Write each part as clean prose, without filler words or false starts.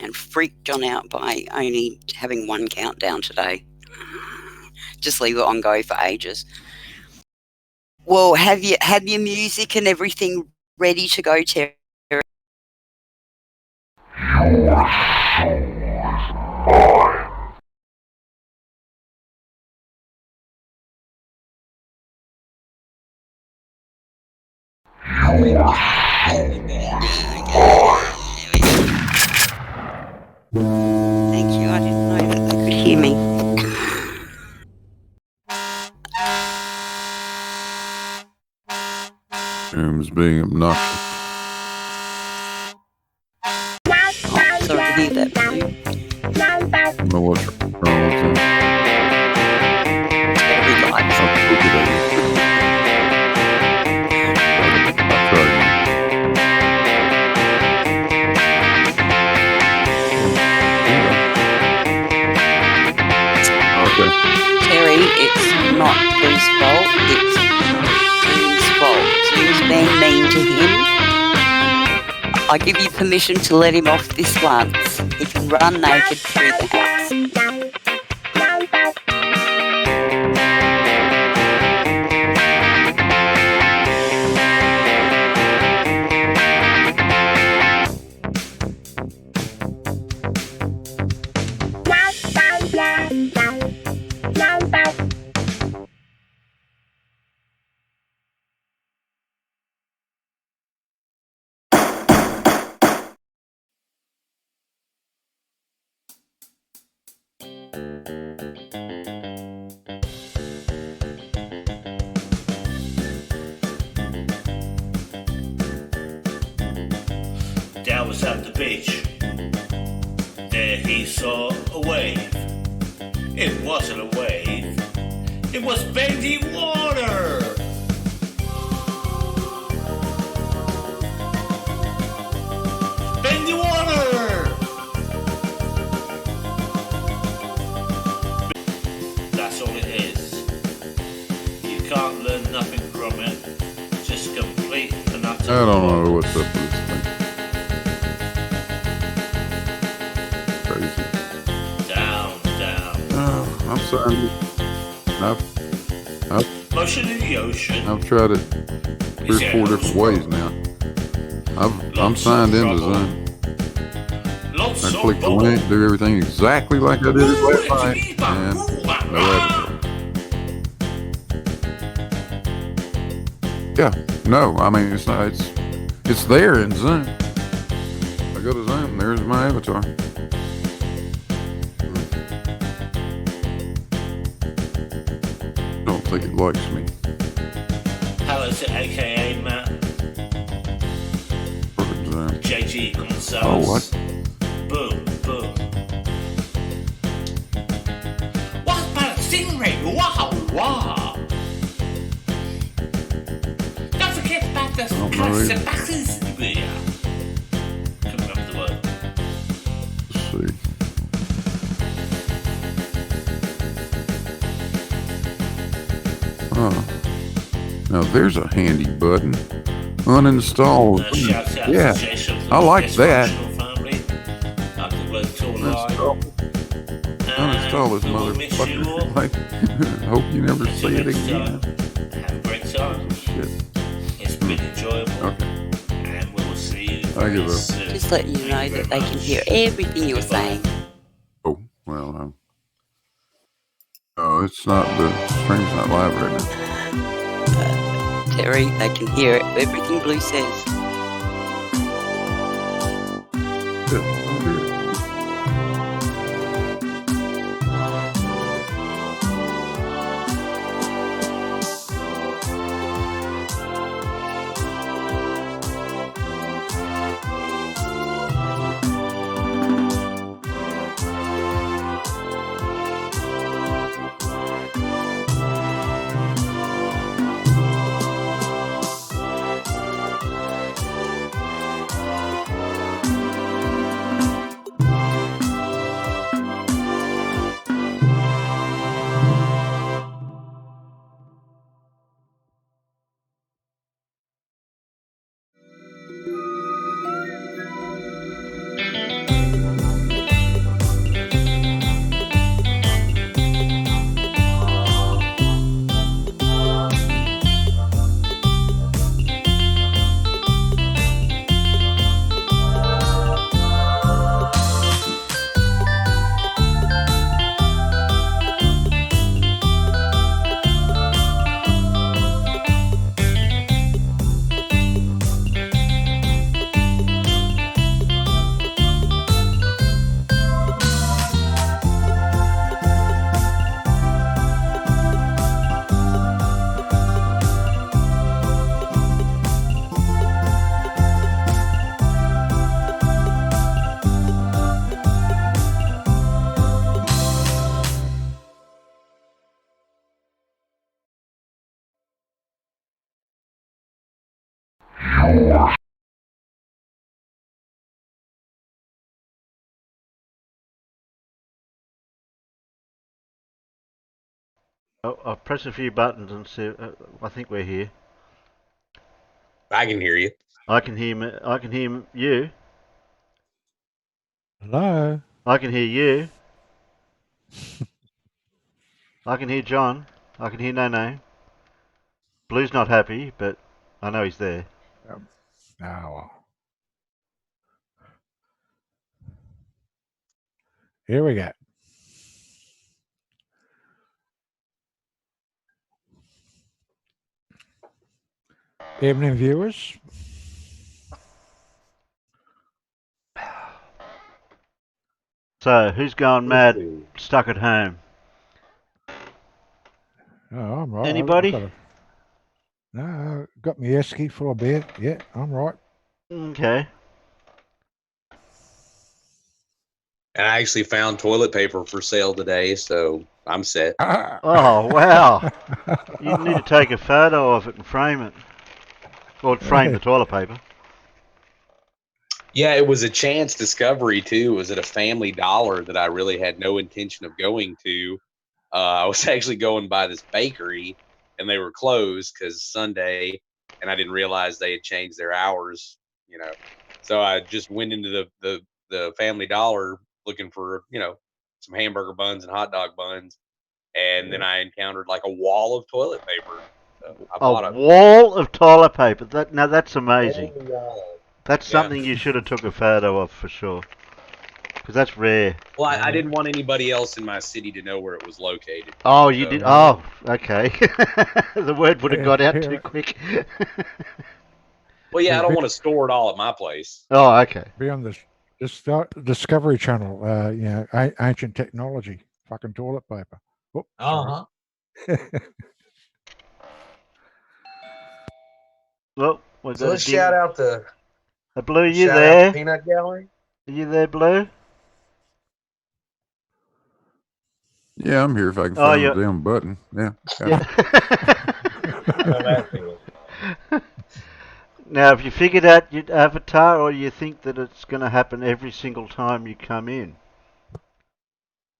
and freaked John out by only having one countdown today. Just leave it on go for ages. Well, have your music and everything ready to go, Terry? Thank you. I didn't know that they could hear me. It's being obnoxious. Oh, sorry to hear that, Blue. I don't know what's wrong with him. Terry likes it. I'll look it up. I'll try again. Okay. Terry, it's not Blue's fault. It's Zoom's fault. Zoom's being mean to him. I give you permission to let him off this once. He can run naked through the house. Dad was at the beach. There he saw a wave. It wasn't a wave. It was bendy water. Bendy water. That's all it is. You can't learn nothing from it. Just complete and utter. I don't know what's up with this thing. Crazy. Down. Oh, I'm sorry. Motion in the ocean. I've tried it 3 or 4 different ways now. I'm signed into Zoom. I click the link, do everything exactly like I did it last night, and no avatar. Yeah, no, I mean it's not. It's there in Zoom. I go to Zoom. There's my avatar. I don't think it likes me. Hello's it, aka Matt. Perfect Zoom. JG Gonzalez. Oh, what? Boom. What about a stingray? Wow. Don't forget about the Sebastian's beer. Couldn't remember the word. Let's see. Now there's a handy button. Uninstall. Shouts out Yeah, to Jason from I like the that. dysfunctional family. Underworld Tour Live. Uninstall this We will miss you all. motherfucker. Like, hope you never Until see it next again. time, have a great time. Shit. It's been enjoyable. Okay. And we will see you I very give up. soon. Just letting you know that they can hear everything you're saying. Oh, well, oh, it's not, the stream's not live right now. Terry, they can hear everything Blue says. Good. Oh, good. I'll press a few buttons and see. I think we're here. I can hear you. I can hear. I can hear you. Hello. I can hear you. I can hear John. I can hear No. Blue's not happy, but I know he's there. Oh, well. Here we go. Evening, viewers. So, who's going mad, stuck at home? Oh, I'm right. Anybody? No, got my esky full of beer. Yeah, I'm right. Okay. And I actually found toilet paper for sale today, so I'm set. Oh, wow. You need to take a photo of it and frame it. Or frame the toilet paper. Yeah, it was a chance discovery, too. It was at a Family Dollar that I really had no intention of going to. I was actually going by this bakery, and they were closed because Sunday, and I didn't realize they had changed their hours, you know. So I just went into the Family Dollar looking for, you know, some hamburger buns and hot dog buns, and then I encountered like a wall of toilet paper. So I bought A wall of toilet paper. Now that's amazing. wall. That's something you should have took a photo of for sure. Because that's rare. Well, I didn't want anybody else in my city to know where it was located. Oh, you did? Oh, okay. The word would have got out too quick. Well, yeah, I don't want to store it all at my place. Oh, okay. Be on the Discovery Channel, you know, ancient technology, fucking toilet paper. Oops, Uh-huh. Well, so let's shout out the Blue, are you there? Peanut Gallery. Are you there, Blue? Yeah, I'm here if I can find the damn button. Yeah. Now, have you figured out your avatar, or you think that it's going to happen every single time you come in?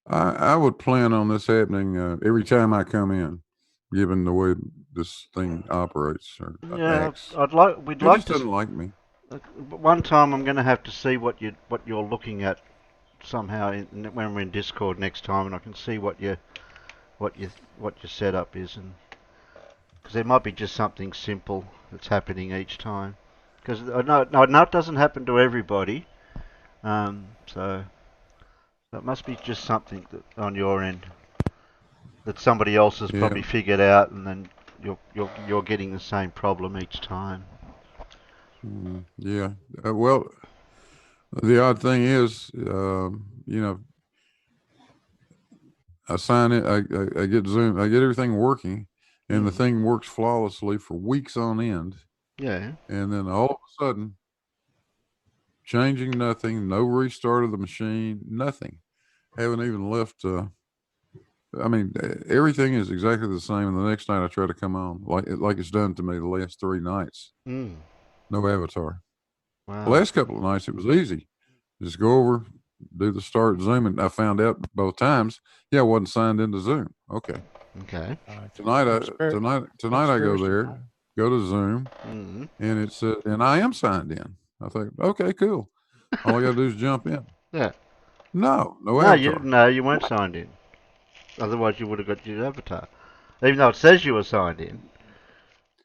I would plan on this happening every time I come in, given the way this thing operates or acts. We'd like to. Doesn't like me. One time, I'm going to have to see what you're looking at somehow when we're in Discord next time, and I can see what your setup is, and because there might be just something simple that's happening each time. Because I know it doesn't happen to everybody, so it must be just something that on your end that somebody else has probably figured out, and then you're getting the same problem each time. Yeah. Well, the odd thing is, you know, I sign it. I get Zoom. I get everything working, and the thing works flawlessly for weeks on end. Yeah. And then all of a sudden, changing nothing, no restart of the machine, nothing. Haven't even left. I mean, everything is exactly the same. And the next night I try to come on, like it's done to me the last 3 nights. No avatar. Wow. The last couple of nights it was easy. Just go over, do the start Zoom, and I found out both times, I wasn't signed into Zoom. Okay. Tonight I go there, go to Zoom, and it said, and I am signed in. I think, okay, cool. All I got to do is jump in. Yeah. No avatar. You weren't signed in. Otherwise, you would have got your avatar, even though it says you were signed in.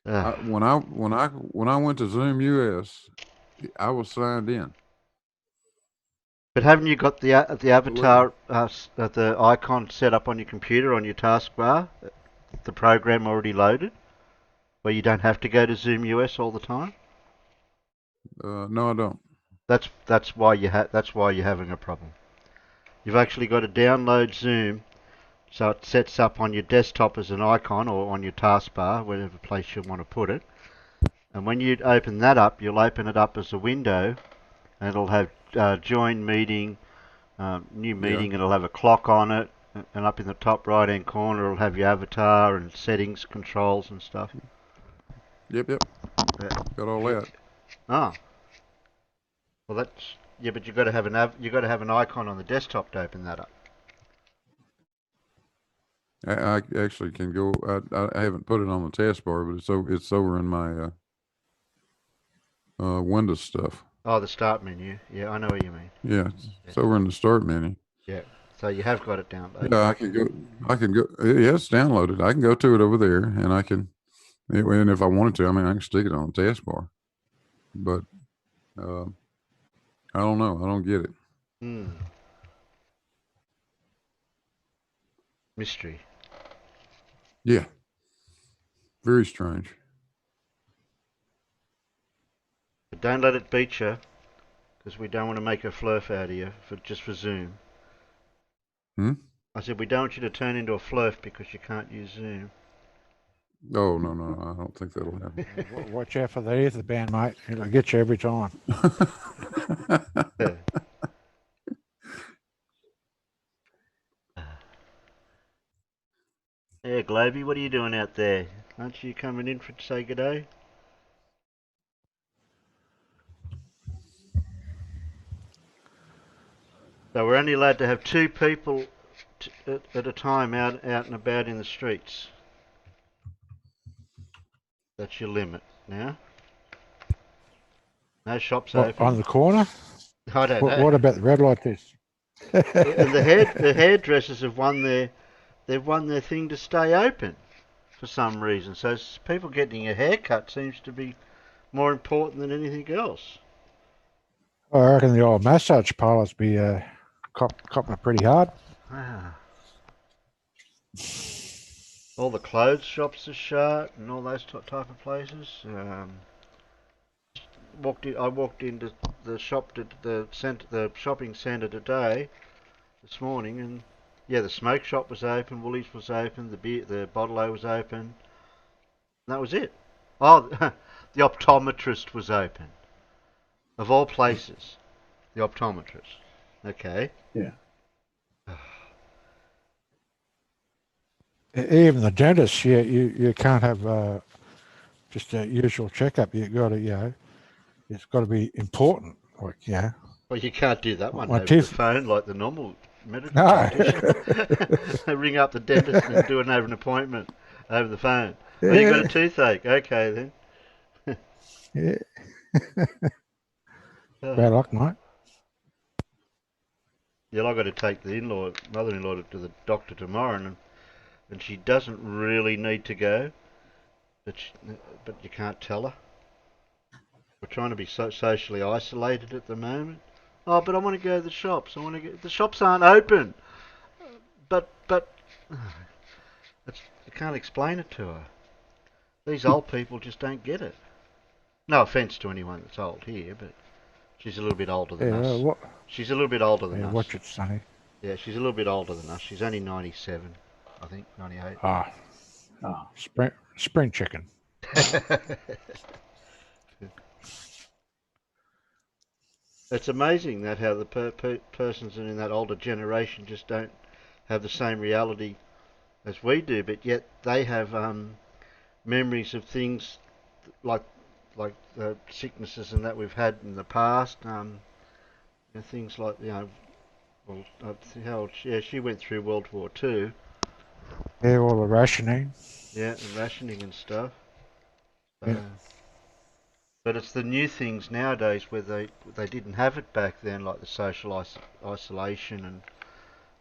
When I went to Zoom US, I was signed in. But haven't you got the avatar, the icon set up on your computer on your taskbar, the program already loaded, where you don't have to go to Zoom US all the time? No, I don't. That's why you're having a problem. You've actually got to download Zoom, so it sets up on your desktop as an icon or on your taskbar, whatever place you want to put it. And when you open that up, you'll open it up as a window, and it'll have join meeting, new meeting, and it'll have a clock on it, and up in the top right hand corner it'll have your avatar and settings, controls and stuff. Yep. Got all that. Ah. Well, that's but you've got to have an icon on the desktop to open that up. I actually can go. I haven't put it on the taskbar, but it's over in my Windows stuff. Oh, the start menu. Yeah, I know what you mean. Yeah, it's over in the start menu. Yeah. So you have got it downloaded. Yeah, I can go. I can go. Yeah, it's downloaded. I can go to it over there, and I can. And if I wanted to, I mean, I can stick it on the taskbar. But I don't know. I don't get it. Mystery. Yeah, very strange. But don't let it beat you, because we don't want to make a flurf out of you just for Zoom. I said we don't want you to turn into a flurf because you can't use Zoom. Oh no, I don't think that'll happen. Watch out for the ether band, mate. It'll get you every time. Yeah, Globey, what are you doing out there? Aren't you coming in to say good day? So we're only allowed to have 2 people at a time out and about in the streets. That's your limit now. No shops open. On the corner? I don't know. What about the red light test? And the hairdressers have won their thing to stay open for some reason. So people getting a haircut seems to be more important than anything else. I reckon the old massage parlours be copping it pretty hard. All the clothes shops are shut and all those type of places. I walked into the shopping centre today, this morning, and yeah, the smoke shop was open, Woolies was open, the bottle-o was open, and that was it. Oh, the optometrist was open. Of all places, the optometrist. Okay. Yeah. Even the dentist, you can't have just a usual checkup. You got to, it's got to be important. Like, Well, you can't do that one my over teeth. the phone like the normal medical No. practitioner. They ring up the dentist and do an appointment over the phone. Yeah. Oh, you got a toothache? Okay then. Yeah. Bad luck, mate. Yeah, I've got to take the mother-in-law to the doctor tomorrow, and she doesn't really need to go, but you can't tell her. We're trying to be socially isolated at the moment. Oh, but I want to go to the shops. The shops aren't open. But you can't explain it to her. These old people just don't get it. No offence to anyone that's old here, but she's a little bit older than us. She's a little bit older than us. Watch it, Sonny. Yeah, she's a little bit older than us. She's only 97, I think, 98. Spring chicken. It's amazing that how the persons in that older generation just don't have the same reality as we do, but yet they have memories of things like sicknesses and that we've had in the past. Things like she went through World War II. Yeah, all the rationing. Yeah, and rationing and stuff. Yeah. But it's the new things nowadays where they didn't have it back then, like the social isolation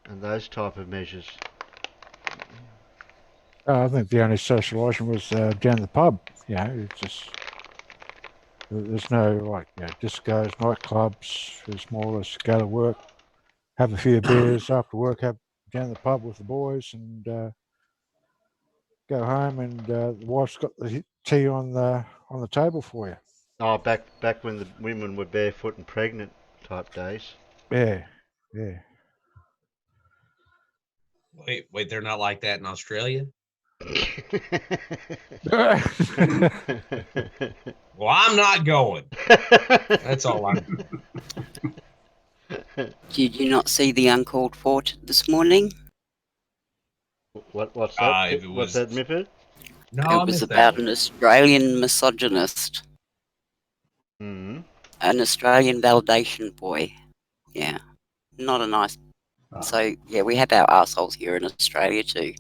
and those type of measures. I think the only socialisation was down the pub. It's just there's no discos, nightclubs. It's more or less go to work, have a few beers after work, have down the pub with the boys, and go home. And the wife's got the tea on the table for you. Oh, back when the women were barefoot and pregnant type days. Yeah. Wait, they're not like that in Australia? Well, I'm not going. That's all I'm. Did you not see the uncalled for this morning? What's that? What's that, Mifford? No, it was about an Australian misogynist. Mm-hmm. An Australian validation boy. Yeah. Not a nice... So, yeah, we have our arseholes here in Australia too.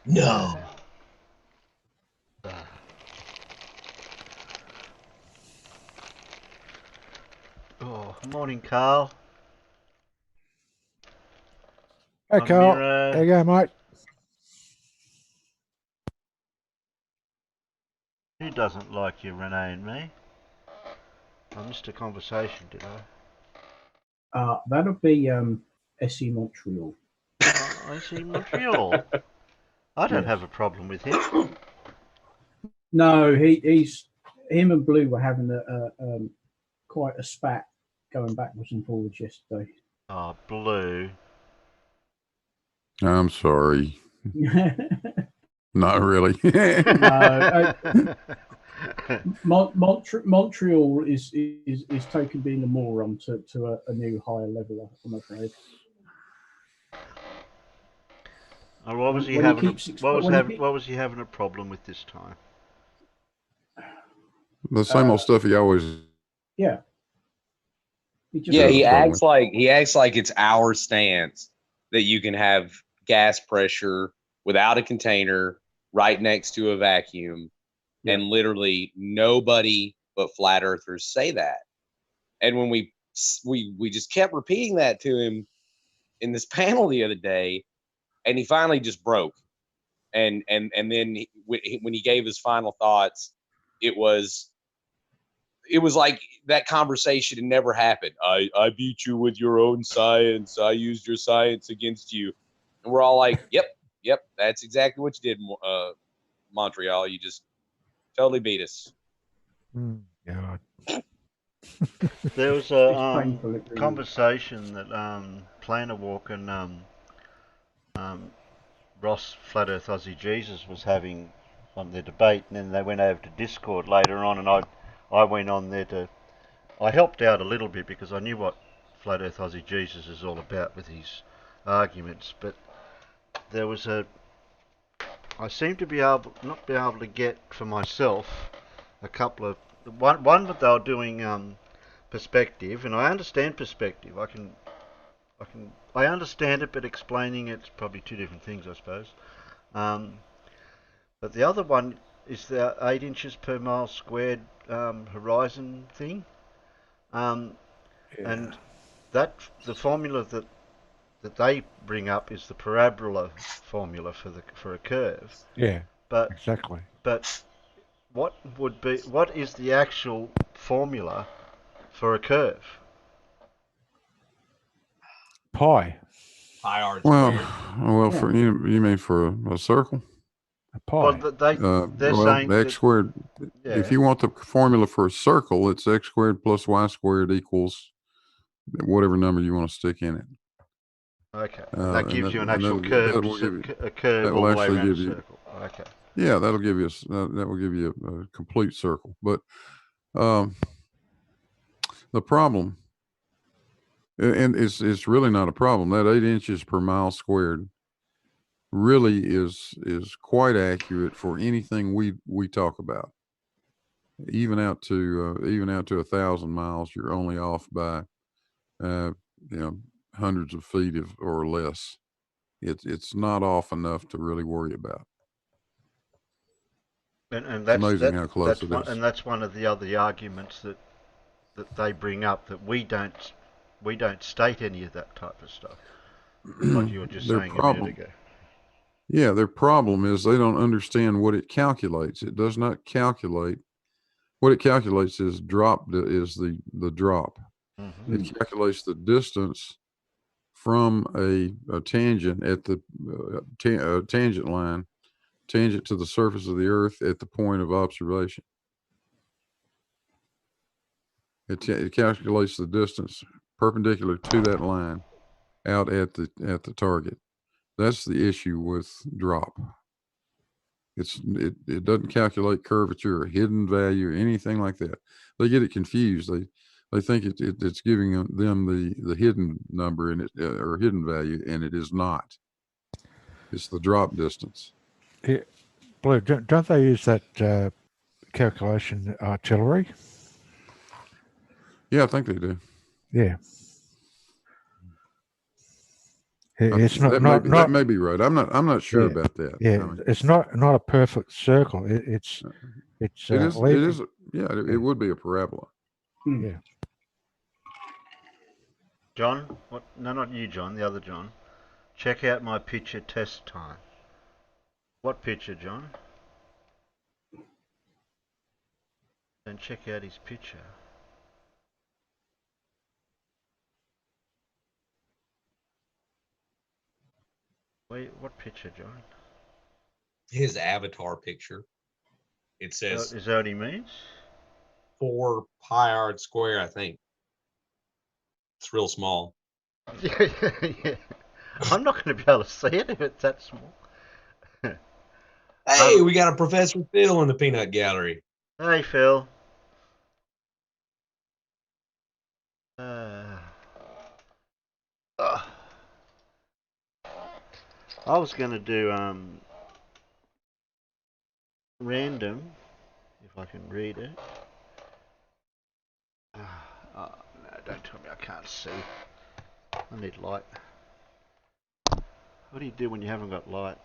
No. Oh, morning, Carl. Hey, I'm Carl. Miro. There you go, mate. Who doesn't like you, Renee and me? I missed a conversation, did I? That'll be SE Montreal. I see Montreal. I don't Yes. have a problem with him. No, he's him and Blue were having quite a spat going backwards and forwards yesterday. Oh, Blue. I'm sorry. No, Not really. Montreal is taken being a moron to a new higher level, I'm afraid. Oh, what was he When having? keeps What when was he having a problem with this time? The same old stuff he always yeah. He just Yeah, Yeah, he the problem acts like it's our stance that you can have gas pressure without a container right next to a vacuum, Yeah. and literally nobody but flat earthers say that. And when we just kept repeating that to him in this panel the other day, and he finally just broke. And then when he gave his final thoughts, it was like that conversation had never happened. I beat you with your own science. I used your science against you. And we're all like, yep, that's exactly what you did, Montreal. You just totally beat us. God. There was It's a painful, it really is. conversation that Planar Walk and Ross Flat Earth Aussie Jesus was having on their debate, and then they went over to Discord later on, and I went on there I helped out a little bit because I knew what Flat Earth Aussie Jesus is all about with his arguments, but there was I seem to not be able to get for myself a couple of one that they were doing perspective, and I understand perspective. I understand it, but explaining it's probably two different things, I suppose. But the other one is the 8 inches per mile squared horizon thing, and that the formula that they bring up is the parabola formula for a curve. Yeah, But exactly. what is the actual formula for a curve? Pi. Pi R well, squared. for you mean for a circle? A pi. Well, they're saying x that, squared. yeah. If you want the formula for a circle, it's x squared plus y squared equals whatever number you want to stick in it. Okay, that gives you an actual that curve, will give you, a curve that all will the way actually around give a you, circle. Okay. yeah, that'll give you that will give you a complete circle. But the problem, and it's really not a problem. That 8 inches per mile squared really is quite accurate for anything we talk about. Even out to 1,000 miles, you're only off by hundreds of feet or less. It's not off enough to really worry about. And It's amazing how close it is. And that's one of the other arguments that they bring up, that we don't state any of that type of stuff, like you were just saying a minute ago. Yeah, their problem is they don't understand what it calculates. It does not calculate. What it calculates is the drop. Mm-hmm. It calculates the distance from a tangent at the tangent line, tangent to the surface of the Earth at the point of observation. It calculates the distance perpendicular to that line out at the target. That's the issue with drop. It doesn't calculate curvature or hidden value or anything like that. They get it confused. They think it's giving them the hidden number in it or hidden value, and it is not. It's the drop distance. Yeah. Blue, don't they use that calculation artillery? Yeah, I think they do. Yeah. It's not that not may be right. I'm not sure Yeah. about that. yeah. I mean, It's not a perfect circle. It's it is. It leading. is. Yeah, it would be a parabola. Yeah. John, what? No, not you, John. The other John. Check out my picture test time. What picture, John? Then check out his picture. Wait, what picture, John? His avatar picture. It says Is that what he means? 4 pi square, I think. It's real small. Yeah. I'm not going to be able to see it if it's that small. Hey, we got a Professor Phil in the peanut gallery. Hey, Phil. I was going to do random, if I can read it. No, don't tell me I can't see. I need light. What do you do when you haven't got light?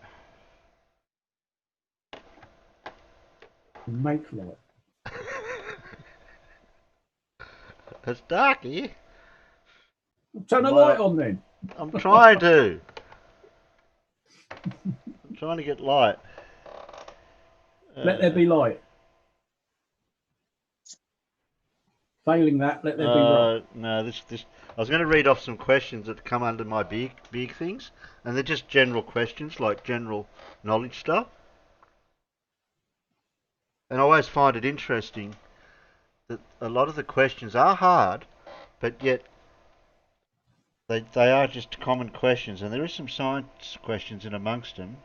Make light. It's dark here. Turn the light on then. I'm trying to. I'm trying to get light. Let there be light. Failing that, let there be light. No, this. I was going to read off some questions that come under my big things, and they're just general questions, like general knowledge stuff. And I always find it interesting that a lot of the questions are hard, but yet they are just common questions, and there is some science questions in amongst them.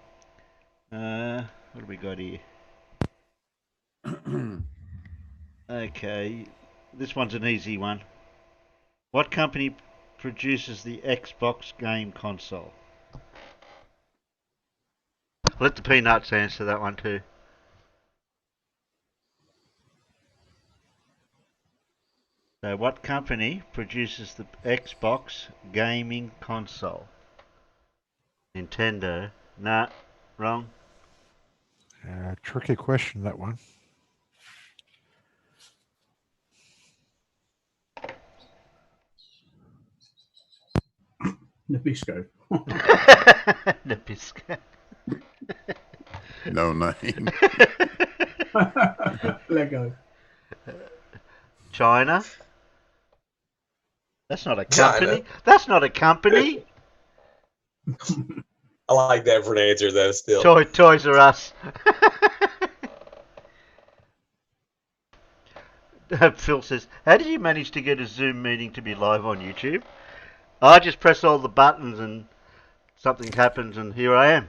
What do we got here? Okay, this one's an easy one. What company produces the Xbox game console? Let the Peanuts answer that one too. So, what company produces the Xbox gaming console? Nintendo. Nah, wrong. Tricky question, that one. Nabisco. Nabisco. No name. Lego. China. That's not a China. company. That's not a company. I like that for an answer, though, still. Toys R Us. Phil says, how did you manage to get a Zoom meeting to be live on YouTube? I just press all the buttons and something happens and here I am.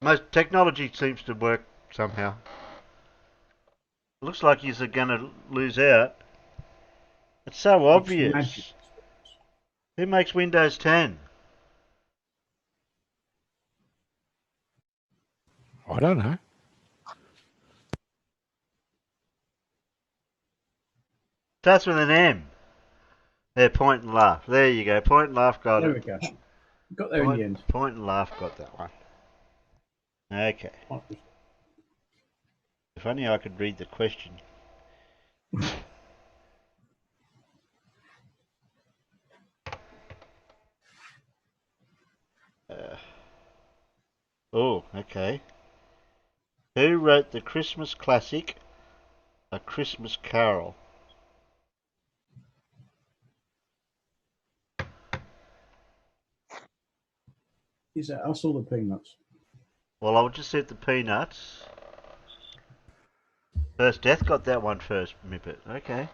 Most technology seems to work somehow. Looks like you're going to lose out. It's so obvious. Magic. Who makes Windows 10? I don't know. Starts with an M. There, point and laugh. There you go. Point and laugh got There it. we go. Got there in the end. Point and laugh got that one. Okay. If only I could read the question. Oh, okay. Who wrote the Christmas classic, A Christmas Carol? Is that us or the Peanuts? Well, I'll just set the Peanuts. First Death got that one first, Mippet. Okay.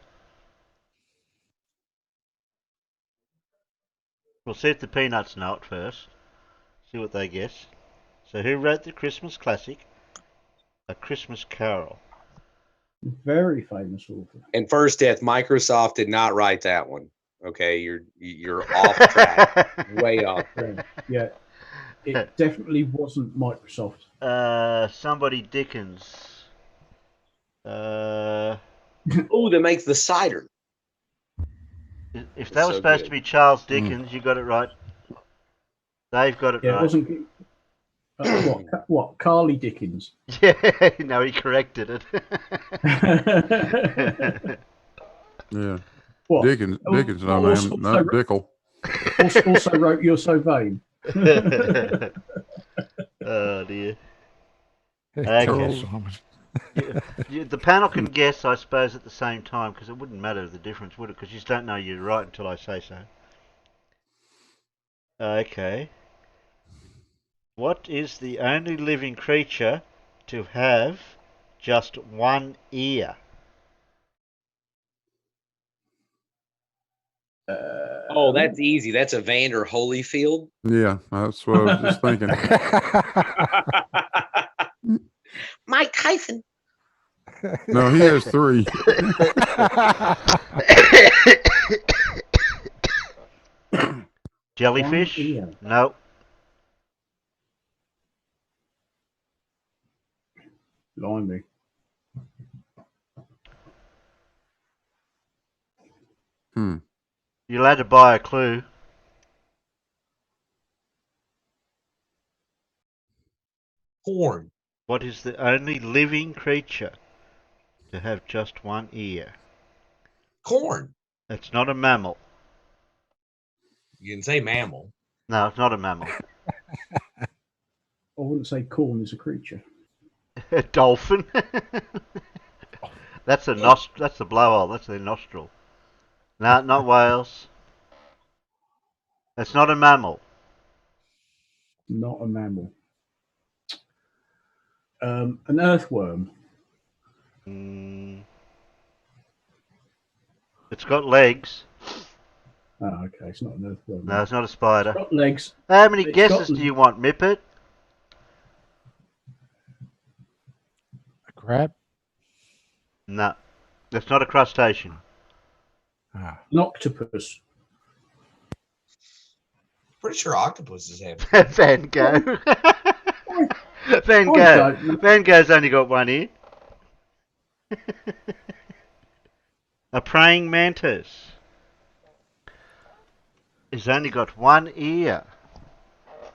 We'll see if the Peanuts know it first. See what they guess. So who wrote the Christmas classic, A Christmas Carol? Very famous author. And First Death, Microsoft did not write that one. Okay, you're off track. Way off. Yeah. It definitely wasn't Microsoft. Somebody Dickens. Oh, that makes the cider. If It's that was so supposed good. to be Charles Dickens, you got it right. They've got it Yeah, it right. wasn't. What? Carly Dickens. Yeah, no, he corrected it. Yeah. What? Dickens, Oh, no also- name, not Dickel. Also wrote "You're So Vain." Oh dear. Tell Okay. us, Simon. The panel can guess, I suppose, at the same time, because it wouldn't matter the difference, would it? Because you just don't know you're right until I say so. Okay. What is the only living creature to have just one ear? Oh, that's easy. That's Evander Holyfield. Yeah, that's what I was just thinking. Mike Tyson. No, he has 3. Jellyfish? One ear. No. Blimey. You're allowed to buy a clue. Horn. What is the only living creature to have just one ear? Corn. It's not a mammal. You can say mammal. No, it's not a mammal. I wouldn't say corn is a creature. A dolphin? That's a That's a blowhole. That's their nostril. No, not whales. It's not a mammal. Not a mammal. An earthworm. It's got legs. Oh, okay. It's not an earthworm. No, it's not a spider. It's got legs. How many It's guesses got- do you want, Mippet? A crab? No, it's not a crustacean. Ah. An octopus. Pretty sure octopuses have. Van Gogh. Van I Gogh. don't know. Van Gogh's only got one ear. A praying mantis. He's only got one ear.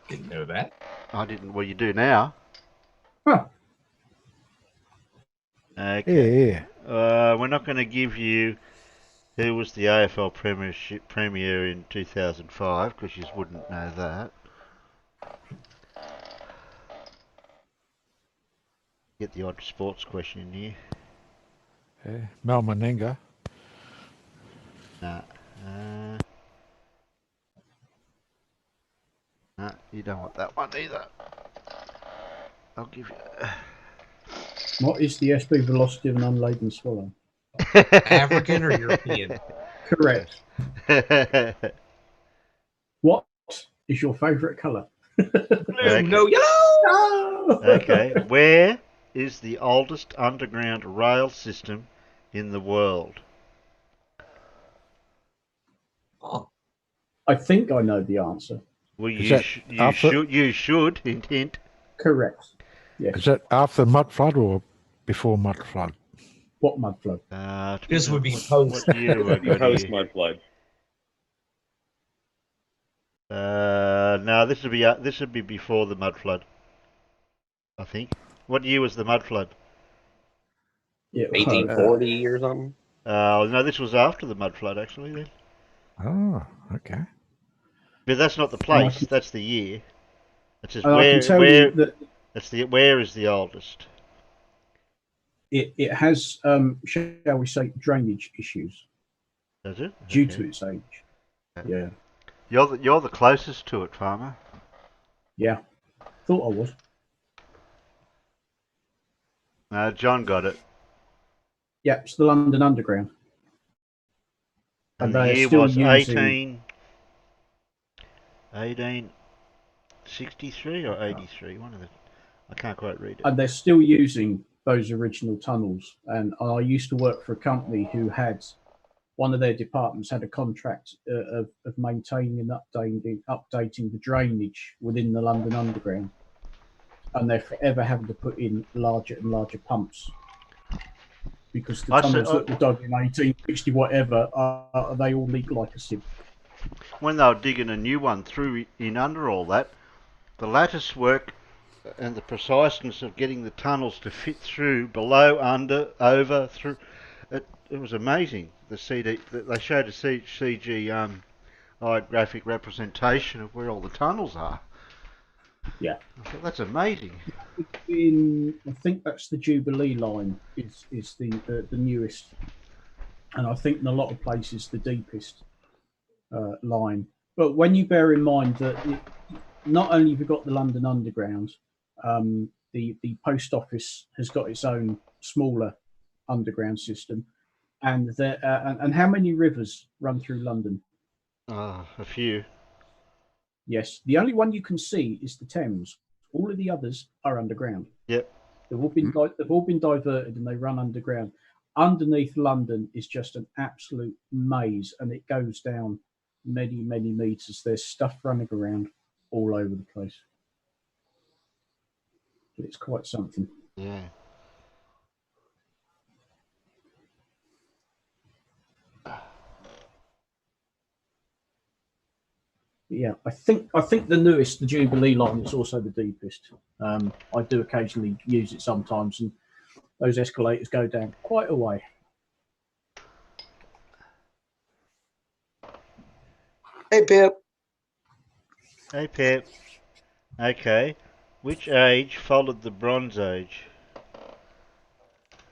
Didn't know that. I didn't. Well, you do now. Huh. Okay. Yeah. We're not going to give you who was the AFL Premier in 2005 because you wouldn't know that. Get the odd sports question in here. Yeah. Mel Meninga. No. No, you don't want that one either. I'll give you. What is the SB velocity of an unladen swallow? African or European? Correct. What is your favourite colour? Okay. No yellow. No! Okay. Where is the oldest underground rail system in the world? Oh, I think I know the answer. Well, Is you, that you after- should. Hint, hint. Correct. Yes. Is that after mud flood or before mud flood? What mud flood? this would be what post. year have I got Post here? mud flood. No, this would be before the mud flood. I think. What year was the mud flood? Yeah. 1840 or something. No, this was after the mud flood actually. Then, Oh, okay. but that's not the And I place. can- That's the year. It's just And I can tell where you that where is the oldest? it has, shall we say, drainage issues Does it? due Okay. to its age. Okay. Yeah. You're the closest to it, Farmer. Yeah. Thought I was. No, John got it. Yeah, it's the London Underground. And And the they are year still was using- 1863 or 83. One of the. I can't quite read it. And they're still using those original tunnels. And I used to work for a company who had one of their departments had a contract of maintaining and updating the drainage within the London Underground. And they're forever having to put in larger and larger pumps because the I see- tunnels that were dug in 1860 whatever, they all leak like a sieve. When they were digging a new one through in under all that, the lattice work and the preciseness of getting the tunnels to fit through, below, under, over, through, it was amazing. The CD, they showed a CG graphic representation of where all the tunnels are. Yeah. I thought, that's amazing. I think that's the Jubilee line is the newest, and I think in a lot of places the deepest line. But when you bear in mind that not only have you got the London Underground, the post office has got its own smaller underground system, and and how many rivers run through London? A few. Yes, the only one you can see is the Thames. All of the others are underground. Yep. They've all been diverted and they run underground. Underneath London is just an absolute maze, and it goes down many, many meters. There's stuff running around all over the place. It's quite something. Yeah. Yeah, I think the newest, the Jubilee line, is also the deepest. I do occasionally use it sometimes, and those escalators go down quite a way. Hey, Pip. Hey, Pip. Okay. Which age followed the Bronze Age?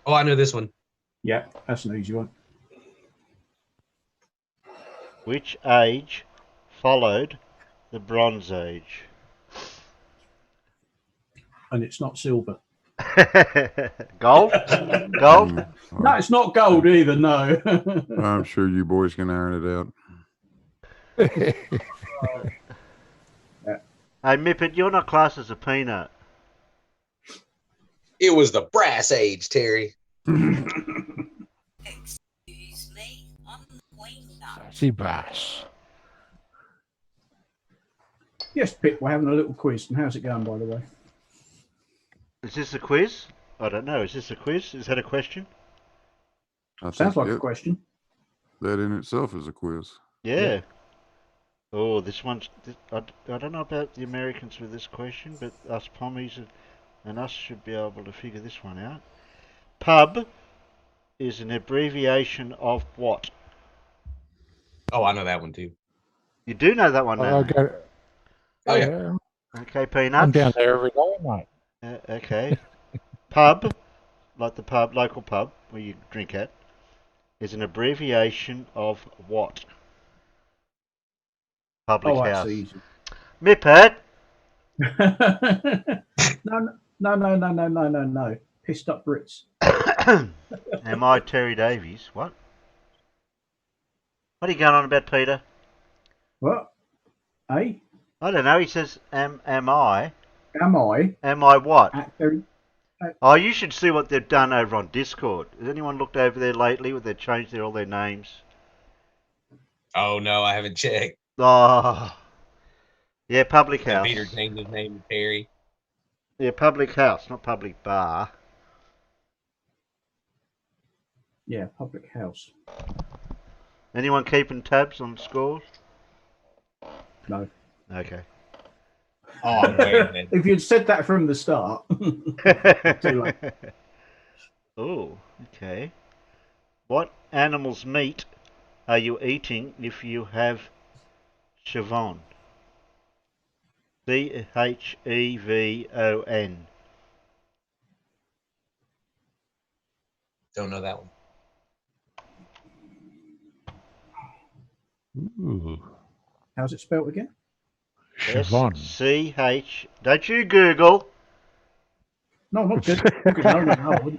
Oh, I know this one. Yeah, that's an easy one. Which age followed the Bronze Age? And it's not silver. Gold? Gold? No, it's not gold either. No. I'm sure you boys can iron it out. Hey, Mippet, you're not classed as a peanut. It was the Brass Age, Terry. Excuse me, I'm the queen now. Sassy bass. Yes, Pip, we're having a little quiz. And how's it going, by the way? Is this a quiz? I don't know. Is this a quiz? Is that a question? I Sounds think like a question. that in itself is a quiz. Yeah. Oh, this one's... I don't know about the Americans with this question, but us Pommies and us should be able to figure this one out. Pub is an abbreviation of what? Oh, I know that one too. You do know that one now. I'll go. Oh, yeah. Okay, Peanuts. I'm down there every day, mate. Okay. Pub, like the pub, local pub where you drink at, is an abbreviation of what? Public Oh, house. that's easy. Mippet. No. Pissed up Brits. Am I Terry Davies? What? What are you going on about, Peter? What? Eh? I don't know. He says, am I? Am I? Am I what? Actor? Oh, you should see what they've done over on Discord. Has anyone looked over there lately where they've changed all their names? Oh, no, I haven't checked. Oh. Yeah, public house. Peter changed his name to Terry. Yeah, public house, not public bar. Yeah, public house. Anyone keeping tabs on scores? No. Okay. Oh, wait a minute. If you'd said that from the start. Too late. Oh, okay. What animal's meat are you eating if you have Chevon? Chevon. Don't know that one. Ooh. How's it spelled again? Siobhan. S-C-H. Don't you Google. No, I'm not good.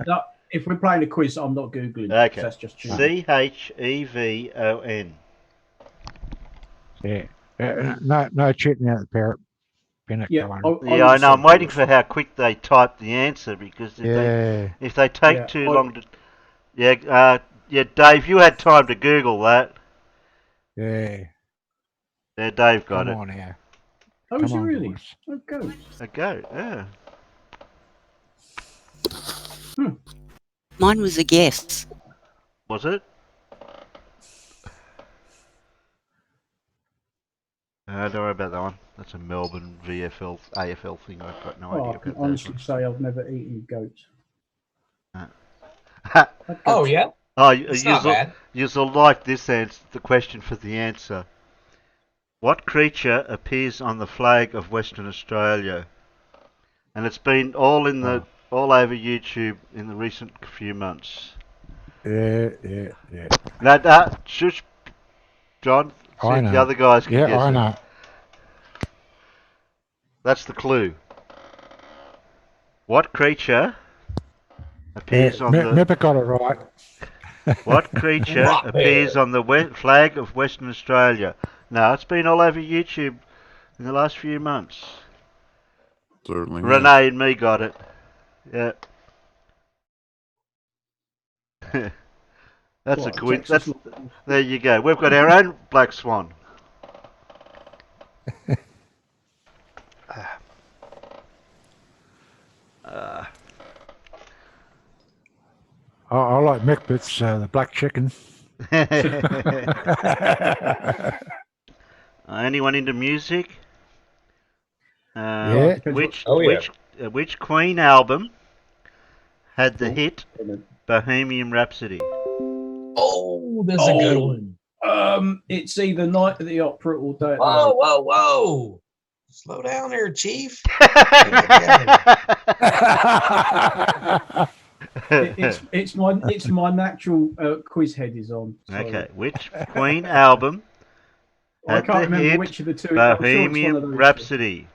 No. If we're playing a quiz, I'm not Googling. Okay. That's just cheating. Chevon. Yeah. No cheating out the parrot. Peanut Yeah, gallery. Yeah, I know. I'm waiting for how quick they type the answer because if they take too long to... Yeah, Dave, you had time to Google that. Yeah. Yeah, Dave got Come it. on here. Oh, Come is it on, really? boys. Okay. A goat, yeah. Mine was a guess. Was it? Don't worry about that one. That's a Melbourne VFL, AFL thing. I've got no Oh, idea I can about those honestly ones. say I've never eaten goat. Oh yeah, Oh, it's not bad. you'll like this answer, the question for the answer. What creature appears on the flag of Western Australia? And it's been all over YouTube in the recent few months. Yeah. Now, shush, John. See I if the know. other guys can Yeah, guess I it. know. That's the clue. What creature appears on the Mipper got it right. What creature Rock appears bear. on the flag of Western Australia? No, it's been all over YouTube in the last few months. Certainly. has. Renee and me got it. Yeah. That's What, a coincidence. Texas There you go. We've got our own black swan. I like Mick, the black chicken. Anyone into music? Yeah. depends Oh yeah. Which Queen album had the Oh. hit Bohemian Rhapsody? Oh, that's a good one. It's either Night at the Opera or Day at the Whoa, Opera. whoa. Slow down there, Chief. It's my natural quiz head is on. Sorry. Okay, which Queen album I had can't the remember hit which of the two. I'm sure it's one of Bohemian those. Rhapsody?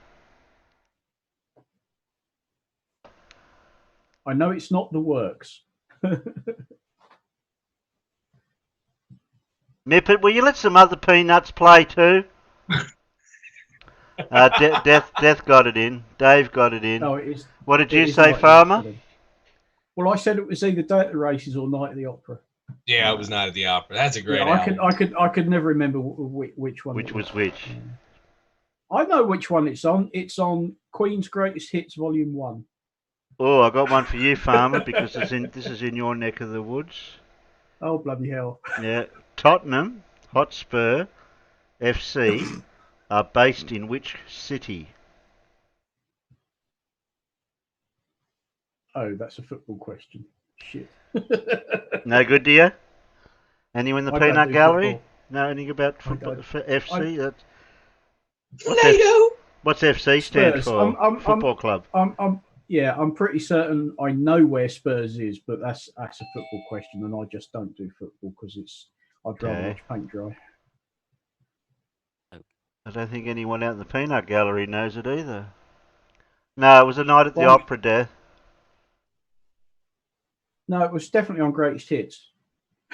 I know it's not the Works. Nippet, will you let some other peanuts play too? Death got it in. Dave got it in. No, it is. What did it you is say, Night at the Farmer? Opera then. Well, I said it was either Day at the Races or Night at the Opera. Yeah, it was Not at the Opera. That's a great Yeah, album. I could never remember which one. Which it was which? I know which one it's on. It's on Queen's Greatest Hits Volume 1. Oh, I got one for you, Farmer, because this is in your neck of the woods. Oh, bloody hell. Yeah, Tottenham Hotspur FC are based in which city? Oh, that's a football question. Shit. No good, dear. Anyone in the I don't peanut do gallery? football. Know anything about football, don't. FC? Play-Doh. What's FC stand Spurs. for? Football club. I'm pretty certain I know where Spurs is, but that's a football question, and I just don't do football because I'd rather Okay. watch paint dry. I don't think anyone out in the peanut gallery knows it either. No, it was a Night at the Well, Opera, Death. No, it was definitely on Greatest Hits.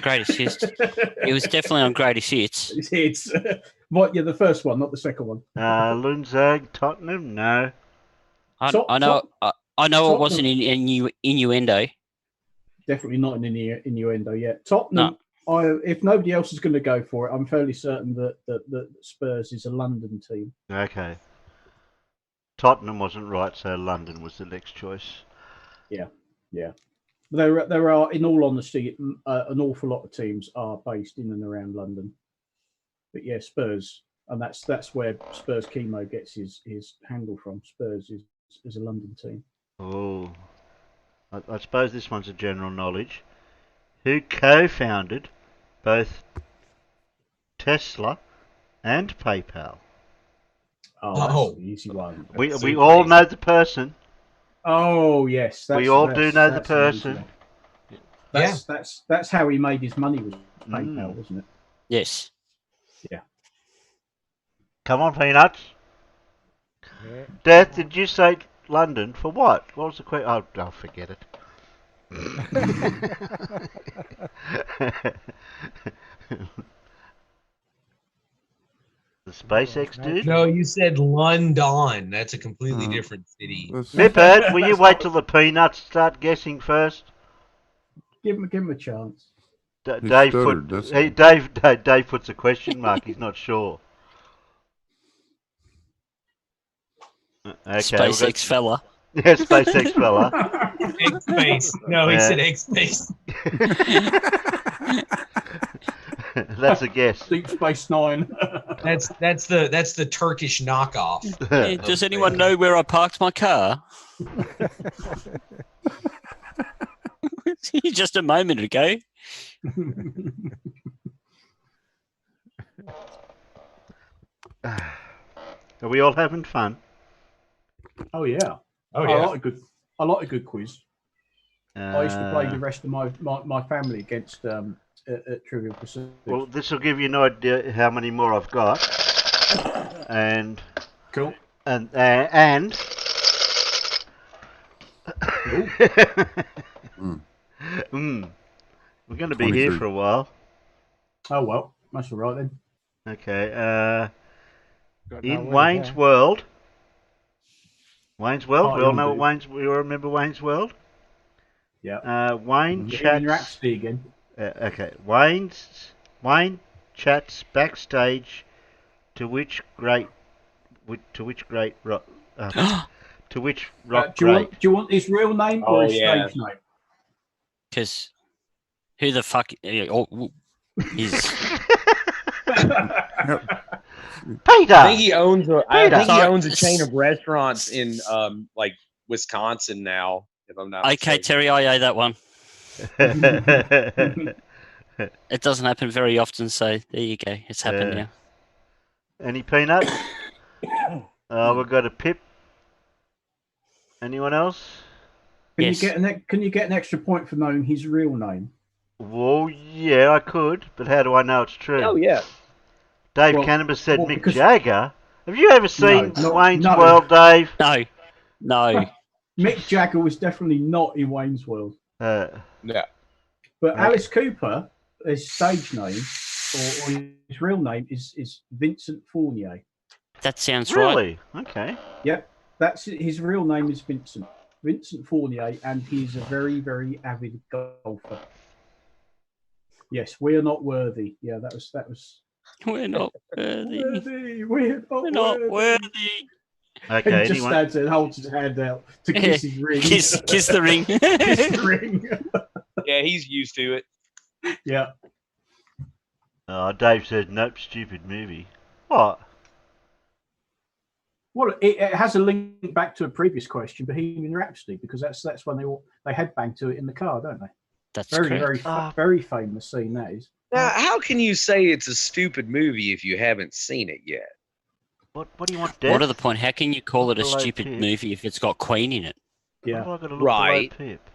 Greatest hits. It was definitely on Greatest Hits. It's hits. What? Yeah, the first one, not the second one. Lunzag, Tottenham? No. I know Tottenham. it wasn't in innuendo. Definitely not an innuendo yet. Tottenham. If nobody else is going to go for it, I'm fairly certain that Spurs is a London team. Okay. Tottenham wasn't right, so London was the next choice. Yeah. There are, in all honesty, an awful lot of teams are based in and around London. But yeah, Spurs, and that's where Spurs Chemo gets his handle from. Spurs is a London team. Oh. I suppose this one's a general knowledge. Who co-founded both Tesla and PayPal? Oh, that's an easy one. We all know the person. Oh yes, We all do know the person. That's how he made his money was PayPal, wasn't it? Yes. Yeah. Come on, Peanuts. Yeah. Death, did you say London for what? What was the question? Oh, I'll forget it. The SpaceX dude? No, you said London. That's a completely different city. Nippert, will you wait till the Peanuts start guessing first? Give him a chance. Dave puts a question mark. He's not sure. Okay, SpaceX fella. Yeah, SpaceX fella. Egg space. No, he Yeah. said egg space. That's a guess. Deep Space Nine. That's the Turkish knockoff. Yeah, does anyone know where I parked my car? Just a moment ago. Are we all having fun? Oh yeah. Oh I yeah. like a good quiz. I used to play the rest of my family against at Trivial Pursuit. Well, this will give you an idea how many more I've got. And Cool. and we're going to be here 23. for a while. Oh well, that's all right then. Okay. Got In nowhere to Wayne's go. World. Wayne's World. Oh, We all young know dude. what We all remember Wayne's World. Yeah. Wayne Bohemian chats. Rhapsody again. Okay. Wayne chats backstage. To which great rock Do great? you want his real name or Oh, his yeah. stage name? Because who the fuck is... Peter. I think he owns Peter. a chain of restaurants in like Wisconsin now, if I'm not Okay, mistaken. Terry, I owe that one. It doesn't happen very often, so there you go. It's happened now. Any peanut? We've got a Pip. Anyone else? Can Yes. you get an extra point for knowing his real name? Well, yeah, I could, but how do I know it's true? Oh yeah. Dave Well- Cannabis said well, Mick because- Jagger. Have you ever seen No, Wayne's no. World, Dave? No. Mick Jagger was definitely not in Wayne's World. Uh, Yeah. But Okay. Alice Cooper, his stage name or his real name is Vincent Fournier. That sounds right. really? Okay. That's his real name is Vincent Fournier, and he's a very, very avid golfer. Yes, we are not worthy. Yeah, that was We're not worthy. We're We're not worthy. Okay, He just anyone? stands there and holds his hand out to kiss his ring. Kiss the ring. Kiss the ring. Yeah, he's used to it. Yeah. Dave said, nope, stupid movie. What? Well, it has a link back to a previous question, Bohemian Rhapsody, because that's when they headbang to it in the car, don't they? That's Very, correct. very famous scene that is. Now, how can you say it's a stupid movie if you haven't seen it yet? What do you want, Dad? More to the point, how can you call it a Below stupid Pip. movie if it's got Queen in it? Yeah. What have I got to look Right. below Pip?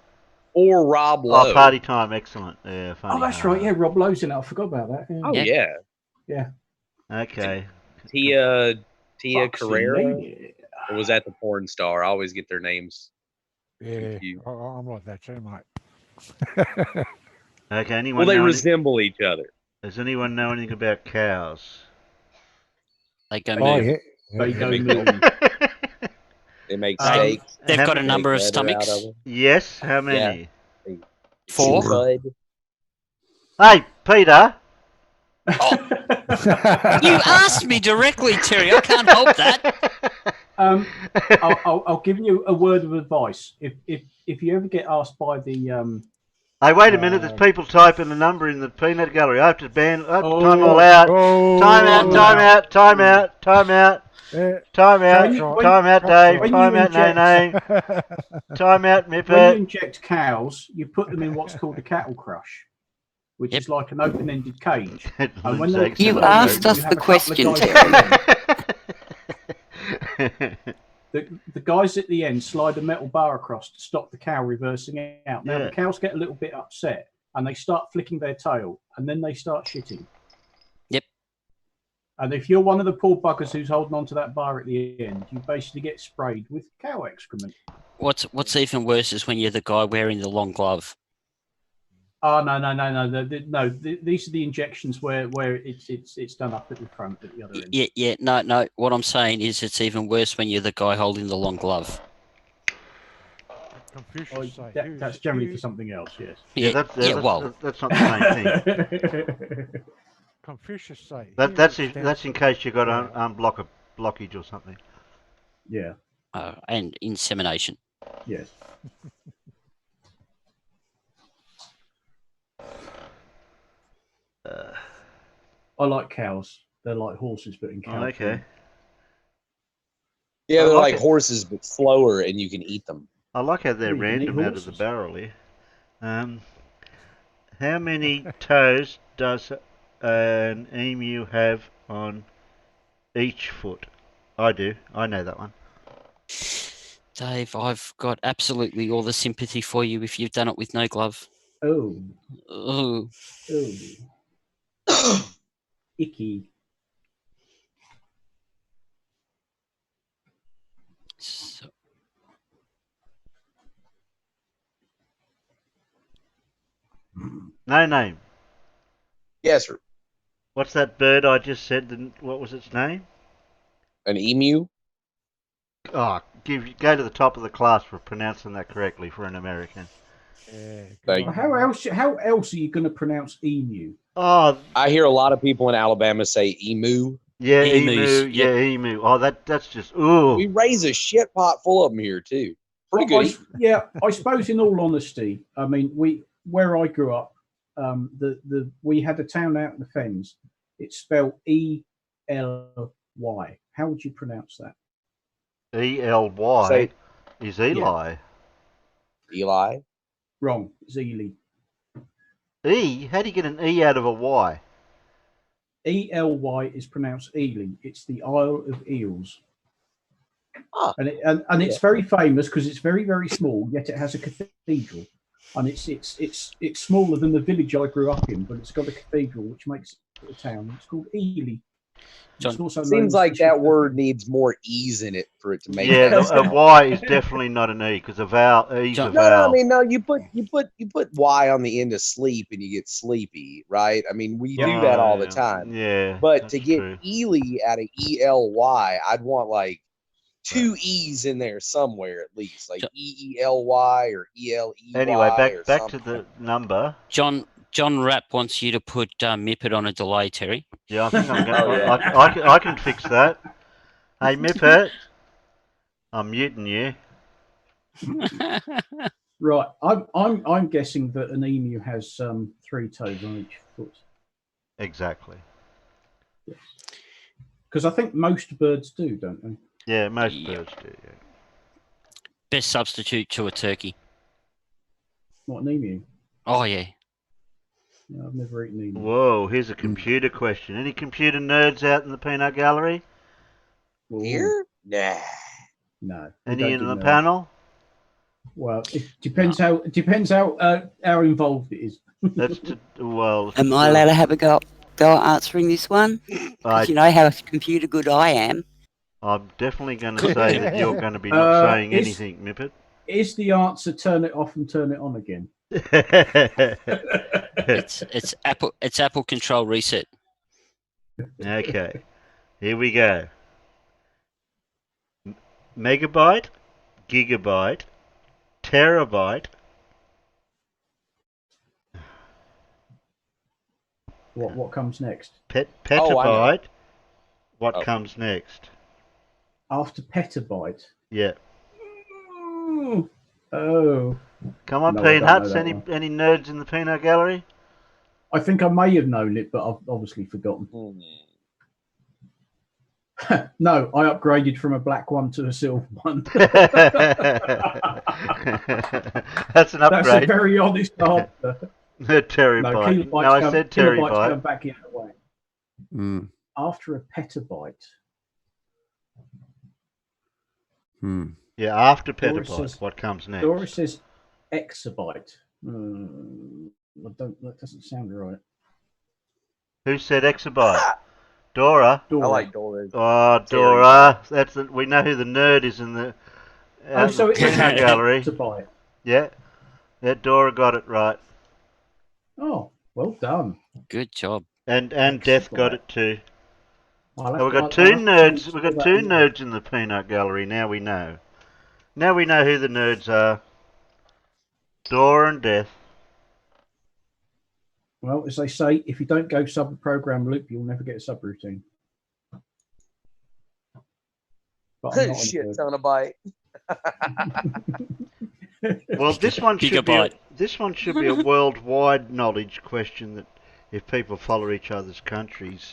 Or Rob Lowe? Oh, Party Time, excellent. Yeah, funny. Oh, that's right. Yeah, Rob Lowe's in it. I forgot about that. Yeah. Oh Yeah. yeah. Okay. Tia Foxy Carrera, lady. or was that the porn star? I always get their names. Yeah, confused. I'm like that too, mate. Okay, anyone Well, they know resemble each other. does anyone know anything about cows? They go Oh, move. yeah. They go Make moo. They make Um, steaks. They've How got a many- number of make leather out stomachs. of 'em. Yes, how many? 4. Bud. Hey, Peter! You asked me directly, Terry. I can't help that. I'll give you a word of advice. If you ever get asked by the Hey, wait a minute, there's people typing the number in the peanut gallery. I have to ban, I have to Oh. time all out. Oh, Time out, time out, time out, time out, Yeah. time out, When you- time out, Dave, when time you out, Nene, time out, when you Mippet. inject cows, you put them in what's called a cattle crush, which Yep. is like an open-ended cage. And when they You come asked over, us you the have a couple of question, guys Terry. at the end. The guys at the end slide a metal bar across to stop the cow reversing out. Now Yeah. the cows get a little bit upset and they start flicking their tail and then they start shitting. Yep. And if you're one of the poor buggers who's holding on to that bar at the end, you basically get sprayed with cow excrement. What's even worse is when you're the guy wearing the long glove. Oh no! These are the injections where it's done up at the front at the other end. Yeah. No. What I'm saying is it's even worse when you're the guy holding the long glove. Confucius Oh, say, that's generally for something else. Yes. Yeah. Well, that's not the same thing. Confucius say. That's in case you got an blockage or something. Yeah. and insemination. Yes. I like cows. They're like horses, but in cow Oh, okay. form. Yeah, I they're like like it. horses, but slower, and you can eat them. I like how they're Yeah, you can eat random out of the horses. barrel here. How many toes does an emu have on each foot? I do. I know that one. Dave, I've got absolutely all the sympathy for you if you've done it with no glove. Oh, Oh, oh, icky. so, No name. Yes, sir. What's that bird I just said? What was its name? An emu? Oh, go to the top of the class for pronouncing that correctly for an American. Yeah, Thank good you. on How else are you going to pronounce emu? Oh, I hear a lot of people in Alabama say emu. yeah, Emus, emu. Yeah, emu. Oh, that's just ooh. We raise a shit pot full of them here too. Pretty good. I suppose in all honesty, I mean, where I grew up, we had a town out in the Fens. It's spelled Ely. How would you pronounce that? Ely Say is Eli. Eli. Wrong. It's Ely. E? How do you get an E out of a Y? Ely is pronounced Ely. It's the Isle of Eels. Ah, And it's very famous because it's very, very small, yet it has a cathedral. And it's smaller than the village I grew up in, but it's got a cathedral which makes it a town. It's called Ely. John, It's also known seems as like the that ship- word needs more E's in it for it to make Yeah, sense. a Y is definitely not an E because a vowel. E's a John- No, vowel. I mean, no. You put Y on the end of sleep, and you get sleepy, right? I mean, we do that all the time. Yeah, But that's to get true. Ely out of ELY, I'd want like two E's in there somewhere at least, like EELY or ELEY. Anyway, or back to something. the number. John Rapp wants you to put Mippet on a delay, Terry. Yeah, I think I'm going. Oh, yeah. I can fix that. Hey, Mippet, I'm muting you. Right. I'm guessing that an emu has 3 toes on each foot. Exactly. Yes. Because I think most birds do, don't they? Yeah, most Yep. birds do. Yeah. Best substitute to a turkey. What, an emu? Oh, yeah. No, I've never eaten emu. Whoa, here's a computer question. Any computer nerds out in the peanut gallery? Well, Here? Nah. No. we Any don't in do the nerds. panel? Well, it depends how involved it is. Well. Am I allowed to have a go at answering this one? Because you know how computer good I am. I'm definitely going to say that you're going to be not saying anything, Mippet. Is the answer turn it off and turn it on again? It's Apple Control Reset. Okay, here we go. Megabyte, gigabyte, terabyte. What comes next? Petabyte. What Oh. comes next? After petabyte. Yeah. Oh. Come on, No, I don't know Peanuts. that Any one. nerds in the peanut gallery? I think I may have known it, but I've obviously forgotten. No, I upgraded from a black one to a silver one. That's an upgrade. That's a very honest answer. Terabyte. No, I said kilobytes terabyte. come back in a way. Mm. After a petabyte. Hmm. Yeah, after Doris petabyte, says- what comes next? Doris says exabyte. That doesn't sound right. Who said exabyte? Dora. Dora. I like Dora. Oh, Dora. We know who the nerd is in the So it's peanut gallery. exabyte. Yeah, Dora got it right, Oh, well done. Good job. and Death got it too. I'll We've have got to- two I'll have to nerds. check We've got that two in. nerds in the peanut gallery. Now we know. Now we know who the nerds are. Dora and Death. Well, as they say, if you don't go sub-program loop, you'll never get a subroutine. But I'm not a Shit nerd. ton of bite. Well, this one should be Gigabyte. a worldwide knowledge question that if people follow each other's countries'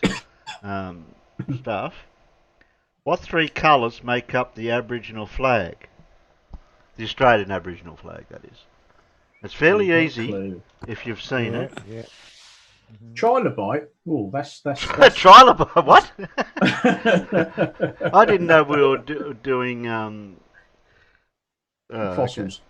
stuff. What three colours make up the Aboriginal flag? The Australian Aboriginal flag, that is. It's fairly easy Clue. if you've seen Yeah, it. yeah. Trilobite. Oh, that's Trilobite. What? I didn't know we were doing fossils.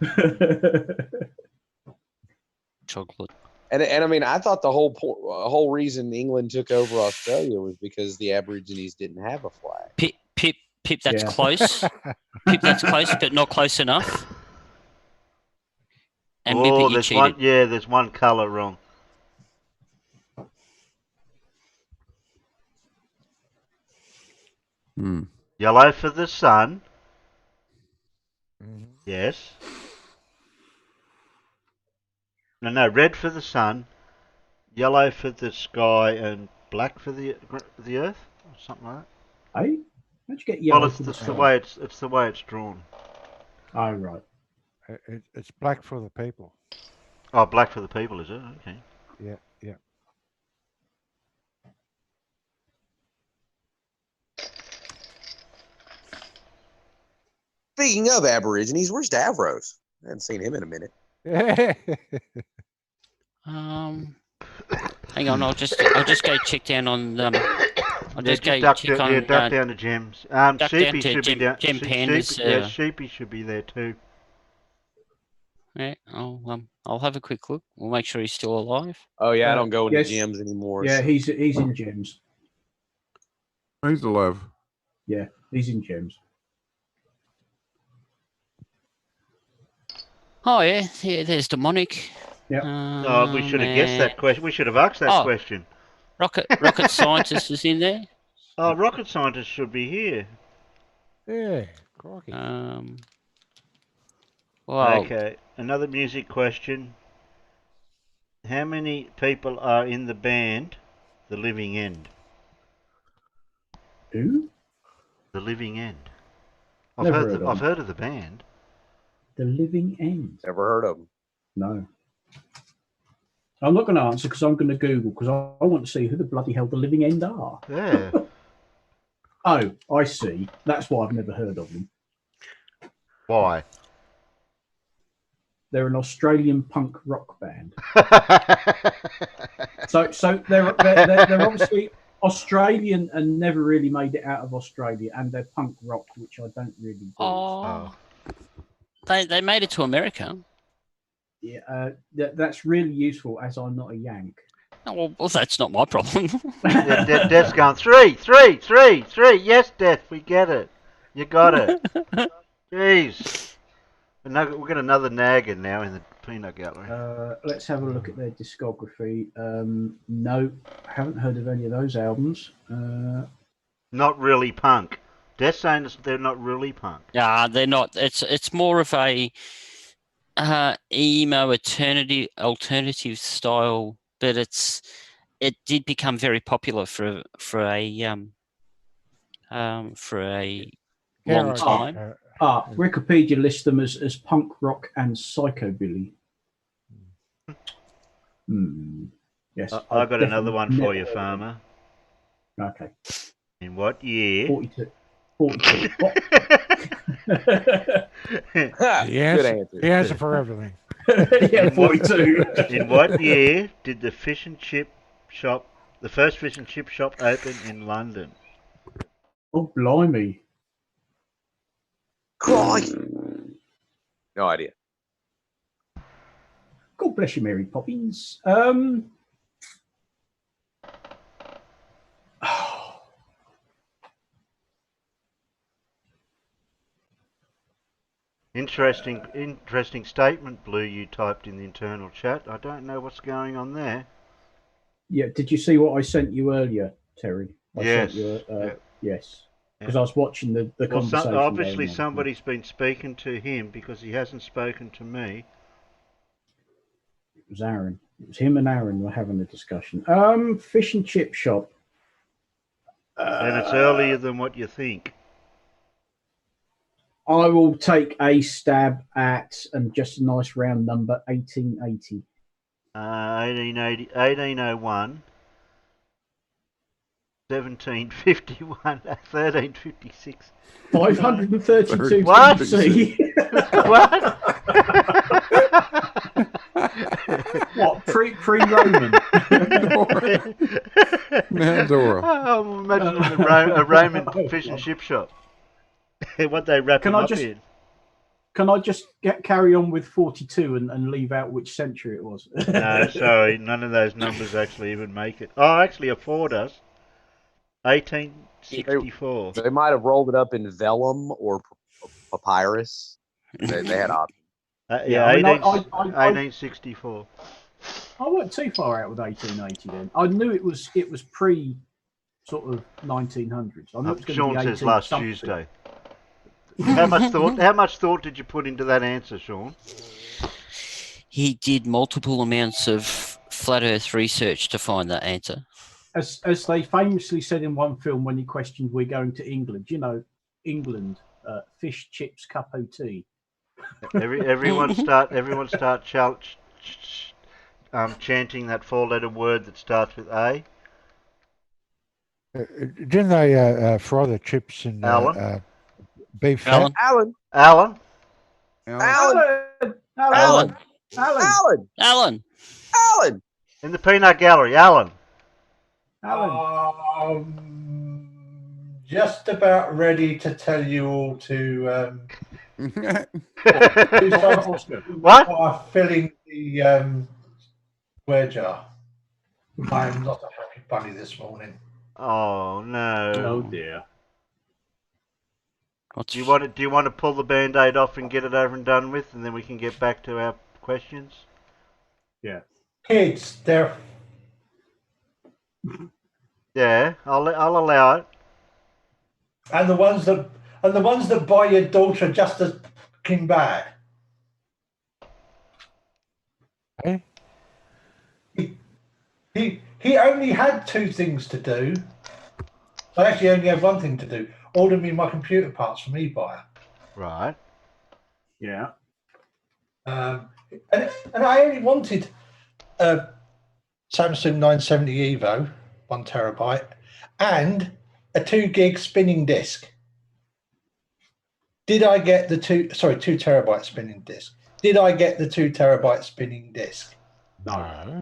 Chocolate. And I mean, I thought the whole reason England took over Australia was because the Aborigines didn't have a flag. Pip, that's Yeah. close. Pip, that's close, but not close enough. And Oh, Mippet, you there's cheated. one. Yeah, there's one colour wrong. Hmm. Yellow for the sun. Mhm. Yes. No, red for the sun, yellow for the sky, and black for the earth, or something like that. Hey, how'd you get yellow? Well, for the it's the sky? way it's the way it's drawn. Oh, right. It's black for the people. Oh, black for the people, is it? Okay. Yeah, yeah. Speaking of Aborigines, where's Davros? I haven't seen him in a minute. Hang on, I'll just go check down on I'll just go duck check on duck down to Gems. down Sheepy to should be Gem- down. Gem Pandas, Yeah, Sheepy should be there too. yeah, I'll have a quick look. We'll make sure he's still alive. Oh yeah, I don't go into yes. gyms anymore. Yeah, so- he's in Gems. He's alive. Yeah, he's in Gems. Oh yeah, there's Demonic. Yep. Oh, we should have guessed that question. We should have asked that Oh. question. Rocket Scientist is in there. Oh, rocket scientist should be here. Yeah, crikey. Well, Okay, another music question. How many people are in the band The Living End? Who? The Living End. Never heard of I've them. heard of the band. The Living End. Never heard of him. No. I'm not going to answer because I'm going to Google because I want to see who the bloody hell the Living End are. Yeah. Oh, I see. That's why I've never heard of them. Why? They're an Australian punk rock band. So they're obviously Australian and never really made it out of Australia, and they're punk rock, which I don't really do. oh, they made it to America. Yeah, that's really useful as I'm not a Yank. Oh, well, that's not my problem. Death's going, three. Yes, Death, we get it. You got it. Jeez. We've got another nagger now in the peanut gallery. Let's have a look at their discography. No, haven't heard of any of those albums. Not really punk. Death's saying they're not really punk. Nah, they're not. It's more of a emo alternative style, but it did become very popular for a long time. Wikipedia lists them as punk rock and psychobilly. Yes. I got another one for you, Farmer. Okay. In what year? 42. 42. What? Good answer. The answer for everything. Yeah, 42. In what year did the first fish and chip shop open in London? Oh, blimey. Crikey. No idea. God bless you, Mary Poppins. Interesting statement, Blue, you typed in the internal chat. I don't know what's going on there. Yeah, did you see what I sent you earlier, Terry? Yes. Yes. Because I was watching the conversation. Obviously going on. somebody's been speaking to him because he hasn't spoken to me. It was Aaron. It was him and Aaron were having a discussion. Fish and chip shop. And it's earlier than what you think. I will take a stab at, and just a nice round number, 1880. 1880, 1801, 1751, 1356. 532 What? BC. What? What? Pre-Roman? Now, Dora. I'm imagining a Roman fish and chip shop. What they wrap Can them I up just- in. Can I just carry on with 42 and leave out which century it was? No, sorry, none of those numbers actually even make it. Oh, actually, a 4 does. 1864. They might have rolled it up in vellum or papyrus. They had options. Yeah, I mean, 1864. I went too far out with 1880 then. I knew it was pre sort of 1900s. I knew it was going Sean to be says last 18 Tuesday. How much thought did you put into that answer, Sean? He did multiple amounts of flat Earth research to find that answer. As they famously said in one film when he questioned, "We're going to England." You know, England, fish, chips, cup of tea. Everyone start chanting that 4-letter word that starts with A. Didn't they fry the chips in Alan? beef fat? Alan. Alan? Alan. In the peanut gallery, Alan. Just about ready to tell you all to What? are filling the square jar. I'm not a happy bunny this morning. Oh no. Oh dear. Do you want to pull the band-aid off and get it over and done with, and then we can get back to our questions? Yeah. Kids, they're Yeah, I'll allow it. and the ones that buy your daughter just as fucking bad. Eh? He only had 2 things to do. I actually only had 1 thing to do. Order me my computer parts from eBuyer. Right. Yeah. And I only wanted a Samsung 970 Evo, 1 terabyte, and a 2 gig spinning disk. Did I get the 2 terabyte spinning disk? Did I get the 2 terabyte spinning disk? No.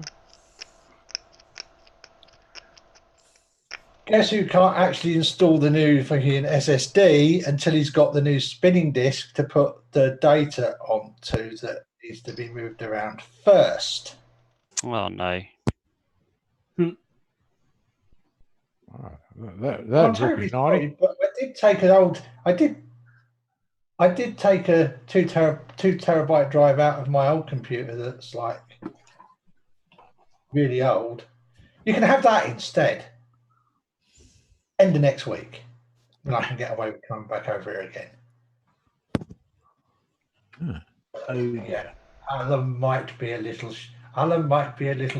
Guess who can't actually install the new fucking SSD until he's got the new spinning disk to put the data onto that needs to be moved around first. Oh no. That I'm would terribly be sorry, naughty. but I did take a 2 terabyte drive out of my old computer that's like really old. You can have that instead. End of next week, and I can get away with coming back over here again. Oh Yeah, Alan might be a little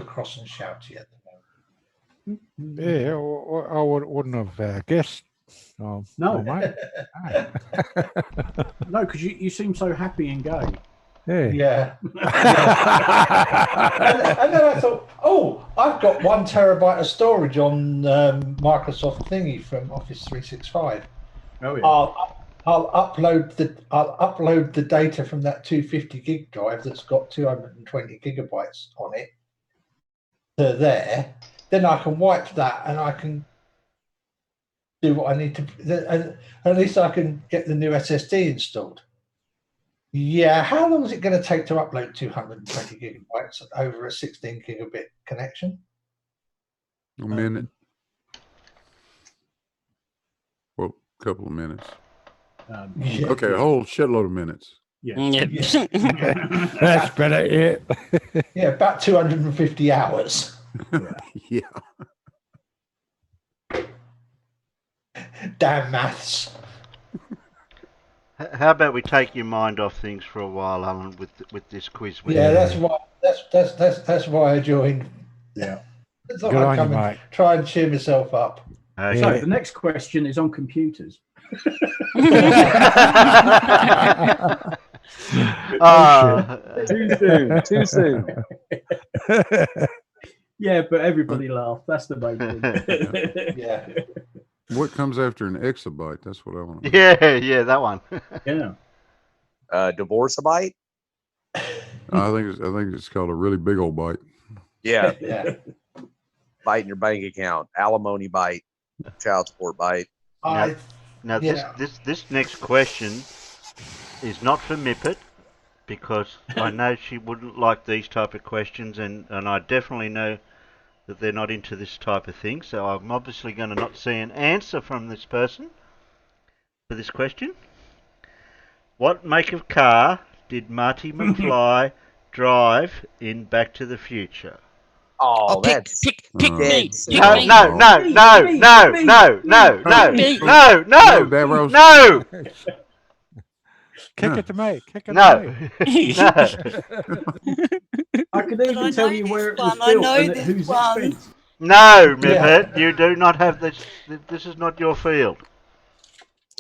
cross and shouty at the moment. Yeah, I wouldn't have guessed. No. Mate. No. No, because you seem so happy and gay. Yeah. Yeah. and then I thought, oh, I've got 1 terabyte of storage on Microsoft thingy from Office 365. Oh yeah. I'll upload the data from that 250 gig drive that's got 220 gigabytes on it to there. Then I can wipe that and I can do what I need to, and at least I can get the new SSD installed. Yeah, how long is it going to take to upload 220 gigabytes over a 16 gigabit connection? A minute. Well, a couple of minutes. Yeah. Okay, a whole shitload of minutes. Yeah. Yep. That's better. Yeah. Yeah, about 250 hours. Yeah. Damn maths. How about we take your mind off things for a while, Alan, with this quiz? Yeah, that's why I joined. Yeah. I thought Good I'd on you, come and mate. try and cheer myself up. Okay. So the next question is on computers. Ah, Too soon. Yeah, but everybody laughed. That's the main thing. Yeah. What comes after an exabyte? That's what I want to know. Yeah, that one. Yeah. Divorce a bite? I think it's called a really big old bite. Yeah. Yeah. Bite in your bank account. Alimony bite. Child support bite. Now Yeah. this next question is not for Mippet, because I know she wouldn't like these type of questions, and I definitely know that they're not into this type of thing, so I'm obviously going to not see an answer from this person for this question. What make of car did Marty McFly drive in Back to the Future? Oh, pick that's me. dead Pick simple. me. No. Kick it to me. Kick it to No. me. No. I could But I even tell know you where it this was one, I built know and at this whose one. expense. No, Mippet, you do not have this. This is not your field.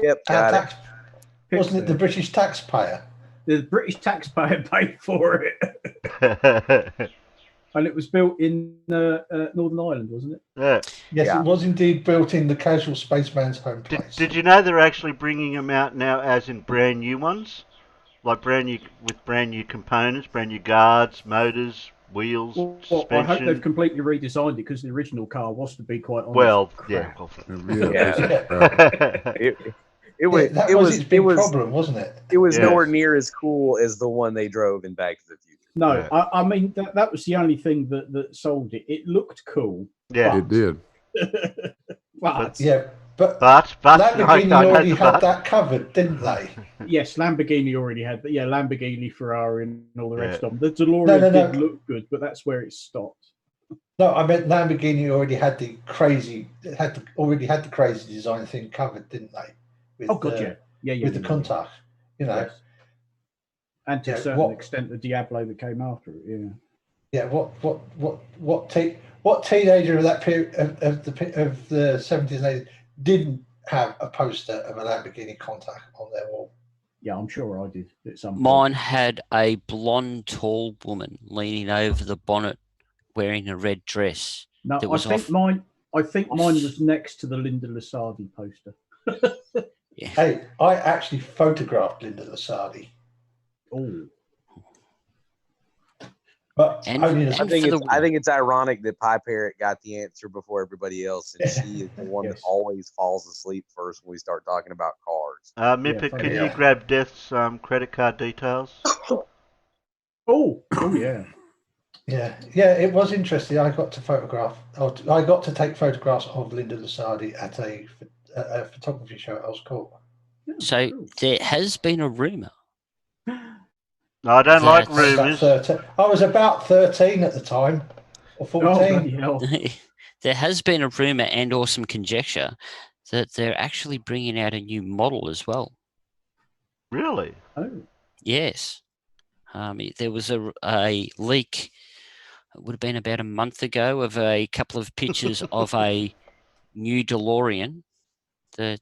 Yep, got it. Wasn't it the British taxpayer? The British taxpayer paid for it. And it was built in Northern Ireland, wasn't it? Yeah. Yes, Yeah. it was indeed built in the casual spaceman's home place. Did you know they're actually bringing them out now as in brand new ones? Like brand new, with brand new components, brand new guards, motors, wheels, Well, suspension. I hope they've completely redesigned it, because the original car was, to be quite honest, Well, crap. It was. That It was was. its It big was. problem, wasn't it? It was Yes. nowhere near as cool as the one they drove in Back to the Future. No, Yeah. I mean, that was the only thing that sold it. It looked cool. Yeah. It did. But Yeah, but But Lamborghini I know already the had but. that covered, didn't they? yes, Lamborghini already had, but yeah, Lamborghini, Ferrari, and all the rest Yeah. of them. The DeLorean No. did look good, but that's where it stopped. No, I meant Lamborghini already had the crazy design thing covered, didn't they? With Oh god, yeah, with the Countach, you know. Yes. And to a certain extent, the Diablo that came after it. Yeah. Yeah, what teenager of that period of the 70s and 80s didn't have a poster of a Lamborghini Countach on their wall? Yeah, I'm sure I did at some point. Mine had a blonde, tall woman leaning over the bonnet, wearing a red dress. No, that I was think mine was next to the Linda Lusardi poster. Yeah. Hey, I actually photographed Linda Lusardi, Oh, but And- only in a- and- I think for it's. the- I think it's ironic that Pie Parrot got the answer before everybody else, and she is the one that Yes. always falls asleep first when we start talking about cars. Mippet, Yeah, can yeah. you grab Death's credit card details? oh, yeah. yeah, it was interesting. I got to take photographs of Linda Lusardi at a photography show at Oscorp. So there has been a rumour. No, I don't like That's- rumours. I was about 13 at the time, or 14. Oh, bloody hell. There has been a rumour and or some conjecture that they're actually bringing out a new model as well. Really? Oh, Yes. There was a leak, it would have been about a month ago, of a couple of pictures of a new DeLorean that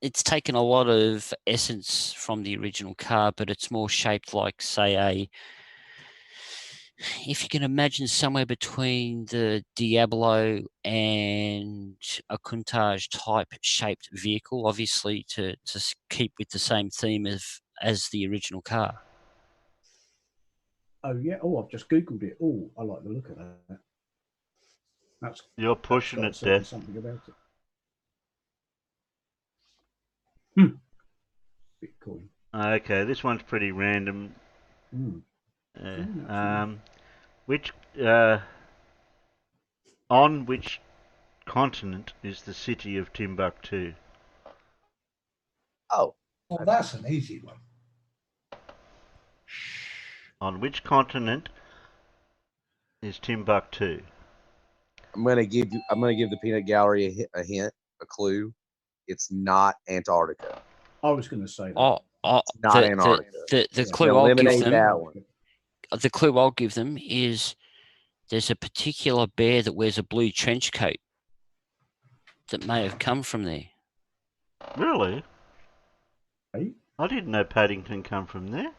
it's taken a lot of essence from the original car, but it's more shaped like, say, if you can imagine somewhere between the Diablo and a Countach type shaped vehicle, obviously to keep with the same theme as the original car. oh yeah. Oh, I've just Googled it. Oh, I like the look of that. That's You're pushing that's it, got Death. something about it. Bitcoin. Okay, this one's pretty random. Mm. On which continent is the city of Timbuktu? Oh, Well, that's an easy one. On which continent is Timbuktu? I'm gonna give the peanut gallery a hint, a clue. It's not Antarctica. I was going to say that. Not Antarctica. The clue I'll give Eliminate them. that one. The clue I'll give them is there's a particular bear that wears a blue trench coat that may have come from there. Really? Hey? I didn't know Paddington come from there.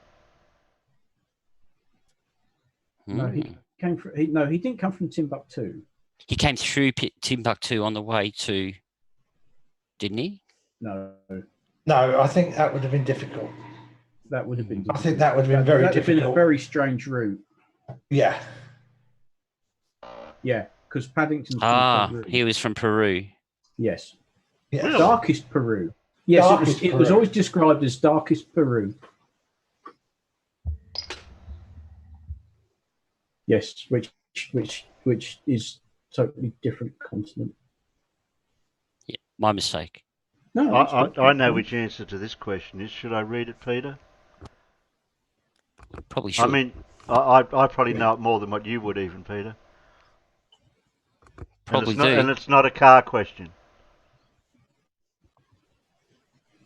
No, he came from. He didn't come from Timbuktu. He came through Timbuktu on the way to, didn't he? No, No, I think that would have been difficult. that would have been. I think that would have been very That'd have been a difficult. very strange route. Yeah. Yeah, because Paddington's from Peru. He was from Peru. Yes. Yeah. Really? Darkest Peru. Yes, Darkest it was Peru. always described as darkest Peru. Yes, which is totally different continent. Yeah, my mistake. No, I know which answer to this question is. Should I read it, Peter? Probably should. I mean, I probably know it more than what you would, even, Peter. Probably And it's not a car question.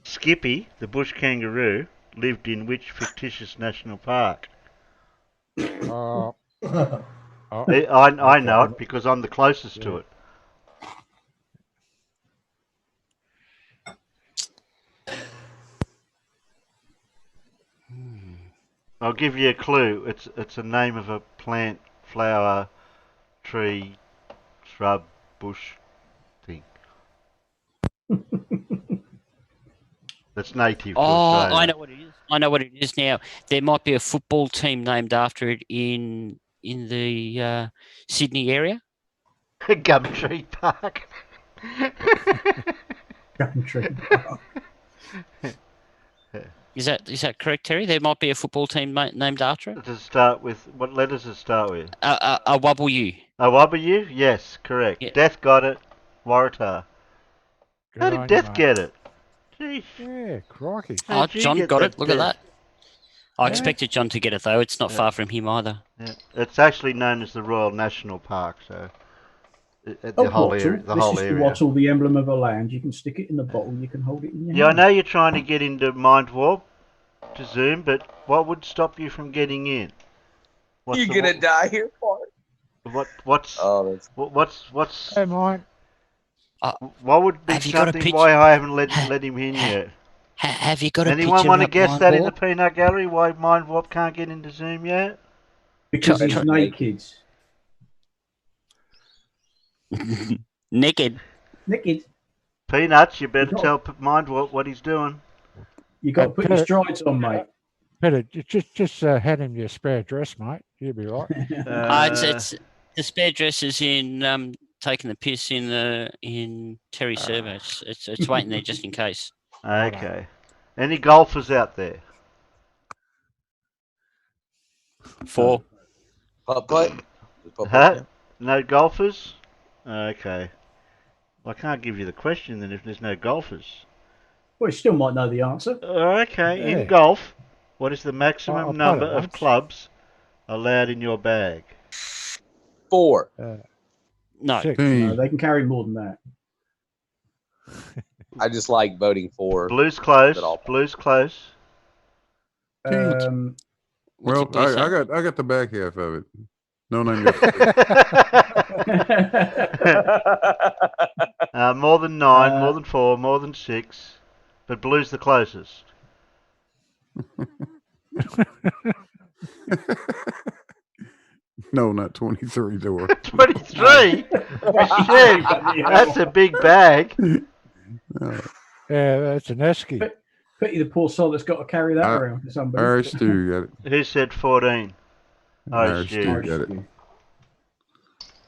Skippy, the bush kangaroo, lived in which fictitious national park? I know it because I'm the closest to it. I'll give you a clue. It's a name of a plant, flower, tree, shrub, bush thing. That's native to Australia. I know what it is. I know what it is now. There might be a football team named after it in the Sydney area. Gumtree Park. Gumtree Park. Is that correct, Terry? There might be a football team named after it. To start with, what letters does it start with? A W. A W? Yes, correct. Yeah. Death got it. Waratah. How did Death get it? Jeez. Yeah, crikey. Oh, How'd you John get got that, it. Look at Death? that. I expected John to get it though. It's not far from him either. Yeah. It's actually known as the Royal National Park, so the whole area. The whole this is area. the wattle, the emblem of a land. You can stick it in the bottle. You can hold it in your Yeah, I hand. know you're trying to get into Mind Warp to Zoom, but what would stop you from getting in? You're gonna die here for it. What's Hey, mine. what would be Have you got a something picture? why I haven't let him in yet? Have you got a Anyone picture want to up guess Mind that in the Warp? peanut gallery? Why Mind Warp can't get into Zoom yet? Because he's naked. Naked. Naked. Peanuts, you better You tell Mind Warp what he's doing. You got to put your strides on, mate. Peter, just hand him your spare dress, mate. You'll be right. It's the spare dress is in taking the piss in Terry's server. It's waiting there just in case. Okay. Any golfers out there? 4. Putt putt. Huh? No golfers? Okay. Well, I can't give you the question then if there's no golfers. Well, you still might know the answer. Okay. Yeah. In golf, what is the I'll maximum put number it of once. clubs allowed in your bag? 4. No. 6. No, they can carry more than that. I just like voting for. Blue's close. But I'll- Blue's close. What's Well, it do, sir? I got the back half of it. No name. More than 9, more than 4, more than 6. But Blue's the closest. No, not 23 door. 23? Shit, that's a big bag. Yeah, that's an esky. Pity the poor soul that's got to carry that around for somebody. Irish Stu got it. Who said 14? Irish Stu. Stu got it.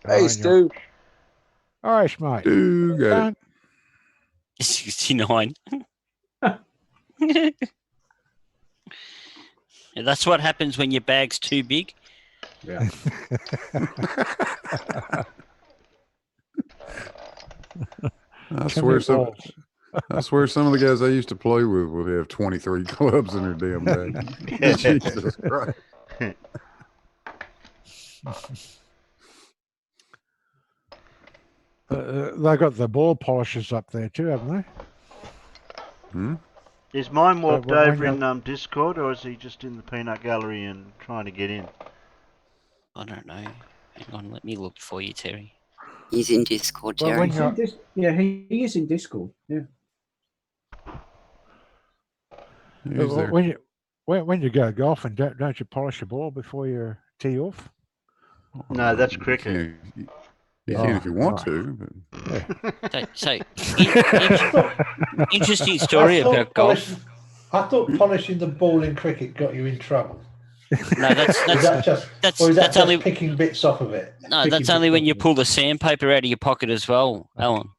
Hey, Stu. Irish, mate. Stu got it. 69. Yeah, that's what happens when your bag's too big. Yeah. I swear some of the guys I used to play with would have 23 clubs in their damn bag. Jesus Christ. They got the ball polishers up there too, haven't they? Is Mind Warped when over you- in Discord, or is he just in the Peanut Gallery and trying to get in? I don't know. Hang on, let me look for you, Terry. He's in Discord, Well, Terry. when He's in yeah, he is in Discord. Yeah. He's there. When you go golfing, don't you polish your ball before you tee off? No, that's You cricket. can, you can if you want to. But So interesting story I thought about golf. I thought polishing the ball in cricket got you in trouble. No, that's Is that just, or is that that's just only picking bits off of it? no, Picking that's only bits when off you of it. pull the sandpaper out of your pocket as well, Alan.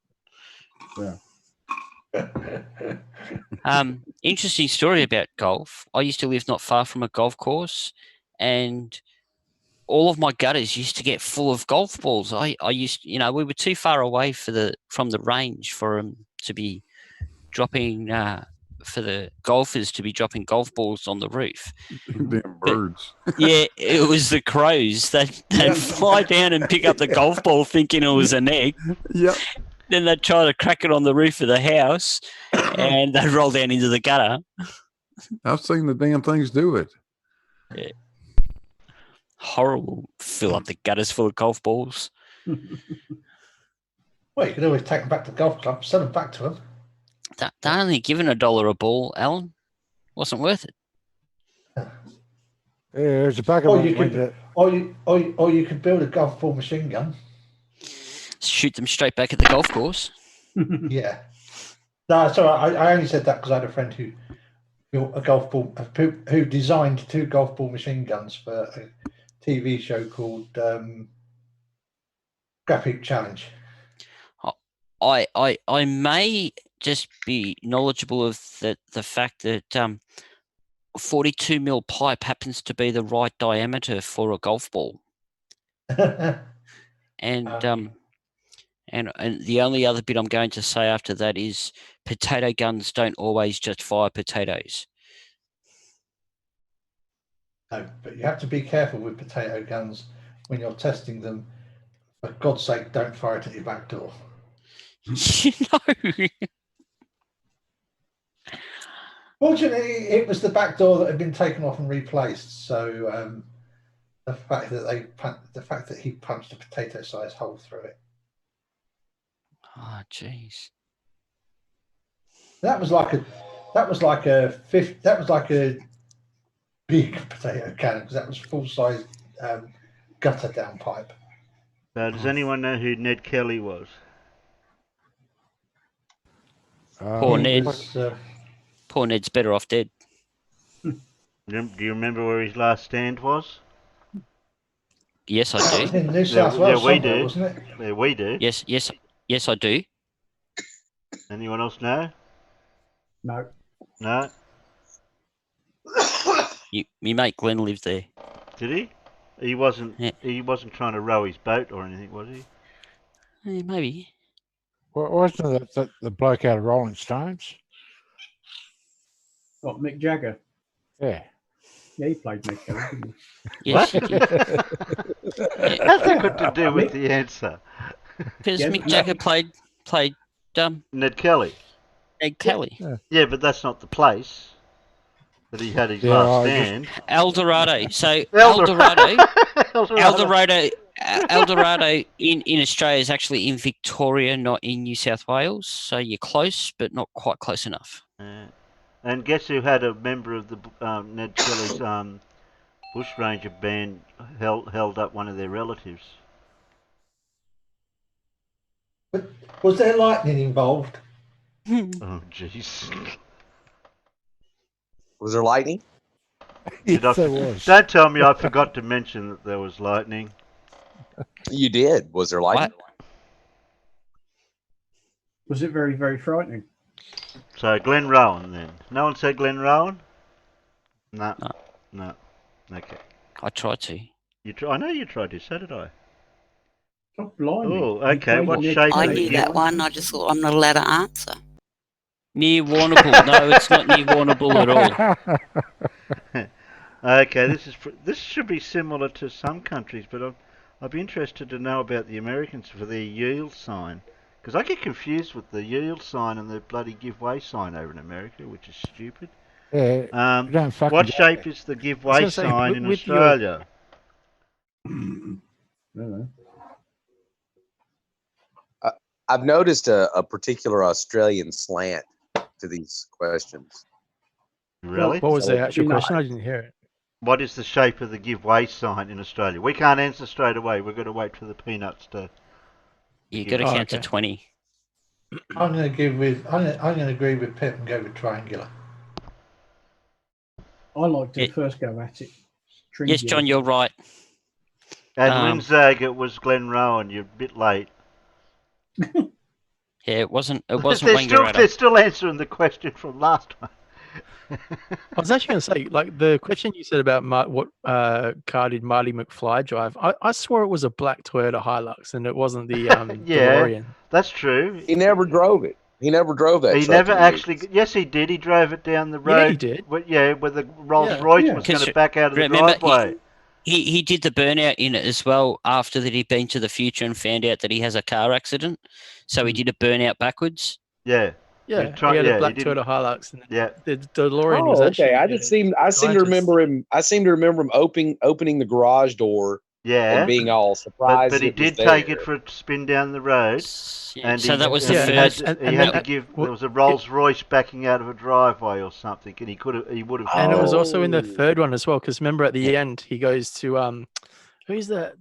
Interesting story about golf. I used to live not far from a golf course, and all of my gutters used to get full of golf balls. I used, we were too far away from the range for them to be dropping, for the golfers to be dropping golf balls on the roof. damn birds. Yeah, it was the crows. They'd fly down and pick up the golf ball thinking it was an egg. Yep. Then they'd try to crack it on the roof of the house, and they'd roll down into the gutter. I've seen the damn things do it. Yeah. Horrible. Fill up the gutters full of golf balls. Well, you could always take them back to the golf club, sell them back to them. They're only giving $1 a ball, Alan. Wasn't worth it. Yeah, there's a bug Or of you it. could, or you could build a golf ball machine gun. Shoot them straight back at the golf course. Yeah. No, sorry, I only said that because I had a friend who built a golf ball, who designed 2 golf ball machine guns for a TV show called Graphic Challenge. I may just be knowledgeable of the fact that 42 mil pipe happens to be the right diameter for a golf ball, and the only other bit I'm going to say after that is potato guns don't always just fire potatoes. No, but you have to be careful with potato guns when you're testing them. For God's sake, don't fire it at your back door. Fortunately, it was the back door that had been taken off and replaced. So the fact that he punched a potato-sized hole through it. Oh, jeez. That was like a big potato cannon because that was full-size gutter downpipe. Does anyone know who Ned Kelly was? Poor Ned. Poor Ned's better off dead. Do you remember where his last stand was? Yes, I do. In New South Wales, we do. Wasn't it? Yeah, we do. Yes, I do. Anyone else know? No. No. Me mate Glenn lived there. Did he? He wasn't. Yeah. He wasn't trying to row his boat or anything, was he? Maybe. Well, wasn't that the bloke out of Rolling Stones? What, Mick Jagger? Yeah. Yeah, he played Mick Jagger, didn't he? Yes. How's that got to do with the answer? Because Yeah, Mick no. Jagger played Ned Kelly. Ned Kelly. Yeah, but that's not the place that he had his Yeah, last I just- stand. El Dorado. So Eldorado. El Dorado in Australia is actually in Victoria, not in New South Wales. So you're close, but not quite close enough. And guess who had a member of the Ned Kelly's bushranger band held up one of their relatives? Was there lightning involved? Oh, jeez. Was there lightning? Yes, there was. Don't tell me I forgot to mention that there was lightning. You did. Was there lightning? Was it very, very frightening? So Glen Rowan then. No one said Glen Rowan? No. No. Okay. I tried to. I know you tried to. So did I. Oh, blimey. Oh, okay. You What played shape? I Nick knew Cave. that one. I just thought I'm not allowed to answer. Near Warrnambool. No, it's not near Warrnambool at all. Okay, this should be similar to some countries, but I'd be interested to know about the Americans for their yield sign, because I get confused with the yield sign and the bloody give way sign over in America, which is stupid. Yeah, you don't fucking What get shape it. is the give I was way gonna say, sign in with your- Australia? No. I've noticed a particular Australian slant to these questions. Really? What was the So, actual you know, question? I didn't hear it. What is the shape of the give way sign in Australia? We can't answer straight away. We've got to wait for the peanuts to. You got to Oh, count to okay. 20. I'm going to agree with Pip and go with triangular. I like to Yeah. first go at it. Yes, John, you're right. And Um, Winzag, it was Glen Rowan. You're a bit late. Yeah, it wasn't they're Wangaratta. still answering the question from last one. I was actually going to say, like the question you said about what car did Marty McFly drive? I swore it was a black Toyota Hilux, and it wasn't the Yeah, DeLorean. that's true. He never drove it. He never drove that. He truck never in the actually. movies. Yes, he did. He drove it down the road. Yeah, he did. Where the Rolls Royce Yeah. was going to Because back out of the remember, driveway. He did the burnout in it as well after that he'd been to the future and found out that he has a car accident. So he did a burnout backwards. Yeah. Yeah, He tried- he had yeah, a black he didn't- Toyota Hilux, and Yeah. the DeLorean was Oh, actually. okay. I seem to remember him. I seem to remember him opening the garage door Yeah. and being all surprised. But he it was did take there. it for a spin down the road. Yeah, And so that was the Yeah, first. He had to give. There was a Rolls Royce backing out of a driveway or something, and he would have. And it was also in the Oh. third one as well, because remember at the end he goes to who's the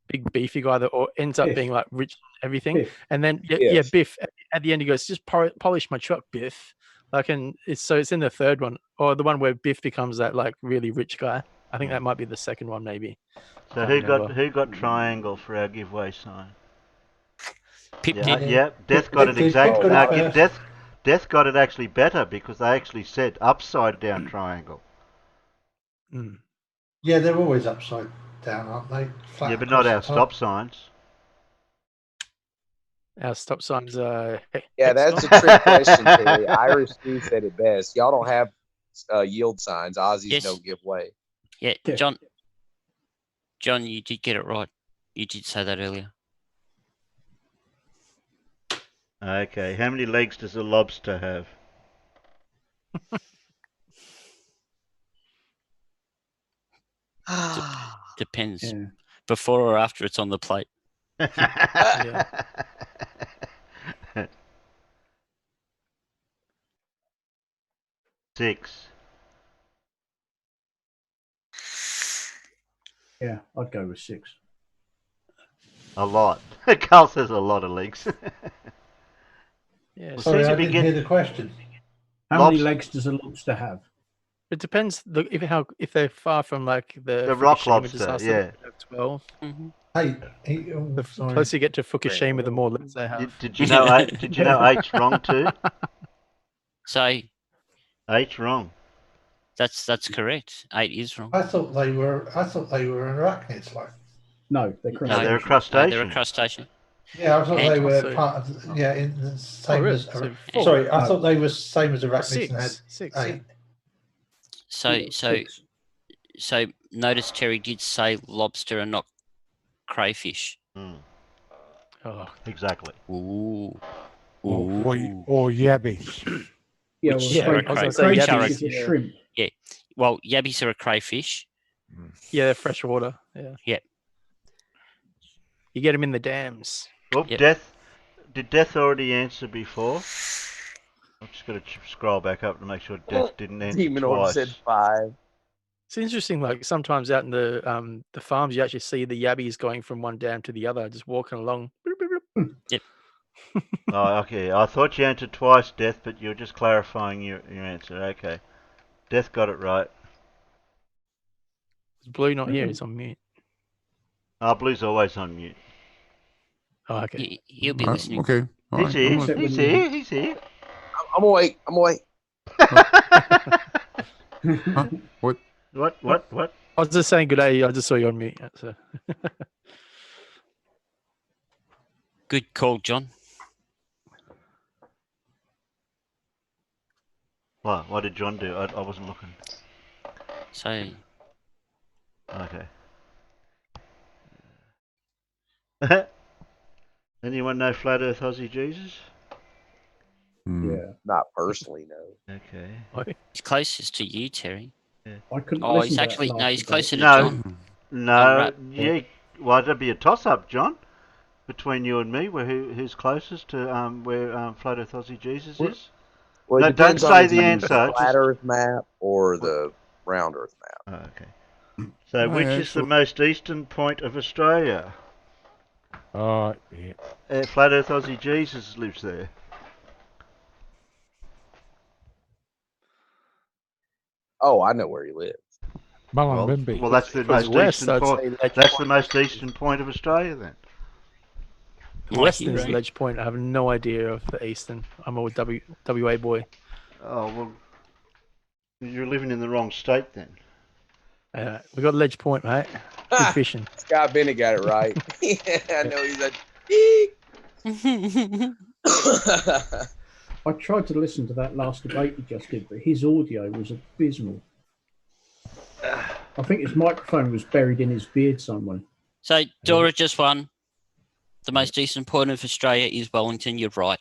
big beefy guy that ends up Biff. being like rich and everything, Biff. and then Biff. Biff at the end he goes, just polish my truck, Biff. Like, and it's in the third one, or the one where Biff becomes that like really rich guy. I think that might be the second one, maybe. So Can't who got triangle for our giveaway sign? Pip Yeah, did. yeah. Death got it Pip exactly. got No, it first. Death got it actually better because they actually said upside down triangle. Mm. Yeah, they're always upside down, aren't they? Flat Yeah, but not our across the top. stop signs. Our stop signs. Yeah, that's a trick question, Terry. Irish Stu said it best. Y'all don't have yield signs. Aussies Yes. don't give way. Yeah, Yeah. John, you did get it right. You did say that earlier. Okay, how many legs does a lobster have? Depends. Yeah. Before or after it's on the plate. Six. Yeah, I'd go with 6. A lot. Carl says a lot of legs. Yeah, Well, Sorry, seems to I be didn't getting- hear the question. How many Lobster- legs does a lobster have? it depends. If they're far from like the rock Fukushima disaster, lobster, they yeah. have 12. Mm-hmm. Hey, The sorry. closer you get to Fukushima, the more legs they have. Did you know? Did you know eight's wrong too? So Eight's wrong. that's correct. 8 is wrong. I thought they were arachnids, like. No, they're No, crustaceans. they're a No, crustacean. they're a crustacean. Yeah, I thought And they were also- part of. Yeah, in the same really? as. So Sorry, I No. thought they were same as arachnids and had Six. 8. So so notice Terry did say lobster and not crayfish. Mm, Oh, exactly. Ooh. Or yabbies. Yeah, Which well, are a crayfish- I was cray- gonna say crayfish yabbies, is a yeah. shrimp. Well, yabbies are a crayfish. yeah, they're freshwater. Yeah. Yep. You get them in the dams. Well, Yep. Did Death already answer before? I'm just going to scroll back up to make sure Death didn't answer Demon Orb twice. said 5. It's interesting. Like sometimes out in the farms, you actually see the yabbies going from one dam to the other, just walking along. Oh, okay. I thought you answered twice, Death, but you're just clarifying your answer. Okay. Death got it right. Is Blue not here? He's on mute. Blue's always on mute. Oh, okay. He'll be listening. Okay. All He's right, here. I'm listening. He's here. He's here. I'm awake. I'm awake. Huh? What? What? I was just saying good day. I just saw you on mute. So. Good call, John. What did John do? I wasn't looking. So Okay. Anyone know Flat Earth Aussie Jesus? Hmm. Yeah, not personally, no. Okay. he's closest to you, Terry. I couldn't Oh, listen he's to that actually last no, he's debate. closer to No. John. No, Right. yeah. Well, that'd be a toss-up, John, between you and me. Who's closest to where Flat Earth Aussie Jesus is? Well, No, it don't depends on say if the you use answer, the Flat just- Earth map or the round Earth map. Oh, okay. So, Oh, which yeah, is the sure. most eastern point of Australia? Oh, yeah. Flat Earth Aussie Jesus lives there. Oh, I know where he lives. Mullumbimby. Well, that's the Because most west, eastern I'd point. say Ledge That's the Point. most eastern point of Australia, then. Western is hero. Ledge Point. I have no idea of the eastern. I'm a WA boy. Oh well, you're living in the wrong state then. We got Ledge Point, mate. Good fishing. Scott Bennett got it right. I know he's a. I tried to listen to that last debate he just did, but his audio was abysmal. I think his microphone was buried in his beard somewhere. So Dora just won. The most eastern point of Australia is Wellington. You're right.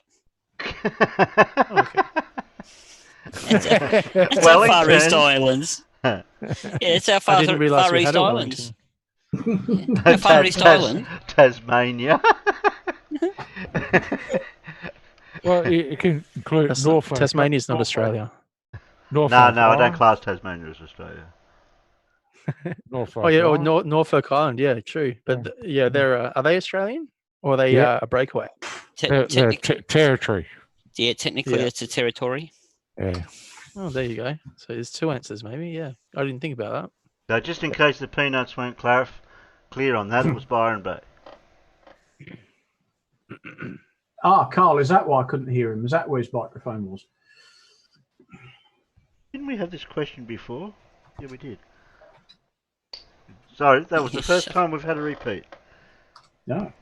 Okay. It's our Far East Islands. Yeah, it's our I Far, didn't realise far we East had a Islands. Wellington. Our Far East Island. Tasmania. Well, it can include That's Norfolk. Tasmania's not Australia. Norfolk No, I don't Island, class Tasmania as Australia. Norfolk Oh yeah, or Island. Norfolk Island. Yeah, true. But they're are they Australian or are they Yeah. a breakaway? They're territory. Yeah, technically Yeah. it's a territory. Yeah. Oh, there you go. So there's two answers, maybe. Yeah, I didn't think about So just in case the peanuts weren't clear on that, it was Byron Bay. Ah, Carl, is that why I couldn't hear him? Is that where his microphone was? Didn't we have this question before? Yeah, we did. Sorry, that was the first time we've had a repeat. No.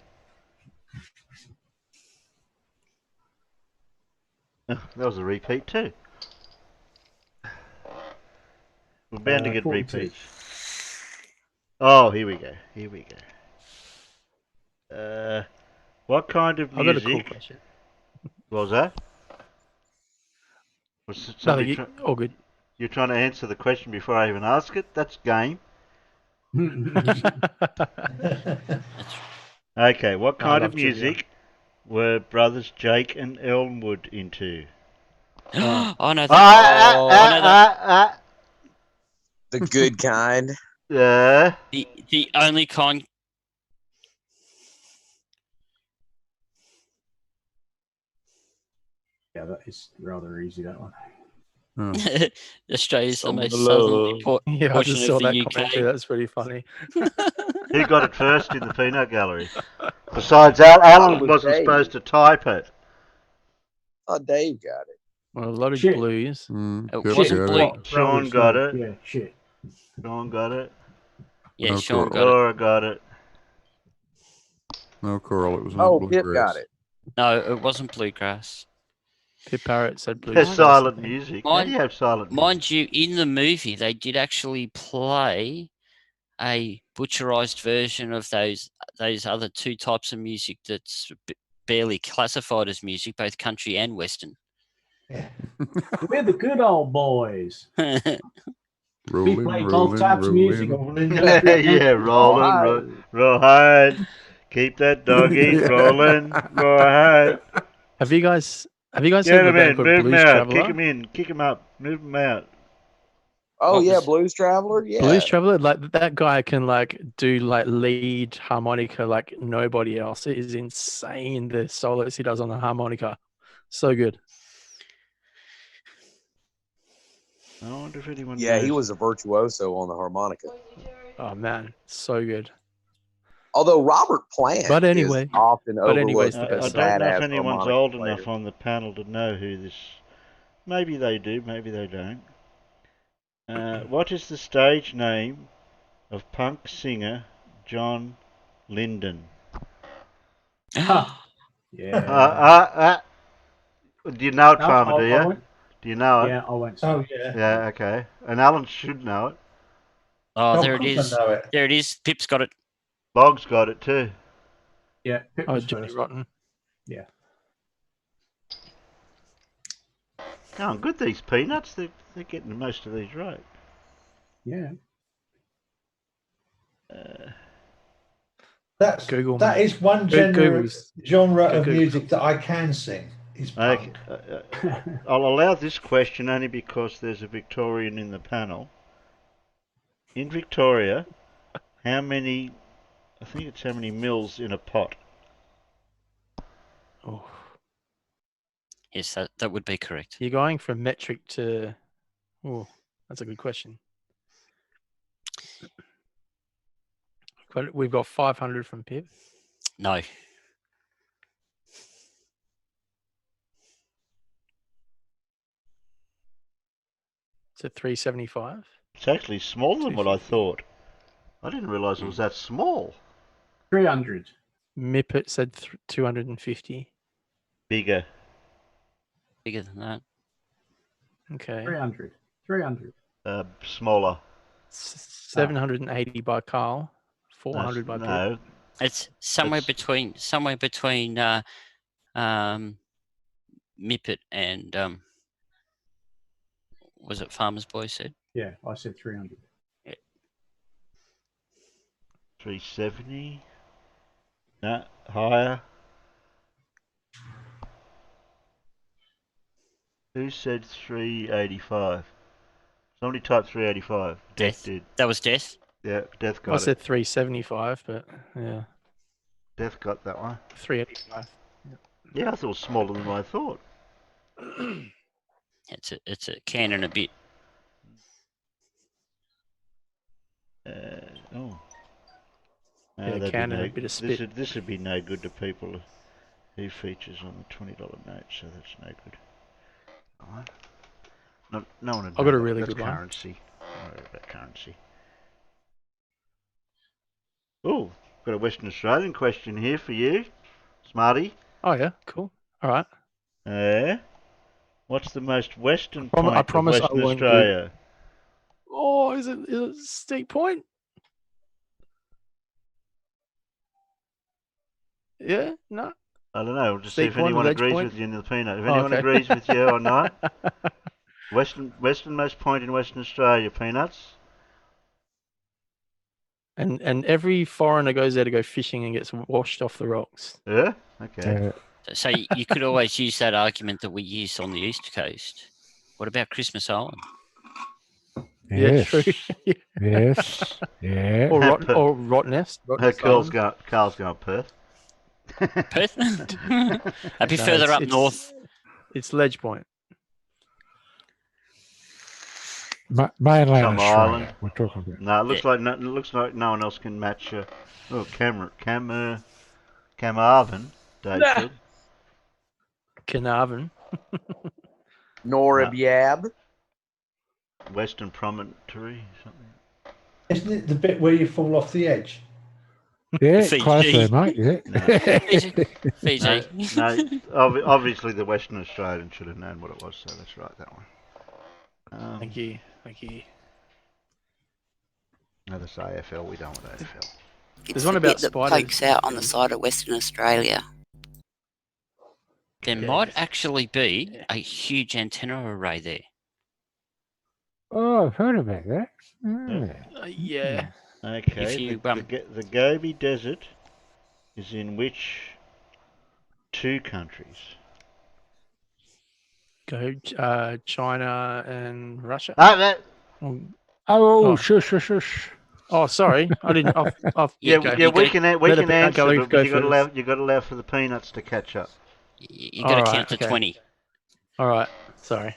That was a repeat too. We're bound to get 42. repeats. Oh, here we go. Here we go. What kind of that. I got a cool music question. was that? Was it No, somebody all good. you're trying to answer the question before I even ask it? That's game. Okay, what I kind love of music were brothers Jake and Elmwood into? I know that. The good kind. Yeah. The only kind. Yeah, that is rather easy, that one. Australia's the Some most love. southerly Yeah, I portion just of saw the that UK. commentary. That's pretty funny. Who got it first in the peanut gallery? Besides, Alan wasn't Dave. supposed to type it. Oh, Dave got it. Well, a lot of Shit. blues. It Yep, wasn't got blue. it. Sean got it. Yeah, shit. Sean got it. Yeah, No, Sean Coral. got it. Laura got it. No, Coral, it was not Oh, Pip bluegrass. got it. No, it wasn't bluegrass. Piparrot said blues. There's silent music. How do you have silent music? Mind you, in the movie, they did actually play a butcherized version of those other two types of music that's barely classified as music, both country and western. We're the good old boys. We Rolling, play both rolling, types of music. rolling. Yeah, rolling, rawhide. Keep that doggy rolling, rawhide. Have you guys heard Get of a him band in, called move him Blues out, Traveler? kick him in, kick him up, move him out. Oh, What yeah, was- Blues Traveler? Yeah. Blues Traveler, like that guy can like do like lead harmonica like nobody else. It is insane the solos he does on the harmonica. So good. I wonder if anyone Yeah, he knows. was a virtuoso on the harmonica. Oh man, so good. Although Robert Plant But anyway- is often but anyways, overlooked the I as best. a don't know if badass anyone's harmonica old player. enough on the panel to know who this. Maybe they do, maybe they don't. What is the stage name of punk singer John Linden? Yeah. Do you know it, No, Farmer? I Do you? went- Do you know it? Yeah, I went. Oh, yeah. Yeah, okay. And Alan should know it. Oh, Of there it course is. I know it. There it is. Pip's got it. Bog's got it too. Yeah, Pip Oh, was Johnny first. Rotten. Yeah. Oh, good, these peanuts. They're getting most of these right. Yeah. Google, That mate. is one Google's- genre of Google. music that I can sing. Is Okay. punk. I'll allow this question only because there's a Victorian in the panel. In Victoria, how many? I think it's how many mils in a pot. Oh, Yes, that would be correct. you're going from metric to. Oh, that's a good question. We've got 500 from Pip. No. It's at 375. It's actually smaller than what I thought. I didn't realise it was that small. 300. Mippet said 250. Bigger. Bigger than that. Okay. 300. 300. Smaller. 780 by Carl. 400 by Pip. No. It's somewhere between Mippet and was it Farmer's Boy said? Yeah, I said 300. Yeah. 370. No, higher. Who said 385? Somebody typed 385. Death did. That was Death? Yeah, Death got I it. said 375, but yeah. Death got that one. 385. Yeah, I thought it was smaller than I thought. It's a can and a bit. Oh. Yeah, that'd be can and a bit of spit. This would be no good to people who features on the $20 note, so that's no good. Alright. No one would I've know got a that. really That's good one. currency. Don't worry about currency. Oh, got a Western Australian question here for you, Smarty. Oh yeah, cool. All right. What's the most western I point of promise I Western won't do- Australia? Oh, is it Steep Point? Yeah, no. I don't know. We'll just see Steep if Point, anyone Veg agrees Point? with you in the peanut. If Oh, anyone okay. agrees with you or not. Westernmost point in Western Australia, Peanuts. And every foreigner goes there to go fishing and gets washed off the rocks. Yeah? Okay. So you could always use that argument that we use on the East Coast. What about Christmas Island? Yeah, Yes. true. Yes. Yeah. Or Rottnest. Carl's going Perth. Perth? I'd be No, further up it's- north. It's Ledge Point. Mainland Some Australia. island. We're talking about. No, it looks like no one else can match. Carmarthen, Dave Nah. said. Carnarvon. Norabyab. Western Promontory, something. Isn't it the bit where you fall off the edge? Yeah, Fiji. close there, mate. Yeah. Fiji. No, obviously the Western Australian should have known what it was, so let's write that one. Thank you. Thank you. No, that's AFL. We don't want AFL. It's one the about bit that spiders. pokes out on the side of Western Australia. There might actually be a huge antenna array there. Oh, I've heard about that. Yeah. Yeah. Okay. If you, the Gobi Desert is in which two countries? Go China and Russia. Oh, shush. Oh, sorry. I didn't. Yeah, we can answer, go but you got first. to allow for the peanuts to catch up. You got to Alright, count to okay. 20. All right. Sorry.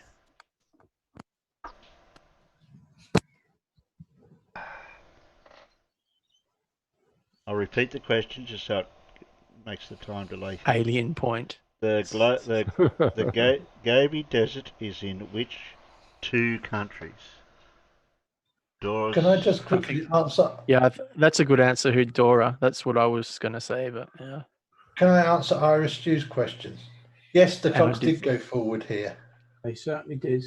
I'll repeat the question just so it makes the time delay. Alien Point. The Gobi Desert is in which two countries? Doris. Can I just quickly answer? Yeah, that's a good answer. Who Dora? That's what I was going to say, but yeah. Can I answer Irish Stew's questions? Yes, the And I Cox did- did go forward here. They certainly did.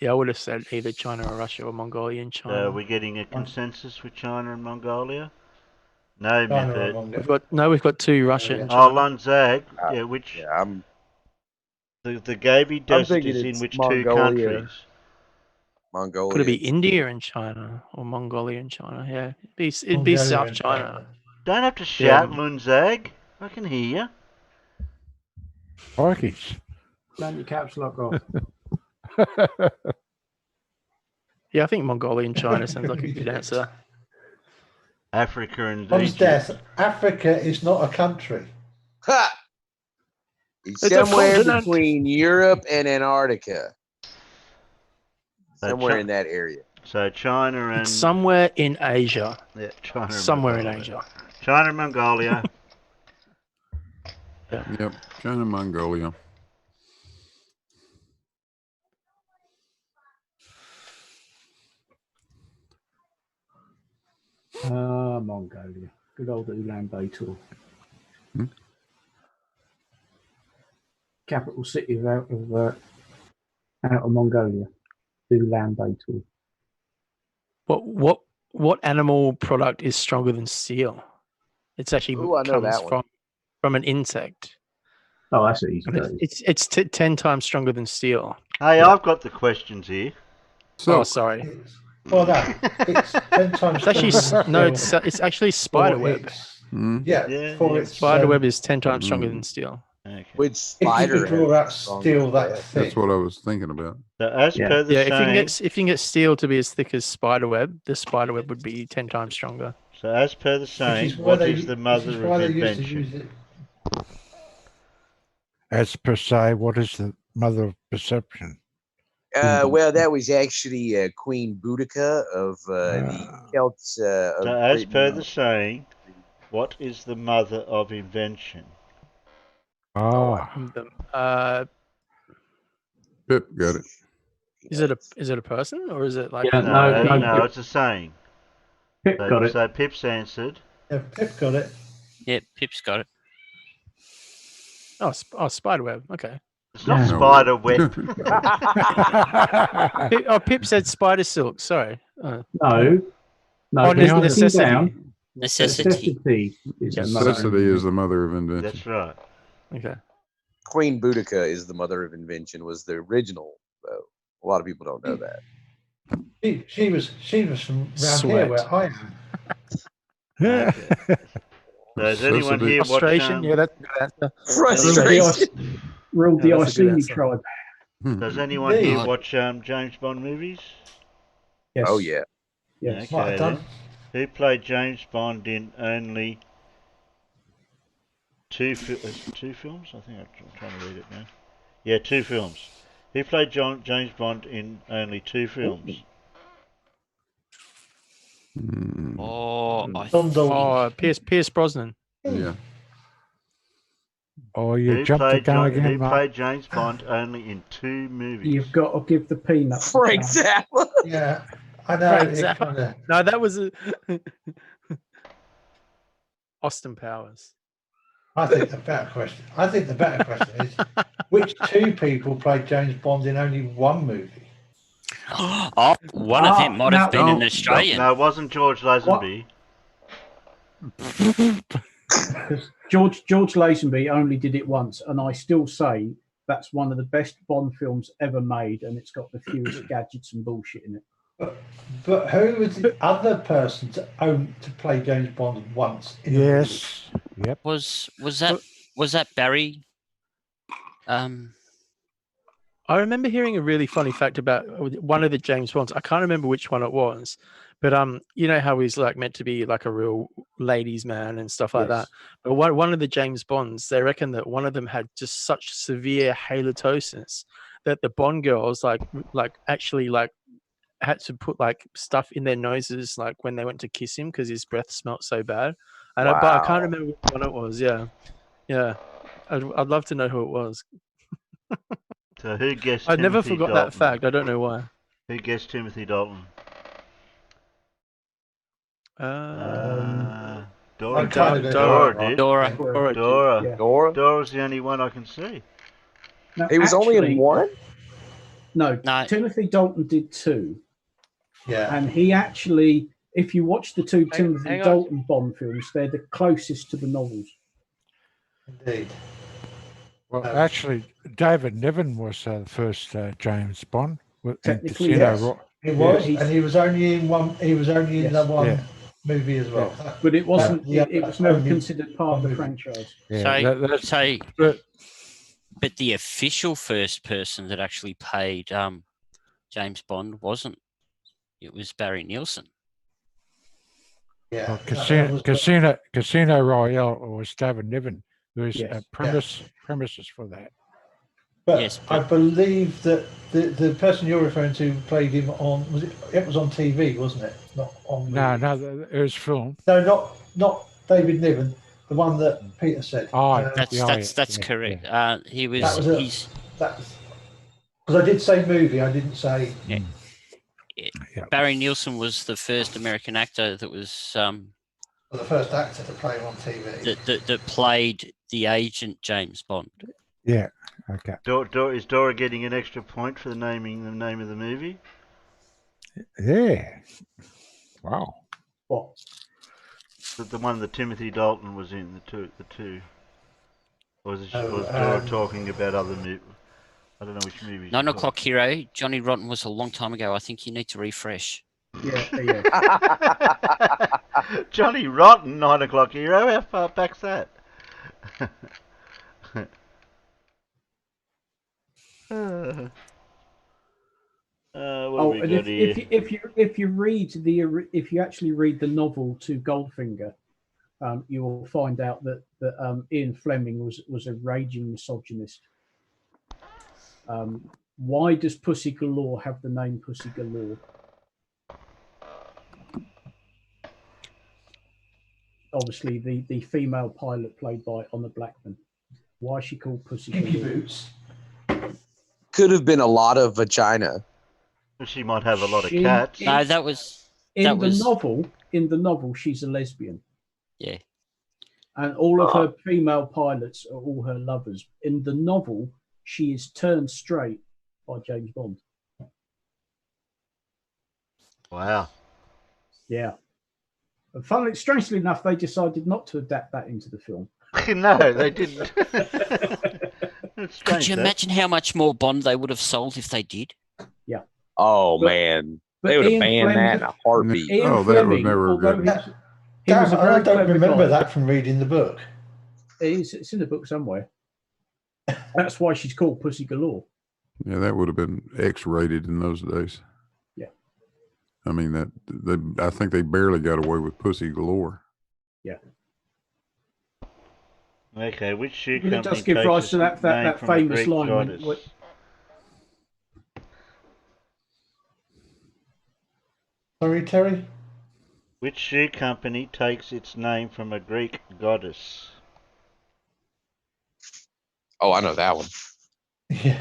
Yeah, I would have said either China or Russia or Mongolia and China. Are we getting a consensus with China and Mongolia? No, China or method. Mongolia. We've got two, Russia and Oh, China. Lunzag. Yeah, the Gobi Desert thinking is in it's which Mongolia. two countries? Mongolia. Could it be India and China or Mongolia and China? Yeah, it'd be Mongolia South and China. Don't have to shout, Yeah. Lunzag. I can hear you. Crikeys. Turn your caps lock off. Yeah, I think Mongolia and China sounds like a good answer. Africa and Tom's Egypt. death. Africa is not a country. Ha! It's It's a somewhere continent. between Europe and Antarctica. So Somewhere Chi- in that area. So China and It's somewhere in Asia. yeah, China. and Somewhere in Mongolia. Asia. China and Mongolia. Yep. China, Mongolia. Mongolia. Good old Ulaanbaatar. Hmm? Capital city out of Mongolia. Ulaanbaatar. What animal product is stronger than steel? It's actually Ooh, I know comes that one. from an insect. Oh, that's easy. And it's 10 times stronger than steel. Hey, Yeah. I've got the questions here. So, Oh, sorry. Well, no, it's 10 times. It's actually stronger than no. steel It's actually for spiderweb. its- mm, Yeah, Yeah, for yeah. its Spiderweb is 10 times stronger Mm. than steel. Okay. Which If you spider could draw out has the steel that strongest thick. that's what I was thinking about. So as Yeah. per the Yeah, if saying, you can get steel to be as thick as spiderweb, the spiderweb would be 10 times stronger. so as per the Which saying, is why what they, is the which mother is why of they used to invention? use it. As per se, what is the mother of perception? Well, that was actually Queen Boudica of the Celts. Of So as per Britain. the saying, what is the mother of invention? Ah, Pip got it. Is it a person or is it like Yeah, No, it's a saying. Pip got it. So Pip's answered. Yeah, Pip got it. Yeah, Pip's got it. spiderweb? Okay. It's not Yeah. spider web. Pip said spider silk. Sorry. No. Oh, there's nothing necessity. down. Necessity. Necessity is the mother. Necessity is the mother of invention. That's right. Okay. Queen Boudica is the mother of invention. Was the original though. A lot of people don't know that. She was from around here Sweat. where I am. So has anyone Necessity. here watched? Frustration. Yeah, that's a good answer. Frustration. Ruled the Yeah, that's a good Iceni answer. tribe. Does anyone Indeed. here watch James Bond movies? Yes. Oh yeah. Yes. Might have Okay, done. then. Who played James Bond in only two films? I think I'm trying to read it now. Yeah, 2 films. Who played James Bond in only 2 films? Mm, Oh, I Don Dalton. Oh, Pierce Brosnan. yeah. oh, you Who jumped the played, gun who again, Mark. played James Bond only in 2 movies? You've got to give the peanuts. Frank Zappa. Yeah, I know. Frank It Zappa. kinda, No, that was Austin Powers. I think the better question is, which 2 people played James Bond in only 1 movie? Oh, one of them might have been an Australian. No, it wasn't George Lazenby. Because George Lazenby only did it once, and I still say that's one of the best Bond films ever made, and it's got the fewest gadgets and bullshit in it. But who was the other person to play James Bond once? In a movie? Yes. Yep. Was that Barry? I remember hearing a really funny fact about one of the James Bonds. I can't remember which one it was, but you know how he's like meant to be like a real ladies' man and stuff like that. But one of the James Bonds, they reckon that one of them had just such severe halitosis that the Bond girls like actually like had to put like stuff in their noses like when they went to kiss him because his breath smelt so bad. And but I can't remember which one it was. Yeah. I'd love to know who it was. So who guessed I never Timothy forgot Dalton? that fact. I don't know why. Who guessed Timothy Dalton? I'm Dora. trying to go Dora Dora. did. Dora. Yeah. Dora's the only one I can see. No, He was only in actually, one. No, No. Timothy Dalton did 2, Yeah. and he actually, if you watch the 2 Hang Timothy on. Dalton Bond films, they're the closest to the novels. Indeed. Well, actually, David Niven was the first James Bond. With Technically, Casino yes. Rock. He was, he's- and he was only in one. He was only in Yes. the one Yeah. movie as well. But it wasn't. Yeah, It was never only considered part of the movie. franchise. Yeah, But the official first person that actually paid James Bond wasn't it was Barry Nielsen. Yeah. Well, that was- Casino Royale was David Niven, who is Yes. premises for that. But Yes, I but- believe that the person you're referring to played him on. It was on TV, wasn't it? Not on. No, movie. it was film. No, not David Niven. The one that Peter said. Oh, That's correct. He was. That was He's. because I did say movie. I didn't say. Yeah. Barry Nielsen was the first American actor that was The first actor to play him on TV. that played the agent James Bond. Yeah. Okay. Is Dora getting an extra point for naming the name of the movie? Yeah. Wow. What? The one that Timothy Dalton was in, the two. Or was Oh, Dora talking about other movies? I don't know which movies. 9 O'Clock Hero. Johnny Rotten was a long time ago. I think you need to refresh. Yeah. Johnny Rotten, 9 O'Clock Hero. How far back's that? Oh, and if you actually read the novel to Goldfinger, you will find out that Ian Fleming was a raging misogynist. Why does Pussy Galore have the name Pussy Galore? Obviously, the female pilot played by Honor Blackman. Why is she called Pussy Galore? Boots. Could have been a lot of vagina. She might have a lot of cats. No, that was in the novel. She's a lesbian. Yeah. And all of her female pilots are all her lovers. In the novel, she is turned straight by James Bond. Wow. Yeah. And funnily, strangely enough, they decided not to adapt that into the film. No, they didn't. Could you imagine how much more Bond they would have sold if they did? Yeah. Oh, man. They would have banned that in a heartbeat. Oh, that would never have been. Damn, I don't remember that from reading the book. It's in the book somewhere. That's why she's called Pussy Galore. Yeah, that would have been X-rated in those days. Yeah. I mean, I think they barely got away with Pussy Galore. Yeah. Okay, which shoe But company it does give takes rise its to that name from a famous Greek line. goddess? Sorry, Terry? Which shoe company takes its name from a Greek goddess? Oh, I know that one. Yeah.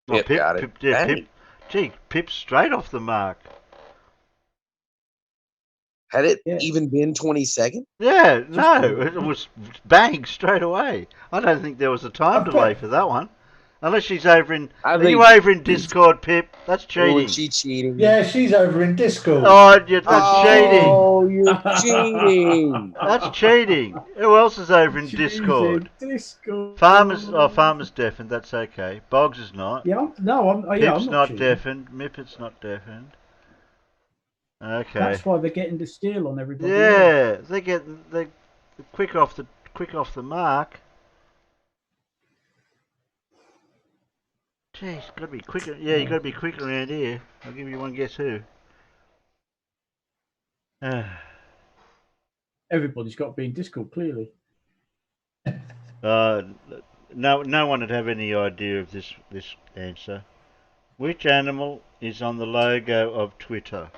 Well, Pip got it. Pip's straight off the mark. Had it even been 20 seconds? Yeah, no, it was bang straight away. I don't think there was a time delay for that one. Unless she's over in... Are you over in Discord, Pip? That's cheating. Oh, she cheating. Yeah, she's over in Discord. Oh, yeah, that's cheating. Oh, you're cheating. That's cheating. Who else is over in Discord? Farmer's deafened. That's okay. Boggs is not. Yeah, no, I'm Pip's not not cheating. deafened. Mippet's not deafened. Okay. That's why they're getting the steal on everybody. Yeah, they quick off the mark. Jeez, gotta be quicker. Yeah, you gotta be quicker around here. I'll give you one guess who. Everybody's got to be in Discord, clearly. No one would have any idea of this answer. Which animal is on the logo of Twitter?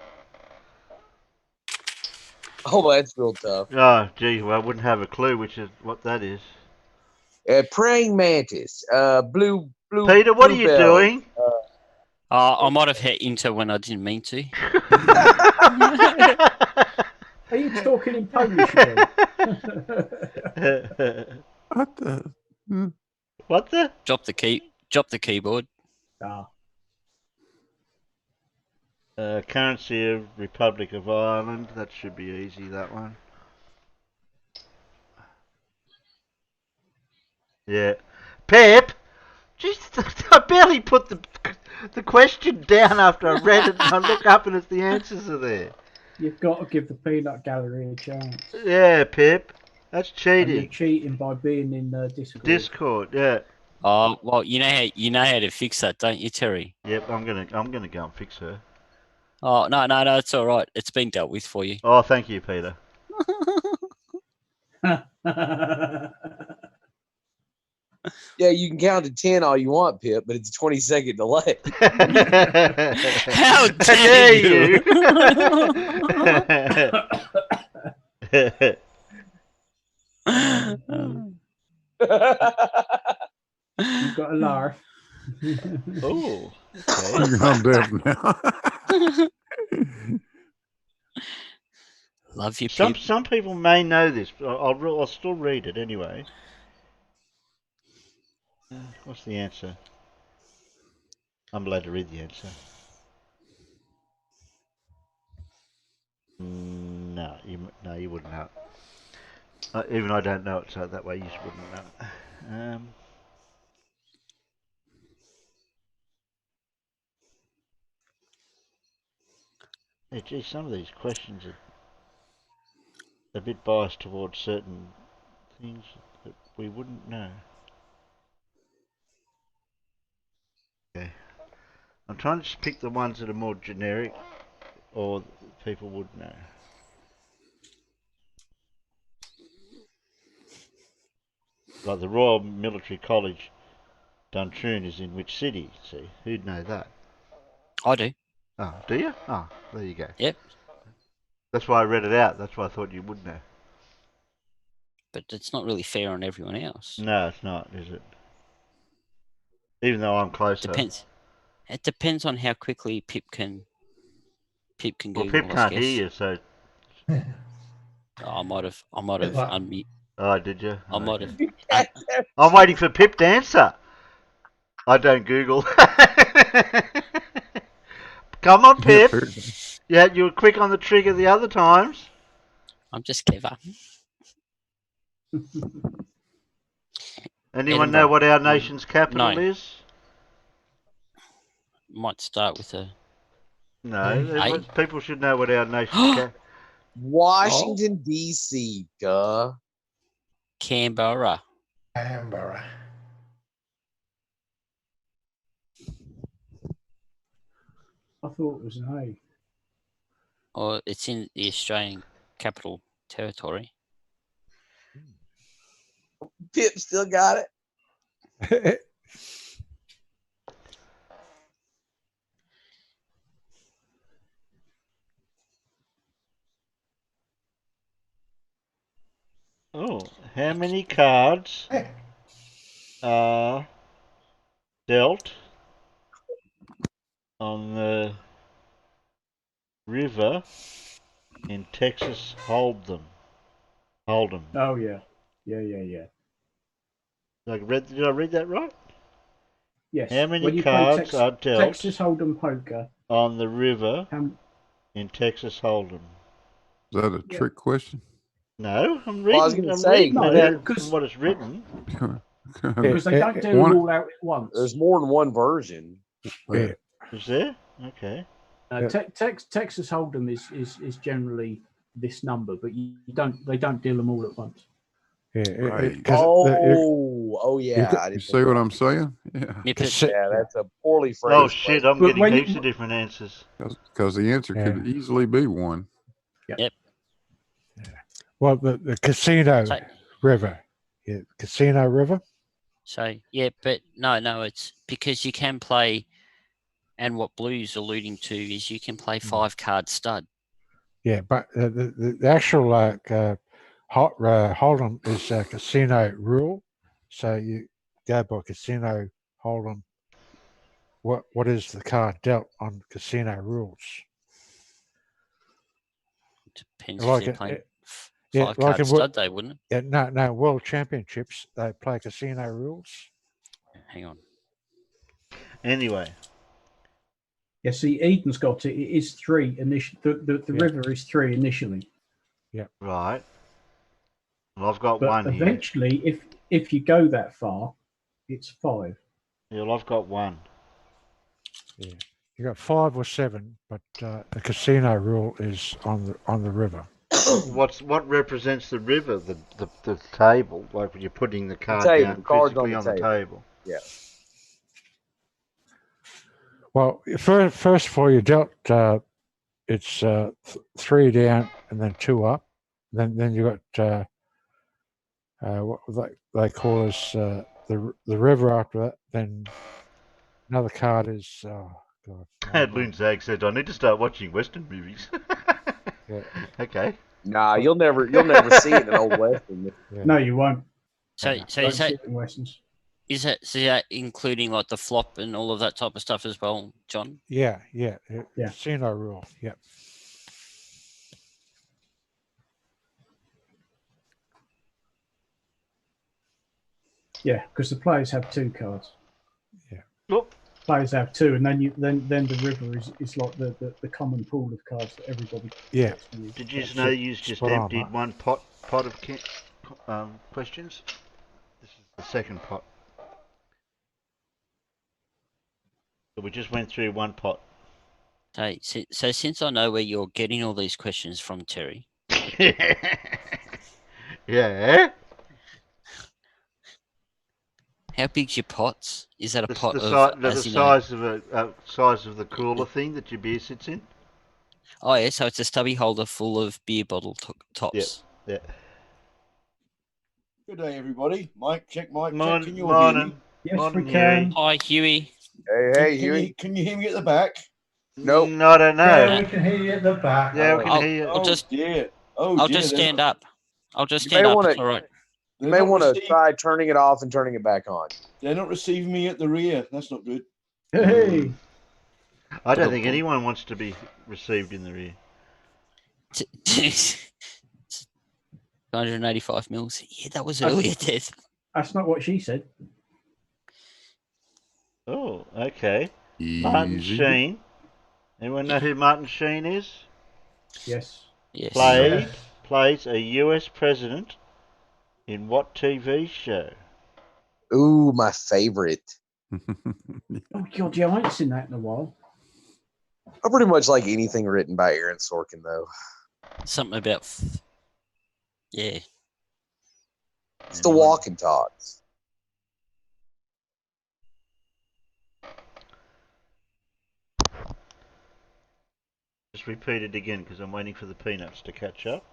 Oh, that's real tough. Oh, gee, well, I wouldn't have a clue what that is. Praying mantis. Blue. Peter, what are you doing? I might have hit enter when I didn't mean to. Are you talking in Polish again? What the? What the? Drop the keyboard. Currency of Republic of Ireland. That should be easy, that one. Yeah. Pip! Jeez, I barely put the question down after I read it and I look up and it's the answers are there. You've got to give the peanut gallery a chance. Yeah, Pip. That's cheating. And you're cheating by being in Discord. Discord, yeah. Oh well, you know how to fix that, don't you, Terry? Yep, I'm gonna go and fix her. Oh no, it's all right. It's been dealt with for you. Oh, thank you, Peter. Yeah, you can count to 10 all you want, Pip, but it's a 20-second delay. How dare you? You've got a laugh. Oh, I'm deaf now. Love you, Pip. Some people may know this, but I'll still read it anyway. What's the answer? I'm allowed to read the answer. No, you wouldn't know it. Even I don't know it, so that way you just wouldn't know it. Gee, some of these questions are a bit biased towards certain things that we wouldn't know. Okay. I'm trying to just pick the ones that are more generic or people would know. Like the Royal Military College, Duntroon, is in which city? See, who'd know that? I do. Oh, do you? Oh, there you go. Yep. That's why I read it out. That's why I thought you would know. But it's not really fair on everyone else. No, it's not, is it? Even though I'm closer. Depends. It depends on how quickly Pip can Google. Well, Pip can't hear you, so. Oh, I might have unmute. Oh, did you? I might have. I'm waiting for Pip to answer. I don't Google. Come on, Pip. Yeah, you were quick on the trigger the other times. I'm just clever. Anyone know what our nation's capital No. is? Might start with a. No, people should know what our nation's capital. Washington, D.C., duh. Canberra. Canberra. I thought it was an A. Or it's in the Australian Capital Territory. Pip still got it. Oh, how many cards are dealt on the river in Texas Hold'em? Oh yeah. Did I read that right? Yes. How many When you play cards are dealt Texas Hold'em poker on the river in Texas Hold'em? Is that a trick question? No, I'm Well, I was reading. gonna I'm say, reading it out from what it's written. because they don't do them all out at once. There's more than one version. Yeah. Is there? Okay. Texas Hold'em is generally this number, but they don't deal them all at once. Right. Oh yeah. You see what I'm saying? Yeah. Yeah, that's a poorly phrased. Oh shit! I'm But getting heaps of different answers. Because the answer could easily be one. Yep. Well, the casino river. Yeah, casino river. So yeah, but no, it's because you can play, and what Blue's alluding to is you can play 5-card stud. Yeah, but the actual Hold'em is a casino rule. So you go by casino Hold'em. What is the card dealt on casino rules? Depends Like if they're playing yeah, 5-card in stud, they wouldn't. Yeah, no, World Championships, they play casino rules. Hang on. Anyway. Yeah, see, Eden's got it. It is 3 initially. The river is 3 initially. Yeah. Right. Well, I've got But one here. eventually, if you go that far, it's 5. Yeah, well, I've got one. Yeah, you got 5 or 7, but the casino rule is on the river. What represents the river? The table, like when you're putting the card table, down cards physically on on the the table. Yeah. Well, first of all, you dealt. It's 3 down and then 2 up. Then you got what they call us the river after that. Then another card is God. Loon Zag said, "I need to start watching Western movies." Yeah. Okay. Nah, you'll never see it in an old western. Yeah. No, you won't. So Don't is see that it in westerns. is that including like the flop and all of that type of stuff as well, John? Yeah. Yeah. Casino rule. Yep. Yeah, because the players have 2 cards. Yeah. Look. Players have 2, and then then the river is like the common pool of cards that everybody. Yeah. gets to use. Did you That's know it. you just Spot on, emptied mate. one pot of questions? This is the second pot. So we just went through one pot. So since I know where you're getting all these questions from, Terry, Yeah. how big's your pots? Is that a pot The of size of a size of the cooler thing that your beer sits in. Oh yeah, so it's a stubby holder full of beer bottle tops. Yeah. Good day, everybody. Mic check. Can you all hear me? Morning. Yes, Morning, we can. Hi, Huey. Hey, Huey. Can you hear me at the back? Nope. No, I don't know. Yeah, we can hear you at the back. Yeah, we can hear you. I'll just dear. I'll just stand up. I'll just You stand may up. wanna- It's all right. You may want to try turning it off and turning it back on. They're not receiving me at the rear. That's not good. Hey. I don't think anyone wants to be received in the rear. 185 mils. Yeah, that was earlier, Death. That's not what she said. Oh, okay. Martin Sheen. Anyone know who Martin Sheen is? Yes. Yes. Plays a US president in what TV show? Ooh, my favorite. Oh God, yeah, I ain't seen that in a while. I pretty much like anything written by Aaron Sorkin, though. Something about. Yeah. It's the walk and talks. Just repeat it again because I'm waiting for the peanuts to catch up.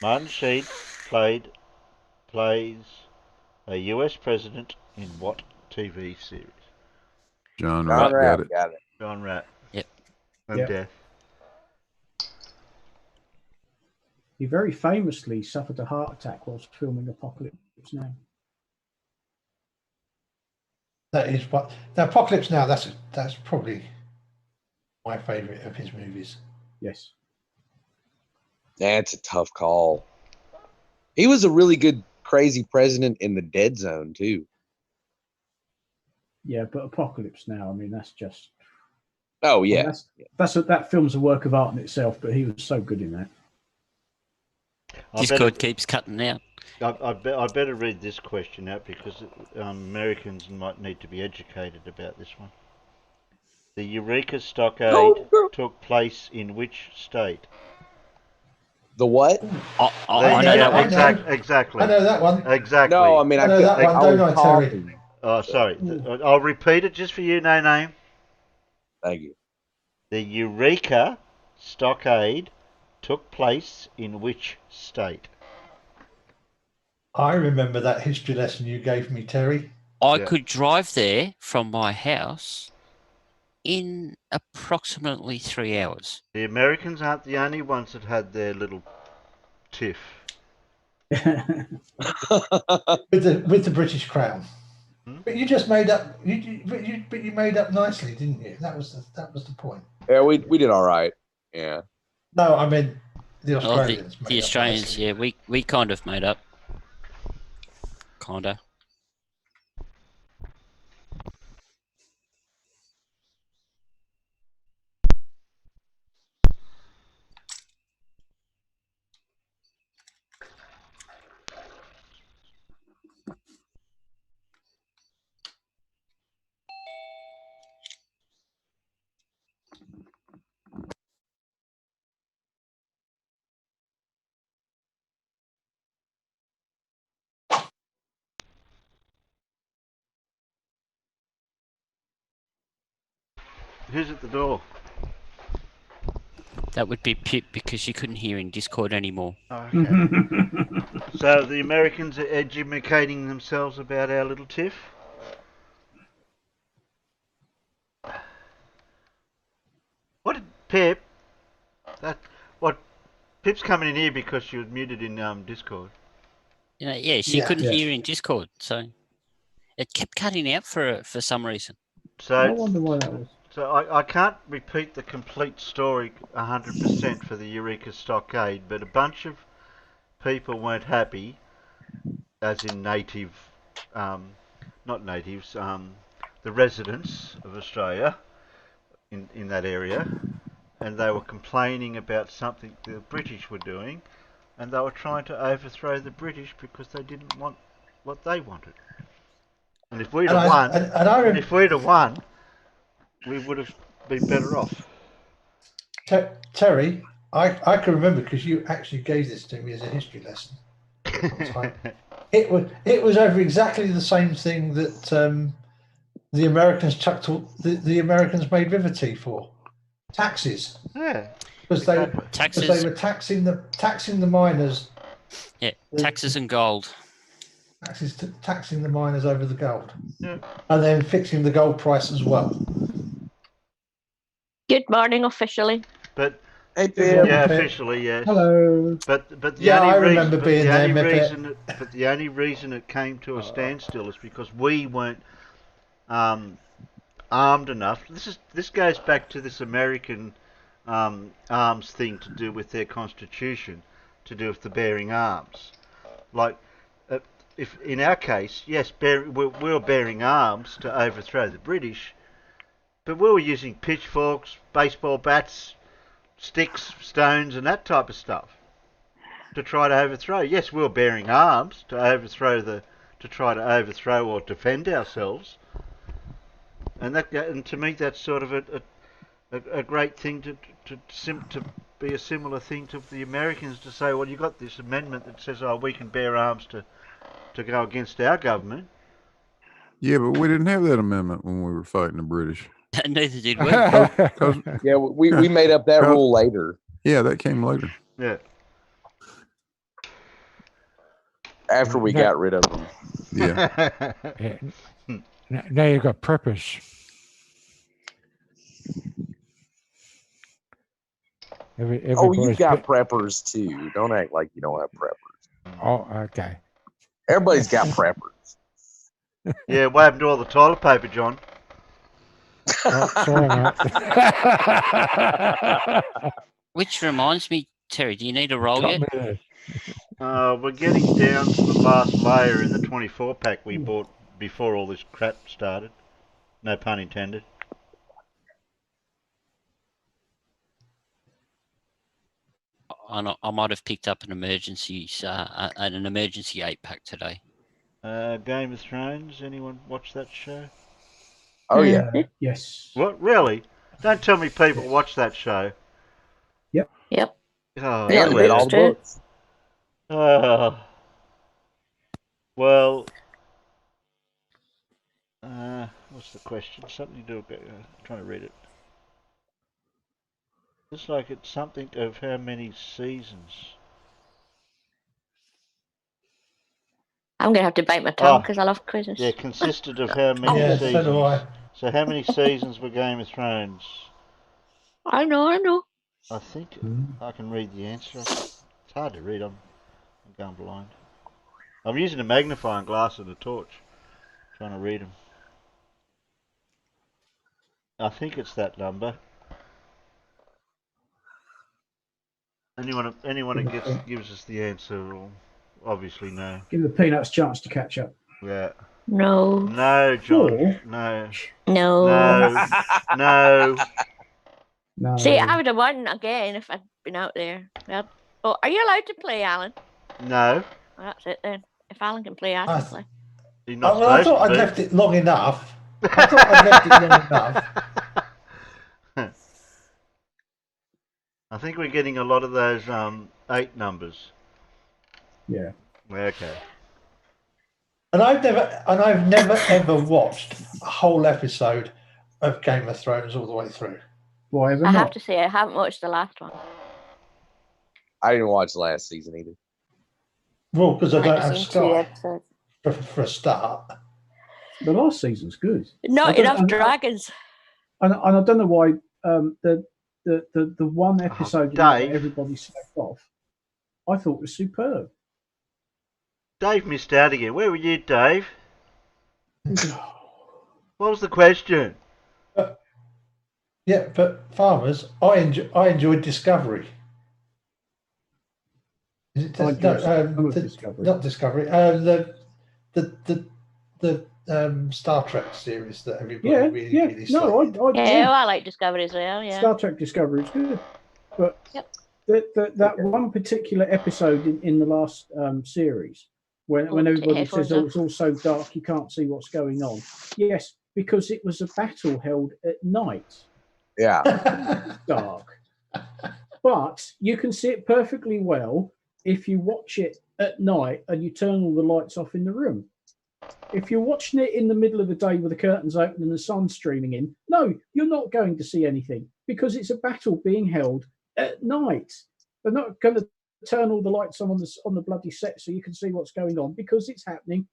Martin Sheen plays a US president in what TV series? John Rapp got it. John Rapp. Yep. And Yep. Death. He very famously suffered a heart attack whilst filming Apocalypse Now. That is what the Apocalypse Now. That's probably my favourite of his movies. Yes. That's a tough call. He was a really good crazy president in the Dead Zone too. Yeah, but Apocalypse Now. I mean, that's just. Oh yeah. That film's a work of art in itself. But he was so good in that. Discord keeps cutting out. I better read this question out because Americans might need to be educated about this one. The Eureka Stockade took place in which state? The what? I know that one. Exactly. I know that one. Exactly. No, I mean I know that one, don't I, Terry? Oh, sorry. I'll repeat it just for you, No Name. Thank you. The Eureka Stockade took place in which state? I remember that history lesson you gave me, Terry. I could drive there from my house in approximately 3 hours. The Americans aren't the only ones that had their little tiff. with the British Crown. But you just made up. You made up nicely, didn't you? That was the point. Yeah, we did all right. Yeah. No, I mean the Oh, Australians. the Australians, yeah, we kind of made up. Kinda. Who's at the door? That would be Pip because you couldn't hear in Discord anymore. Okay. So the Americans are educating themselves about our little tiff? What did Pip? Pip's coming in here because she was muted in Discord. Yeah, she couldn't hear in Discord, so it kept cutting out for some reason. So I wonder why that was. So I can't repeat the complete story 100% for the Eureka Stockade, but a bunch of people weren't happy, as in native, not natives, the residents of Australia in that area, and they were complaining about something the British were doing, and they were trying to overthrow the British because they didn't want what they wanted. And if we'd have won, we would have been better off. Terry, I can remember because you actually gave this to me as a history lesson. It was over exactly the same thing that the Americans chucked the Americans made river tea for taxes. Yeah, because they were taxing the miners. Yeah, taxes and gold. Taxing the miners over the gold. Yeah. And then fixing the gold price as well. Good morning, officially. But yeah, officially, yes. Hello. But the the only reason it came to a standstill is because we weren't armed enough. This goes back to this American arms thing to do with their constitution, to do with the bearing arms. Like, if in our case, yes, we were bearing arms to overthrow the British, but we were using pitchforks, baseball bats, sticks, stones, and that type of stuff to try to overthrow. Yes, we were bearing arms to try to overthrow or defend ourselves, and to me that's sort of a great thing to be a similar thing to the Americans, to say, well, you got this amendment that says, oh, we can bear arms to go against our government. Yeah, but we didn't have that amendment when we were fighting the British. Neither did we. Yeah, we made up that rule later. Yeah, that came later. Yeah. After we got rid of them. Yeah. Now you've got preppers. You got preppers too. Don't act like you don't have preppers. Oh, okay. Everybody's got preppers. Yeah, what happened to all the toilet paper, John? Oh, sorry, mate. Which reminds me, Terry, do you need a roll yet? We're getting down to the last layer in the 24 pack we bought before all this crap started. No pun intended. I might have picked up an emergency 8-pack today. Game of Thrones. Anyone watch that show? Oh yeah. Yes. What, really? Don't tell me people watch that show. Yep. Oh, they read all the books. Well, what's the question? Something to do about trying to read it. Looks like it's something of how many seasons. I'm going to have to bite my tongue because I love quizzes. Yeah, consisted of how many seasons? So do I. So how many seasons were Game of Thrones? I know. I think I can read the answer. It's hard to read. I'm going blind. I'm using a magnifying glass and a torch, trying to read them. I think it's that number. Anyone who gives us the answer will obviously know. Give the peanuts a chance to catch up. Yeah. No. No, John. No. No. See, I would have won again if I'd been out there. Yep. Oh, are you allowed to play, Alan? No. Well, that's it then. If Alan can play, I can play. I thought I'd left it long enough. I think we're getting a lot of those 8 numbers. Yeah. Okay. And I've never ever watched a whole episode of Game of Thrones all the way through. Why ever I have not? to say, I haven't watched the last one. I didn't watch the last season either. Well, because I I've don't only have seen 2 Sky episodes. for a start. The last season's good. Not enough dragons. And I don't know why the one episode in that Dave. everybody slacked off, I thought was superb. Dave missed out again. Where were you, Dave? What was the question? Yeah, but Farmers, I enjoyed Discovery. Is it Discovery. Not Discovery. The Star Trek series that everybody really slated. I like Discovery as well. Yeah. Star Trek Discovery is good, but that one particular episode in the last series, when everybody says, "Oh, it's all so dark, you can't see what's going on." Yes, because it was a battle held at night. Yeah. Dark. But you can see it perfectly well if you watch it at night and you turn all the lights off in the room. If you're watching it in the middle of the day with the curtains open and the sun streaming in, no, you're not going to see anything because it's a battle being held at night. They're not going to turn all the lights on the bloody set so you can see what's going on because it's happening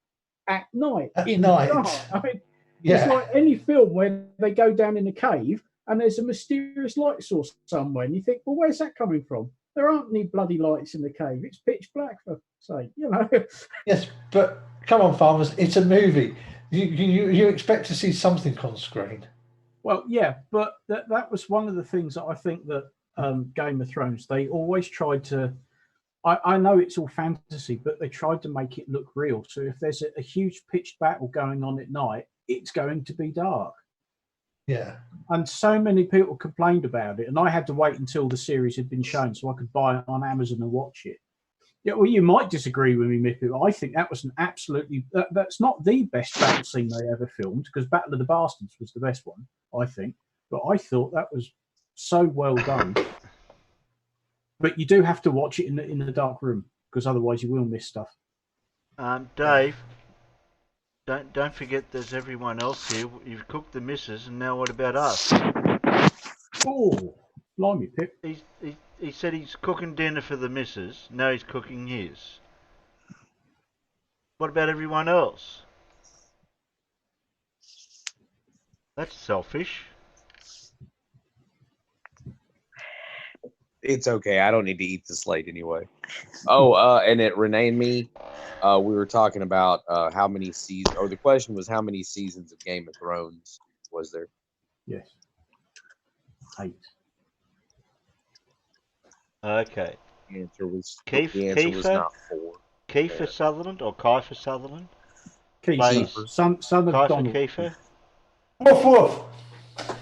at night. The dark. I mean, it's like any film where they go down in a cave and there's a mysterious light source somewhere, and you think, well, where's that coming from? There aren't any bloody lights in the cave. It's pitch black, for sake, you know. Yes, but come on, Farmers, it's a movie. You expect to see something on screen. Well, yeah, but that was one of the things that I think that Game of Thrones, they always tried to. I know it's all fantasy, but they tried to make it look real. So if there's a huge pitched battle going on at night, it's going to be dark. Yeah. And so many people complained about it, and I had to wait until the series had been shown so I could buy it on Amazon and watch it. Yeah, well, you might disagree with me, Mippy, but I think that was an absolutely... that's not the best battle scene they ever filmed, because Battle of the Bastards was the best one, I think. But I thought that was so well done. But you do have to watch it in the dark room, because otherwise you will miss stuff. Dave, don't forget there's everyone else here. You've cooked the missus, and now what about us? Oh, blimey, Pip. He said he's cooking dinner for the missus. Now he's cooking his. What about everyone else? That's selfish. It's okay. I don't need to eat this late anyway. Oh, and it Renee and me, we were talking about how many seasons, or the question was how many seasons of Game of Thrones was there? Yes. 8. Okay. The answer was Kiefer, not 4. Kiefer Sutherland or Kiefer Sutherland? Kiefer. Son of Kiefer Donald. Kiefer? Woof woof.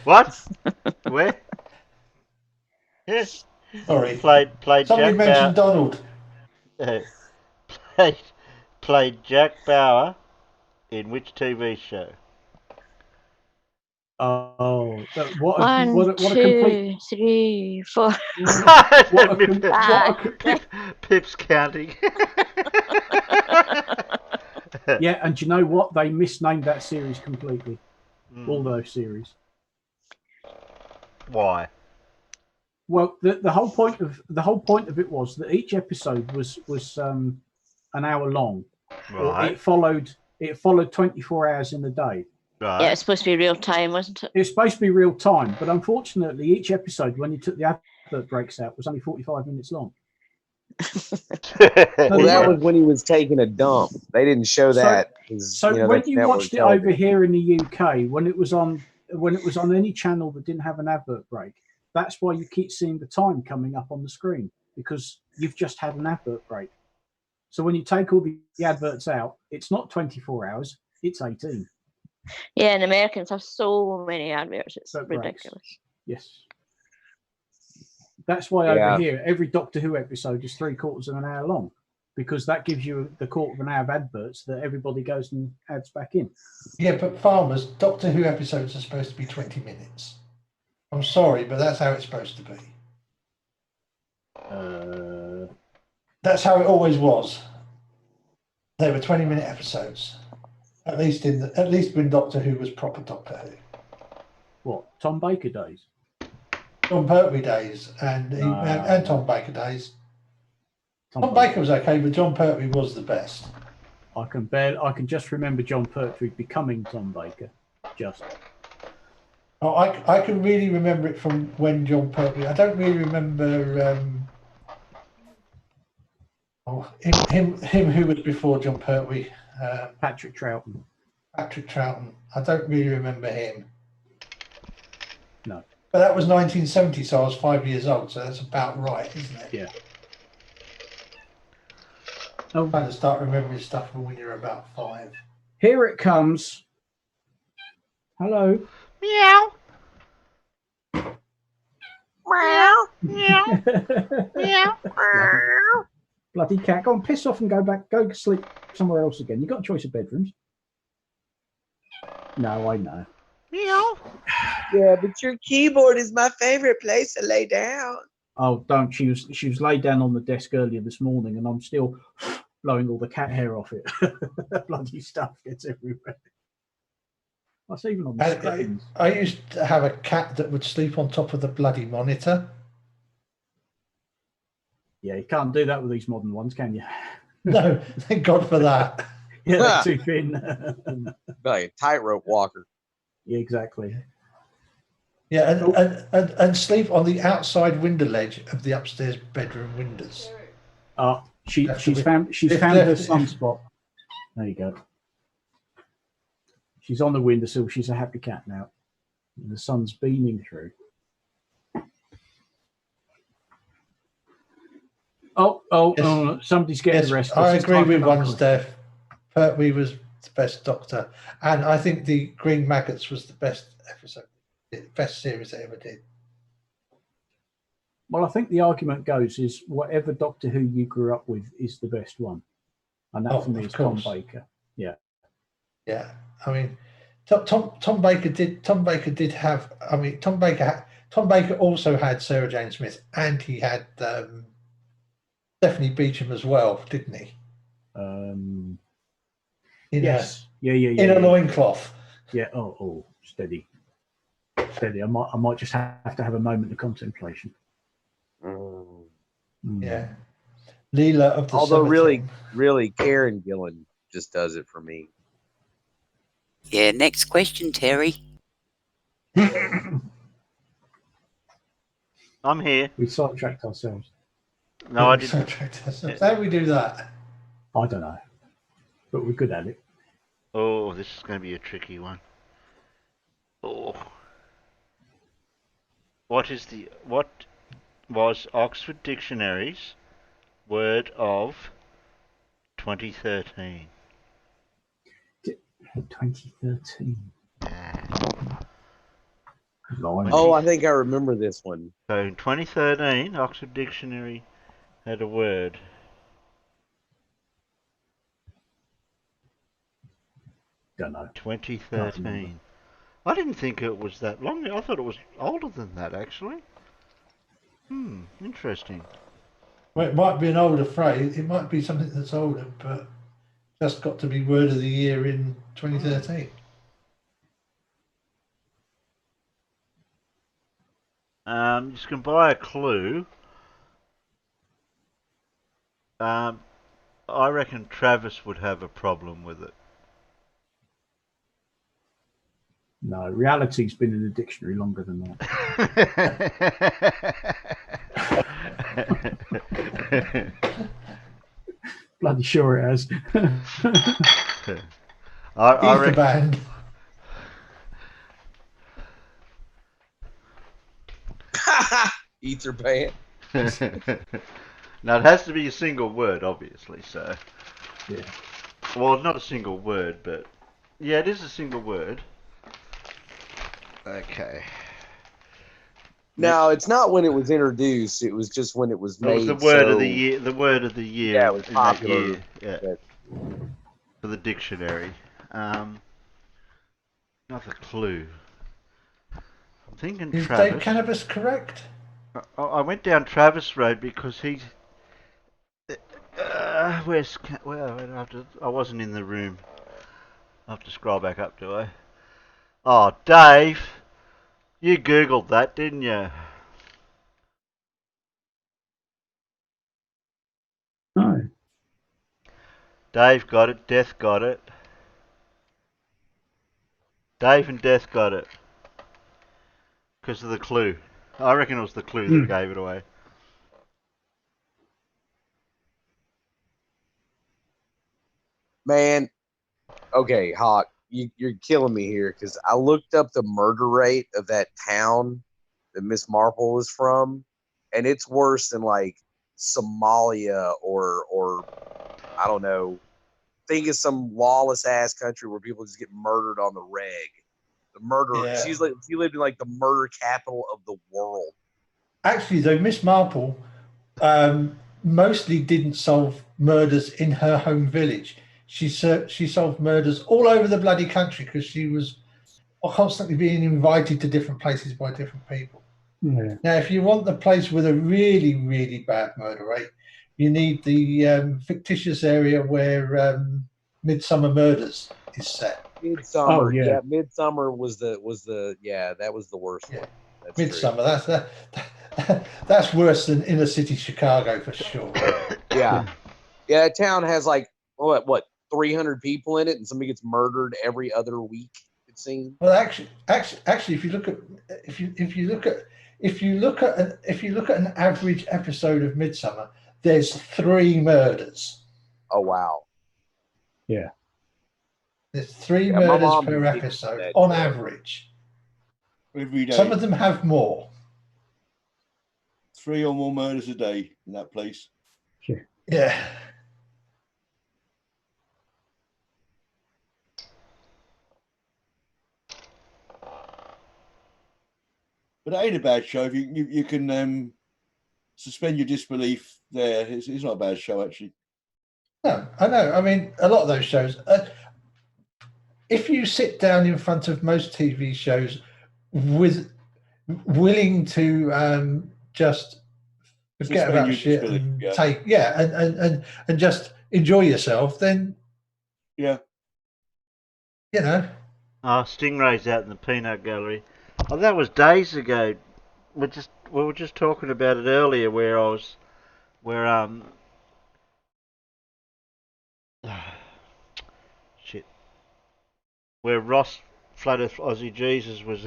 What? Where? Yes. Sorry. Played Somebody Jack mentioned Donald. Played Jack Bauer in which TV show? Oh, what One, a two, complete... 3, 4. Pip's counting. Yeah, and do you know what? They misnamed that series completely. All those series. Why? Well, the whole point of it was that each episode was an hour long. Right. It followed 24 hours in a day. Right. Yeah, it's supposed to be real time, wasn't it? It's supposed to be real time, but unfortunately, each episode, when you took the advert breaks out, was only 45 minutes long. Well, that was when he was taking a dump. They didn't show that. So when you watched it over here in the UK, when it was on any channel that didn't have an advert break, that's why you keep seeing the time coming up on the screen, because you've just had an advert break. So when you take all the adverts out, it's not 24 hours, it's 18. Yeah, and Americans have so many adverts. It's ridiculous. Yes. That's why over here, every Doctor Who episode is 3/4 of an hour long, because that gives you the 1/4 of an hour of adverts that everybody goes and adds back in. Yeah, but Farmers, Doctor Who episodes are supposed to be 20 minutes. I'm sorry, but that's how it's supposed to be. That's how it always was. They were 20-minute episodes. At least when Doctor Who was proper Doctor Who. What, Tom Baker days? John Pertwee days and Tom Baker days. Tom Baker was okay, but John Pertwee was the best. I can just remember John Pertwee becoming Tom Baker. Just. Oh, I can really remember it from when John Pertwee. I don't really remember him who was before John Pertwee. Patrick Troughton. Patrick Troughton. I don't really remember him. No. But that was 1970, so I was 5 years old, so that's about right, isn't it? Yeah. I'm trying to start remembering stuff from when you're about 5. Here it comes. Hello. Meow. Meow. Meow. Meow. Bloody cat. Go on, piss off and go sleep somewhere else again. You've got a choice of bedrooms. No, I know. Meow. Yeah, but your keyboard is my favorite place to lay down. Oh, don't. She was laid down on the desk earlier this morning, and I'm still blowing all the cat hair off it. Bloody stuff gets everywhere. That's even on the screens. I used to have a cat that would sleep on top of the bloody monitor. Yeah, you can't do that with these modern ones, can you? No, thank God for that. Yeah, they're too thin. Like a tightrope walker. Yeah, exactly. Yeah, and sleep on the outside window ledge of the upstairs bedroom windows. She's found her sunspot. There you go. She's on the windowsill. She's a happy cat now. And the sun's beaming through. Oh, somebody's getting restless. I agree with one, Steph. Pertwee was the best Doctor. And I think the Green Maggots was the best episode, best series they ever did. Well, I think the argument goes is whatever Doctor Who you grew up with is the best one. And that for me is Tom Baker. Yeah. Yeah. I mean, Tom Baker did have. I mean, Tom Baker also had Sarah Jane Smith, and he had Stephanie Beecham as well, didn't he? Yes. Yeah. In a loincloth. Yeah. Oh, steady. I might just have to have a moment of contemplation. Yeah. Leela of the Although Cemetery. really, Karen Gillan just does it for me. Yeah, next question, Terry. I'm here. We sidetracked ourselves. No, I didn't. How do we do that? I don't know, but we're good at it. Oh, this is going to be a tricky one. Oh. What was Oxford Dictionary's word of 2013? 2013. Oh, I think I remember this one. So in 2013, Oxford Dictionary had a word. Don't know. 2013. I didn't think it was that long. I thought it was older than that, actually. Interesting. Well, it might be an older phrase. It might be something that's older, but just got to be word of the year in 2013. You can buy a clue. I reckon Travis would have a problem with it. No, reality's been in the dictionary longer than that. Bloody sure it has. I reckon. Band. Ether band. Now it has to be a single word, obviously. So, yeah. Well, not a single word, but yeah, it is a single word. Okay. No, it's not when it was introduced. It was just when it was made. It was the word of the year. The word of the year. Yeah, it was in popular. that year. Yeah. For the dictionary. Another clue. I'm thinking Is Travis. Dave Cannabis correct? I went down Travis Road because he's. I wasn't in the room. I have to scroll back up, do I? Oh, Dave. You Googled that, didn't you? No. Dave got it. Death got it. Dave and Death got it. Because of the clue. I reckon it was the clue that gave it away. Man, okay, Hawk, you're killing me here because I looked up the murder rate of that town that Miss Marple is from, and it's worse than like Somalia or I don't know. Think of some lawless ass country where people just get murdered on the reg. The murder. Yeah. She lived in like the murder capital of the world. Actually, though, Miss Marple mostly didn't solve murders in her home village. She solved murders all over the bloody country because she was constantly being invited to different places by different people. Yeah. Now, if you want the place with a really, really bad murder rate, you need the fictitious area where Midsummer Murders is set. Midsummer, Oh, yeah. Midsummer was the that was the worst one. That's Midsummer, that's worse than inner city Chicago for sure. Yeah, that town has like what 300 people in it, and somebody gets murdered every other week. It seems. Well, actually, if you look at an average episode of Midsummer, there's 3 murders. Oh wow! Yeah, there's 3 my murders mom per was episode that on show. average. Every day. Some of them have more. 3 or more murders a day in that place. Yeah. But it ain't a bad show. If you can suspend your disbelief there, it's not a bad show actually. No, I know. I mean, a lot of those shows. If you sit down in front of most TV shows with willing to just forget Suspend about your shit disbelief, and yeah. take and just enjoy yourself, then yeah, you know. Stingrays out in the peanut gallery. Oh, that was days ago. We were just talking about it earlier, where shit, where Ross Flutter Aussie Jesus was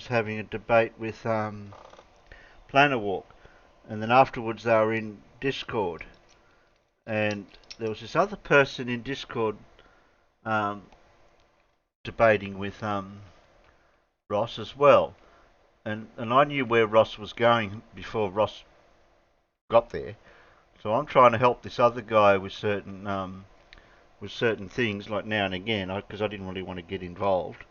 having a debate with Planet Walk, and then afterwards they were in Discord, and there was this other person in Discord debating with Ross as well, and I knew where Ross was going before Ross got there, so I'm trying to help this other guy with certain things, like now and again, because I didn't really want to get involved.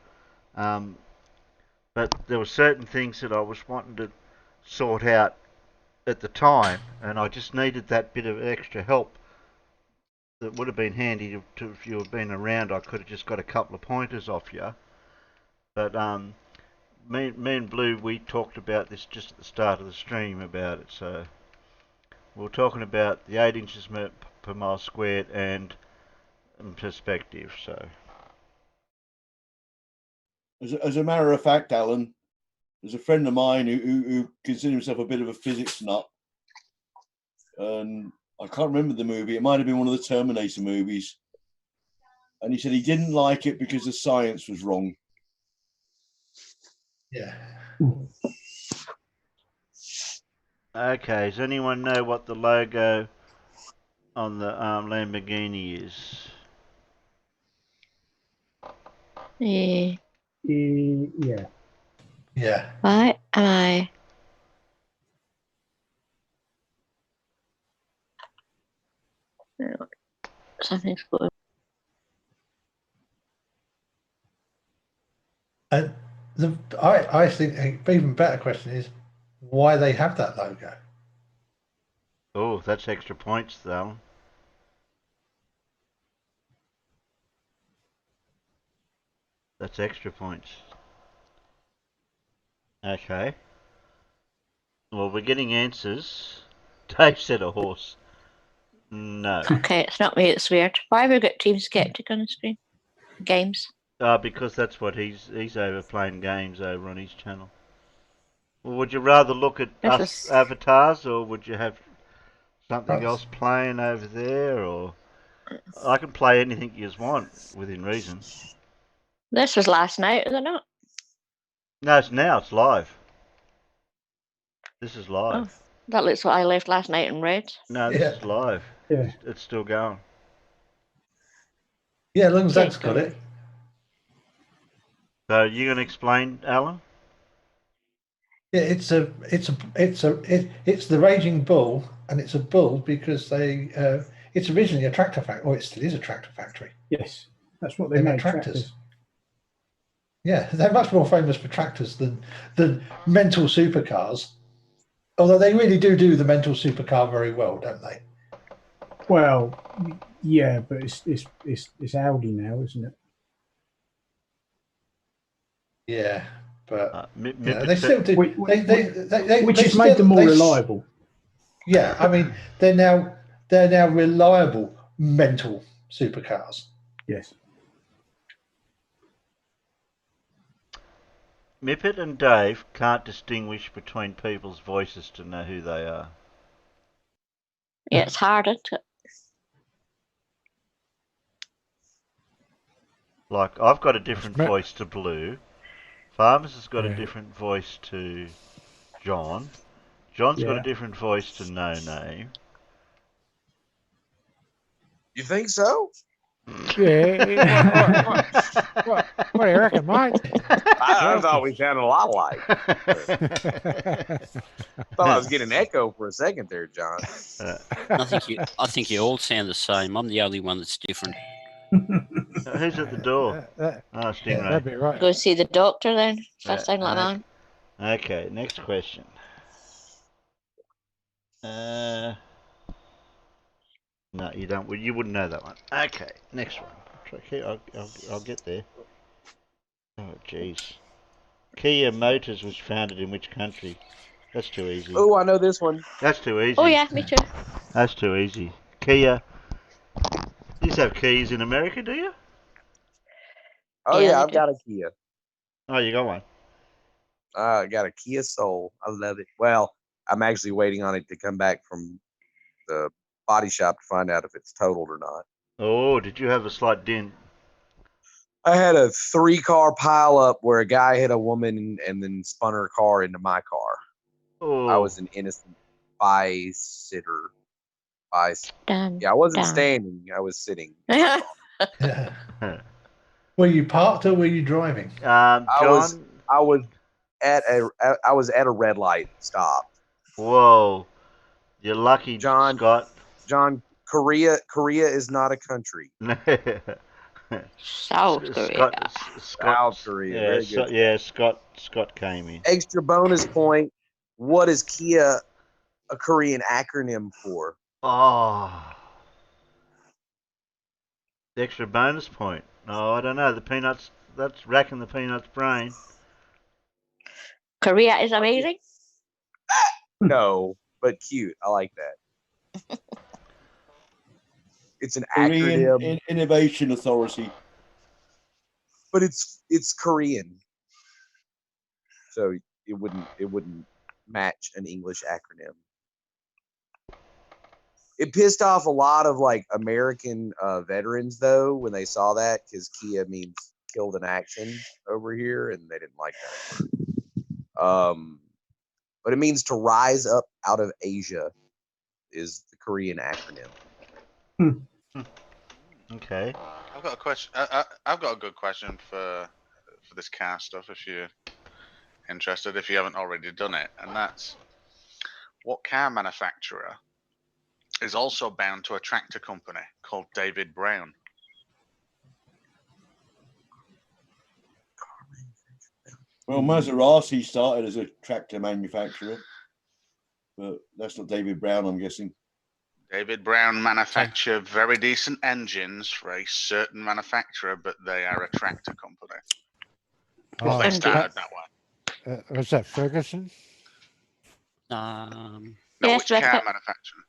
But there were certain things that I was wanting to sort out at the time, and I just needed that bit of extra help. That would have been handy to if you had been around. I could have just got a couple of pointers off you. But me and Blue, we talked about this just at the start of the stream about it. So we were talking about the 8 inches per mile squared and perspective. So as a matter of fact, Alan, there's a friend of mine who considers himself a bit of a physics nut, and I can't remember the movie. It might have been one of the Terminator movies, and he said he didn't like it because the science was wrong. Yeah. Okay, does anyone know what the logo on the Lamborghini is? Yeah. Yeah. Yeah. Why am I? Something's good. And I think an even better question is why they have that logo. Oh, that's extra points, though. That's extra points. Okay. Well, we're getting answers. Dave said a horse. No. Okay, it's not me, it's weird. Why have we got Team Skeptic on the screen? Games. Because that's what he's over playing games over on his channel. Well, would you rather look at This us is avatars, or would you have something That's- else playing over there? Or I can play anything you want within reason. this was last night, is it not? No, it's live. This is Oh, live. that looks what I left last night in red. No, this is live. Yeah. It's still going. Yeah, as long as Okay, that's got good. it. So you gonna explain, Alan? Yeah, it's the Raging Bull, and it's a bull because it's originally a tractor factory, or it still is a tractor factory. Yes, that's what they They made make tractors. tractors. Yeah, they're much more famous for tractors than mental supercars. Although they really do the mental supercar very well, don't they? Well, yeah, but it's Audi now, isn't it? Yeah, but They still do. Which They has made them more reliable. Yeah, I mean they're now reliable mental supercars. Yes. Mippet and Dave can't distinguish between people's voices to know who they are. Yeah, it's harder to. Like, I've got a different voice to Blue. Farmers has got a different voice to John. John's got a different voice to No Name. You think so? Yeah. What do you reckon, mate? I thought we sounded a lot alike. Thought I was getting an echo for a second there, John. I think you all sound the same. I'm the only one that's different. Who's at the door? Stingray. That'd be right. Go see the doctor then. If that sound like okay. that. Okay, next question. No, you don't. Well, you wouldn't know that one. Okay, next one. Okay, I'll get there. Oh, jeez. Kia Motors was founded in which country? That's too easy. Oh, I know this one. That's too easy. Oh yeah, me too. That's too easy. Kia. You have keys in America, do you? Oh Yeah, yeah, they I've do. got a Kia. Oh, you got one. I got a Kia Soul. I love it. Well, I'm actually waiting on it to come back from the body shop to find out if it's totaled or not. Oh, did you have a slight dent? I had a 3-car pileup where a guy hit a woman and then spun her car into my car. Oh. I was an innocent by-sitter. Dun, Yeah, I wasn't dun. standing. I was sitting. Were you parked or were you driving? John. I was at a red light stop. Whoa, you're lucky, John. Scott. John, Korea is not a country. South Korea. South Korea. Yeah, Scott came in. Extra bonus point. What is Kia a Korean acronym for? Oh. The extra bonus point. Oh, I don't know. The peanuts. That's racking the peanuts' brain. Korea is amazing. No, but cute. I like that. It's an Korean acronym. Innovation Authority. But it's Korean, so it wouldn't match an English acronym. It pissed off a lot of like American veterans though when they saw that, because Kia means killed in action over here, and they didn't like that word. But it means to rise up out of Asia is the Korean acronym. Okay. I've got a question. I've got a good question for this car stuff. If you're interested, if you haven't already done it, and that's what car manufacturer is also bound to a tractor company called David Brown? Well, Maserati started as a tractor manufacturer, but that's not David Brown, I'm guessing. David Brown manufacture very decent engines for a certain manufacturer, but they are a tractor company. Well, they started that way. Was that Ferguson? No, Yes, which car but- manufacturer?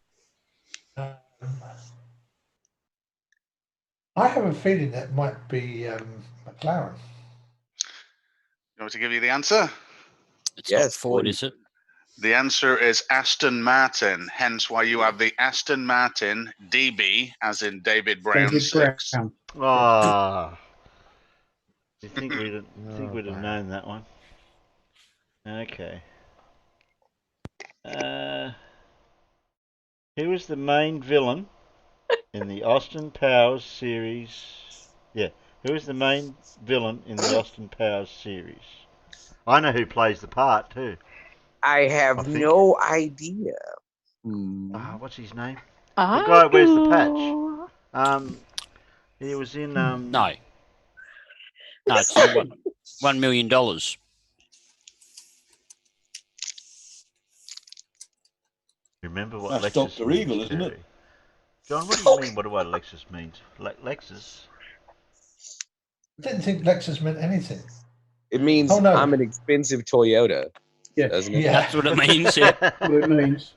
I have a feeling that might be McLaren. You want me to give you the answer? It's not Ford, is it? The answer is Aston Martin, hence why you have the Aston Martin DB, as in David Brown David 6. Brown. Ah. You think we'd have known that one? Okay. Who was the main villain in the Austin Powers series? Yeah, who is the main villain in the Austin Powers series? I know who plays the part too. I have no idea. What's his name? I The guy who wears the do. patch. He was in No, it's not $1 million. Remember what That's Lexus Dr. means, Evil, isn't it? Terry. John, what do you mean? What Lexus means? Lexus. I didn't think Lexus meant anything. It means Oh, no. I'm an expensive Toyota. Yeah, doesn't it? Yeah. That's what it means. Yeah. What it means.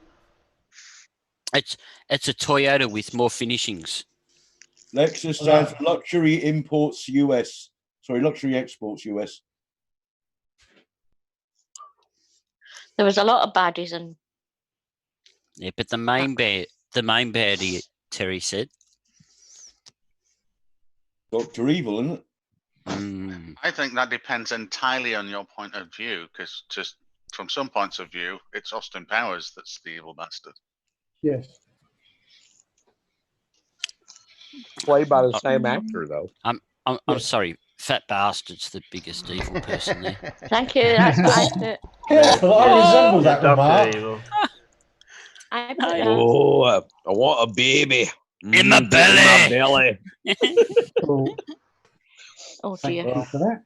It's a Toyota with more finishings. Lexus stands for Luxury Imports US. Sorry, Luxury Exports US. There was a lot of baddies in. Yeah, but the main baddie, Terry said. Dr. Evil, isn't it? I think that depends entirely on your point of view, because just from some points of view, it's Austin Powers that's the evil bastard. Yes. Played by the same actor, though. I'm sorry, Fat Bastard's the biggest evil person there. Thank you. That's what I put. Careful, I resemble that remark. I put that. Oh, I want a baby. In my belly. Oh, Oh thank dear. you for that.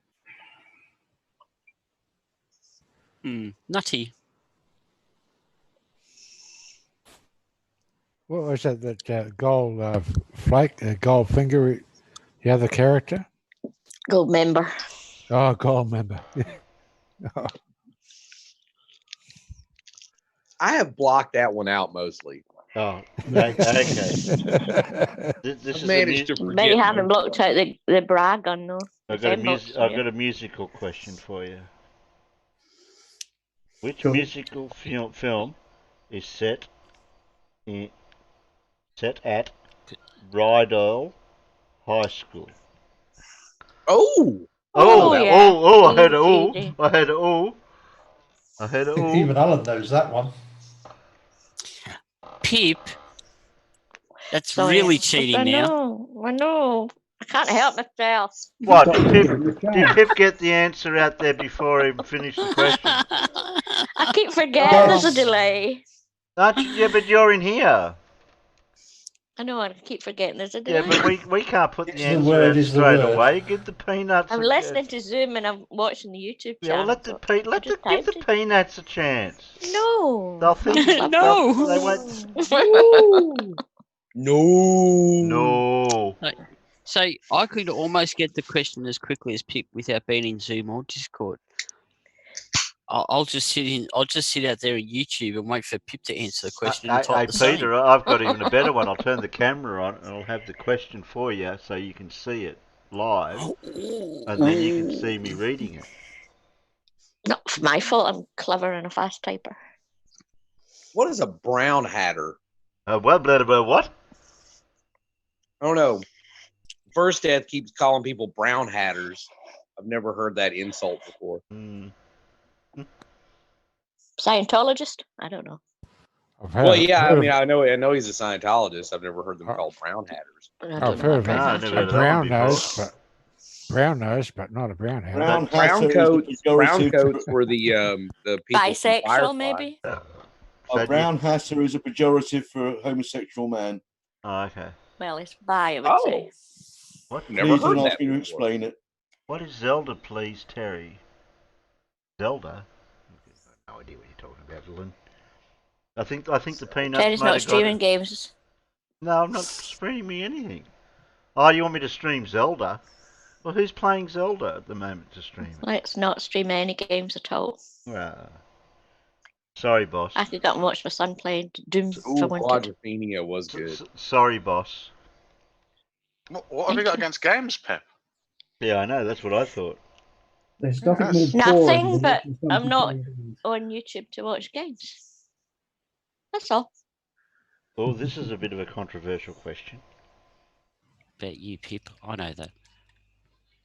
Nutty. What was that gold flake, gold finger, the other character? Gold member. Oh, gold member. Oh. I have blocked that one out mostly. Oh, okay. This is managed to But you haven't blocked out the bra gun though. I've got a musical question for you. Which musical film is set at Rydell High School? Oh! I heard it all. Even Alan knows that one. Pip. That's Sorry. really cheating now. I know. I can't help myself. What? Did Pip get the answer out there before he finished the question? I keep forgetting there's a delay. Yeah, but you're in here. I know, I keep forgetting there's a delay. Yeah, but we can't put the the answer word, out is the straight word. away. Give the peanuts. I'm listening to Zoom and I'm watching the YouTube Yeah, well, channel. give the peanuts a chance. No. They'll think No. they won't. No. So I could almost get the question as quickly as Pip without being in Zoom or Discord. I'll just sit out there on YouTube and wait for Pip to answer the question and type the same. Peter, I've got even a better one. I'll turn the camera on and I'll have the question for you so you can see it live, and then you can see me reading it. Not my fault. I'm clever and a fast typer. What is a brown hatter? What? I don't know. First Death keeps calling people brown hatters. I've never heard that insult before. Scientologist? I don't know. Well, yeah, I mean, I know he's a Scientologist. I've never heard them called brown hatters. I've heard of a brown nose, but not a brown hair. Brown coats were the people bisexual, from Firefly. maybe. A brown hatter is a pejorative for a homosexual man. Oh, okay. Well, it's bi, I would say. What? Please don't ask me to explain it. What is Zelda, please, Terry? Zelda? No idea what you're talking about, Lynn. I think the peanuts. Terry's not streaming games. No, I'm not streaming anything. Oh, you want me to stream Zelda? Well, who's playing Zelda at the moment to stream it? Let's not stream any games at all. Sorry, boss. I could go and watch my son play Doom if I wanted. Quadrophenia was good. Sorry, boss. What have you got against games, Pip? Yeah, I know. That's what I thought. There's nothing more boring Nothing, than but watching I'm something not playing games. on YouTube to watch games. That's all. Oh, this is a bit of a controversial question. Bet you, Pip. I know that.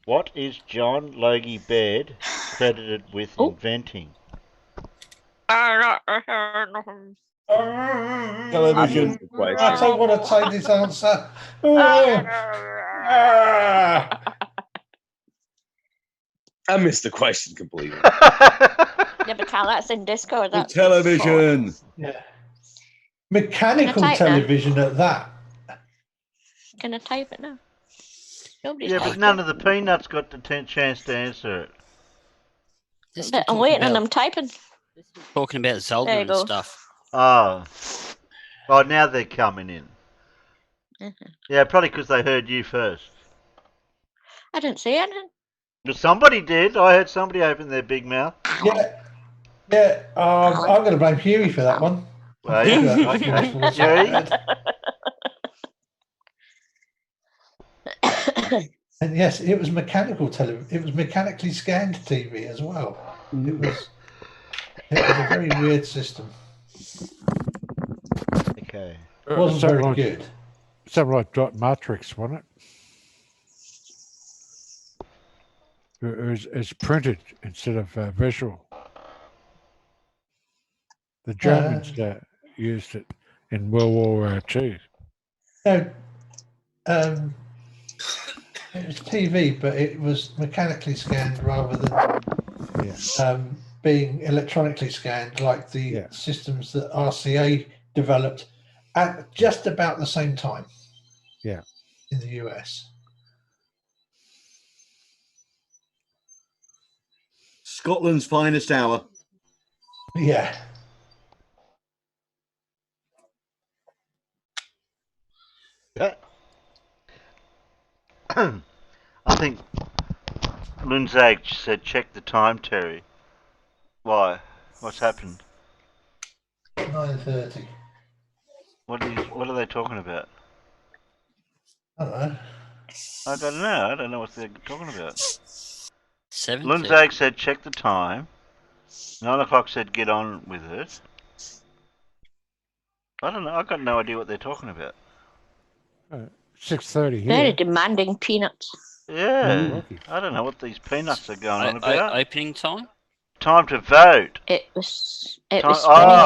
What is John Logie Baird credited with inventing? Television. I don't want to take this answer. I missed the question completely. Yeah, but Cal, that's in Discord. That's Television. Yeah. Mechanical Can I type now? television at that. Can I type it now? Nobody's Yeah, but typed none it. of the peanuts got the chance to answer it. But I'm waiting and I'm typing. Talking about Zelda There you and go. stuff. Oh. Oh, now they're coming in. Yeah, probably because they heard you first. I didn't say anything. But somebody did. I heard somebody open their big mouth. Yeah. Yeah. I'm going to blame Huey for that one. Well, I yeah. think that was voice I heard. And yes, it was mechanical television. It was mechanically scanned TV as well. It was a very weird system. Okay. It wasn't Something very like- good. Something like Dot Matrix, wasn't it? It's printed instead of visual. The Germans used it in World War II. No, it was TV, but it was mechanically scanned rather than being electronically scanned, like the systems that RCA developed at just about the same time. Yeah. In the US. Scotland's finest hour. Yeah. I think Lunzag said, check the time, Terry. Why? What's happened? 9:30. What are they talking about? I don't know. I don't know. I don't know what they're talking about. 7:30. Lunzag said, check the time. 9 o'clock said, get on with it. I don't know. I've got no idea what they're talking about. 6:30 Very here. demanding peanuts. Yeah. I don't know what these peanuts are going on about. Opening time? Time to vote. It was Time- 20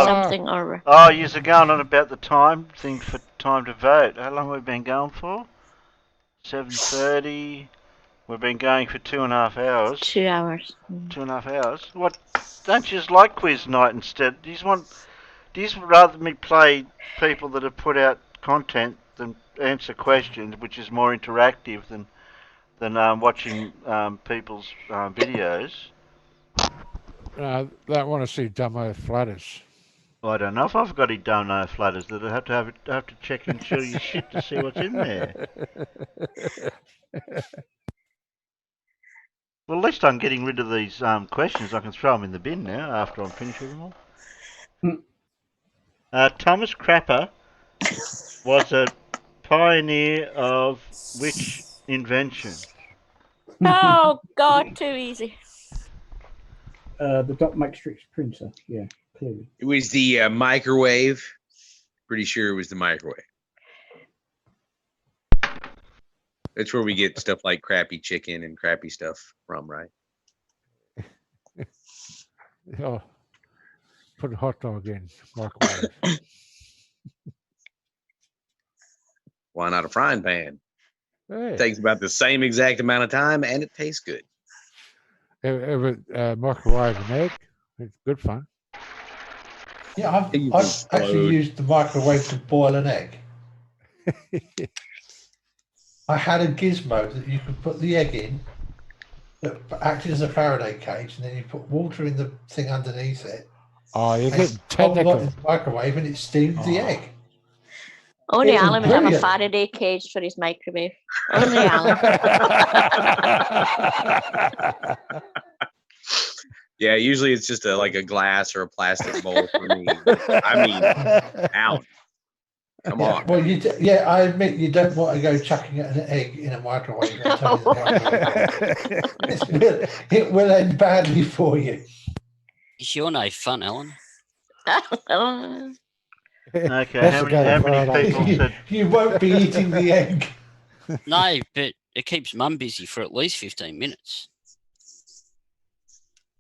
something or Oh, you're going on about the time thing for time to vote. How long have we been going for? 7:30. We've been going for 2.5 hours. 2 hours. 2.5 hours. What? Don't you just like quiz night instead? Do you rather me play people that have put out content than answer questions, which is more interactive than watching people's videos? They want to see Dumbo Flatters. I don't know if I've got any dono flutters that I have to check and show you shit to see what's in there. Well, at least I'm getting rid of these questions. I can throw them in the bin now after I'm finished with them all. Thomas Crapper was a pioneer of which invention? Oh God, too easy. The dot matrix printer. Yeah, clearly. It was the microwave. Pretty sure it was the microwave. That's where we get stuff like crappy chicken and crappy stuff from, right? Oh, put a hot dog in microwave. Why not a frying pan? Hey. It takes about the same exact amount of time and it tastes good. Microwave an egg. It's good fun. Yeah, I've actually used the microwave to boil an egg. I had a gizmo that you could put the egg in that acted as a Faraday cage, and then you put water in the thing underneath it. Oh, you're and getting hold it technical. in the microwave, and it steamed the egg. Only It was Alan would have a brilliant. Faraday cage for his microwave. Only Alan. Yeah, usually it's just like a glass or a plastic bowl for me. I mean, out. Come Yeah, on. well, yeah, I admit you don't want to go chucking an egg in a microwave and tell me that it will end badly for you. Is your no fun, Alan? Okay, how many people said You won't be eating the egg. No, but it keeps Mum busy for at least 15 minutes.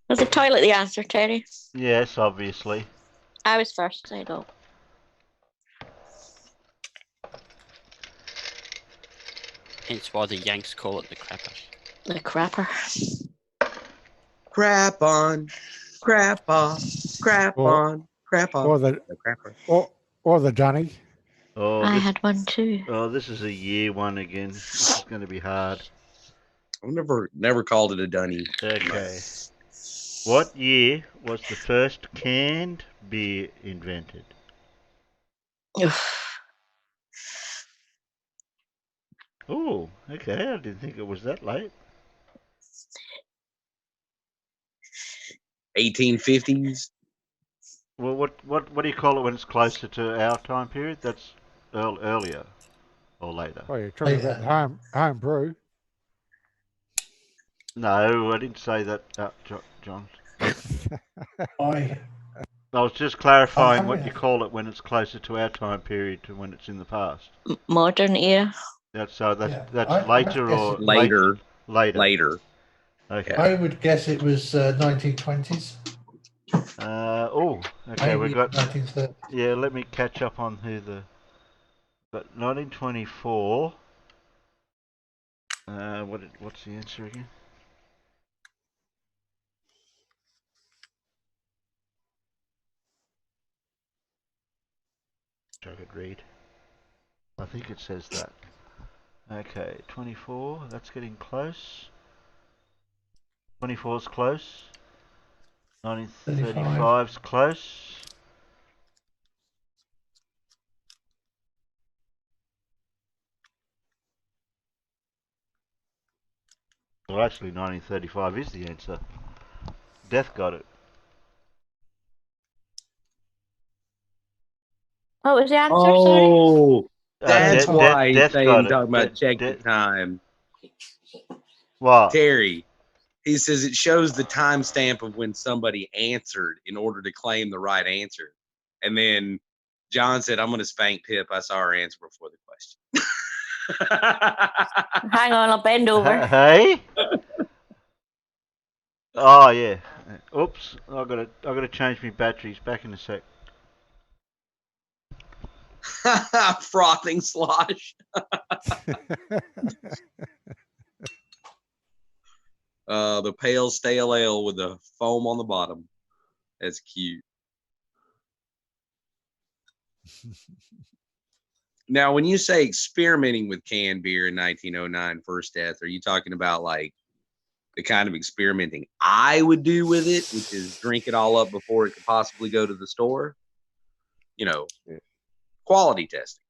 Was the toilet the answer, Terry? yes? Obviously. I was first, so I go. Hence why the Yanks call it the crapper. The crapper. Crap on, crap off, crap on, crap off. Or the crapper. or the dunny. Oh, I had one too. Oh, this is a year one again. This is going to be hard. I've never called it a dunny. Okay. What year was the first canned beer invented? Oh, okay. I didn't think it was that late. 1850s. Well, what do you call it when it's closer to our time period? That's earlier or later. Oh, you're talking about home brew. No, I didn't say that, John. I was just clarifying what you call it when it's closer to our time period to when it's in the past. Modern era. That's later or later. Later. Okay. I would guess it was 1920s. Okay. We got 1930s. Yeah, let me catch up on who the. But 1924. What's the answer again? I could read. I think it says that. Okay, 24. That's getting close. 24's close. 1935's close. Well, actually, 1935 is the answer. Death got it. What was the answer? Oh, that's Death- why he's Death saying got it. talking about Death- check the time. What? Terry, he says it shows the timestamp of when somebody answered in order to claim the right answer. And then John said, I'm going to spank Pip. I saw her answer before the question. Hang on, I'll bend over. Hey? Oh yeah. Oops. I gotta change my batteries. Back in a sec. Frothing slosh. The pale stale ale with the foam on the bottom. That's cute. Now, when you say experimenting with canned beer in 1909, first death, are you talking about like the kind of experimenting I would do with it, which is drink it all up before it could possibly go to the store? You know, quality testing.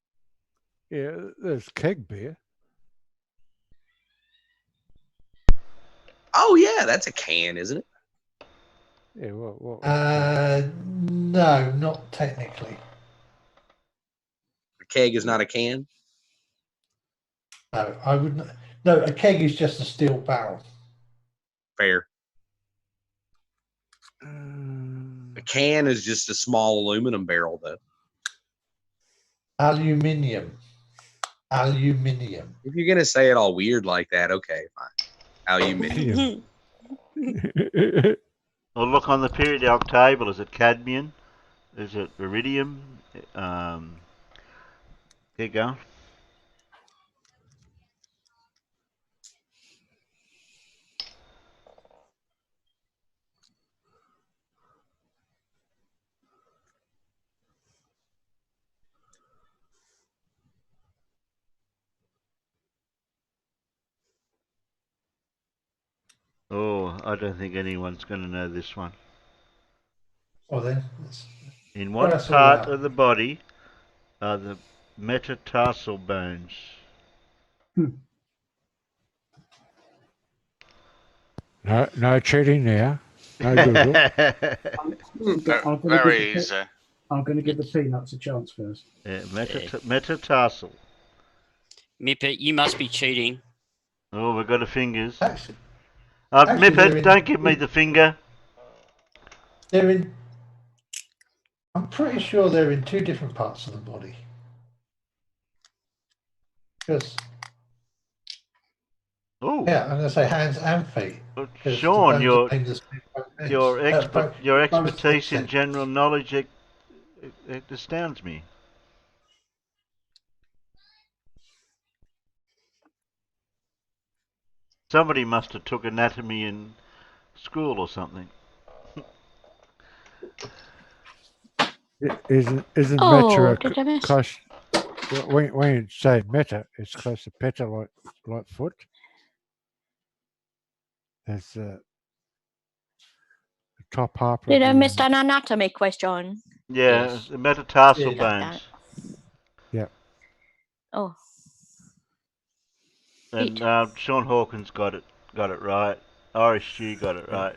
Yeah, there's keg beer. Oh yeah, that's a can, isn't it? Yeah, what? No, not technically. A keg is not a can. No, I wouldn't. No, a keg is just a steel barrel. Fair. A can is just a small aluminum barrel, though. Aluminium. If you're gonna say it all weird like that, okay, fine. Aluminium. Well, look on the periodic table. Is it cadmium? Is it iridium? Keep going. Oh, I don't think anyone's going to know this one. Well then, in what that's all part right. of the body are the metatarsal bones? No cheating now. No Google. Very easy. I'm going to give the peanuts a chance first. Yeah, metatarsal. Mippet, you must be cheating. Oh, we've got the fingers. Actually, they're Mippet, in- don't give me the finger. They're in. I'm pretty sure they're in two different parts of the body. Because yeah, I'm going to say hands and feet. 'cause Sean, the bones are named as both your both expertise in except- general knowledge it astounds me. Somebody must have took anatomy in school or something. Isn't Oh, meta did I miss? close? When you say meta, it's close to peta like foot. There's the top half. Did of I the, miss an anatomy question? Yeah, the metatarsal Damn bones. Yeah. Oh, And Sean Hawkins got it right. Irish Stew got it right.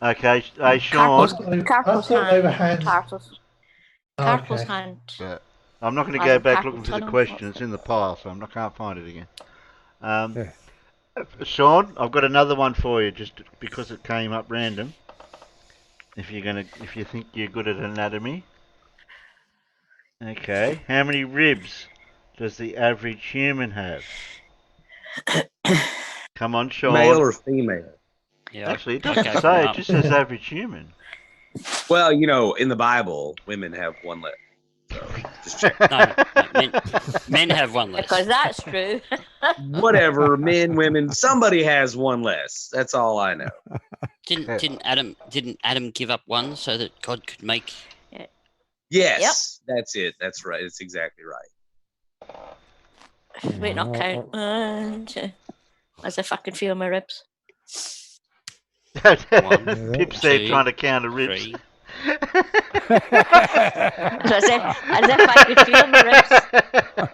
Okay, hey Sean. Carpal's hand. Tartles. Carpal's Okay. hand. Yeah. I'm not going to As go in back carpal looking for the tunnel. question. It's in the pile, so I can't find it again. Sean, I've got another one for you, just because it came up random. If you think you're good at anatomy. Okay, how many ribs does the average human have? Come on, Sean. Male or female? Yeah, Actually, it I'd doesn't go say. for It just says average human. Well, in the Bible, women have one lip. So just check. No, men have one less. Because that's true. Whatever, men, women, somebody has one less. That's all I know. Didn't Adam give up one so that God could make? Yes, that's it. That's right. It's exactly right. Wait, not count. 1, 2. As if I can feel my ribs. Pip's there trying to count the ribs. as if I could feel my ribs.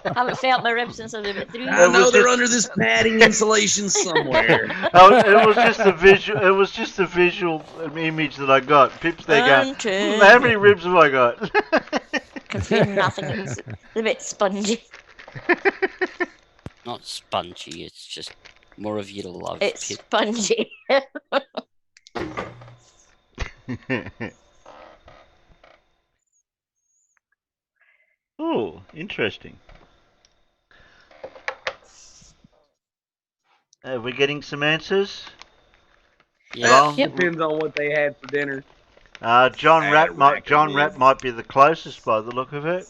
I haven't felt my ribs since I was about 3. I know they're under this padding insulation somewhere. It was just a visual. It was just a visual image that I got. Pip's there going, 1, 2. How many ribs have I got? Can feel nothing. It's a bit spongy. Not spongy. It's just more of you to love. It's Pip. spongy. Oh, interesting. Are we getting some answers? Yeah, depends on what they had for dinner. John Rapp might be the closest by the look of it.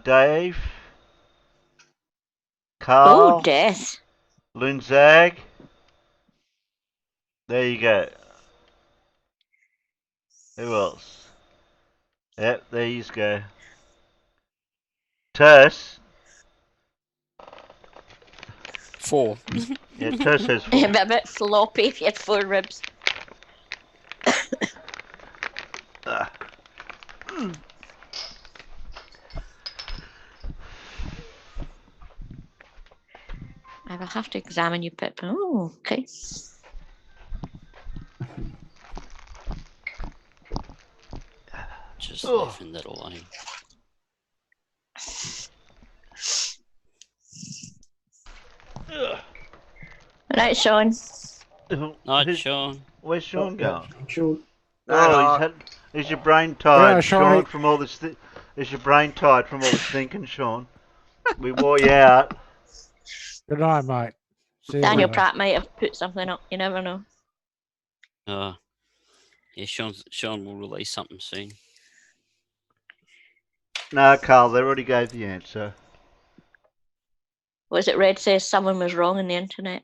Dave. Carl. Oh, death. Lunzag. There you go. Who else? Yep, there you go. Tess. 4. Yeah, Tess has 4. A bit floppy if you had 4 ribs. I will have to examine you, Pip. Oh, okay. Just leaving that alone. Right, Sean. Night, Sean. Where's Sean going? Sean. Is your brain tired, Yeah, Sean? From all this, is your brain tired from all this thinking, Sean? We wore you out. Good night, mate. See you Daniel later. Pratt might have put something up. You never know. Yeah, Sean will release something soon. No, Carl, they already gave the answer. Was it Red says someone was wrong on the internet?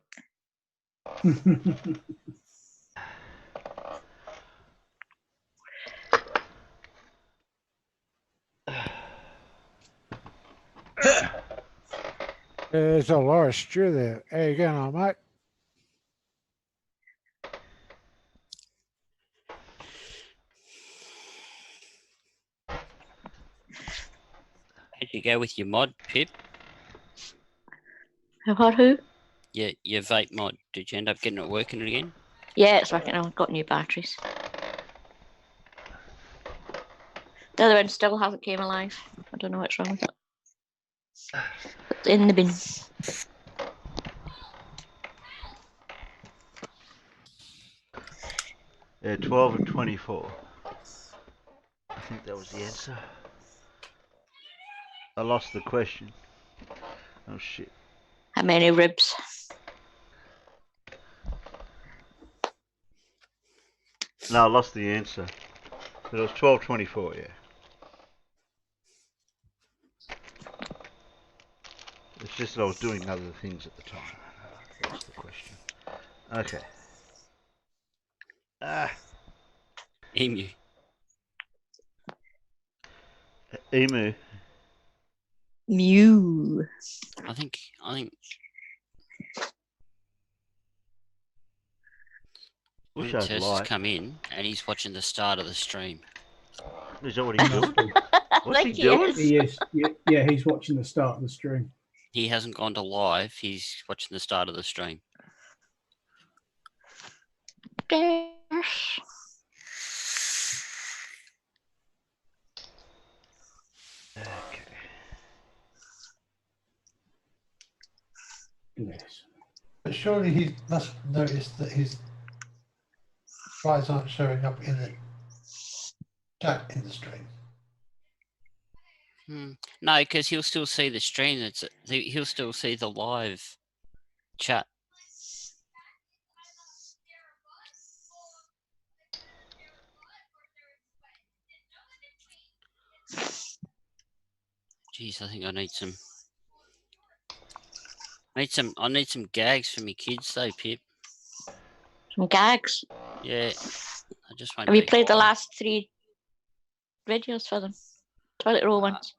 There's a lot of stew there. How you going on, mate? How'd you go with your mod, Pip? What, who? Your vape mod. Did you end up getting it working again? Yeah, it's working. I've got new batteries. The other one still hasn't came alive. I don't know what's wrong with it. It's in the bin. Yeah, 12 and 24. I think that was the answer. I lost the question. Oh shit. How many ribs? No, I lost the answer. But it was 12-24, yeah. It's just that I was doing other things at the time. That was the question. Okay. Emu. Emu. Mew. I think. Wish Tess I'd has light. come in and he's watching the start of the stream. Is that what he's doing? What's he Think doing? he is. He is. Yeah, he's watching the start of the stream. He hasn't gone to live. He's watching the start of the stream. Okay. Yes. But surely he must notice that his guys aren't showing up in the chat in the stream. No, because he'll still see the stream. He'll still see the live chat. Jeez, I think I need some. I need some gags for me kids, though, Pip. Some gags. Yeah, I just won't. Have you played the last 3 videos for them? Toilet roll ones.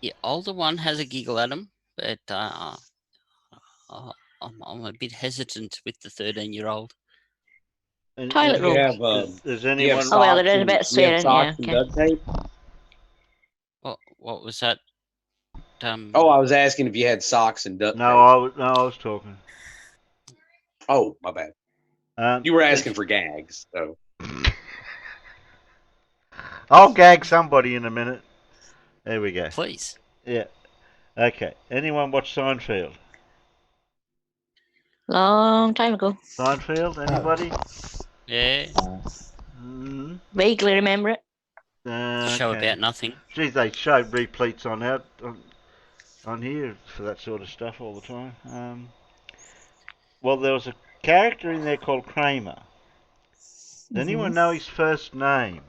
The older one has a giggle at him, but I'm a bit hesitant with the 13-year-old. Toilet roll. Does anyone? Oh well, there is a bit of swearing. Yeah. and Okay. duct tape? What was that? Oh, I was asking if you had socks and duct tape. I was talking. Oh, my bad. You were asking for gags, so. I'll gag somebody in a minute. There we go. Please. Yeah. Okay. Anyone watch Seinfeld? Long time ago. Seinfeld? Anybody? Yeah. Vaguely remember it. Show about nothing. Geez, they show repletes on here for that sort of stuff all the time. Well, there was a character in there called Kramer. Does anyone know his first name?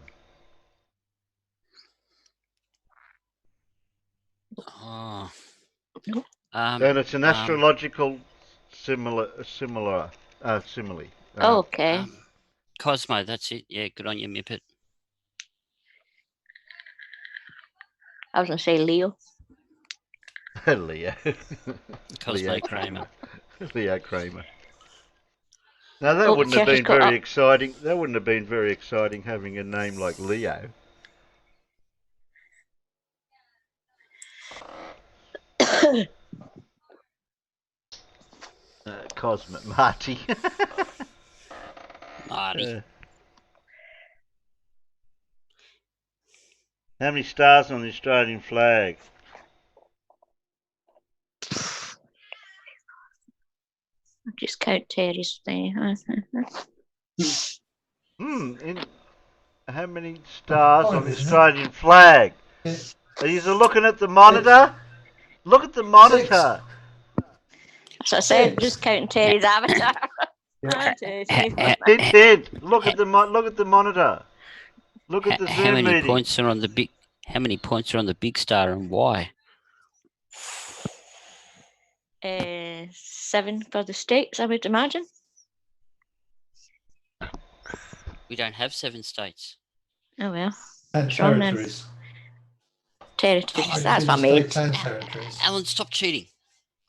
Oh. And it's an astrological simile. Okay. Cosmo, that's it. Yeah, good on you, Mippet. I was going to say Leo. Leo. Cosmo Kramer. Leo Kramer. Now that wouldn't have been very exciting. That wouldn't have been very exciting having a name like Leo. Cosmic Marty. Marty. How many stars on the Australian flag? I'll just count Terry's there. How many stars on the Australian flag? Are you looking at the monitor? Look at the monitor. So I said, just counting Terry's avatar. Ted, look at the monitor. Look at the Zoom how many meeting. points are on the big? How many points are on the big star and why? 7 for the states, I would imagine. We don't have 7 states. Oh well. And territories. Territories. That's what I meant. Alan, stop cheating.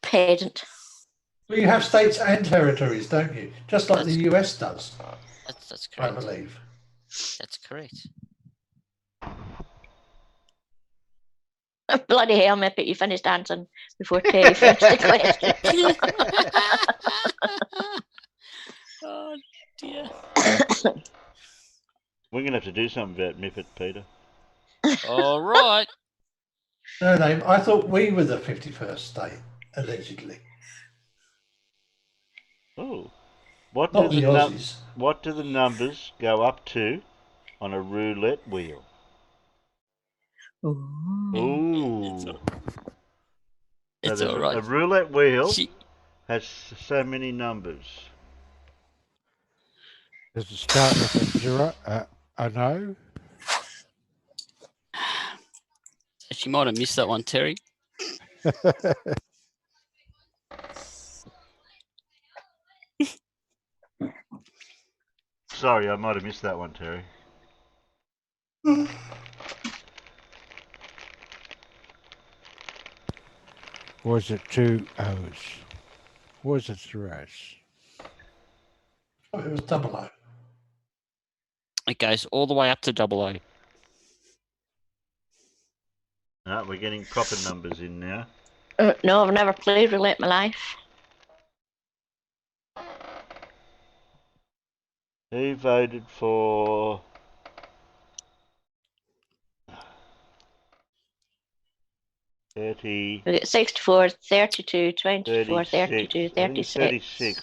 Pedant. Well, you have states and territories, don't you? Just like the US does. That's correct. I believe. That's correct. Bloody hell, Mippet, you finished answering before Terry finished the question. Oh dear. We're going to have to do something about Mippet, Peter. All right. No, I thought we were the 51st state, allegedly. Oh. What Not do the Aussies. what do the numbers go up to on a roulette wheel? Ooh. It's So all there's right. a roulette wheel has so many numbers. Does it start with a 0? A no? She might have missed that one, Terry. Sorry, I might have missed that one, Terry. Was it 2 O's? Was it zeros? Oh, it was 00. It goes all the way up to 00. No, we're getting proper numbers in now. No, I've never played roulette in my life. Who voted for... We got 64, 32, 24, 32, 36. 36.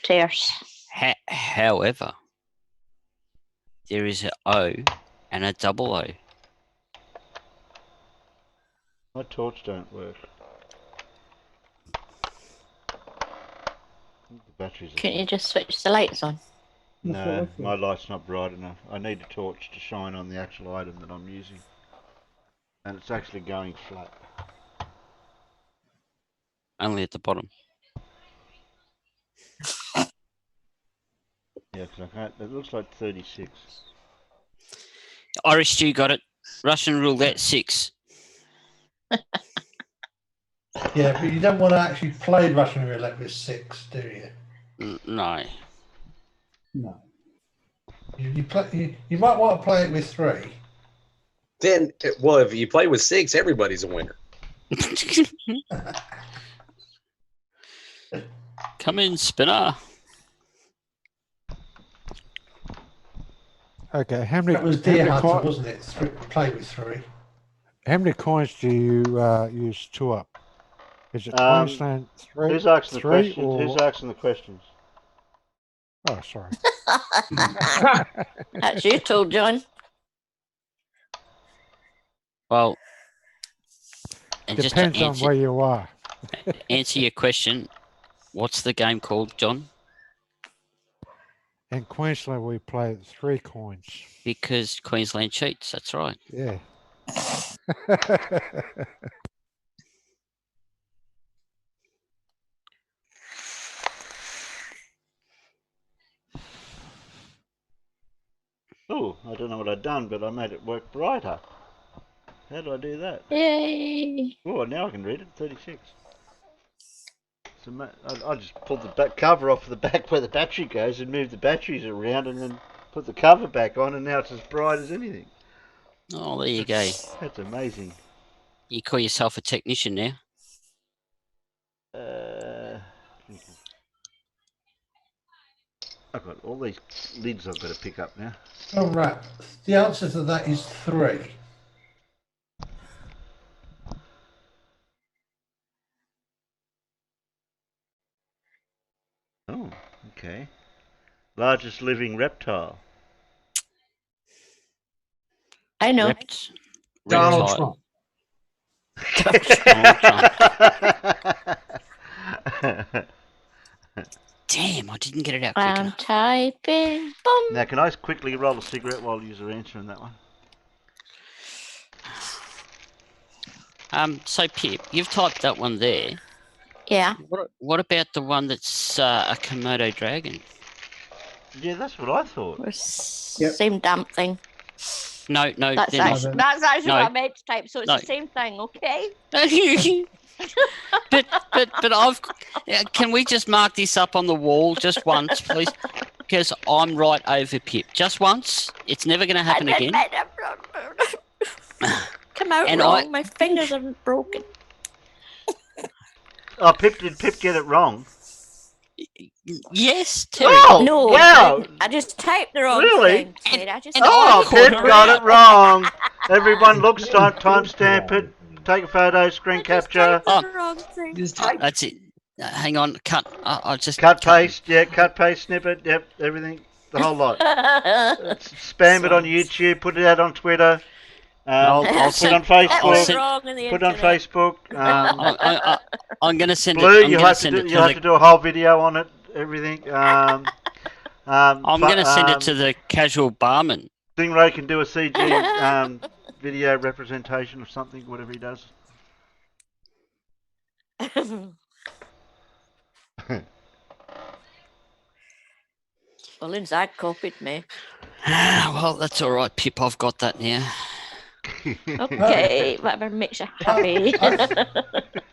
Tears. However, there is an O and a 00. My torch don't work. The batteries. Can't you just switch the lights on? No, my light's not bright enough. I need a torch to shine on the actual item that I'm using. And it's actually going flat. Only at the bottom. Yeah, because I can't. It looks like 36. Irish Stew got it. Russian roulette 6. Yeah, but you don't want to actually play Russian roulette with 6, do you? No. No. You might want to play it with 3. Then, well, if you play with 6, everybody's a winner. Come in, spinner. Okay, how many? That was how Deer many Hunter, coins? wasn't it? Play with 3. How many coins do you use to up? Is it Queensland 3? Who's asking the 3 questions? or... Who's asking the questions? Oh, sorry. That's you told, John. Well, and just Depends to on where you are. answer your question, what's the game called, John? In Queensland, we play 3 coins. Because Queensland cheats, that's right. Yeah. Oh, I don't know what I've done, but I made it work brighter. How do I do that? Yay! Oh, now I can read it. 36. So I just pulled the back cover off the back where the battery goes and moved the batteries around and then put the cover back on, and now it's as bright as anything. Oh, there you go. That's amazing. You call yourself a technician now? I've got all these lids I've got to pick up now. All right. The answer to that is 3. Oh, okay. Largest living reptile. I know. Donald Trump. Damn, I didn't get it out quick I'm enough. typing. Boom. Now, can I quickly roll a cigarette while you're answering that one? So Pip, you've typed that one there. Yeah. What about the one that's a Komodo dragon? Yeah, that's what I thought. Same damn thing. No, That's they're not. actually, that's actually No. what I meant to type, so it's No. the same thing, okay? but can we just mark this up on the wall just once, please? Because I'm right over Pip. Just once. It's never going to happen again. Come out And wrong. My fingers are broken. Oh, did Pip get it wrong? Yes, Terry. Oh, No, wow. I just typed the wrong Really? thing, Terry. I just Oh, caught Pip her got out. it wrong. Everyone looks, timestamp it, take a photo, screen capture. Oh, wrong thing. that's it. Hang on, cut. I'll just Cut, paste, yeah, cut, paste, snippet, yep, everything, the whole lot. Spam it on YouTube, put it out on Twitter. I'll Put it on send- Facebook. I'll send- Put it on Facebook. I'm going to send Blue, it. I'm you going have to to send do. it You to have the. to do a whole video on it. Everything. I'm going to send it to the casual barman. Stingray can do a CG video representation of something, whatever he does. Well, inside copied me. Well, that's all right, Pip. I've got that now. Okay, whatever makes you happy.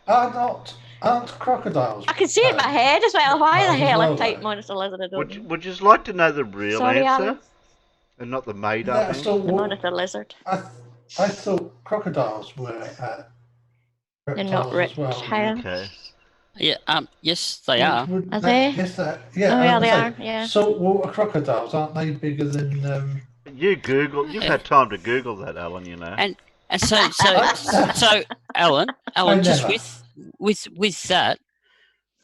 Aren't crocodiles? I can see it in my head as well. Why the Oh, hell I well, typed monitor lizard? I don't know. Would you like to know the real Sorry, answer, Alan. and not the made Yeah, up so answer? The monitor lizard. I thought crocodiles were They're not reptiles as well. reptiles. Okay. Yeah. Yes, they are. Are they? Yes, Oh, yeah, they are. Yeah. Saltwater crocodiles, aren't they bigger than? You Google. You've had time to Google that, Alan. You know. And so, Alan, just never. with that,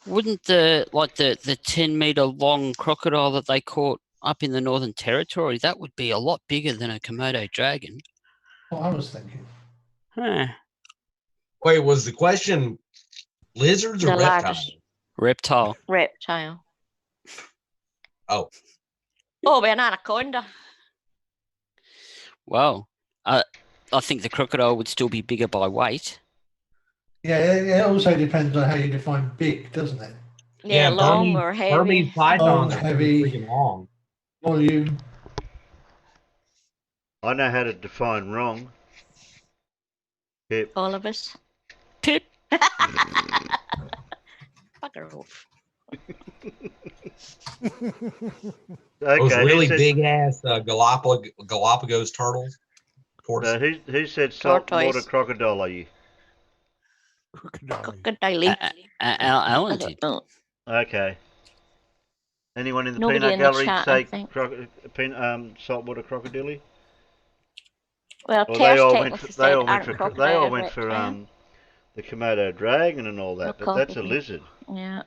wouldn't the 10-meter long crocodile that they caught up in the Northern Territory, that would be a lot bigger than a Komodo dragon? What I was thinking. Huh. Wait, was the question lizards or The reptiles? largest. Reptile. Reptile. Oh. Oh, an anaconda. Well, I think the crocodile would still be bigger by weight. Yeah, it also depends on how you define big, doesn't it? Yeah, long or heavy. Burmese pythons Long, are heavy. freaking long. Volume. I know how to define wrong. Pip. All of us. Pip. Bugger off. Those Okay. really Who said, big ass Galapagos turtles. Tortoise. who said saltwater Tortoise. crocodile? Are you? Crocodile. Alan did. Okay. Anyone in the Nobody peanut in the gallery chat, I say think. saltwater crocodile? Well, Well, Tess they all technically went. said They all went aren't for. They crocodile all went for reptile. the Komodo dragon and all that. But that's a Crocodile. lizard. Yeah.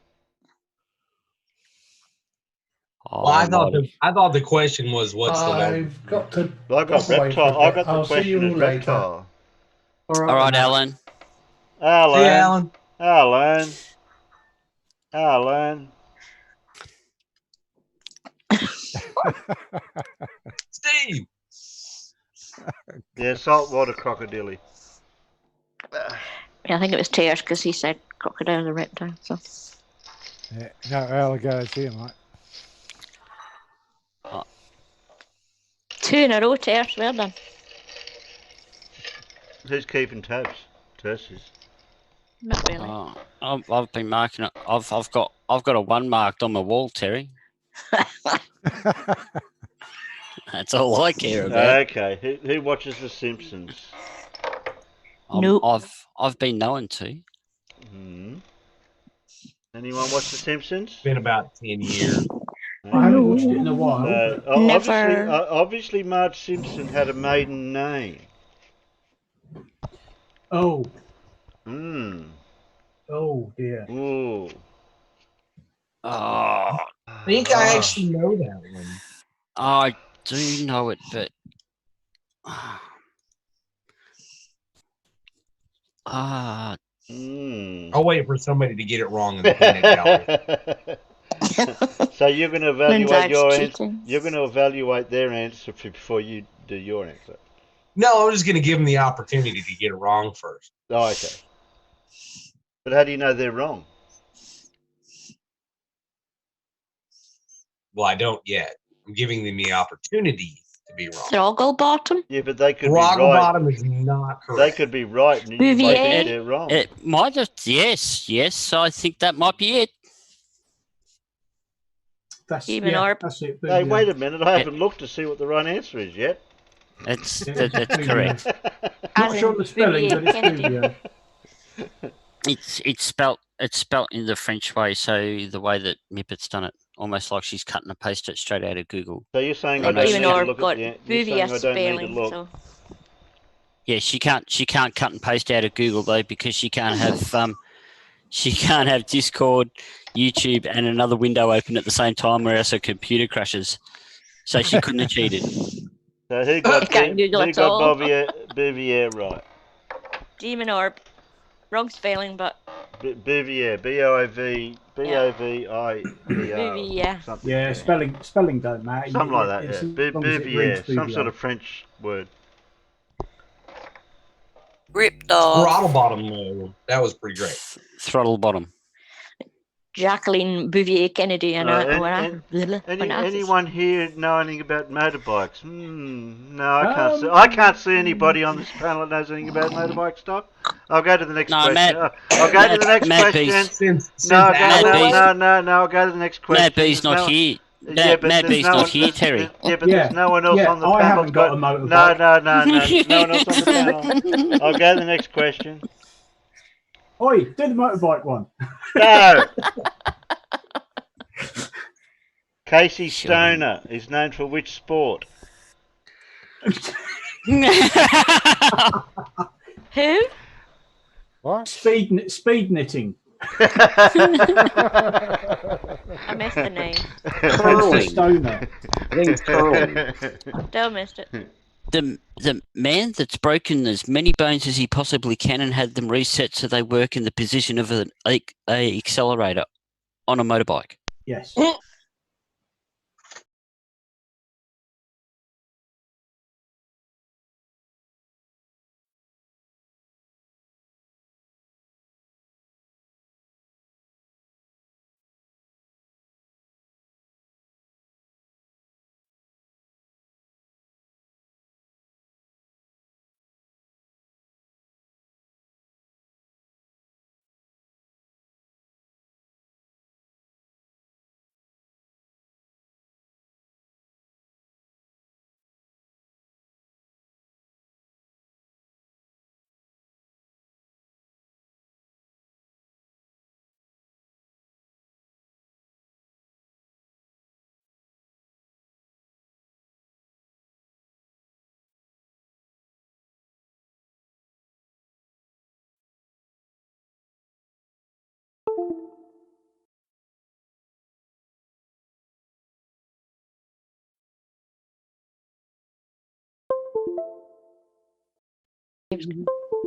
Oh, Well, I thought the question was what's the largest? I've got to. I got pop away reptile. for a I bit. got the I'll see you question all as later. reptile. All right, Alan. Alan. Alan. Alan. Steve. Yeah, saltwater crocodile. Yeah, I think it was Tess because he said crocodile or reptile. So. Yeah, no alligators here, mate. 2 in a row, Tess. Well done. Who's keeping tabs? Terses. Not really. I've been marking it. I've got a 1 marked on my wall, Terry. That's all I care about. Okay. Who watches The Simpsons? Nope. I've been known to. Hmm. Anyone watch The Simpsons? Been about 10 years. I haven't watched it in a while. but- Obviously, Marge Simpson had a maiden name. Oh, Hmm. oh dear. Ooh. Oh, I think I actually know that one. I do know it, but I'll wait for somebody to get it wrong in the peanut gallery. So you're going to evaluate Lindsay's your answer. cheating. You're going to evaluate their answer before you do your answer. No, I'm just going to give them the opportunity to get it wrong first. Oh, okay. But how do you know they're wrong? Well, I don't yet. I'm giving them the opportunity to be wrong. Throgglebottom? Yeah, but they could Throgglebottom be right. is not correct. They could be right, and you might Bouvier? think they're wrong. it might have. Yes. I think that might be it. That's Even yeah, Orb. that's it. Hey, wait a minute! I haven't looked to see what the right answer is yet. That's Yeah, that's Bouvier. correct. Not sure of the spelling, Bouvier but it's Kennedy. Bouvier. It's spelt in the French way, so the way that Mippett's done it, almost like she's cut and pasted it straight out of Google. So you're saying I Almost- don't need to look got at the. You're saying I don't need to spelling, look. so Yeah, she can't cut and paste out of Google though, because she can't have Discord, YouTube, and another window open at the same time, or else her computer crashes. So she couldn't have cheated. So who got can't Google who at got all. Bouvier right? demon orb. Wrong spelling, but Bouvier, B-O-V-I-V-I-E-R. Bouvier. Something. Yeah, spelling don't matter. Something like that, As yeah. long as it Bouvier, reads some Bouvier. sort of French word. Ripped off. Throttle bottom. That was pretty great. Throttle bottom. Jacqueline Bouvier Kennedy and Anyone here know anything about motorbikes? No, I can't see anybody on this panel that knows anything about motorbike stuff. I'll go to the next question. I'll go to the next question. I'll go to the next question. Mad B's not here. Mad B's not here, Terry. Yeah, but there's no one else on the panel. I haven't got a motorbike. No one else on the panel. I'll go to the next question. Oi, do the motorbike one. No. Casey Stoner is known for which sport? Who? What? Speed knitting. I missed the name. Casey Stoner. I think it's curling. Still missed it. The man that's broken as many bones as he possibly can and had them reset so they work in the position of an accelerator on a motorbike. Yes.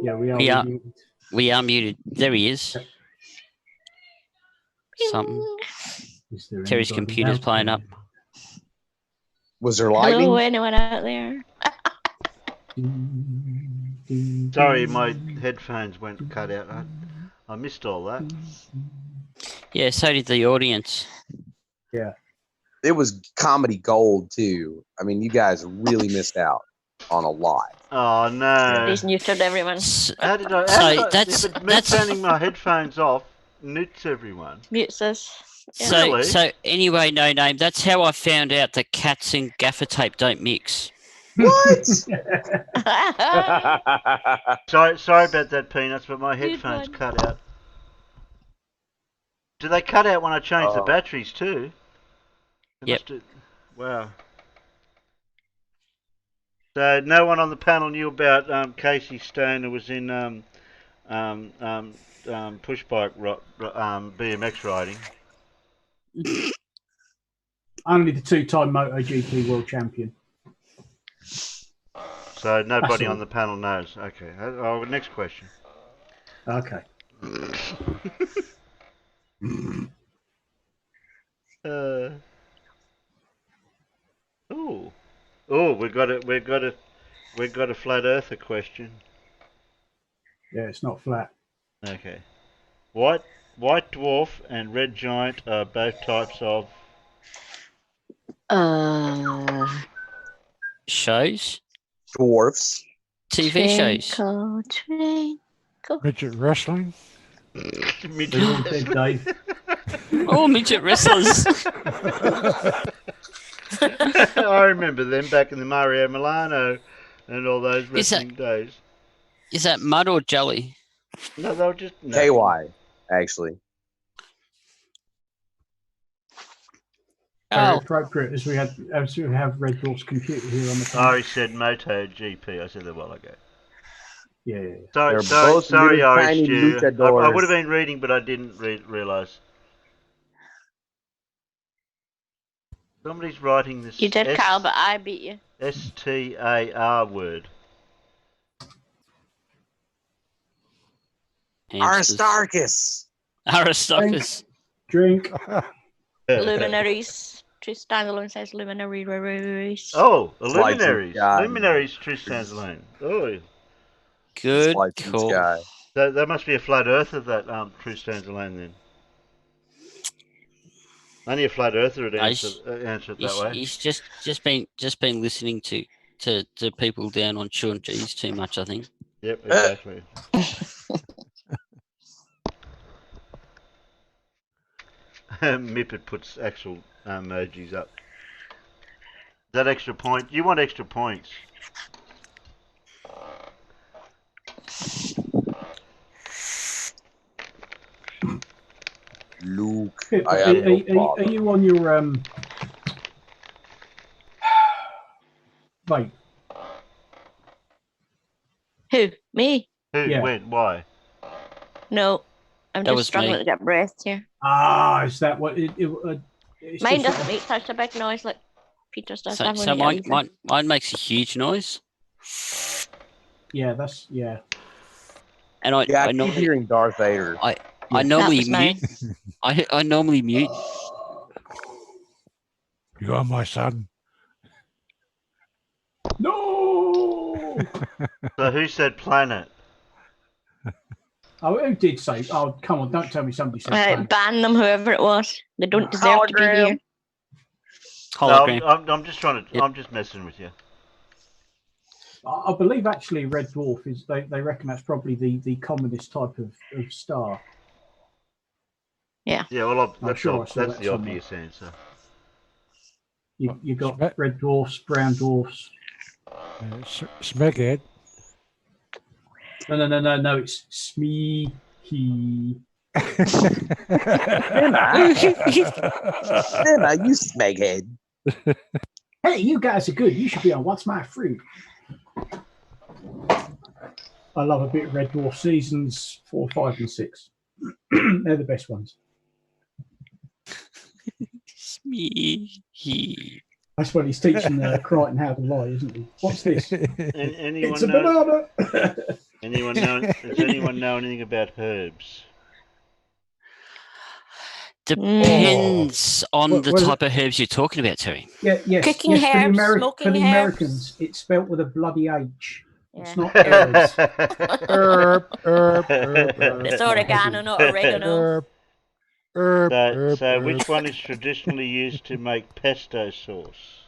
Yeah, we are. We are muted. There he is. Something. Terry's computer's playing up. Was there lightning? Hello, anyone out there? Sorry, my headphones went cut out. I missed all that. Yeah, so did the audience. Yeah. It was comedy gold too. I mean, you guys really missed out on a lot. Oh no! He's neutered everyone. How did I? That's turning my headphones off. Newts everyone. Mutes us. Yeah. So anyway, no name. That's how I found out that cats and gaffer tape don't mix. What? Sorry about that, Peanuts, but my headphones cut out. Do they cut out when I change the batteries too? Yep. Wow. So no one on the panel knew about Casey Stone, who was in push bike BMX riding. Only the two-time MotoGP world champion. So nobody on the panel knows. Okay. Next question. Okay. We've got a flat earther question. Yeah, it's not flat. Okay. White dwarf and red giant are both types of shows. Dwarfs. TV shows. Midget wrestling. Dave. Oh, midget wrestlers. I remember them back in the Mario Milano and all those wrestling days. Is that mud or jelly? No, they were just KY, actually. Very appropriate as we have Red Dwarf's computer here on the phone. Ari said MotoGP. I said that a while ago. Yeah. Sorry, Ari tiny Stu. I luchadors. would have been reading, but I didn't realise. Somebody's writing this. You did, Carl, but I beat you. STAR word. Aristarchus. Aristarchus. Drink. Luminaries. True standalone says luminaries. Oh, the luminaries. Luminaries, true standalone. Oh. Good call. That must be a flat earther, that true standalone then. Only a flat earther would answer it that way. He's just been listening to people down on Sean G's too much, I think. Yep, exactly. Mippet puts actual emojis up. That extra point? You want extra points? Luke, Are you on your Wait. Who? Me? Who? Yeah. When? Why? No, I'm That just was struggling me. to get breath here. Ah, is that what it's Mine just doesn't make such a big noise like Peter's does. So mine makes a huge noise. Yeah, that's yeah. And I keep normally hearing Darth Vader. I normally was mute. I normally mute. You are my son. No. So who said planet? Oh, who did say? Oh, come on! Don't tell me somebody said. planet. Ban them, whoever it was. They don't deserve to be here. Hologram. No, I'm just trying to. I'm just messing with you. I believe actually Red Dwarf is. They reckon that's probably the commonest type of star. Yeah. Yeah, well, that's sure I saw that's that the somewhere. obvious answer. You got red dwarfs, brown dwarfs. Smeghead. No. It's Smeeky. Emma, you smeghead. Hey, you guys are good. You should be on What's My Fruit. I love a bit of Red Dwarf seasons 4, 5, and 6. They're the best ones. Smeeky. That's when he's teaching Crichton how to lie, isn't he? What's this? Anyone It's a know? banana. Does anyone know anything about herbs? Depends on the Well, type of herbs you're talking about, Terry. Yeah, yes. Cooking yes, herbs, for the smoking herbs. Americans, it's spelt with a bloody H. It's Yeah. not herbs. It's oregano, not oregano. So which one is traditionally used to make pesto sauce?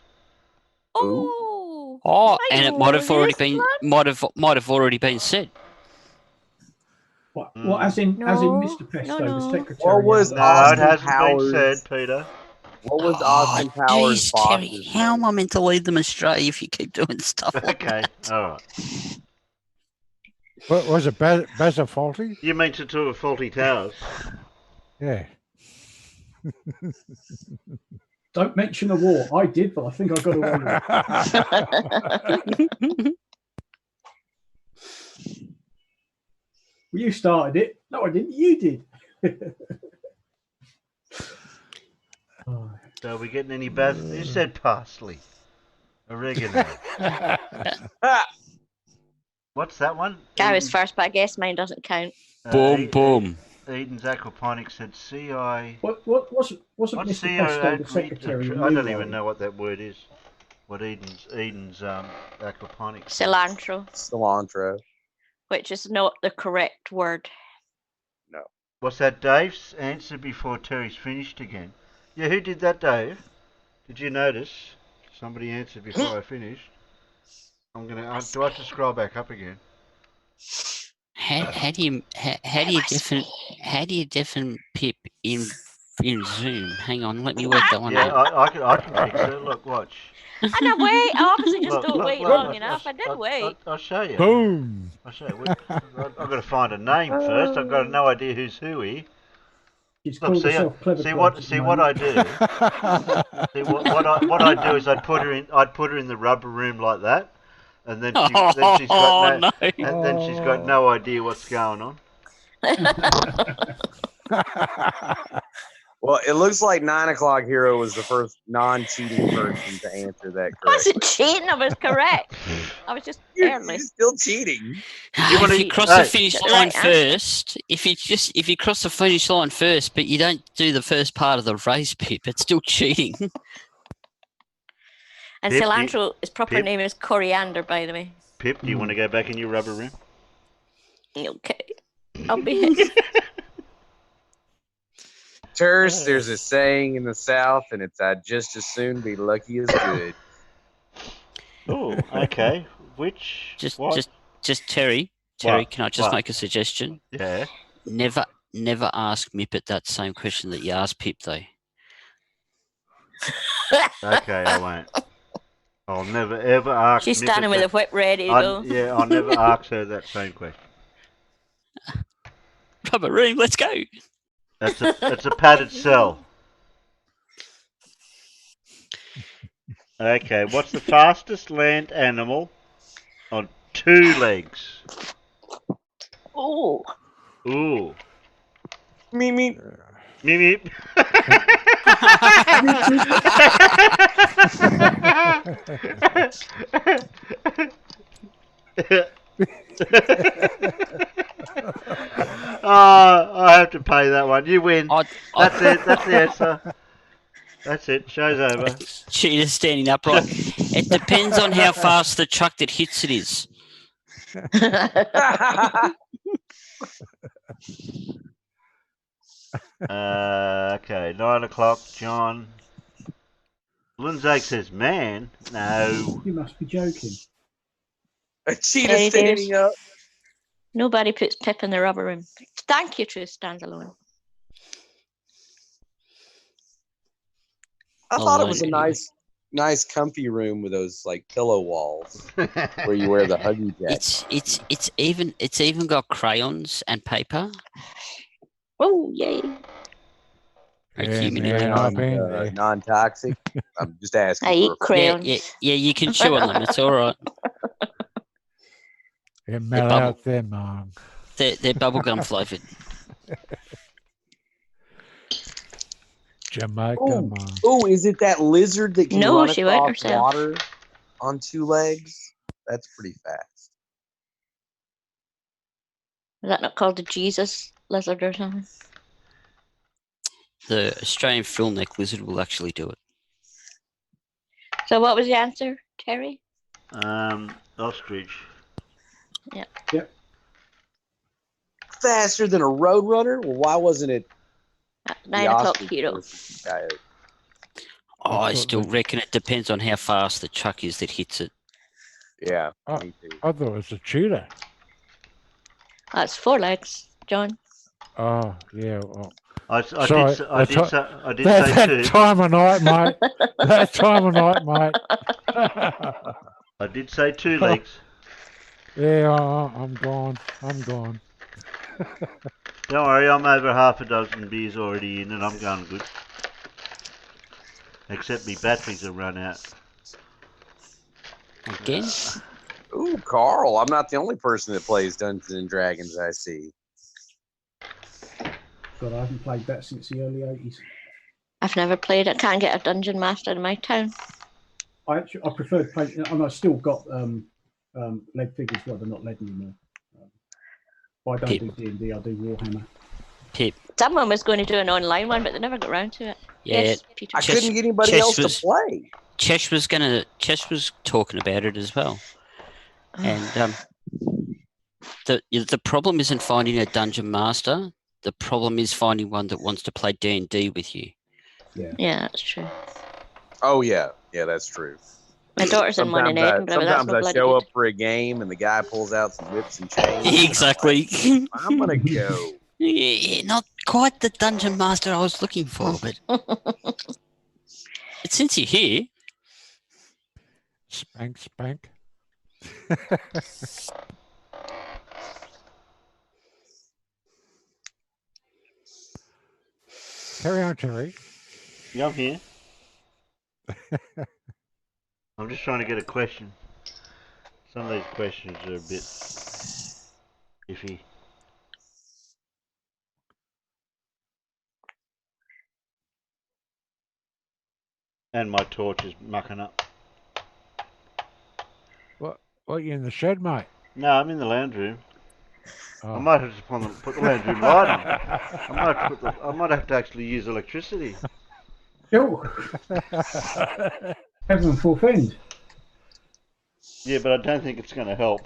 Oh. Oh, and it might know have already this been one. might have already been said. What? Well, as in Mr. Pesto, the secretary. What was No, it Austin hasn't Powers? been said, Peter. What was Austin Powers' Jeez, Terry, boss's how name? am I meant to lead them astray if you keep doing stuff like Okay, that? all right. What was it? Basil Faulty? You mean to do a Faulty Towers? Yeah. Don't mention the war. I did, but I think I got away with it. Well, you started it. No, I didn't. You did. So are we getting any basil? You said parsley. Oregano. What's that one? I was first, but I guess mine doesn't count. Boom. Eden's Aquaponics said CI. What wasn't What's Mr. Pesto the secretary? I don't even know what that word is. What Eden's Aquaponics. Cilantro, which is not the correct word. No. Was that Dave's answer before Terry's finished again? Yeah, who did that, Dave? Did you notice? Somebody answered before I finished. Do I have to scroll back up again? How do you define pip in in Zoom. Hang on, let me work that one Yeah, out. I can fix it. Look, watch. I don't wait. I obviously just Look, don't look, wait look, long enough. I did wait. I'll show you. Boom. I'll show you. I've got to find a name first. I've got no idea who's who here. She's Look, called herself Clever Clubs at the what I moment. do. See what I do is I'd put her in the rubber room like that, and then she's got no idea what's going on. Well, it looks like 9 o'clock Hero was the first non-cheating person to answer that I correctly. wasn't cheating. I was correct. I was just early. You're still cheating. If you cross the finish line first, if you cross the finish line first, but you don't do the first part of the race, Pip, it's still cheating. And Pip, cilantro, his proper Pip? name is coriander, by the way. Pip, do you want to go back in your rubber room? Okay. I'll be hit. Terse, there's a saying in the South, and it's "I'd just as soon be lucky as good." Oh, okay. Which Just Terry. Terry, can I just make a suggestion? Yeah. Never ask Mippet that same question that you asked Pip, though. Okay, I won't. I'll never ever ask. She's Mippet standing with that. a whip ready to go. Yeah, I'll never ask her that same question. Rubber room, let's go. It's a padded cell. Okay, what's the fastest land animal on 2 legs? Oh. Ooh. Me. Me, me. I have to pay that one. You win. That's it. That's the answer. That's it. Show's over. Cheetah standing upright. It depends on how fast the truck that hits it is. Okay, 9 o'clock, John. Lindsay says, man, no. You must be joking. A cheetah standing up. Nobody puts Pip in the rubber room. Thank you, Truth Stands Alone. I thought it was a nice comfy room with those like pillow walls where you wear the Huggy Jack. It's even got crayons and paper. Oh yay! Non-toxic. I'm just asking. I eat crayons. Yeah, you can chew on them. It's all right. They're mellow out there, Mom. They're bubblegum flavoured. Jamaica, Mom. Oh, is it that lizard that can run she wet across herself. water on 2 legs? That's pretty fast. Is that not called the Jesus lizard or something? The Australian film neck lizard will actually do it. So what was the answer, Terry? Ostrich. Yeah. Yep. Faster than a roadrunner? Well, why wasn't it 9 o'clock Hero? I still reckon it depends on how fast the truck is that hits it. Yeah, me too. I thought it was a cheetah. That's 4 legs, John. Oh, yeah. Well, I did say that two. time of night, mate. That time of night, mate. I did say 2 legs. Yeah, I'm gone. I'm gone. Don't worry, I'm over half a dozen beers already in and I'm going good. Except me batteries are run out. Again? Ooh, Carl, I'm not the only person that plays Dungeons and Dragons I see. God, I haven't played that since the early 80s. I've never played it. Can't get a dungeon master in my town. I prefer playing, and I've still got lead figures. Well, they're not lead anymore. But I don't do D&D. I do Warhammer. Pip. Someone was going to do an online one, but they never got around to it. Yeah, Yes, Peter. I couldn't get anybody else to play. Chesh was talking about it as well. And the problem isn't finding a dungeon master. The problem is finding one that wants to play D&D with you. Yeah, that's true. Oh yeah, that's true. My daughter's in one in Edinburgh. But that's Sometimes I show up for a game and the guy pulls out some whips and chains. Exactly. I'm gonna go. Yeah, not quite the dungeon master I was looking for, but since you're here, Spank, spank. Carry on, Terry. Yeah, I'm here. I'm just trying to get a question. Some of these questions are a bit iffy. And my torch is mucking up. What, you in the shed, mate? No, I'm in the lounge room. Oh. I might have to put the lounge room light on. I might have to actually use electricity. Oh. Heaven forfend. Yeah, but I don't think it's going to help.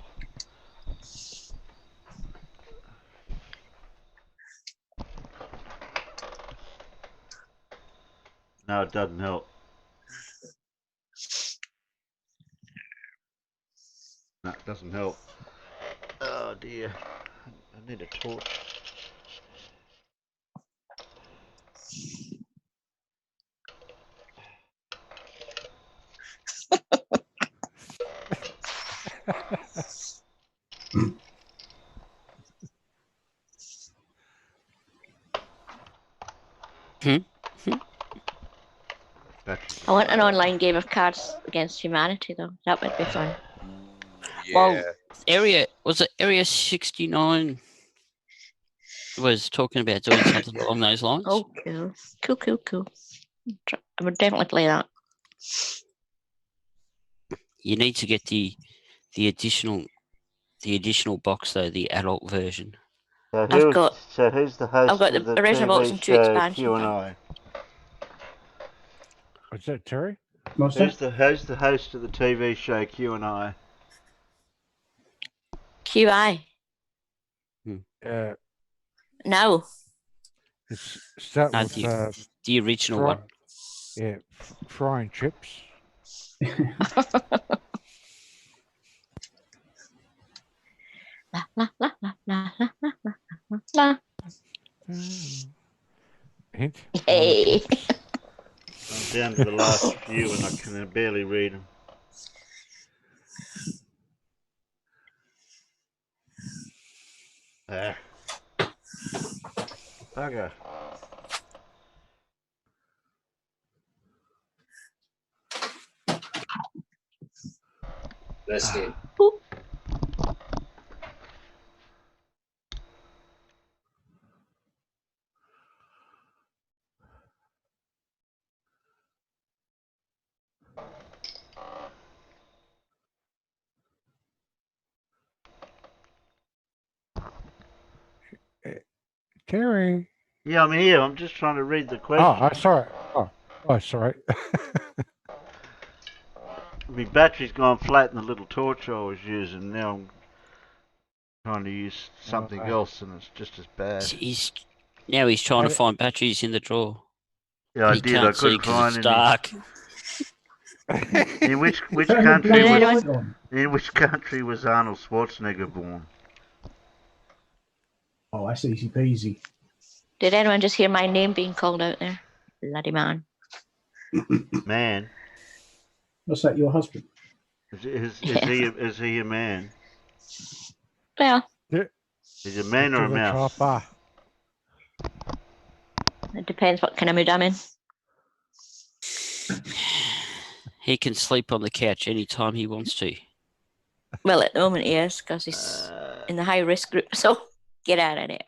No, it doesn't help. No, it doesn't help. Oh dear. I need a torch. I want an online game of Cards Against Humanity, though. That would be fun. well, Area 69 was talking about doing something along those lines. Oh, cool. I would definitely play that. You need to get the additional box though, the adult version. So who's the host I've got of the the original box TV and 2 show expansions. Q&I? What's that, Terry? What's Who's the host of the TV show Q&I? QI. No. It's start with the original one. Yeah, frying chips. Hint. Hey. I'm down to the last few and I can barely read them. Bugger. That's it. Terry. Yeah, I'm here. I'm just trying to read the question. Oh, sorry. Oh, sorry. My battery's gone flat in the little torch I was using. Now I'm trying to use something else and it's just as bad. He's trying to find batteries in the drawer. Yeah, I He did. I can't see couldn't 'cause find it's any. dark. In which country was Arnold Schwarzenegger born? Oh, that's easy peasy. Did anyone just hear my name being called out there? Bloody man. Man. What's that? Your husband? Is he a man? Well, Is he a man or a mouse? it depends what kind of mood I'm in. He can sleep on the couch anytime he wants to. Well, at the moment he is, because he's in the high risk group. So get out of there.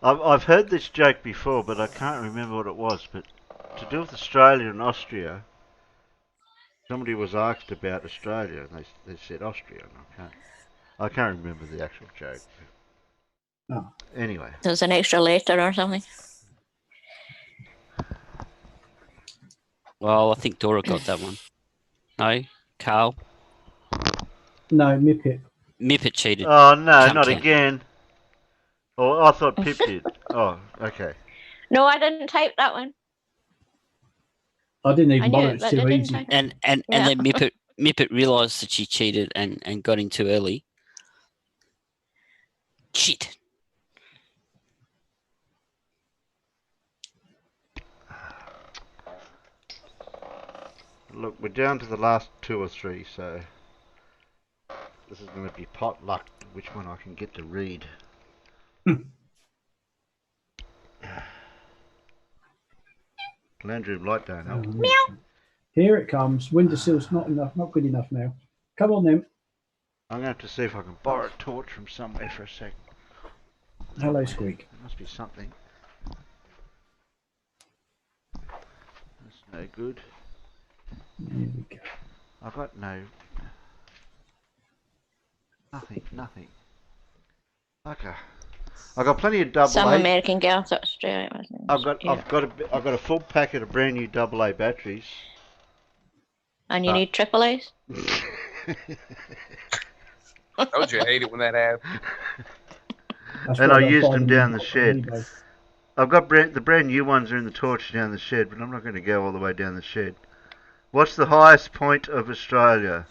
I've heard this joke before, but I can't remember what it was. But to do with Australia and Austria, somebody was asked about Australia, and they said Austria, and I can't remember the actual joke. Oh. Anyway. There's an extra letter or something. Well, I think Dora got that one. No, Carl. No, Mippet. Mippet cheated. Oh no, Can't not count. again. Oh, I thought Pip did. Oh, okay. No, I didn't type that one. I didn't even I bother. knew it, It's but too I didn't easy. type it. And Yeah. then Mippet realised that she cheated and got in too early. Shit. look, we're down to the last 2 or 3, so this is going to be potluck. Which one I can get to read? Landry light don't help. Here it comes. Windowsill's not enough. Not good enough now. Come on then. I'm going to have to see if I can borrow a torch from somewhere for a sec. Hello, Squeak. There must be something. That's no good. There we go. I've got no... Nothing. Okay. I've got plenty of double Some A. American girl to Australia, wasn't it? I've got a full packet of brand new AA batteries. And you need triple A's? Don't you hate it when that happens? And I used them down the shed. I've got the brand new ones are in the torch down the shed, but I'm not going to go all the way down the shed. What's the highest point of Australia?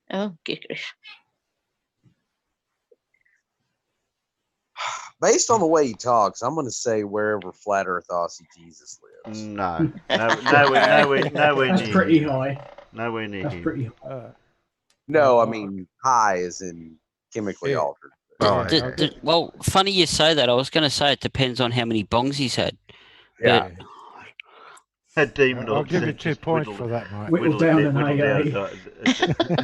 Oh, goodness. Based on the way he talks, I'm going to say wherever Flat Earth Aussie Jesus lives. No, nowhere That's near. pretty high. Nowhere near. That's him. pretty high. No, I mean high as in chemically altered. Well, funny you say that. I was going to say it depends on how many bongs he's had. Yeah. That demon I'll give you just 2 points whittle- for that, mate. Whittle down an whittle AA. down.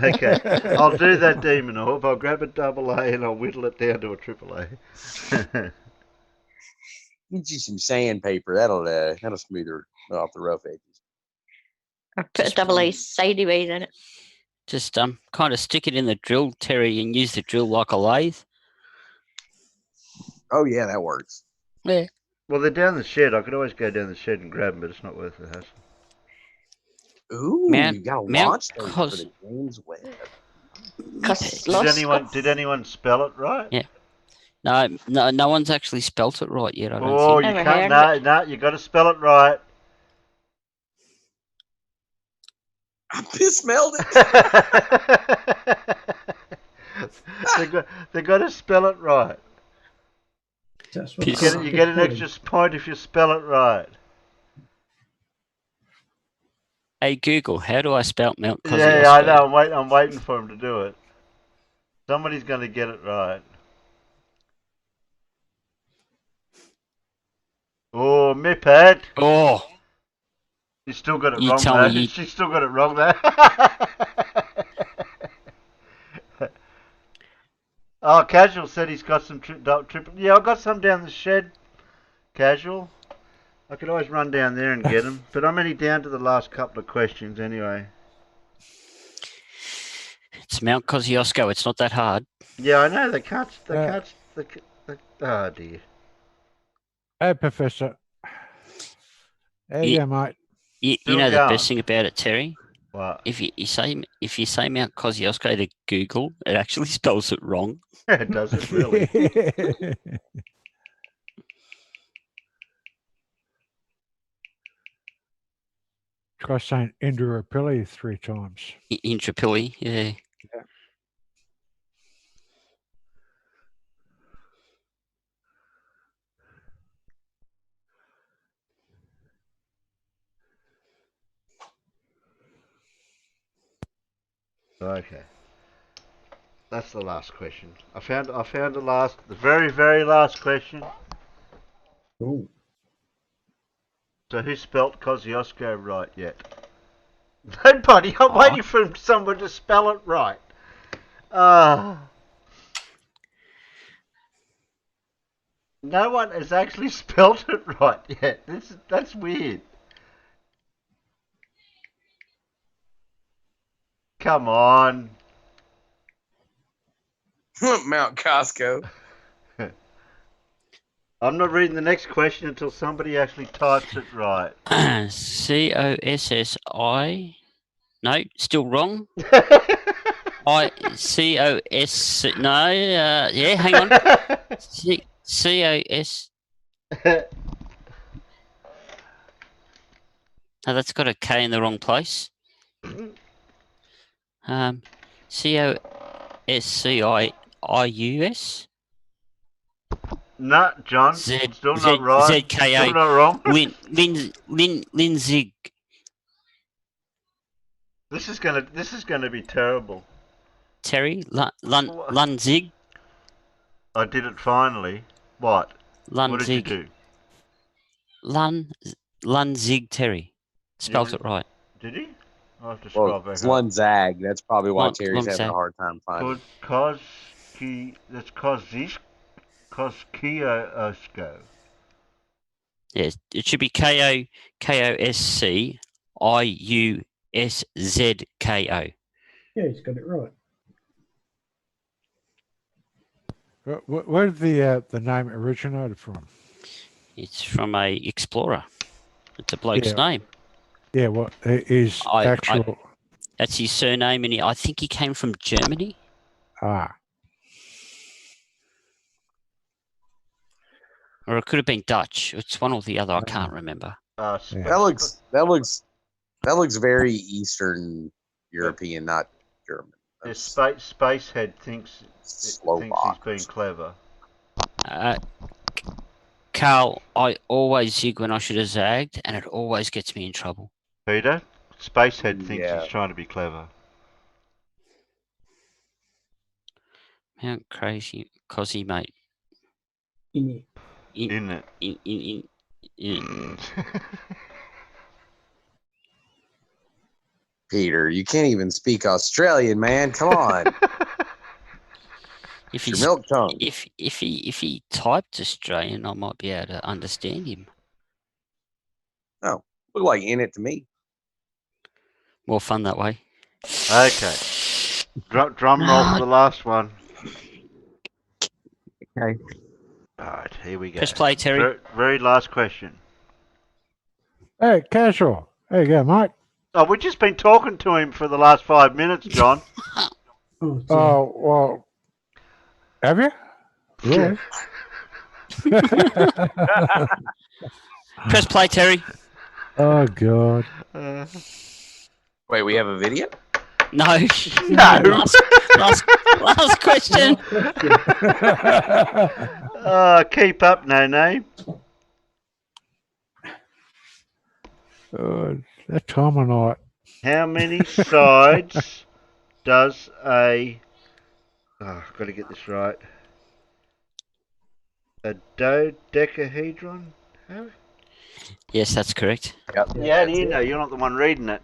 Okay, I'll do that demon orb. I'll grab a AA and I'll whittle it down to a AAA. Get you some sandpaper. That'll smooth her off the rough edges. Or put a double A sideways in it. Just kind of stick it in the drill, Terry, and use the drill like a lathe. Oh yeah, that works. Yeah. Well, they're down the shed. I could always go down the shed and grab them, but it's not worth the hassle. Ooh, Mount- you gotta Mount launch those for Cos- the James Webb. Did anyone spell it right? Yeah. No one's actually spelt it right yet. I don't Oh, think. you can't. No, you got to spell it right. I smelled it. they got to spell it right. That's what You get an extra point if you spell it right. Hey Google, how do I spell Mount Kosciuszko? Yeah, I know. I'm waiting for him to do it. Somebody's going to get it right. Oh, Mipad. Oh. You still got it You wrong, tell though. me She still got it wrong, though. Oh, Casual said he's got some triple. Yeah, I got some down the shed. Casual. I could always run down there and get them, but I'm only down to the last couple of questions anyway. It's Mount Kosciuszko. It's not that hard. Yeah, I know. They can't. Oh dear. Hey, Professor. There you go, mate. You Still know the going. best thing about it, Terry? What? If you say Mount Kosciuszko to Google, it actually spells it wrong. It does it really. Try saying Indooroopilly 3 times. Intrapilli, yeah. Okay. That's the last question. I found the very, very last question. Ooh. So who spelt Kosciuszko right yet? Nobody. I'm waiting for someone to spell it right. No one has actually spelt it right yet. That's weird. Come on. Mount Costco. I'm not reading the next question until somebody actually types it right. COSSI. No, still wrong. COS. No, yeah, hang on. COS. No, that's got a K in the wrong place. COSCIUS. No, John. Still not right. ZKA. Still not wrong. Linzig. This is gonna be terrible. Terry, Lunzig. I did it finally. What? What did you Lunzig. do? Lunzig Terry. Spelt it right. Did he? I'll have to scroll Well, back it's up. Lunzag. That's probably why Terry's having a Lunzag. hard time finding. That's Koskiosko. Yes, it should be Koskiuszko. Yeah, he's got it right. Where did the name originated from? It's from a explorer. It's a bloke's name. Yeah, what is actual? That's his surname, and I think he came from Germany. Ah. Or it could have been Dutch. It's one or the other. I can't remember. That looks very Eastern European, not German. Spacehead thinks he's being clever. Carl, I always zig when I should have zagged, and it always gets me in trouble. Peter, Spacehead thinks he's trying to be clever. How crazy, Cosy, mate. In it. Peter, you can't even speak Australian, man. Come on. If your milk tongue. If he typed Australian, I might be able to understand him. Oh, look like in it to me. More fun that way. Okay. Drum roll for the last one. Okay. Alright, here we go. Press play, Terry. Very last question. Hey, Casual. There you go, mate. Oh, we've just been talking to him for the last 5 minutes, John. Oh, well. Have you? Yeah. Press play, Terry. Oh, God. Wait, we have a video? No. No. Last question. Keep up, no name. That time of night. How many sides does a... Oh, I've got to get this right. A dodecahedron have? Yes, that's correct. Yep. Yeah, how do you know? You're not the one reading it.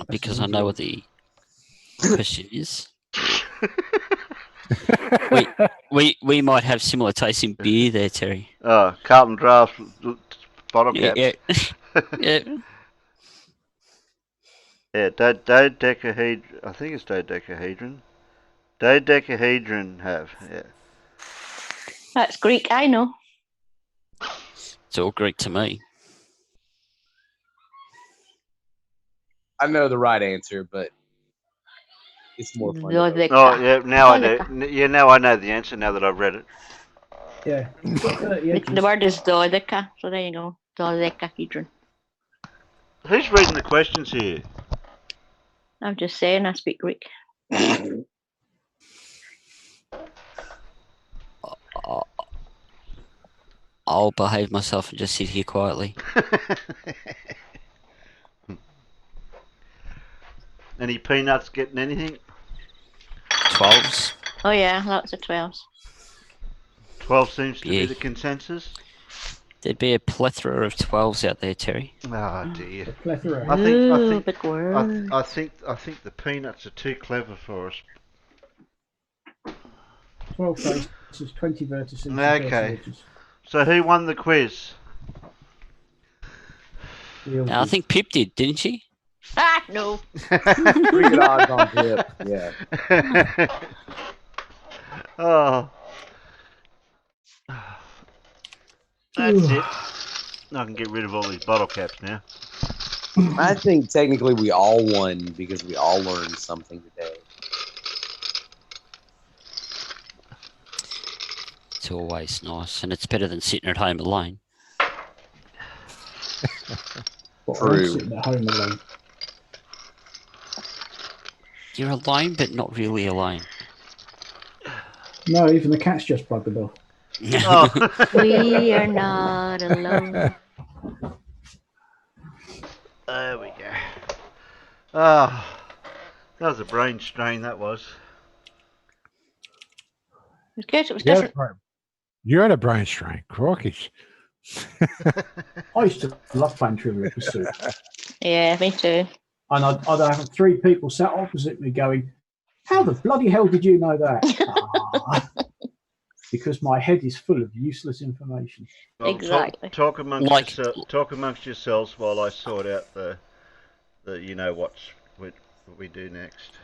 Because I know what the question is. we might have similar taste in beer there, Terry. Oh, Carlton Draft bottle caps. Yeah. Yeah. Yeah, dodecahedron. I think it's dodecahedron. Dodecahedron have, yeah. That's Greek, I know. It's all Greek to me. I know the right answer, but it's more fun. Oh yeah, now I do. Yeah, now I know the answer. Now that I've read it. Yeah. The word is dodeca, so there you go. Dodecahedron. Who's reading the questions here? I'm just saying, I speak Greek. I'll behave myself and just sit here quietly. Any peanuts getting anything? 12s. Oh yeah, lots of 12s. 12 seems to be the consensus. There'd be a plethora of 12s out there, Terry. Oh dear. A plethora. I think the peanuts are too clever for us. 12 faces, 20 vertices. and 30 Okay. edges. So who won the quiz? I think Pip did, didn't she? Ah, no. Pretty good odds on Pip. Yeah. Oh. That's it. I can get rid of all these bottle caps now. I think technically we all won because we all learned something today. It's always nice, and it's better than sitting at home alone. I'm sitting at home alone. You're alone, but not really alone. No, even the cat's just buggered off. We are not alone. There we go. Ah, that was a brain strain, that was. It was good. It was Yeah, different. right. You had a brain strain, crikey. I used to love playing Trivial Pursuit. Yeah, me too. And I'd have 3 people sat opposite me going, how the bloody hell did you know that? Because my head is full of useless information. Well, Exactly. Talk amongst Like- talk amongst yourselves while I sort out the you know what we do next.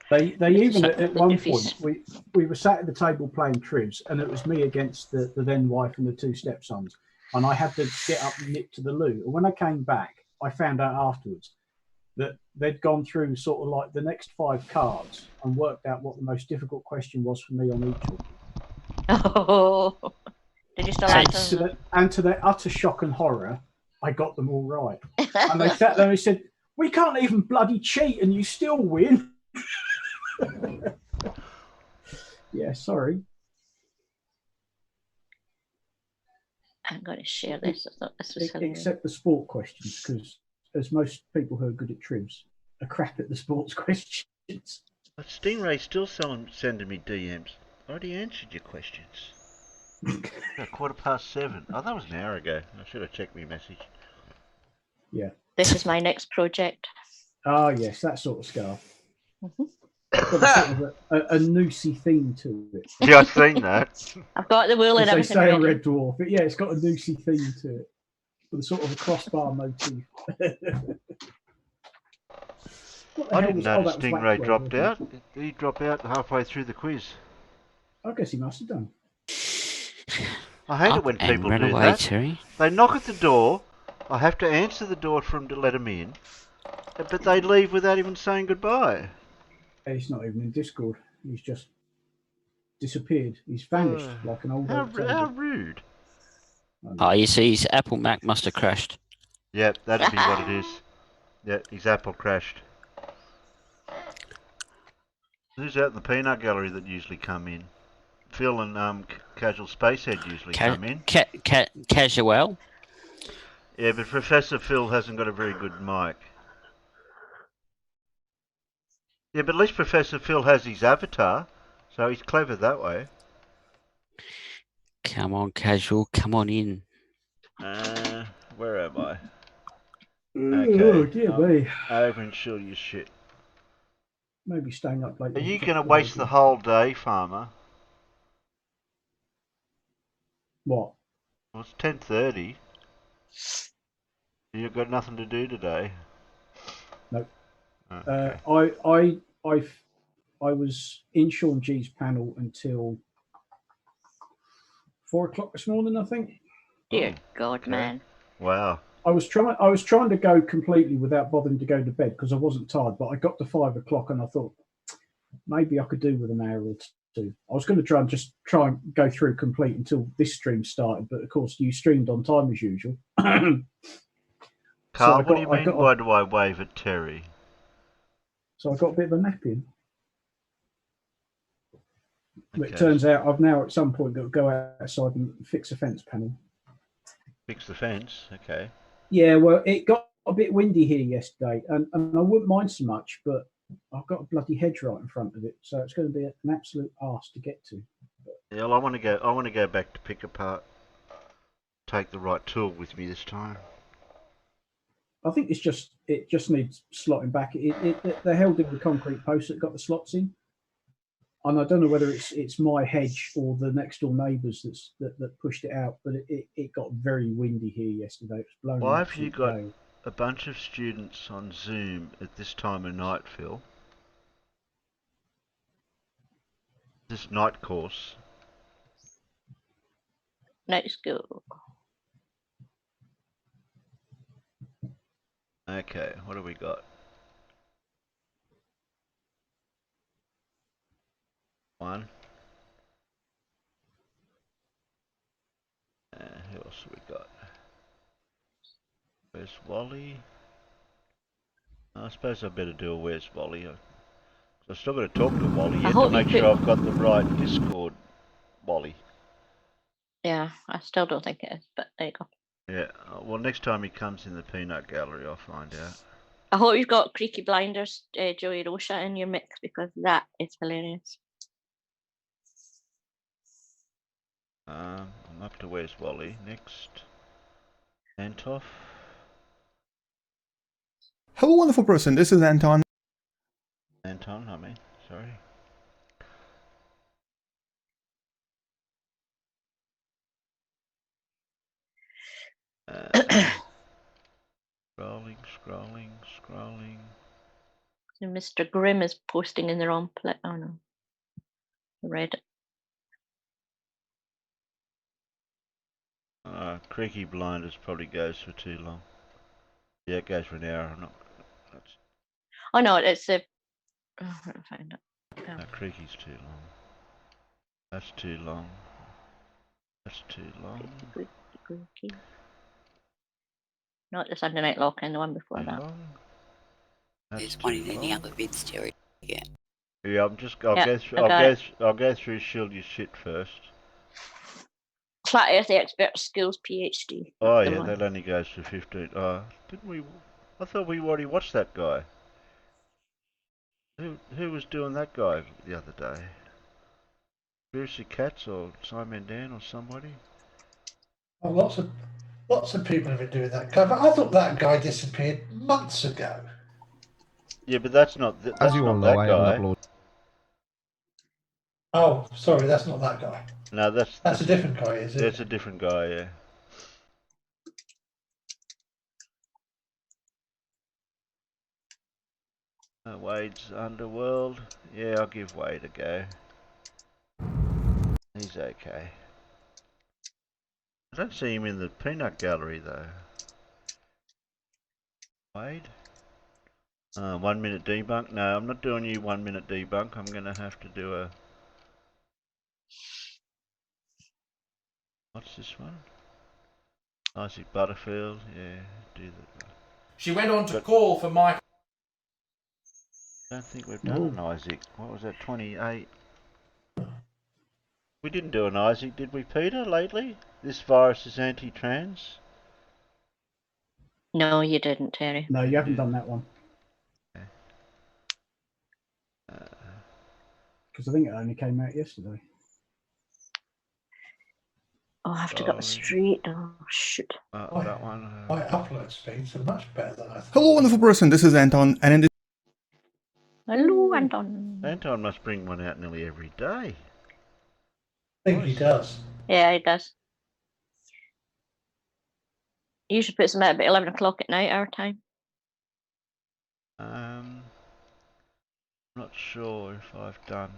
They even So- at one if point we were sat at the table playing trivs, and it was me against the then wife and the 2 stepsons, and I had to get up and nip to the loo. And when I came back, I found out afterwards that they'd gone through sort of like the next 5 cards and worked out what the most difficult question was for me on each of them. Oh, did you still answer? And to their utter shock and horror, I got them all right. And they sat there and said, "We can't even bloody cheat, and you still win." Yeah, sorry. I'm going to share this. I thought this was hilarious. Except the sport questions, because as most people who are good at trivs are crap at the sports questions. But Stingray's still sending me DMs. I already answered your questions. 7:15. Oh, that was an hour ago. I should have checked my message. Yeah. This is my next project. Ah, yes, that sort of scarf. Mm-hmm. Got a sort of a noosey theme to it. Yeah, I've seen that. I've got the wool and As they everything say on ready. Red Dwarf. But yeah, it's got a noosey theme to it. With a sort of a crossbar motif. I didn't notice Stingray dropped out. Did he drop out halfway through the quiz? I guess he must have done. I hate it Up when and people run do away, that. Terry. They knock at the door. I have to answer the door for them to let them in. But they leave without even saying goodbye. He's not even in Discord. He's just disappeared. He's vanished like an old How October. rude. Oh, you see, his Apple Mac must have crashed. Yep, that'd be what it is. Yep, his Apple crashed. Who's out in the peanut gallery that usually come in? Phil and Casual Spacehead usually come in. Casual. Yeah, but Professor Phil hasn't got a very good mic. Yeah, but at least Professor Phil has his avatar, so he's clever that way. Come on, Casual. Come on in. Where am I? Oh, dear me. Over and show you shit. Maybe staying up late. Are you going to waste the whole day, Farmer? What? Well, it's 10:30. You've got nothing to do today. Nope. Okay. I was in Sean G's panel until 4 o'clock this morning, I think. Dear God, man. Wow. I was trying to go completely without bothering to go to bed because I wasn't tired, but I got to 5 o'clock and I thought maybe I could do with an hour or two. I was going to try and go through complete until this stream started, but of course you streamed on time as usual. Carl, what do you mean? Why do I wave at Terry? So I got a bit of a nap in. Okay. It turns out I've now at some point got to go outside and fix a fence panel. Fix the fence, okay. Yeah, well, it got a bit windy here yesterday, and I wouldn't mind so much, but I've got a bloody hedge right in front of it, so it's going to be an absolute arse to get to. Yeah, well, I want to go back to pick apart. Take the right tool with me this time. I think it just needs slotting back. They're held in the concrete posts that got the slots in, and I don't know whether it's my hedge or the next door neighbours that pushed it out. But it got very windy here yesterday. It was blowing. Why have you got a bunch of students on Zoom at this time of night, Phil? This night course. Night school. Okay, what do we got? One. Who else have we got? WheresWally? I suppose I better do a WheresWally. I've still got to talk to Wally yet to make sure I've got the right Discord Wally. Yeah, I still don't think it is, but there you go. Yeah, well, next time he comes in the peanut gallery, I'll find out. I hope you've got Creaky Blinders, Joey Rosha in your mix because that is hilarious. I'm up to WheresWally next. Antoff. Hello, wonderful person. This is Anton. Anton, I mean, sorry. Scrolling. So Mr. Grimm is posting in the wrong place. Oh no. I read it. Creaky Blinders probably goes for too long. Yeah, it goes for an hour. Oh no, it's a. Oh, I'll find it. No, Creaky's too long. That's too long. That's too long. Creaky. Not the Sunday Night Lock-In, the one before that. There's one in any other vids, Terry. Yeah. Yeah, I'll go through Shield Your Shit first. Flat Earth Expert Skills PhD. Oh yeah, that only goes for 15. Didn't we? I thought we already watched that guy. Who was doing that guy the other day? Conspiracy Cats or Simon Dan or somebody? Oh, lots of people have been doing that guy, but I thought that guy disappeared months ago. Yeah, but that's not that guy. Oh, sorry, that's not that guy. No, that's a different guy, is it? That's a different guy, yeah. Wade's Underworld. Yeah, I'll give Wade a go. He's okay. I don't see him in the peanut gallery though. Wade? 1 minute debunk? No, I'm not doing you 1 minute debunk. I'm gonna have to do a... What's this one? Ozzie Butterfield, yeah, do that. She went on to call for Mike. I don't think we've done an Isaac. What was that, 28? We didn't do an Isaac, did we, Peter, lately? This virus is anti-trans? No, you didn't, Terry. No, you haven't done that one. Because I think it only came out yesterday. Oh, I have to go straight. Oh, shoot. That one. My upload speeds are much better than I thought. Hello, wonderful person. This is Anton, and in this. Hello, Anton. Anton must bring one out nearly every day. I think he does. Yeah, he does. You should put some out about 11 o'clock at night, our time. Not sure if I've done.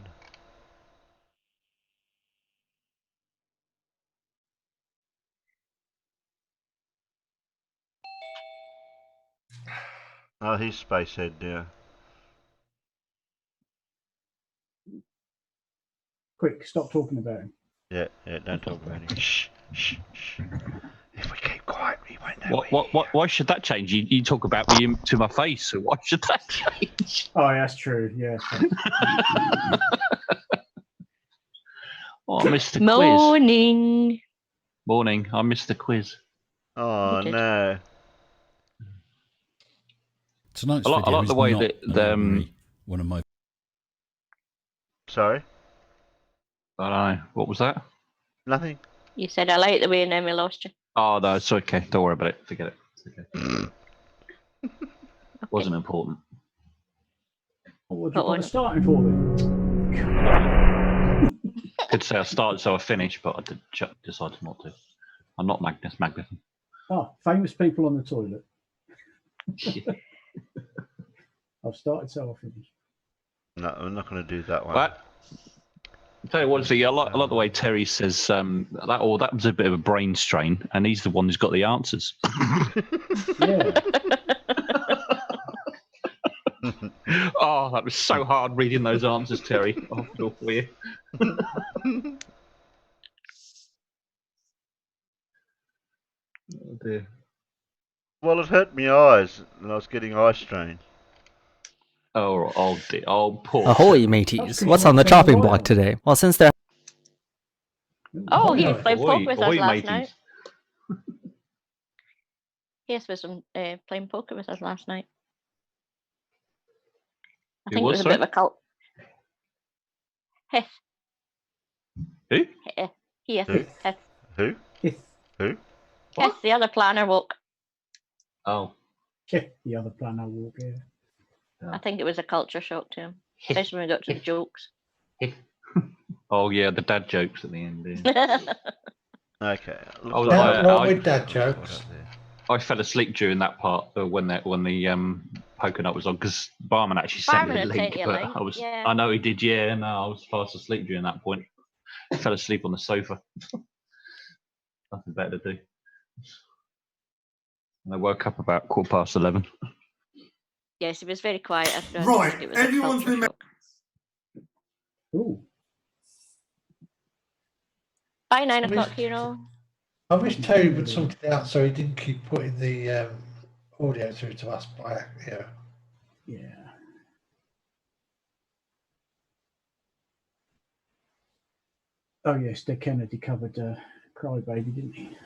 Oh, he's Spacehead now. Quick, stop talking about him. Yeah, don't talk about him. Shh. If we keep quiet, we won't know. Why should that change? You talk about me to my face, so why should that change? Oh, that's true, yeah. Oh, I missed the Morning. Morning, I missed the quiz. Oh, no. Tonight's I like the way that one of my. Sorry? I don't know. What was that? Nothing. You said I like the way and then we lost you. Oh, no, it's okay. Don't worry about it. Forget it. It's okay. Wasn't important. What do you want to start for then? Could say I started, so I finished, but I decided not to. I'm not Magnus Magnuson. Oh, famous people on the toilet. I've started, so I finished. No, I'm not going to do that one. What? I'll tell you what, I like the way Terry says that was a bit of a brain strain, and he's the one who's got the answers. Yeah. Oh, that was so hard reading those answers, Terry. I feel for you. Oh dear. Well, it hurt my eyes, and I was getting eye strain. Oh dear. Oh, poor. Ahoy, mateys. What's on the chopping block today? Well, since they're... Oh, he was playing poker with us Ahoy, last mateys. night. Yes, was playing poker with us last night. I think it was a bit of a cult. Hith. Who? Here. Who? Hith. Who? Who? Hith, the other planner walk. Oh. The other planner walk, yeah. I think it was a culture shock to him, especially when we got to the jokes. Oh yeah, the dad jokes at the end. Yeah. Okay. Not with dad jokes. I fell asleep during that part when the coconut was on because barman actually sent me a Barman had link. sent you a But link, yeah. I know he did. Yeah, no, I was fast asleep during that point. I fell asleep on the sofa. Nothing better to do. And I woke up about 11:15. Yes, it was very quiet after. Right, It was everyone's been. Ooh. By 9 o'clock, hero. I wish Terry would sort it out so he didn't keep putting the audio through to us by Yeah. Oh yes, Dick Kennedy covered Crybaby, didn't he?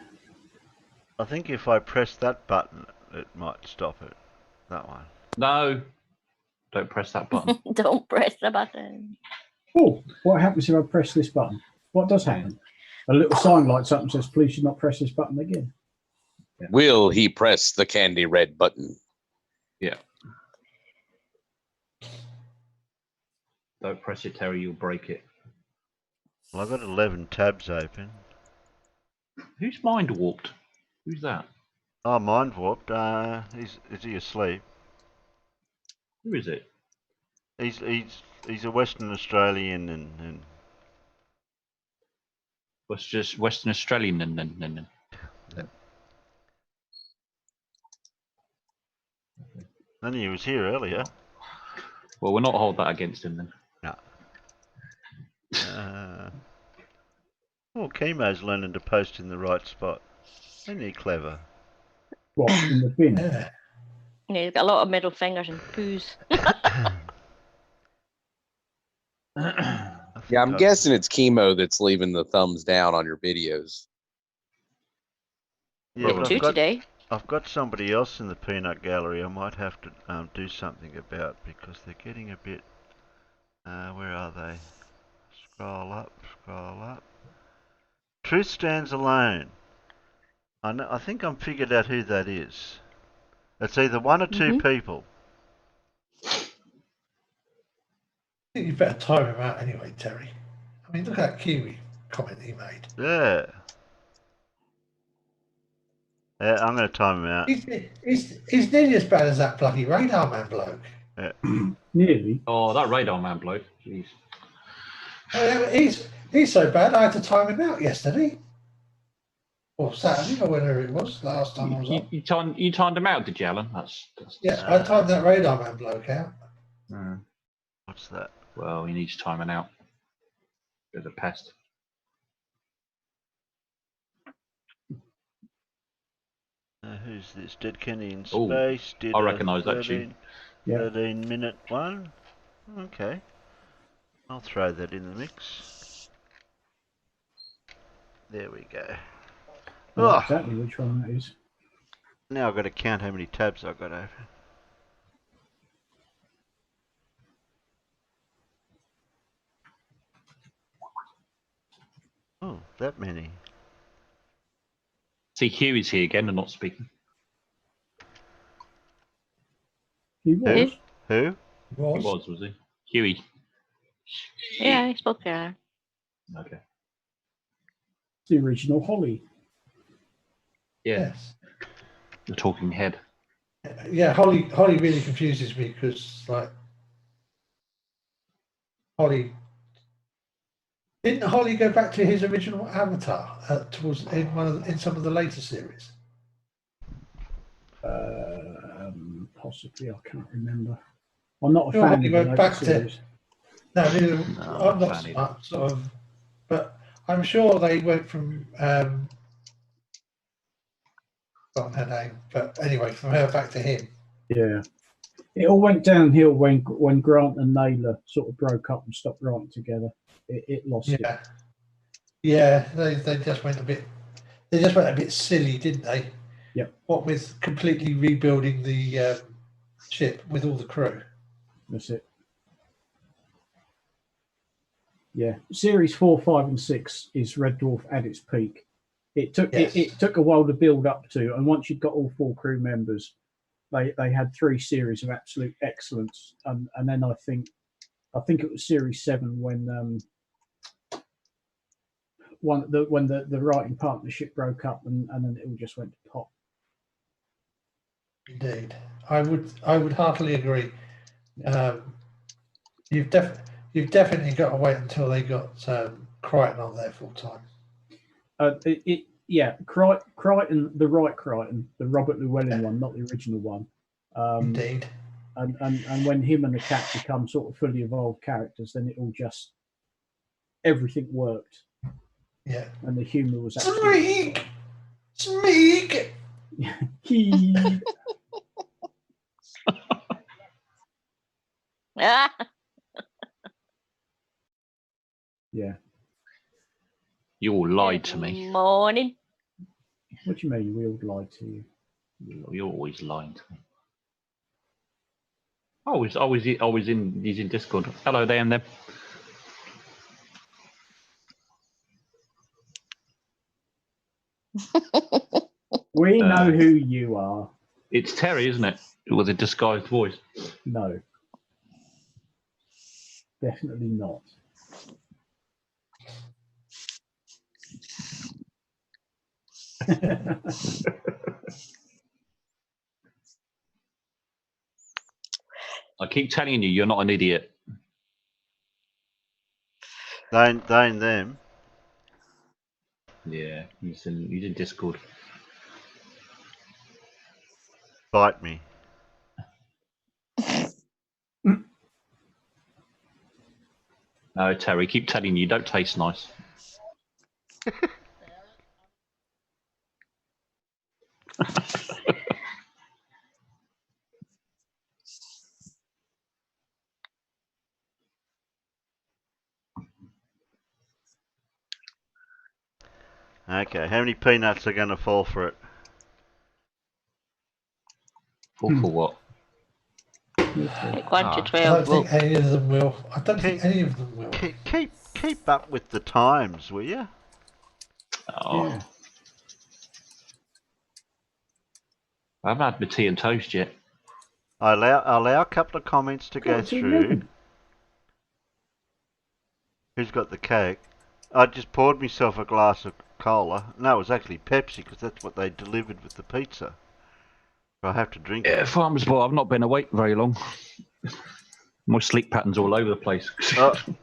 I think if I press that button, it might stop it. That one. No, don't press that button. Don't press the button. Oh, what happens if I press this button? What does happen? A little sign lights up and says, "Please do not press this button again." Will he press the candy red button? Yeah. Don't press it, Terry. You'll break it. Well, I've got 11 tabs open. Who's mind warped? Who's that? Oh, mind warped. Is he asleep? Who is it? He's a Western Australian and What's just Western Australian and Then he was here earlier. Well, we'll not hold that against him then. No. Well, Chemo's learning to post in the right spot. Isn't he clever? What, in the bin? Yeah. Yeah, he's got a lot of middle fingers and poos. Yeah, I'm guessing it's Chemo that's leaving the thumbs down on your videos. Yeah, but today. I've got somebody else in the peanut gallery I might have to do something about because they're getting a bit... where are they? Scroll up. Truth stands alone. I think I'm figured out who that is. It's either one or two people. I think you better time him out anyway, Terry. I mean, look at that Kiwi comment he made. Yeah. Yeah, I'm going to time him out. He's nearly as bad as that bloody radar man bloke. Yeah. Nearly. Oh, that radar man bloke. Jeez. He's so bad I had to time him out yesterday. Or Saturday, or whenever it was, last time I was on. You timed him out, did you, Alan? That's Yeah, I timed that radar man bloke out. What's that? Well, he needs timing out. Bit of a pest. Who's this? DeadKennedyInSpace. Did I recognise that tune. 13-minute one. Okay. I'll throw that in the mix. There we go. I know exactly which one that is. Now I've got to count how many tabs I've got open. Oh, that many. See, Hugh is here again and not speaking. He was. Who? He was he? Huey. Yeah, he spoke there. Okay. The original Holly. Yeah. Yes. The talking head. Yeah, Holly really confuses me because, like, didn't Holly go back to his original avatar towards in some of the later series? Possibly, I can't remember. I'm not a Sure, fan Holly of the went later back to. series. No, I'm not sort of, but I'm sure they went from forgotten her name, but anyway, from her back to him. Yeah. It all went downhill when Grant and Naylor sort of broke up and stopped writing together. It lost it. Yeah, they just went a bit. They just went a bit silly, didn't they? Yeah. What with completely rebuilding the ship with all the crew. That's it. Yeah, series 4, 5, and 6 is Red Dwarf at its peak. It took Yes. it took a while to build up to, and once you'd got all 4 crew members, they had 3 series of absolute excellence, and then I think it was series 7 when when the writing partnership broke up, and then it all just went to pot. Indeed, I would heartily agree. You've definitely got to wait until they got Crichton on there full time. Crichton, the right Crichton, the Robert Llewellyn one, not the original one. Indeed. And when him and the cat become sort of fully evolved characters, then it all just everything worked. Yeah. And the humour was actually Smeek. Yeah. You all lied to me. Morning. What do you mean we all lied to you? You're always lying to me. He's in Discord. Hello there and there. We know who you are. It's Terry, isn't it? With a disguised voice. No. Definitely not. I keep telling you, you're not an idiot. They and them. Yeah, he's in Discord. Bite me. No, Terry, keep telling you don't taste nice. Okay, how many peanuts are going to fall for it? For what? 1 to 12. I don't think any of them will. I don't think any of them will. Keep up with the times, will you? Oh. Yeah. I haven't had my tea and toast yet. I allow a couple of comments to go through. Who's got the cake? I just poured myself a glass of cola. No, it was actually Pepsi because that's what they delivered with the pizza. I have to drink it. Farmer's boy, I've not been awake very long. My sleep pattern's all over the place.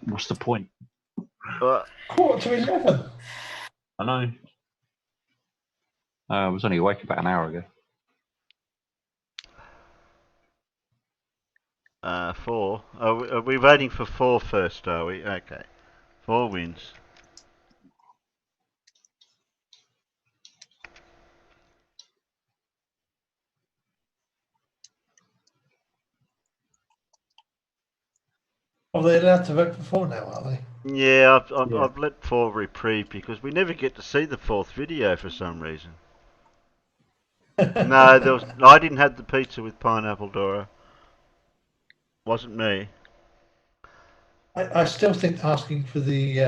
What's the point? 11:15. I know. I was only awake about an hour ago. 4. Are we voting for 4 first, are we? Okay. 4 wins. Are they allowed to vote for 4 now, are they? Yeah, I've let 4 reprieve because we never get to see the 4th video for some reason. No, I didn't have the pizza with pineapple, Dora. Wasn't me. I still think asking for the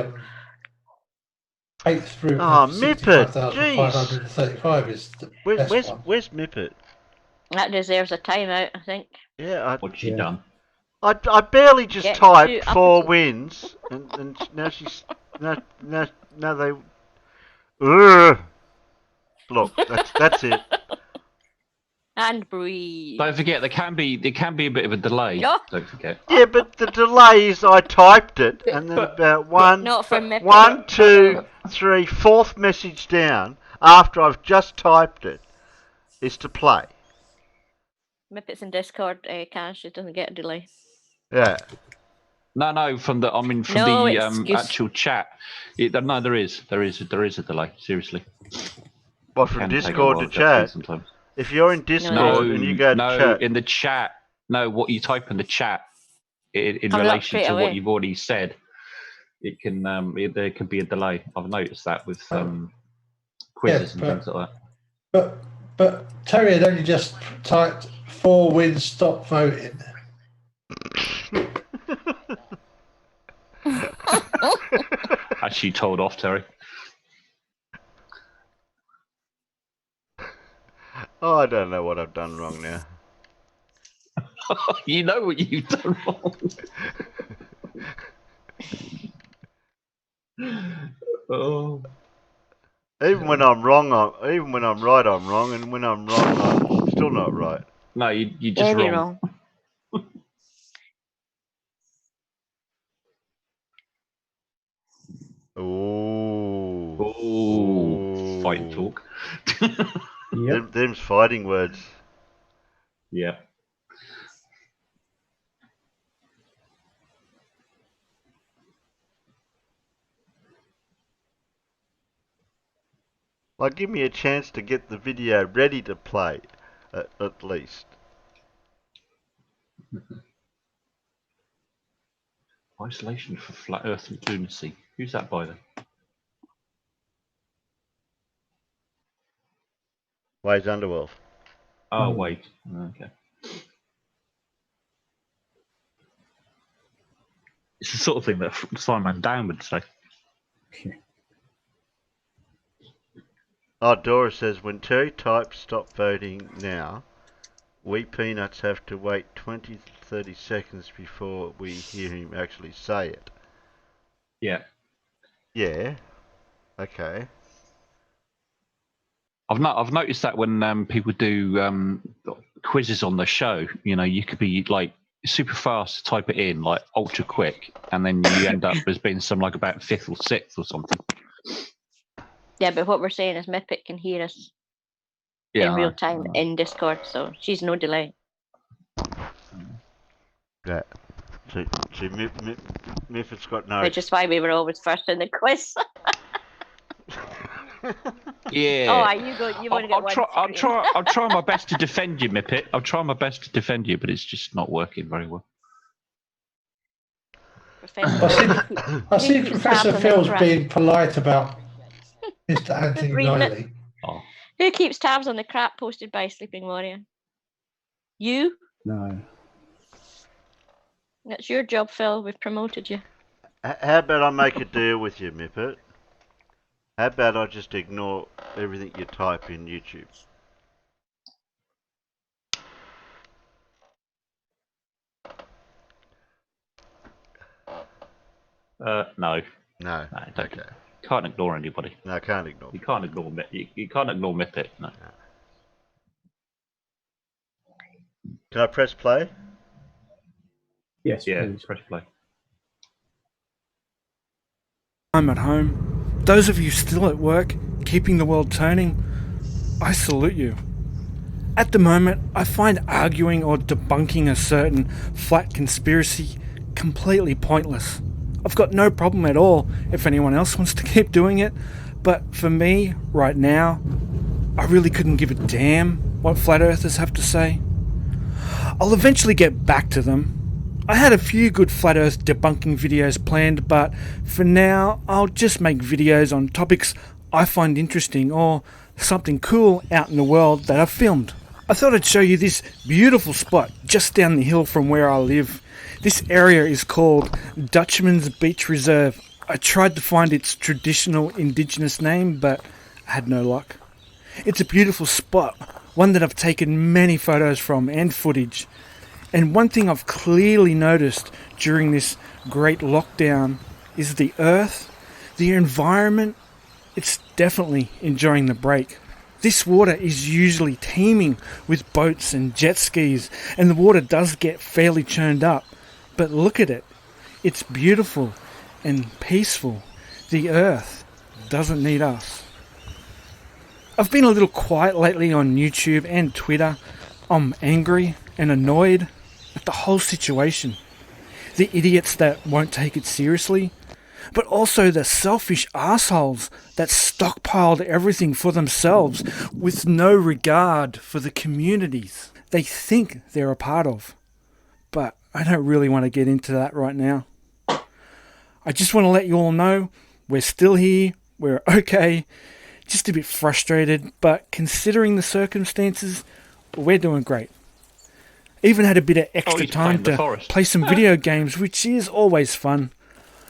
8th through Mippet! 65,535 is the best one. Where's Mippet? That deserves a timeout, I think. Yeah, what's she done? I barely just Get typed two 4 up- wins, and now she's now they. Ugh. Look, that's it. And breathe. Don't forget, there can be a bit of a delay. Yeah. Don't forget. Yeah, but the delay is I typed it, and then about Not from me. 1, 2, 3, 4th message down after I've just typed it is to play. Mippets in Discord, Cash, it doesn't get a delay. Yeah. No, from the No, excuse- actual chat. No, there is a delay. Seriously. What, from Discord to chat? Sometimes. If you're in Discord and you go to chat, in the chat. No, what you type in the chat in Comes up relation straight to away. what you've already said, it can there can be a delay. I've noticed that with quizzes and things like that. But Terry had only just typed 4 wins, stop voting. Actually told off, Terry. Oh, I don't know what I've done wrong now. You know what you've done wrong. Oh. Even when I'm wrong, even when I'm right, I'm wrong, and when I'm wrong, I'm still not right. No, you're just Very wrong. Ooh. Fight talk. Them's fighting words. Yeah. Like, give me a chance to get the video ready to play, at least. Isolation for flat Earth and lunacy. Who's that by then? Wade's Underworld. Oh, wait. Okay. It's the sort of thing that Simon Down would say. Oh, Dora says, when Terry types stop voting now, we peanuts have to wait 20 to 30 seconds before we hear him actually say it. Yeah. Yeah. Okay. I've noticed that when people do quizzes on the show, you know, you could be like super fast to type it in, like ultra quick, and then you end up as being some like about 5th or 6th or something. Yeah, but what we're saying is Mippet can hear us Yeah, in real time in Discord, so she's no delay. Yeah. So Miffet's got no... Which is why we were always first in the quiz. Yeah. Oh, you go. You want to get one screen. I'll try my best to defend you, Mippet. I'll try my best to defend you, but it's just not working very well. I see Professor Phil's being polite about Mr. Anthony Riley. Oh. Who keeps tabs on the crap posted by Sleeping Warrior? You? No. That's your job, Phil. We've promoted you. How about I make a deal with you, Mippet? How about I just ignore everything you type in YouTube? No. No. No, don't. Okay. Can't ignore anybody. No, I can't ignore. You can't ignore you can't ignore Mippet. No. Can I press play? Yes, yeah, please. press play. I'm at home. Those of you still at work, keeping the world turning, I salute you. At the moment, I find arguing or debunking a certain flat conspiracy completely pointless. I've got no problem at all if anyone else wants to keep doing it, but for me, right now, I really couldn't give a damn what flat earthers have to say. I'll eventually get back to them. I had a few good flat earth debunking videos planned, but for now, I'll just make videos on topics I find interesting or something cool out in the world that I've filmed. I thought I'd show you this beautiful spot just down the hill from where I live. This area is called Dutchman's Beach Reserve. I tried to find its traditional indigenous name, but I had no luck. It's a beautiful spot, one that I've taken many photos from and footage. And one thing I've clearly noticed during this great lockdown is the earth, the environment, it's definitely enjoying the break. This water is usually teeming with boats and jet skis, and the water does get fairly churned up. But look at it. It's beautiful and peaceful. The earth doesn't need us. I've been a little quiet lately on YouTube and Twitter. I'm angry and annoyed at the whole situation. The idiots that won't take it seriously, but also the selfish assholes that stockpiled everything for themselves with no regard for the communities they think they're a part of. But I don't really want to get into that right now. I just want to let you all know we're still here, we're okay, just a bit frustrated, but considering the circumstances, we're doing great. Even had a bit of extra time to play some video games, which is always fun.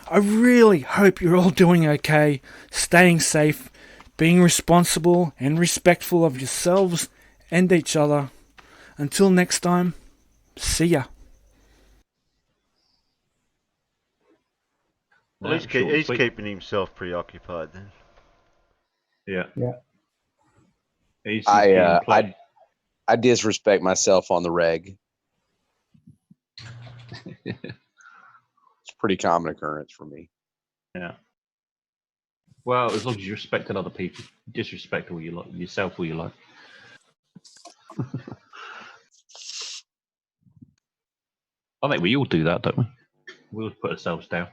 I really hope you're all doing okay, staying safe, being responsible and respectful of yourselves and each other. Until next time, see ya. Well, he's keeping himself preoccupied then. Yeah. Yeah. He's I disrespect myself on the reg. It's a pretty common occurrence for me. Yeah. Well, as long as you respected other people, disrespect all you like, yourself all you like. I think we all do that, don't we? We all put ourselves down.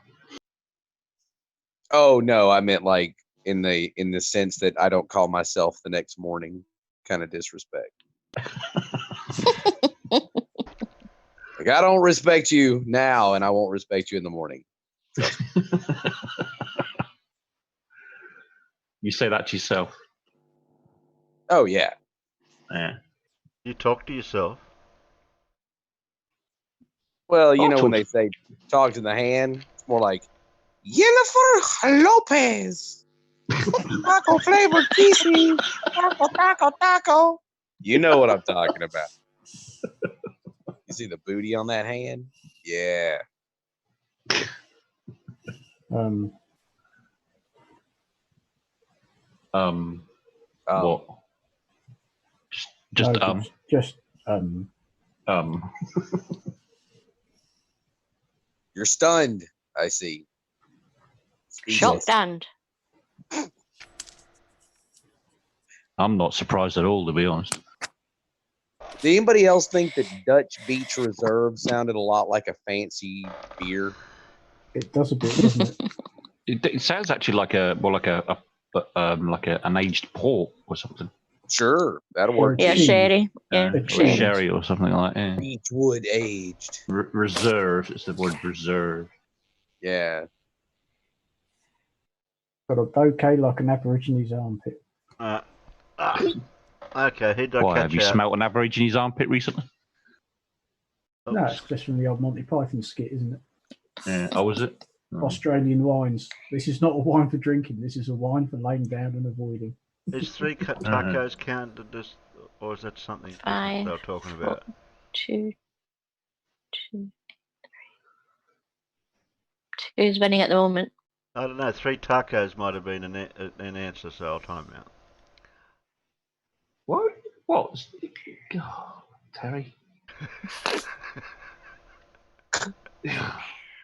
Oh no, I meant like in the sense that I don't call myself the next morning kind of disrespect. Like I don't respect you now and I won't respect you in the morning. You say that to yourself. Oh yeah. Yeah. You talk to yourself. Well, you know when they say talk to the hand, it's more like Jennifer Lopez. Taco flavored cheesy. Taco. You know what I'm talking about. You see the booty on that hand? Yeah. What? Just You're stunned, I see. Shocked and. I'm not surprised at all, to be honest. Did anybody else think that Dutch Beach Reserve sounded a lot like a fancy beer? It does a bit, doesn't it? It sounds actually like an aged port or something. Sure, that'll work. Yeah, sherry. Yeah, or sherry or something like that. Yeah. Beechwood aged. Reserve. It's the word reserve. Yeah. Got a bouquet like an Aborigines armpit. Okay, who did I Why, catch have you out? smelt an Aborigines armpit recently? No, it's just from the old Monty Python skit, isn't it? Yeah. Oh, was it? Oh. Australian wines. This is not a wine for drinking. This is a wine for laying down and avoiding. Is 3 tacos counted as, or is that something different they were talking about? 2, 2, 3. Who's winning at the moment? I don't know. 3 tacos might have been an answer, so I'll time out. What? What? Oh, Terry.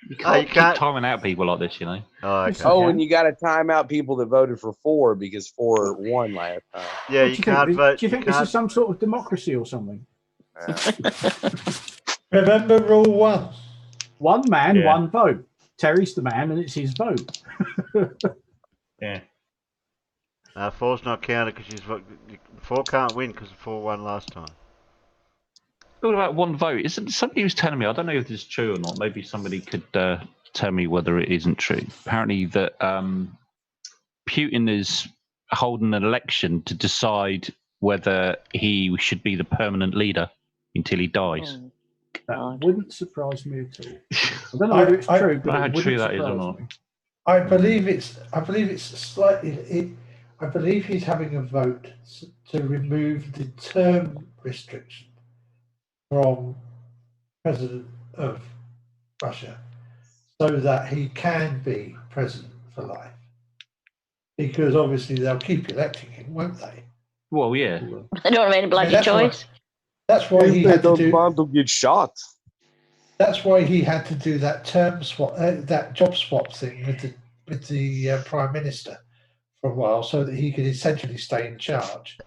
You can't keep timing out people like this, you know. Oh, okay. Oh, and you got to time out people that voted for 4 because 4 won last time. Yeah, you can't vote. Do you think this is some sort of democracy or something? Remember rule 1. One man, one vote. Terry's the man, and it's his vote. Yeah. 4's not counted because 4 can't win because 4 won last time. Talking about one vote, somebody was telling me, I don't know if this is true or not, maybe somebody could tell me whether it isn't true. Apparently that Putin is holding an election to decide whether he should be the permanent leader until he dies. That wouldn't surprise me at all. I don't know whether it's true, but how it true wouldn't that is or surprise not. me. I believe it's slightly. I believe he's having a vote to remove the term restriction from President of Russia, so that he can be president for life. Because obviously they'll keep electing him, won't they? Well, yeah. They don't have any bloody choice. That's why he had to do. Want to get shot. That's why he had to do that term swap, that job swap thing with the Prime Minister for a while, so that he could essentially stay in charge.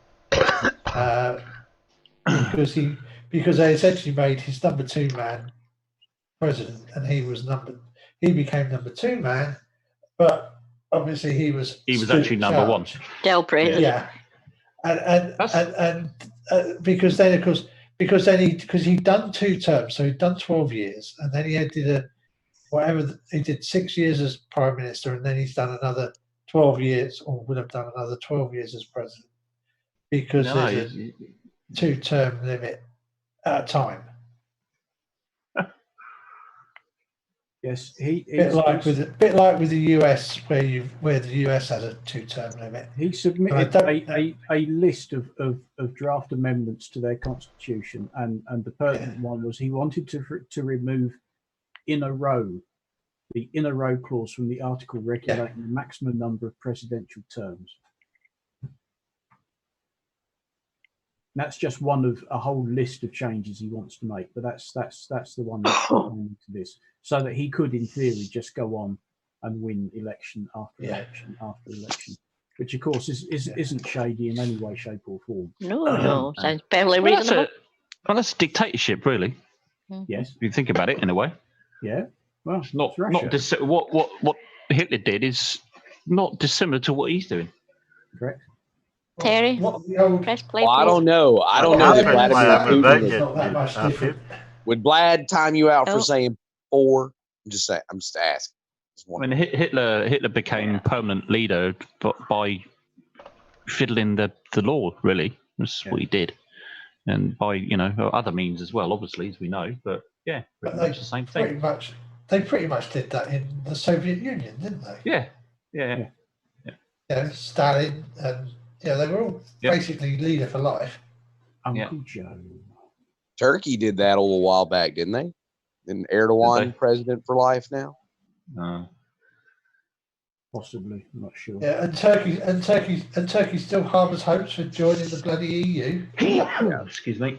Because they essentially made his number 2 man president, and he became number 2 man, but obviously he was actually number 1. Del Prez. Yeah, and because he'd done 2 terms, so he'd done 12 years, and then he did 6 years as prime minister, and then he's done another 12 years, or would have done another 12 years as president, because there's a 2-term limit at a time. Yes, bit like with the US, where the US has a 2-term limit. He submitted a list of draft amendments to their constitution, and the pertinent one was he wanted to remove the inner row clause from the article regulating the maximum number of presidential terms. That's just one of a whole list of changes he wants to make, but that's the one that's to this, so that he could, in theory, just go on and win election after election after election, which of course isn't shady in any way, shape, or form. No, sounds fairly Well, reasonable. that's dictatorship, really. Yes, if you think about it in a way. Yeah, well, not what Hitler did is not dissimilar to what he's doing. Correct. Terry, press play. Well, I don't know. I don't know that Vladimir Putin would Vlad time you out for saying 4. I'm just saying. I'm just asking. I mean, Hitler became permanent leader by fiddling the law. Really, that's what he did, and by other means as well, obviously, as we know. But yeah, pretty much the same thing. They pretty much did that in the Soviet Union, didn't they? Yeah. Stalin and they were all basically leader for life. Uncle Joe. Turkey did that a little while back, didn't they? And Erdogan president for life now. Possibly, I'm not sure. Yeah, and Turkey still harbours hopes for joining the bloody EU. Excuse me.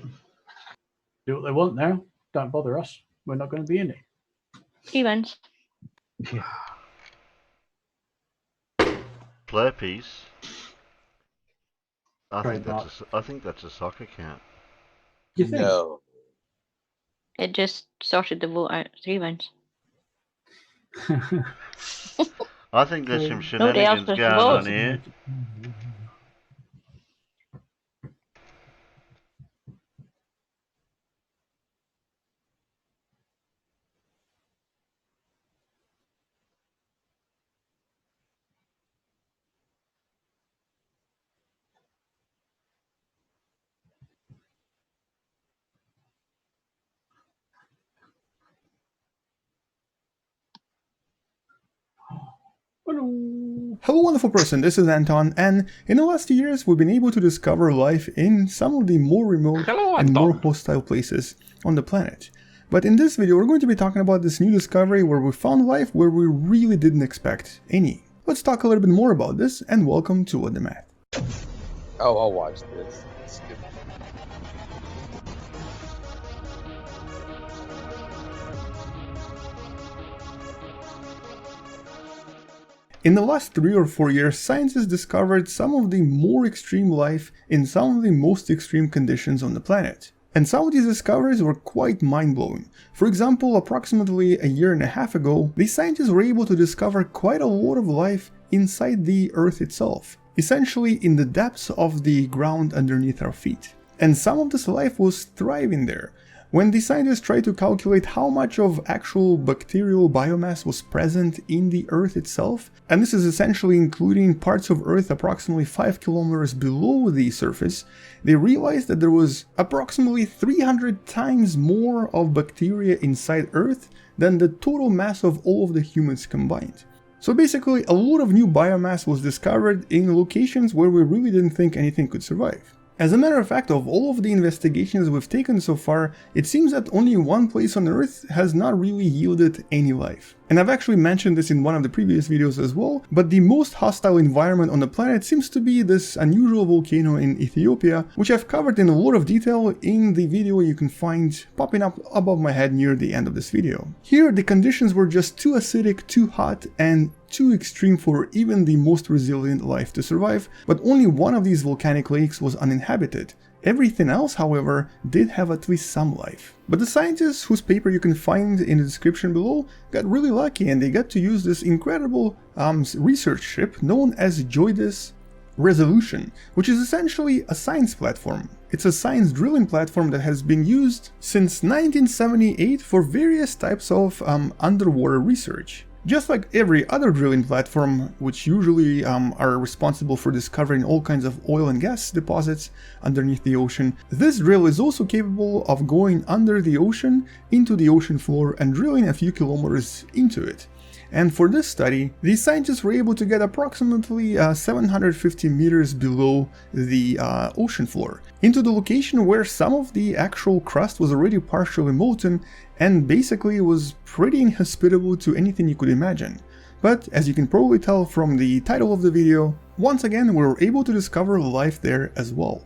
Do what they want now. Don't bother us. We're not going to be in it. Stevens. Plurpies. I Great think that's a soccer count. You think? No. It just sorted the vote out. Stevens. I think there's some Nobody else shenanigans was going on here. Hello wonderful person, this is Anton, and in the last few years we've been able to discover life in some of the more remote and more hostile places on the planet. But in this video we're going to be talking about this new discovery where we found life where we really didn't expect any. Let's talk a little bit more about this, and welcome to What the Math. Oh, I'll watch this. It's good. In the last 3 or 4 years, scientists discovered some of the more extreme life in some of the most extreme conditions on the planet. And some of these discoveries were quite mind-blowing. For example, approximately a year and a half ago, the scientists were able to discover quite a lot of life inside the Earth itself, essentially in the depths of the ground underneath our feet. And some of this life was thriving there. When the scientists tried to calculate how much of actual bacterial biomass was present in the Earth itself, and this is essentially including parts of Earth approximately 5 kilometers below the surface, they realized that there was approximately 300 times more of bacteria inside Earth than the total mass of all of the humans combined. So basically, a lot of new biomass was discovered in locations where we really didn't think anything could survive. As a matter of fact, of all of the investigations we've taken so far, it seems that only one place on Earth has not really yielded any life. And I've actually mentioned this in one of the previous videos as well, but the most hostile environment on the planet seems to be this unusual volcano in Ethiopia, which I've covered in a lot of detail in the video you can find popping up above my head near the end of this video. Here, the conditions were just too acidic, too hot, and too extreme for even the most resilient life to survive, but only one of these volcanic lakes was uninhabited. Everything else, however, did have at least some life. But the scientists, whose paper you can find in the description below, got really lucky and they got to use this incredible research ship known as JOIDES Resolution, which is essentially a science platform. It's a science drilling platform that has been used since 1978 for various types of underwater research. Just like every other drilling platform, which usually are responsible for discovering all kinds of oil and gas deposits underneath the ocean, this drill is also capable of going under the ocean into the ocean floor and drilling a few kilometers into it. And for this study, the scientists were able to get approximately 750 meters below the ocean floor, into the location where some of the actual crust was already partially molten and basically was pretty inhospitable to anything you could imagine. But as you can probably tell from the title of the video, once again we were able to discover life there as well.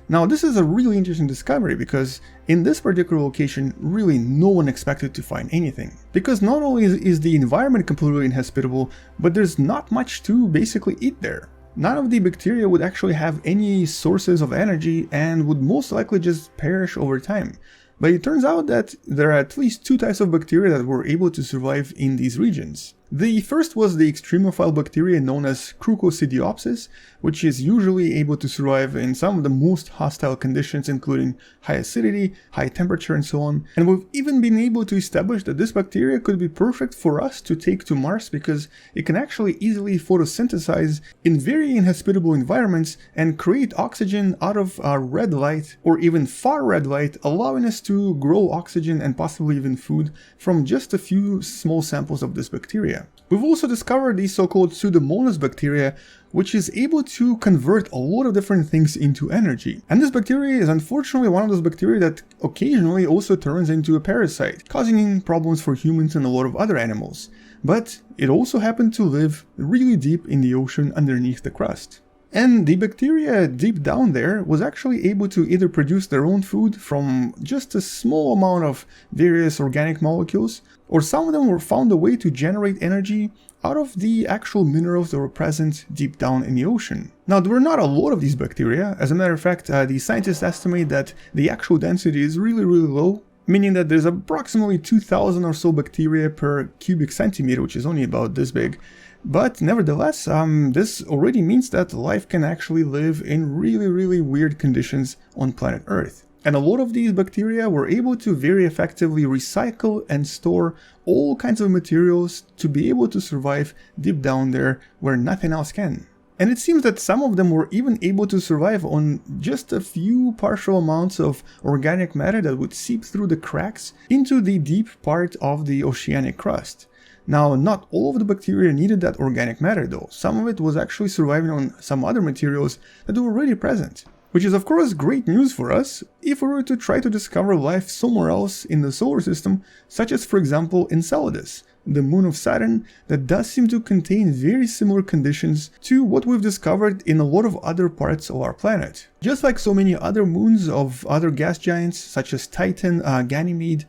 Now this is a really interesting discovery because in this particular location really no one expected to find anything. Because not only is the environment completely inhospitable, but there's not much to basically eat there. None of the bacteria would actually have any sources of energy and would most likely just perish over time. But it turns out that there are at least two types of bacteria that were able to survive in these regions. The first was the extremophile bacteria known as Crucocidiopsis, which is usually able to survive in some of the most hostile conditions, including high acidity, high temperature, and so on. And we've even been able to establish that this bacteria could be perfect for us to take to Mars because it can actually easily photosynthesize in very inhospitable environments and create oxygen out of red light or even far red light, allowing us to grow oxygen and possibly even food from just a few small samples of this bacteria. We've also discovered the so-called Pseudomonas bacteria, which is able to convert a lot of different things into energy. And this bacteria is unfortunately one of those bacteria that occasionally also turns into a parasite, causing problems for humans and a lot of other animals. But it also happened to live really deep in the ocean underneath the crust. And the bacteria deep down there was actually able to either produce their own food from just a small amount of various organic molecules, or some of them were found a way to generate energy out of the actual minerals that were present deep down in the ocean. Now, there were not a lot of these bacteria. As a matter of fact, the scientists estimate that the actual density is really low, meaning that there's approximately 2,000 or so bacteria per cubic centimeter, which is only about this big. But nevertheless, this already means that life can actually live in really weird conditions on planet Earth. And a lot of these bacteria were able to very effectively recycle and store all kinds of materials to be able to survive deep down there where nothing else can. And it seems that some of them were even able to survive on just a few partial amounts of organic matter that would seep through the cracks into the deep part of the oceanic crust. Now, not all of the bacteria needed that organic matter though. Some of it was actually surviving on some other materials that were already present. Which is of course great news for us if we were to try to discover life somewhere else in the solar system, such as for example Enceladus, the moon of Saturn that does seem to contain very similar conditions to what we've discovered in a lot of other parts of our planet. Just like so many other moons of other gas giants such as Titan, Ganymede,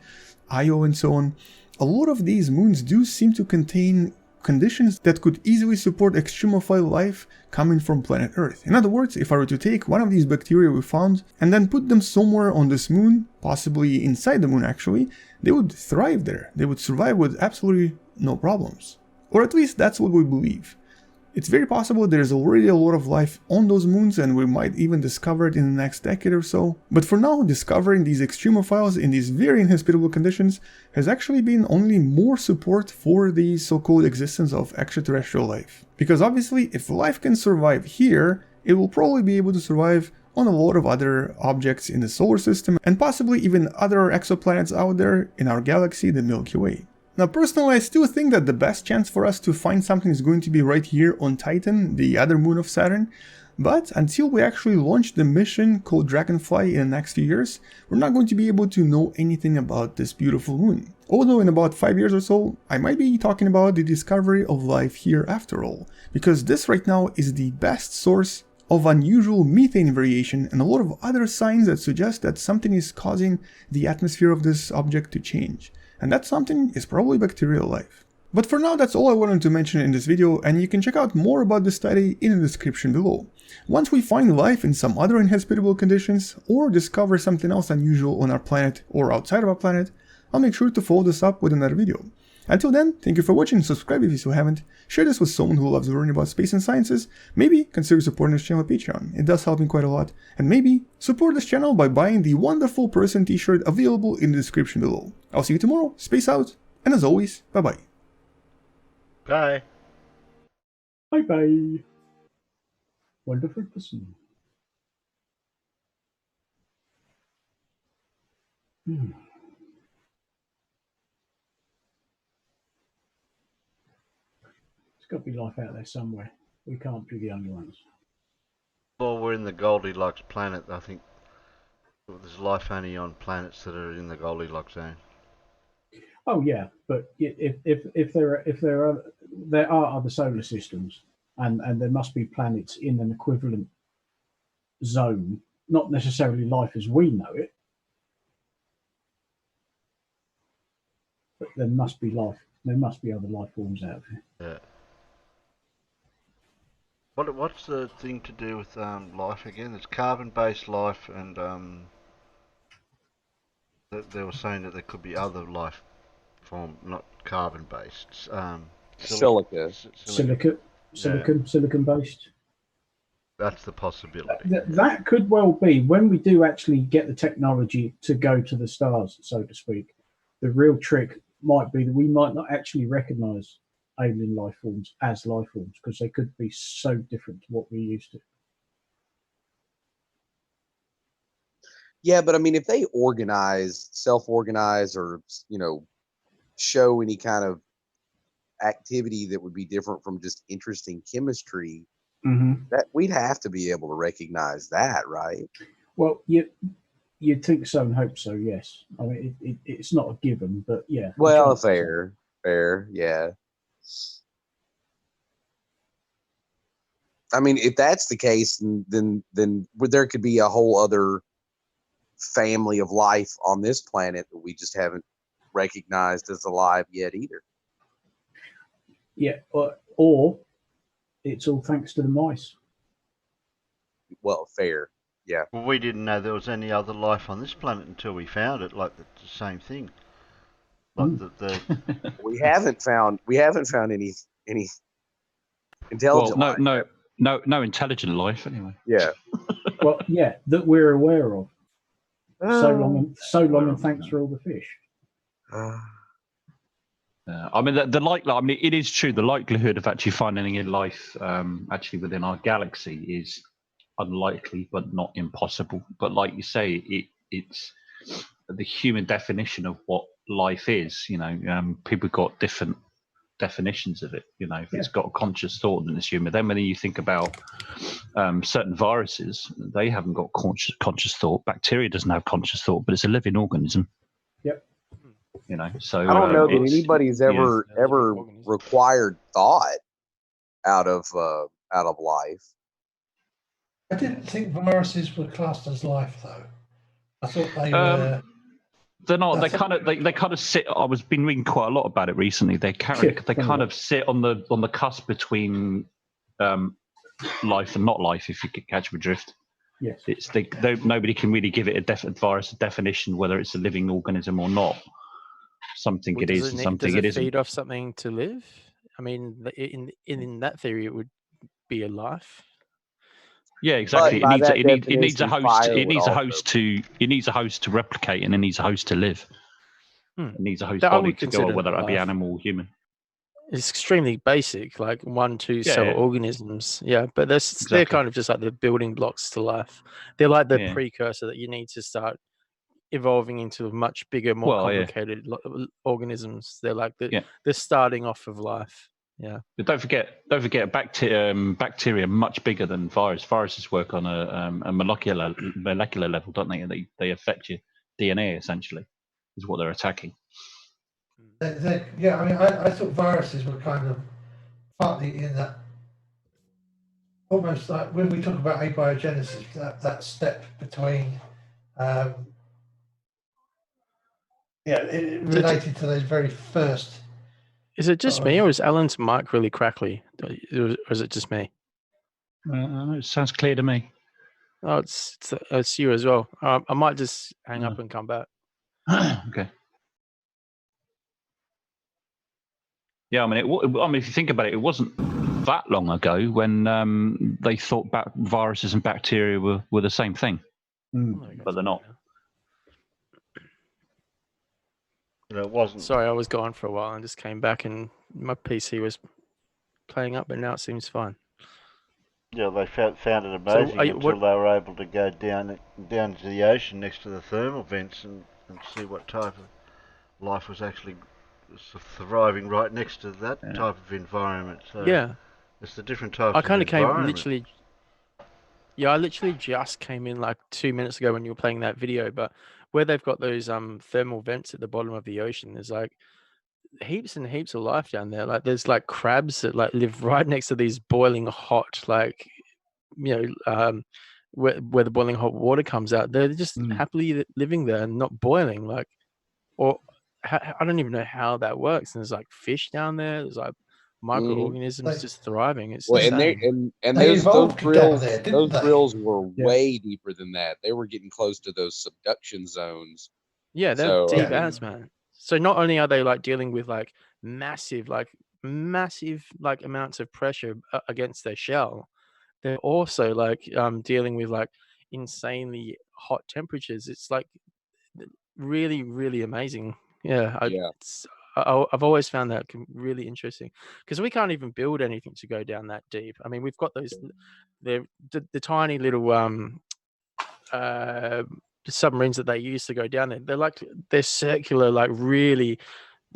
Io and so on, a lot of these moons do seem to contain conditions that could easily support extremophile life coming from planet Earth. In other words, if I were to take one of these bacteria we found and then put them somewhere on this moon, possibly inside the moon actually, they would thrive there. They would survive with absolutely no problems. Or at least that's what we believe. It's very possible there's already a lot of life on those moons and we might even discover it in the next decade or so. But for now, discovering these extremophiles in these very inhospitable conditions has actually been only more support for the so-called existence of extraterrestrial life. Because obviously, if life can survive here, it will probably be able to survive on a lot of other objects in the solar system and possibly even other exoplanets out there in our galaxy, the Milky Way. Now personally, I still think that the best chance for us to find something is going to be right here on Titan, the other moon of Saturn. But until we actually launch the mission called Dragonfly in the next few years, we're not going to be able to know anything about this beautiful moon. Although in about 5 years or so, I might be talking about the discovery of life here after all, because this right now is the best source of unusual methane variation and a lot of other signs that suggest that something is causing the atmosphere of this object to change. And that something is probably bacterial life. But for now, that's all I wanted to mention in this video, and you can check out more about the study in the description below. Once we find life in some other inhospitable conditions, or discover something else unusual on our planet or outside of our planet, I'll make sure to follow this up with another video. Until then, thank you for watching, subscribe if you still haven't, share this with someone who loves learning about space and sciences, maybe consider supporting this channel on Patreon, it does help me quite a lot, and maybe support this channel by buying the Wonderful Person t-shirt available in the description below. I'll see you tomorrow, space out, and as always, bye bye. Bye. Bye bye. Wonderful person. Hmm. There's got to be life out there somewhere. We can't be the only ones. Well, we're in the Goldilocks planet. I think there's life only on planets that are in the Goldilocks zone. Oh yeah, but if there are other solar systems, and there must be planets in an equivalent zone, not necessarily life as we know it, but there must be life. There must be other life forms out there. Yeah. What's the thing to do with life again? It's carbon-based life, and they were saying that there could be other life form, not carbon-based. Silica. Silicon based. That's the possibility. That could well be when we do actually get the technology to go to the stars, so to speak. The real trick might be that we might not actually recognize alien life forms as life forms because they could be so different to what we're used to. Yeah, but I mean, if they self-organize, or show any kind of activity that would be different from just interesting chemistry, that we'd have to be able to recognize that, right? Well, you'd think so and hope so. Yes, I mean it's not a given, but yeah. Well, fair, yeah. I mean, if that's the case, then there could be a whole other family of life on this planet that we just haven't recognized as alive yet either. Yeah, or it's all thanks to the mice. Well, fair, yeah. Well, we didn't know there was any other life on this planet until we found it. Like the same thing. Like we haven't found any intelligent life. No intelligent life anyway. Yeah. Well, yeah, that we're aware of. So long, and thanks for all the fish. I mean, it is true. The likelihood of actually finding any life actually within our galaxy is unlikely, but not impossible. But like you say, it's the human definition of what life is. People got different definitions of it. If it's got a conscious thought, then it's human. Then when you think about certain viruses, they haven't got conscious thought. Bacteria doesn't have conscious thought, but it's a living organism. Yep. So I don't know that anybody's ever required thought out of life. I didn't think viruses were classed as life, though. I thought they were. They're not. They kind of sit. I was been reading quite a lot about it recently. They kind of sit on the cusp between life and not life. If you could catch my drift. Yes. Nobody can really give it a virus a definition whether it's a living organism or not. Something it is, and something it isn't. Does it feed off something to live? I mean, in that theory, it would be a life. Yeah, exactly. It needs a host. It needs a host to replicate, and it needs a host to live. It needs a host body to go, whether that be animal or human. It's extremely basic, like 1-2 cell organisms. Yeah, but they're kind of just like the building blocks to life. They're like the precursor that you need to start evolving into much bigger, more complicated organisms. They're like the starting off of life. Yeah. But don't forget, bacteria much bigger than viruses. Viruses work on a molecular level, don't they? They affect your DNA essentially, is what they're attacking. Yeah, I mean, I thought viruses were kind of partly in that, almost like when we talk about abiogenesis, that step between, related to those very first. Is it just me, or is Alan's mic really crackly? Or is it just me? It sounds clear to me. Oh, it's you as well. I might just hang up and come back. Okay. Yeah, I mean, if you think about it, it wasn't that long ago when they thought viruses and bacteria were the same thing, but they're not. It wasn't. Sorry, I was gone for a while and just came back, and my PC was playing up, but now it seems fine. Yeah, they found it amazing until they were able to go down to the ocean next to the thermal vents and see what type of life was actually thriving right next to that type of environment. So yeah, it's the different types I kind of of came environment. literally. Yeah, I literally just came in like 2 minutes ago when you were playing that video, but where they've got those thermal vents at the bottom of the ocean, there's like heaps and heaps of life down there. Like there's like crabs that like live right next to these boiling hot, like where the boiling hot water comes out. They're just happily living there and not boiling. Like, or I don't even know how that works. And there's like fish down there. There's like microorganisms just thriving. It's Well, insane. and They those evolved down drills, there, didn't those they? drills were Yeah. way deeper than that. They were getting close to those subduction zones. Yeah, they're So, deep as, man. So not only are they like dealing with like massive like amounts of pressure against their shell, they're also like dealing with like insanely hot temperatures. It's like really, really amazing. Yeah, I've always found that really interesting because we can't even build anything to go down that deep. I mean, we've got those the tiny little submarines that they use to go down there. They're circular, like really,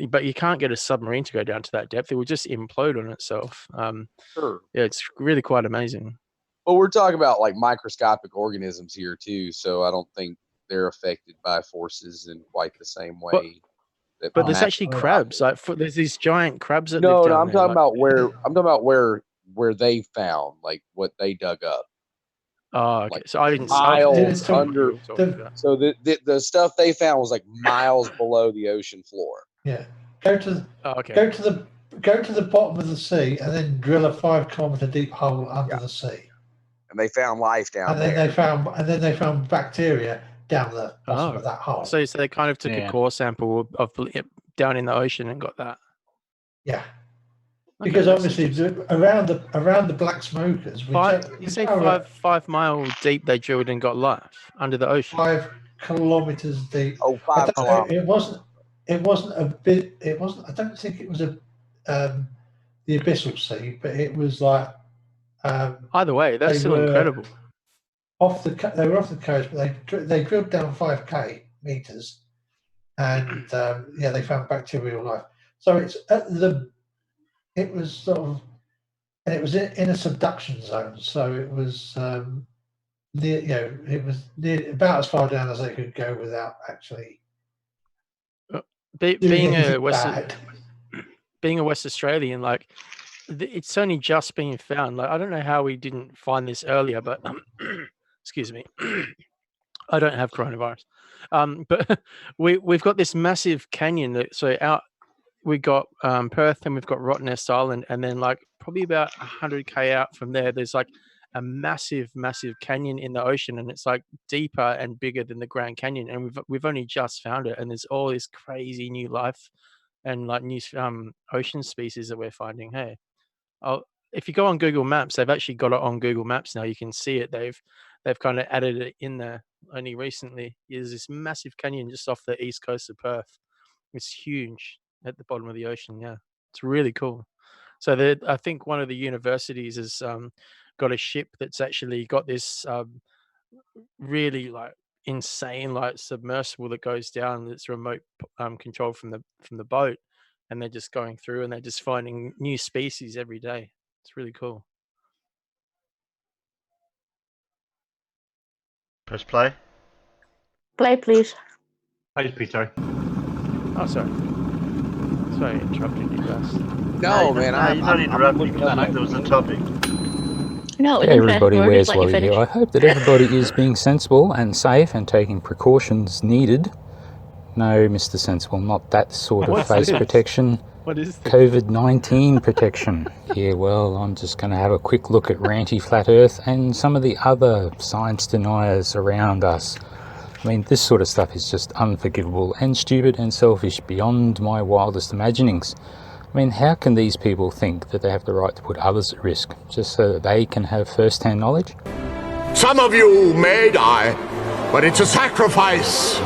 but you can't get a submarine to go down to that depth. It will just implode on itself. Sure. Yeah, it's really quite amazing. But we're talking about like microscopic organisms here too, so I don't think they're affected by forces in quite the same way. But there's actually crabs. Like there's these giant crabs that No, live no, down I'm there. talking like- about where they found like what they dug up. Oh, okay. Like So I didn't. miles I under. So the stuff they found was like miles below the ocean floor. Yeah. Go to the bottom of the sea and then drill a 5 kilometer deep hole under the sea. And they found life down And then there. they found bacteria down the bottom of that hole. So they kind of took a core sample of down in the ocean and got that. Yeah. Okay, Because that's obviously around the black smokers, You say 5 mile deep they drilled and got life under the ocean. 5 kilometers deep. Oh, I 5 don't know, it wasn't a bit. It wasn't. I don't think it was the abyssal sea, but it was like. Either way, that's still incredible. They were off the coast, but they drilled down 5k meters, and they found bacterial life. So it's it was sort of, and it was in a subduction zone. So it was near, it was near about as far down as they could go without actually. Being a West Australian, like it's only just been found. Like I don't know how we didn't find this earlier, but excuse me, I don't have coronavirus. But we've got this massive canyon we got Perth and we've got Rottnest Island, and then like probably about 100k out from there, there's like a massive canyon in the ocean, and it's like deeper and bigger than the Grand Canyon, and we've only just found it, and there's all this crazy new life and like new ocean species that we're finding. Hey, if you go on Google Maps, they've actually got it on Google Maps now. You can see it. They've kind of added it in there only recently. There's this massive canyon just off the east coast of Perth. It's huge at the bottom of the ocean. Yeah, it's really cool. So I think one of the universities has got a ship that's actually got this really like insane like submersible that goes down. That's remote controlled from the boat, and they're just going through and they're just finding new species every day. It's really cool. Press play. Play, please. Please, Peter. Oh, sorry. Sorry, I interrupted you guys. No, man. You're not interrupting. There was a topic. No, Hey everybody, WheresWally here. I hope that everybody is being sensible and safe and taking precautions needed. No, Mr. Sensible, not that sort of face protection. What is this? COVID-19 protection. Yeah, well, I'm just going to have a quick look at Ranty Flat Earth and some of the other science deniers around us. I mean, this sort of stuff is just unforgivable and stupid and selfish beyond my wildest imaginings. I mean, how can these people think that they have the right to put others at risk just so that they can have first-hand knowledge? Some of you may die, but it's a sacrifice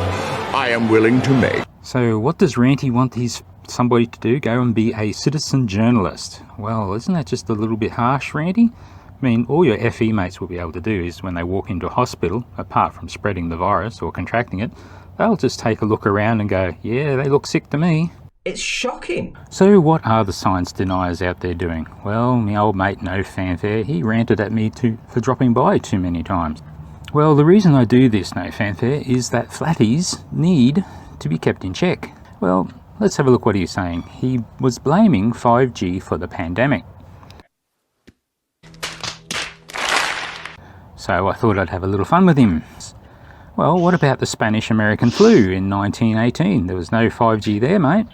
I am willing to make. So what does Ranty want his somebody to do? Go and be a citizen journalist. Well, isn't that just a little bit harsh, Ranty? I mean, all your FE mates will be able to do is when they walk into a hospital, apart from spreading the virus or contracting it, they'll just take a look around and go, yeah, they look sick to me. It's shocking. So what are the science deniers out there doing? Well, my old mate No Fanfare, he ranted at me for dropping by too many times. Well, the reason I do this, No Fanfare, is that flatties need to be kept in check. Well, let's have a look what he was saying. He was blaming 5G for the pandemic. So I thought I'd have a little fun with him. Well, what about the Spanish-American flu in 1918? There was no 5G there, mate.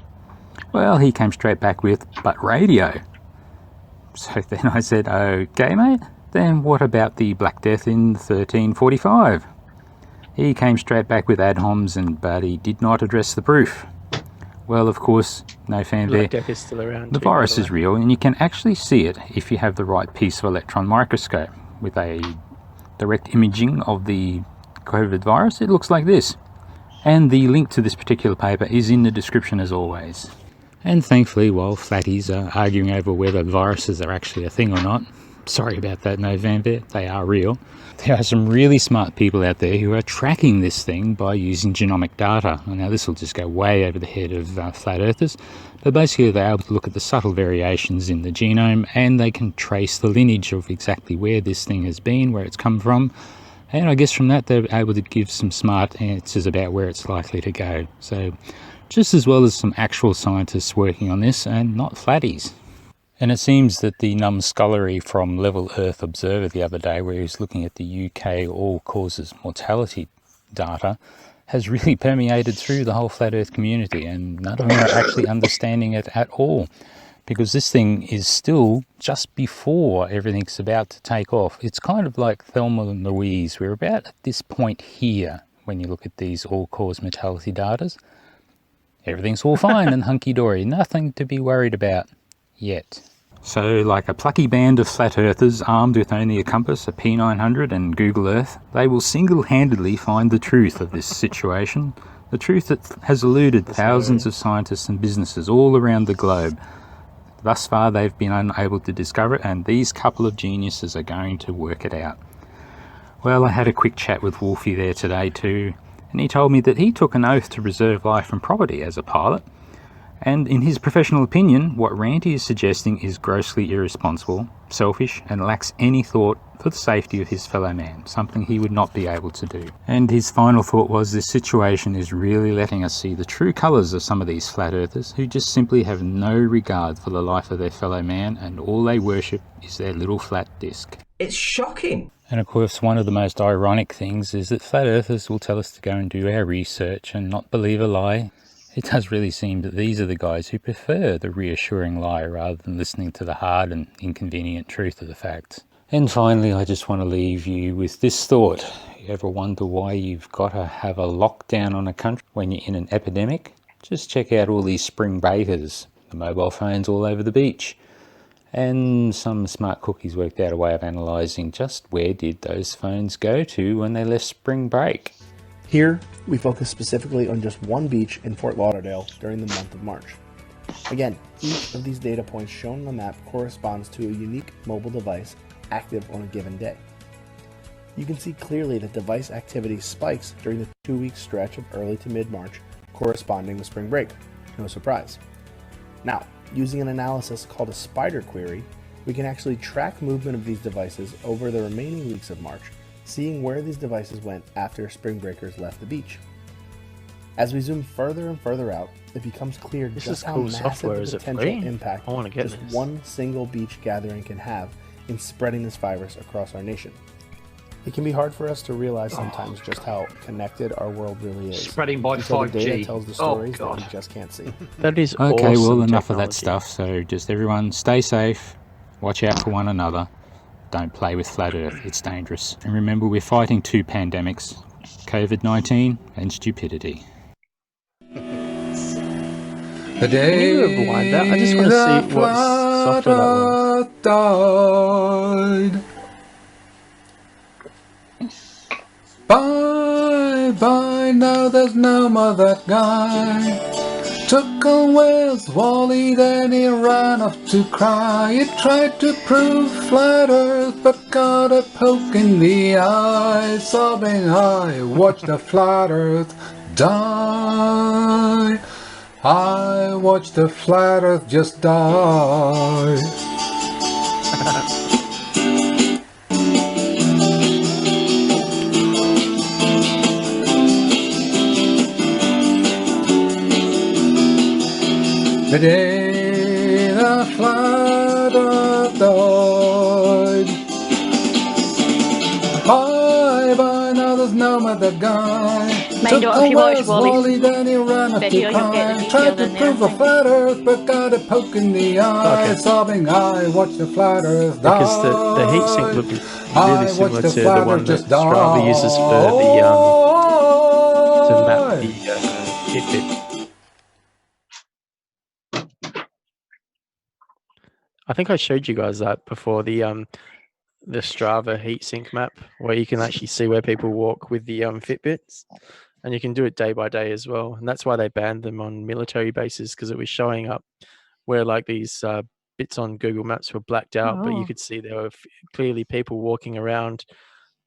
Well, he came straight back with, but radio. So then I said, okay, mate, then what about the Black Death in 1345? He came straight back with ad homs, but he did not address the proof. Well, of course, No Fanfare, Black Death is still around. the virus is real, and you can actually see it if you have the right piece of electron microscope with a direct imaging of the COVID virus. It looks like this. And the link to this particular paper is in the description as always. And thankfully, while flatties are arguing over whether viruses are actually a thing or not, sorry about that, No Fanfare, they are real. There are some really smart people out there who are tracking this thing by using genomic data. Now this will just go way over the head of flat earthers, but basically they're able to look at the subtle variations in the genome and they can trace the lineage of exactly where this thing has been, where it's come from, and I guess from that they're able to give some smart answers about where it's likely to go. So just as well as some actual scientists working on this and not flatties. And it seems that the numbskullery from Level Earth Observer the other day, where he was looking at the UK all-causes mortality data, has really permeated through the whole flat Earth community, and none of them are actually understanding it at all. Because this thing is still just before everything's about to take off. It's kind of like Thelma and Louise. We're about at this point here when you look at these all-cause mortality data. Everything's all fine and hunky-dory. Nothing to be worried about yet. So, like a plucky band of flat earthers armed with only a compass, a P900 and Google Earth, they will single-handedly find the truth of this situation, the truth that has eluded thousands of scientists and businesses all around the globe. Thus far they've been unable to discover it, and these couple of geniuses are going to work it out. Well, I had a quick chat with Wolfie there today too, and he told me that he took an oath to preserve life and property as a pilot. And in his professional opinion, what Ranty is suggesting is grossly irresponsible, selfish, and lacks any thought for the safety of his fellow man, something he would not be able to do. And his final thought was, this situation is really letting us see the true colours of some of these flat earthers who just simply have no regard for the life of their fellow man, and all they worship is their little flat disc. It's shocking. And of course, one of the most ironic things is that flat earthers will tell us to go and do our research and not believe a lie. It does really seem that these are the guys who prefer the reassuring lie rather than listening to the hard and inconvenient truth of the facts. And finally, I just want to leave you with this thought. You ever wonder why you've got to have a lockdown on a country when you're in an epidemic? Just check out all these spring breakers, the mobile phones all over the beach. And some smart cookies worked out a way of analysing just where did those phones go to when they left spring break. Here, we focus specifically on just one beach in Fort Lauderdale during the month of March. Again, each of these data points shown on the map corresponds to a unique mobile device active on a given day. You can see clearly that device activity spikes during the 2-week stretch of early to mid-March corresponding to spring break. No surprise. Now, using an analysis called a spider query, we can actually track movement of these devices over the remaining weeks of March, seeing where these devices went after spring breakers left the beach. As we zoom further and further out, it becomes clear just how massive the potential impact just one single beach gathering can have in spreading this virus across our nation. It can be hard for us to realize sometimes just how connected our world really is. Spreading by until 5G. the data tells the stories that we just can't see. That is okay, awesome well, enough of that technology. stuff. So just everyone stay safe, watch out for one another. Don't play with flat earth, it's dangerous. And remember, we're fighting two pandemics, COVID-19 and stupidity. Can you rewind that? I just want to see what software that was. Died. Bye bye, now there's no more that guy Took on WheresWally, then he ran off to cry. He tried to prove flat Earth, but got a poke in the eye. Sobbing, I watched the flat Earth die. I watched the flat Earth just die. The day the flat Earth died. Bye, now there's no other guy. Mind out if you watch Wally's then he ran off to video, you'll get the cry. Tried detail to in there. prove a flat Earth, but got a poke in the eye. Sobbing, I watched the flat Earth die. Because the heatsink looked really I similar watched to the the flat one Earth that just Strava uses for the to map the Fitbit. I think I showed you guys that before, the Strava heatsink map, where you can actually see where people walk with the Fitbits, and you can do it day by day as well. And that's why they banned them on military bases, because it was showing up where like these bits on Google Maps were blacked out, but you Oh. could see there were clearly people walking around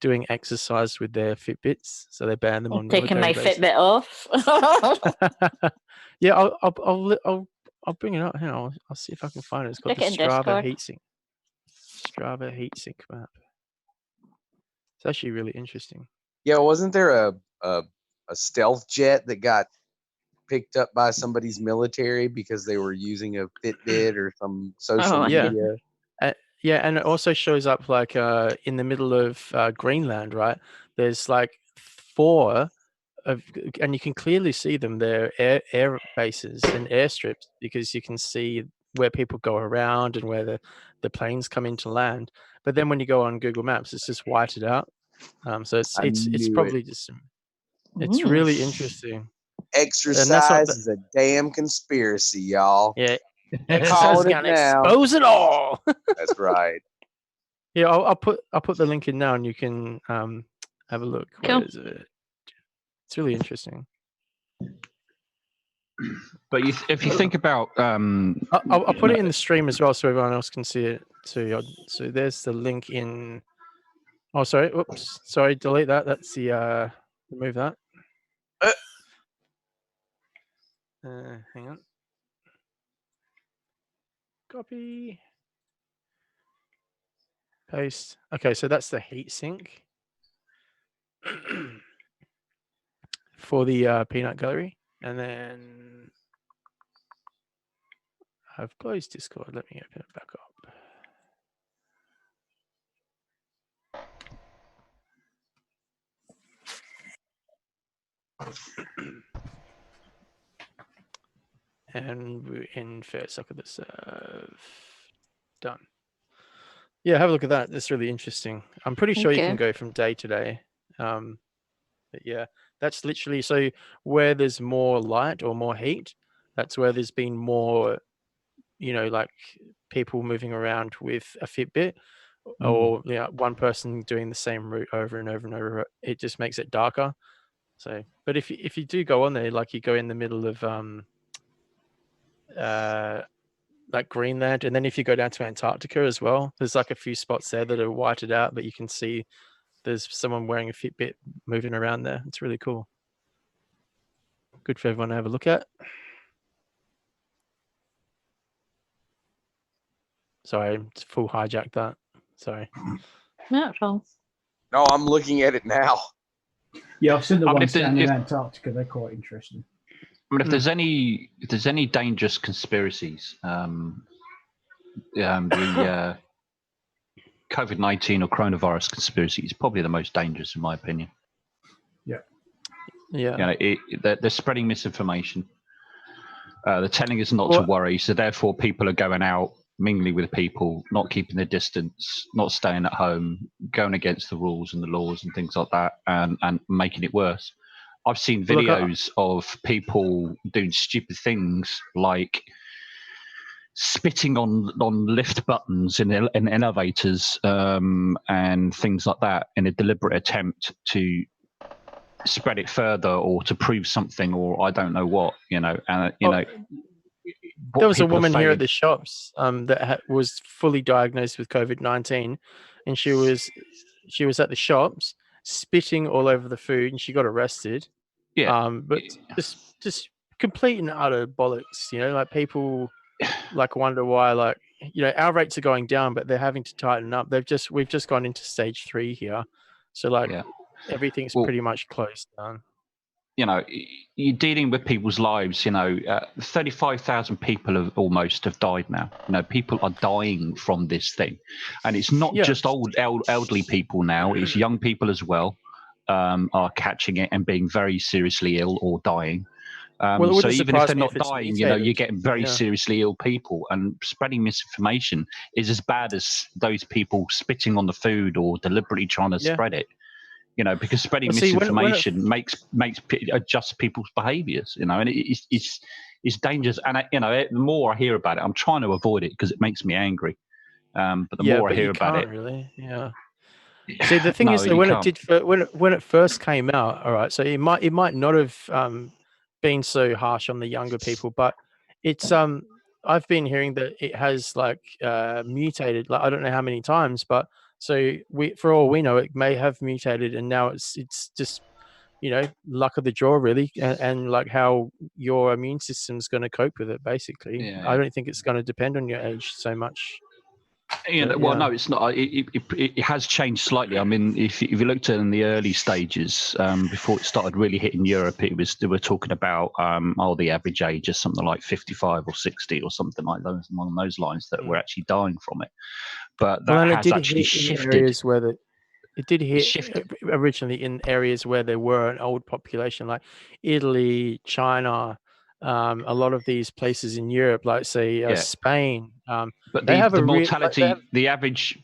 doing exercise with their Fitbits, so they banned them on Taking my military bases. Fitbit off. Yeah, I'll bring it up. Hang on, I'll see if I can find it. It's called Stick the it in Strava Discord. heatsink. Strava heatsink map. It's actually really interesting. Yeah, wasn't there a stealth jet that got picked up by somebody's military because they were using a Fitbit or some social media? Yeah, and it also shows up like in the middle of Greenland, right? There's like 4 of, and you can clearly see them. They're air bases and airstrips, because you can see where people go around and where the planes come into land. But then when you go on Google Maps, it's just whited out. So it's probably just it's really interesting. Exercise is a damn conspiracy, y'all. Yeah, Exercise is gonna expose it all. That's right. Yeah, I'll put the link in now, and you can have a look. Cool. Where is it? It's really interesting. But if you think about, I'll put it in the stream as well, so everyone else can see it too. So there's the link in. Oh, sorry. Oops. Sorry. Delete that. That's the remove that. Hang on. Copy. Paste. Okay, so that's the heatsink for the peanut gallery, and then I've closed Discord. Let me open it back up. And we're in first. Look at this. Done. Yeah, have a look at that. That's really interesting. I'm pretty sure you can go from day to day. But yeah, that's literally, so where there's more light or more heat, that's where there's been more, like people moving around with a Fitbit, or one person doing the same route over and over and over. It just makes it darker. So, but if you do go on there, like you go in the middle of like Greenland, and then if you go down to Antarctica as well, there's like a few spots there that are whited out, but you can see there's someone wearing a Fitbit moving around there. It's really cool. Good for everyone to have a look at. Sorry, full hijacked that. Sorry. Not wrong. No, I'm looking at it now. Yeah, I've seen the ones down in if- Antarctica. They're quite interesting. I mean, if there's any dangerous conspiracies, the COVID-19 or coronavirus conspiracy is probably the most dangerous, in my opinion. Yeah. Yeah. They're spreading misinformation. They're telling us not to worry, so therefore people are going out, mingling with people, not keeping their distance, not staying at home, going against the rules and the laws and things like that, and making it worse. I've seen videos of people doing stupid things like spitting on lift buttons in elevators and things like that in a deliberate attempt to spread it further or to prove something or I don't know what, and there was a people are woman here at failing- the shops that was fully diagnosed with COVID-19, and she was at the shops spitting all over the food, and she got arrested. Yeah. But just complete and utter bollocks. Like people like wonder why, like our rates are going down, but they're having to tighten up. We've just gone into stage 3 here, so like everything's pretty much closed down. You're dealing with people's lives. 35,000 people have died now. People are dying from this thing, and it's not just elderly people now. It's young people as well are catching it and being very seriously ill or dying. So even if they're not dying, you're getting very seriously ill people, and spreading misinformation is as bad as those people spitting on the food or deliberately trying to spread it. Because spreading misinformation adjusts people's behaviours, and it's dangerous. And the more I hear about it, I'm trying to avoid it because it makes me angry. But the more I hear about it, really, See, the thing is that when it first came out, all right, so it might not have been so harsh on the younger people, but it's I've been hearing that it has like mutated, like I don't know how many times, but so for all we know, it may have mutated, and now it's just luck of the draw really, and like how your immune system's going to cope with it. Basically, I don't think it's going to depend on your age so much. Well, no, it's not. It has changed slightly. I mean, if you looked at in the early stages, before it started really hitting Europe, they were talking about the average age is something like 55 or 60 or something like those along those lines that were actually dying from it. But that has actually shifted. Areas where it did hit originally in areas where there were an old population, like Italy, China. A lot of these places in Europe, like say Spain, but they have the a mortality, the average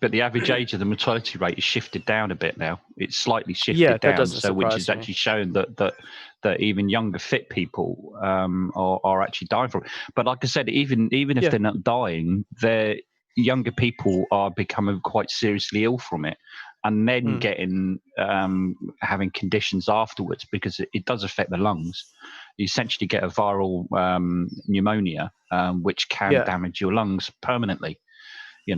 age of the mortality rate is shifted down a bit now. It's slightly shifted down, so which is actually showing that even younger fit people are actually dying from it. But like I said, even if they're not dying, their younger people are becoming quite seriously ill from it, and then getting having conditions afterwards because it does affect the lungs. You essentially get a viral pneumonia, which can damage your lungs permanently. You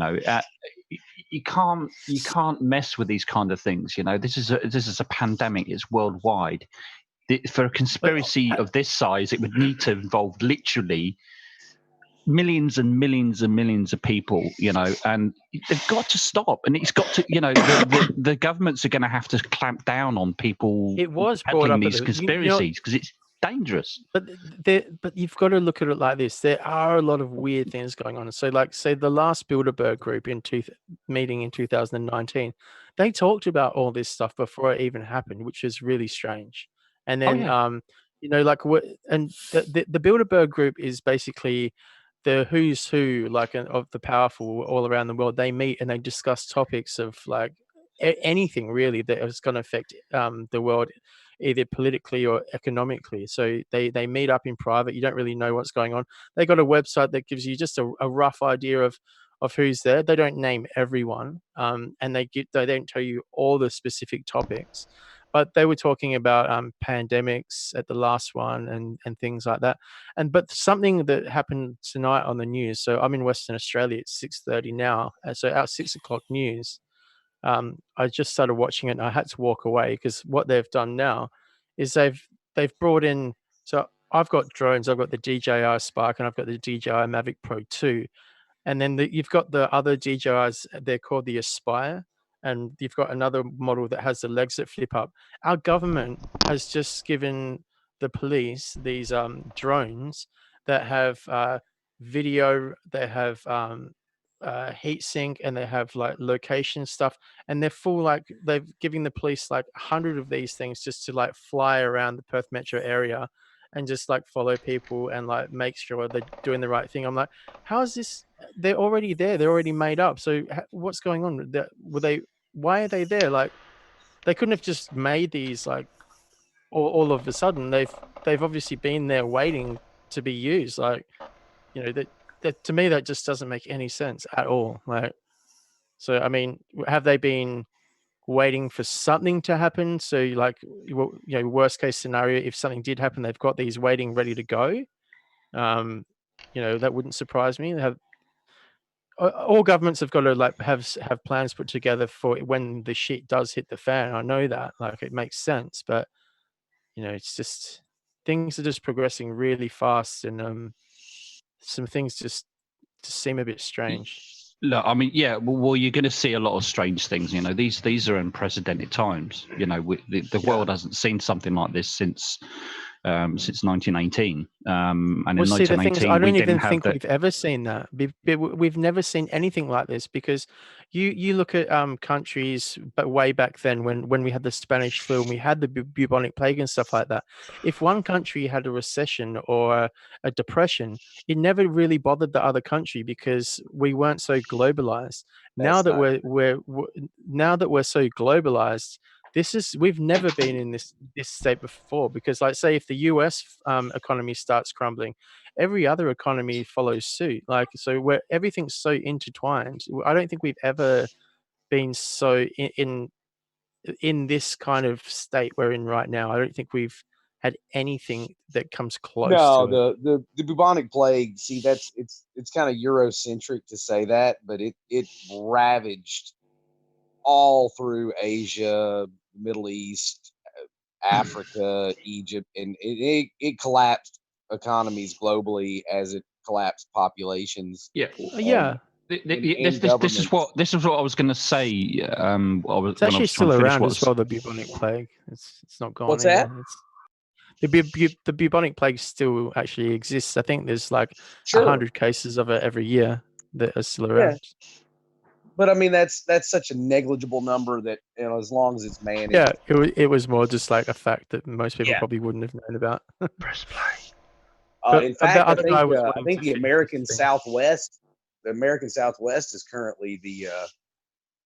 can't mess with these kind of things. This is a pandemic. It's worldwide. For a conspiracy of this size, it would need to involve literally millions and millions and millions of people, and they've got to stop. And it's got to, the governments are going to have to clamp down on people. It was brought up these conspiracies because it's dangerous. But you've got to look at it like this. There are a lot of weird things going on. So, like, say the last Bilderberg group meeting in 2019, they talked about all this stuff before it even happened, which is really strange. And then, the Bilderberg group is basically the who's who, like, of the powerful all around the world. They meet and they discuss topics of like anything really that is going to affect the world, either politically or economically. So they meet up in private. You don't really know what's going on. They got a website that gives you just a rough idea of who's there. They don't name everyone, and they don't tell you all the specific topics. But they were talking about pandemics at the last one and things like that. But something that happened tonight on the news. So I'm in Western Australia. It's 6:30 now. So our 6 o'clock news. I just started watching it and I had to walk away because what they've done now is they've brought in. So I've got drones. I've got the DJI Spark and I've got the DJI Mavic Pro 2. And then you've got the other DJIs. They're called the Aspire. And you've got another model that has the legs that flip up. Our government has just given the police these drones that have video, they have heat sink, and they have like location stuff, and they're full, like they're giving the police like 100 of these things just to like fly around the Perth metro area and just like follow people and like make sure they're doing the right thing. I'm like, how is this? They're already there. They're already made up. So what's going on? Why are they there? Like, they couldn't have just made these like all of a sudden. They've obviously been there waiting to be used. Like, that to me, that just doesn't make any sense at all. Like, so I mean, have they been waiting for something to happen. So like, worst case scenario, if something did happen, they've got these waiting ready to go. That wouldn't surprise me. All governments have got to like have plans put together for when the shit does hit the fan. I know that, like, it makes sense, but it's just things are just progressing really fast, and some things just seem a bit strange. Look, I mean, yeah, well, you're going to see a lot of strange things. These are unprecedented times. The world hasn't seen something like this since 1918. And in See, the thing is, 1918, I don't we even didn't have think the. we've ever seen that. We've never seen anything like this, because you look at countries, but way back then when we had the Spanish flu and we had the bubonic plague and stuff like that. If one country had a recession or a depression, it never really bothered the other country because we weren't so globalized. Now that we're so globalized, we've never been in this state before, because like, say if the US economy starts crumbling, every other economy follows suit. Like, so everything's so intertwined. I don't think we've ever been so in this kind of state we're in right now. I don't think we've had anything that comes close No, to it. the bubonic plague. See, it's kind of Eurocentric to say that, but it ravaged all through Asia, Middle East, Africa, Egypt, and it collapsed economies globally as it collapsed populations. Yeah, This is what I was going to say. It's actually still around as well. The bubonic plague. It's not gone. What's either. that? The bubonic plague still actually exists. I think there's like 100 cases of it every year that are still around. Yeah. But I mean, that's such a negligible number that, as long as it's managed. Yeah, it was more just like a fact that most people probably wouldn't have known about. Press play. In fact, I think the American Southwest is currently the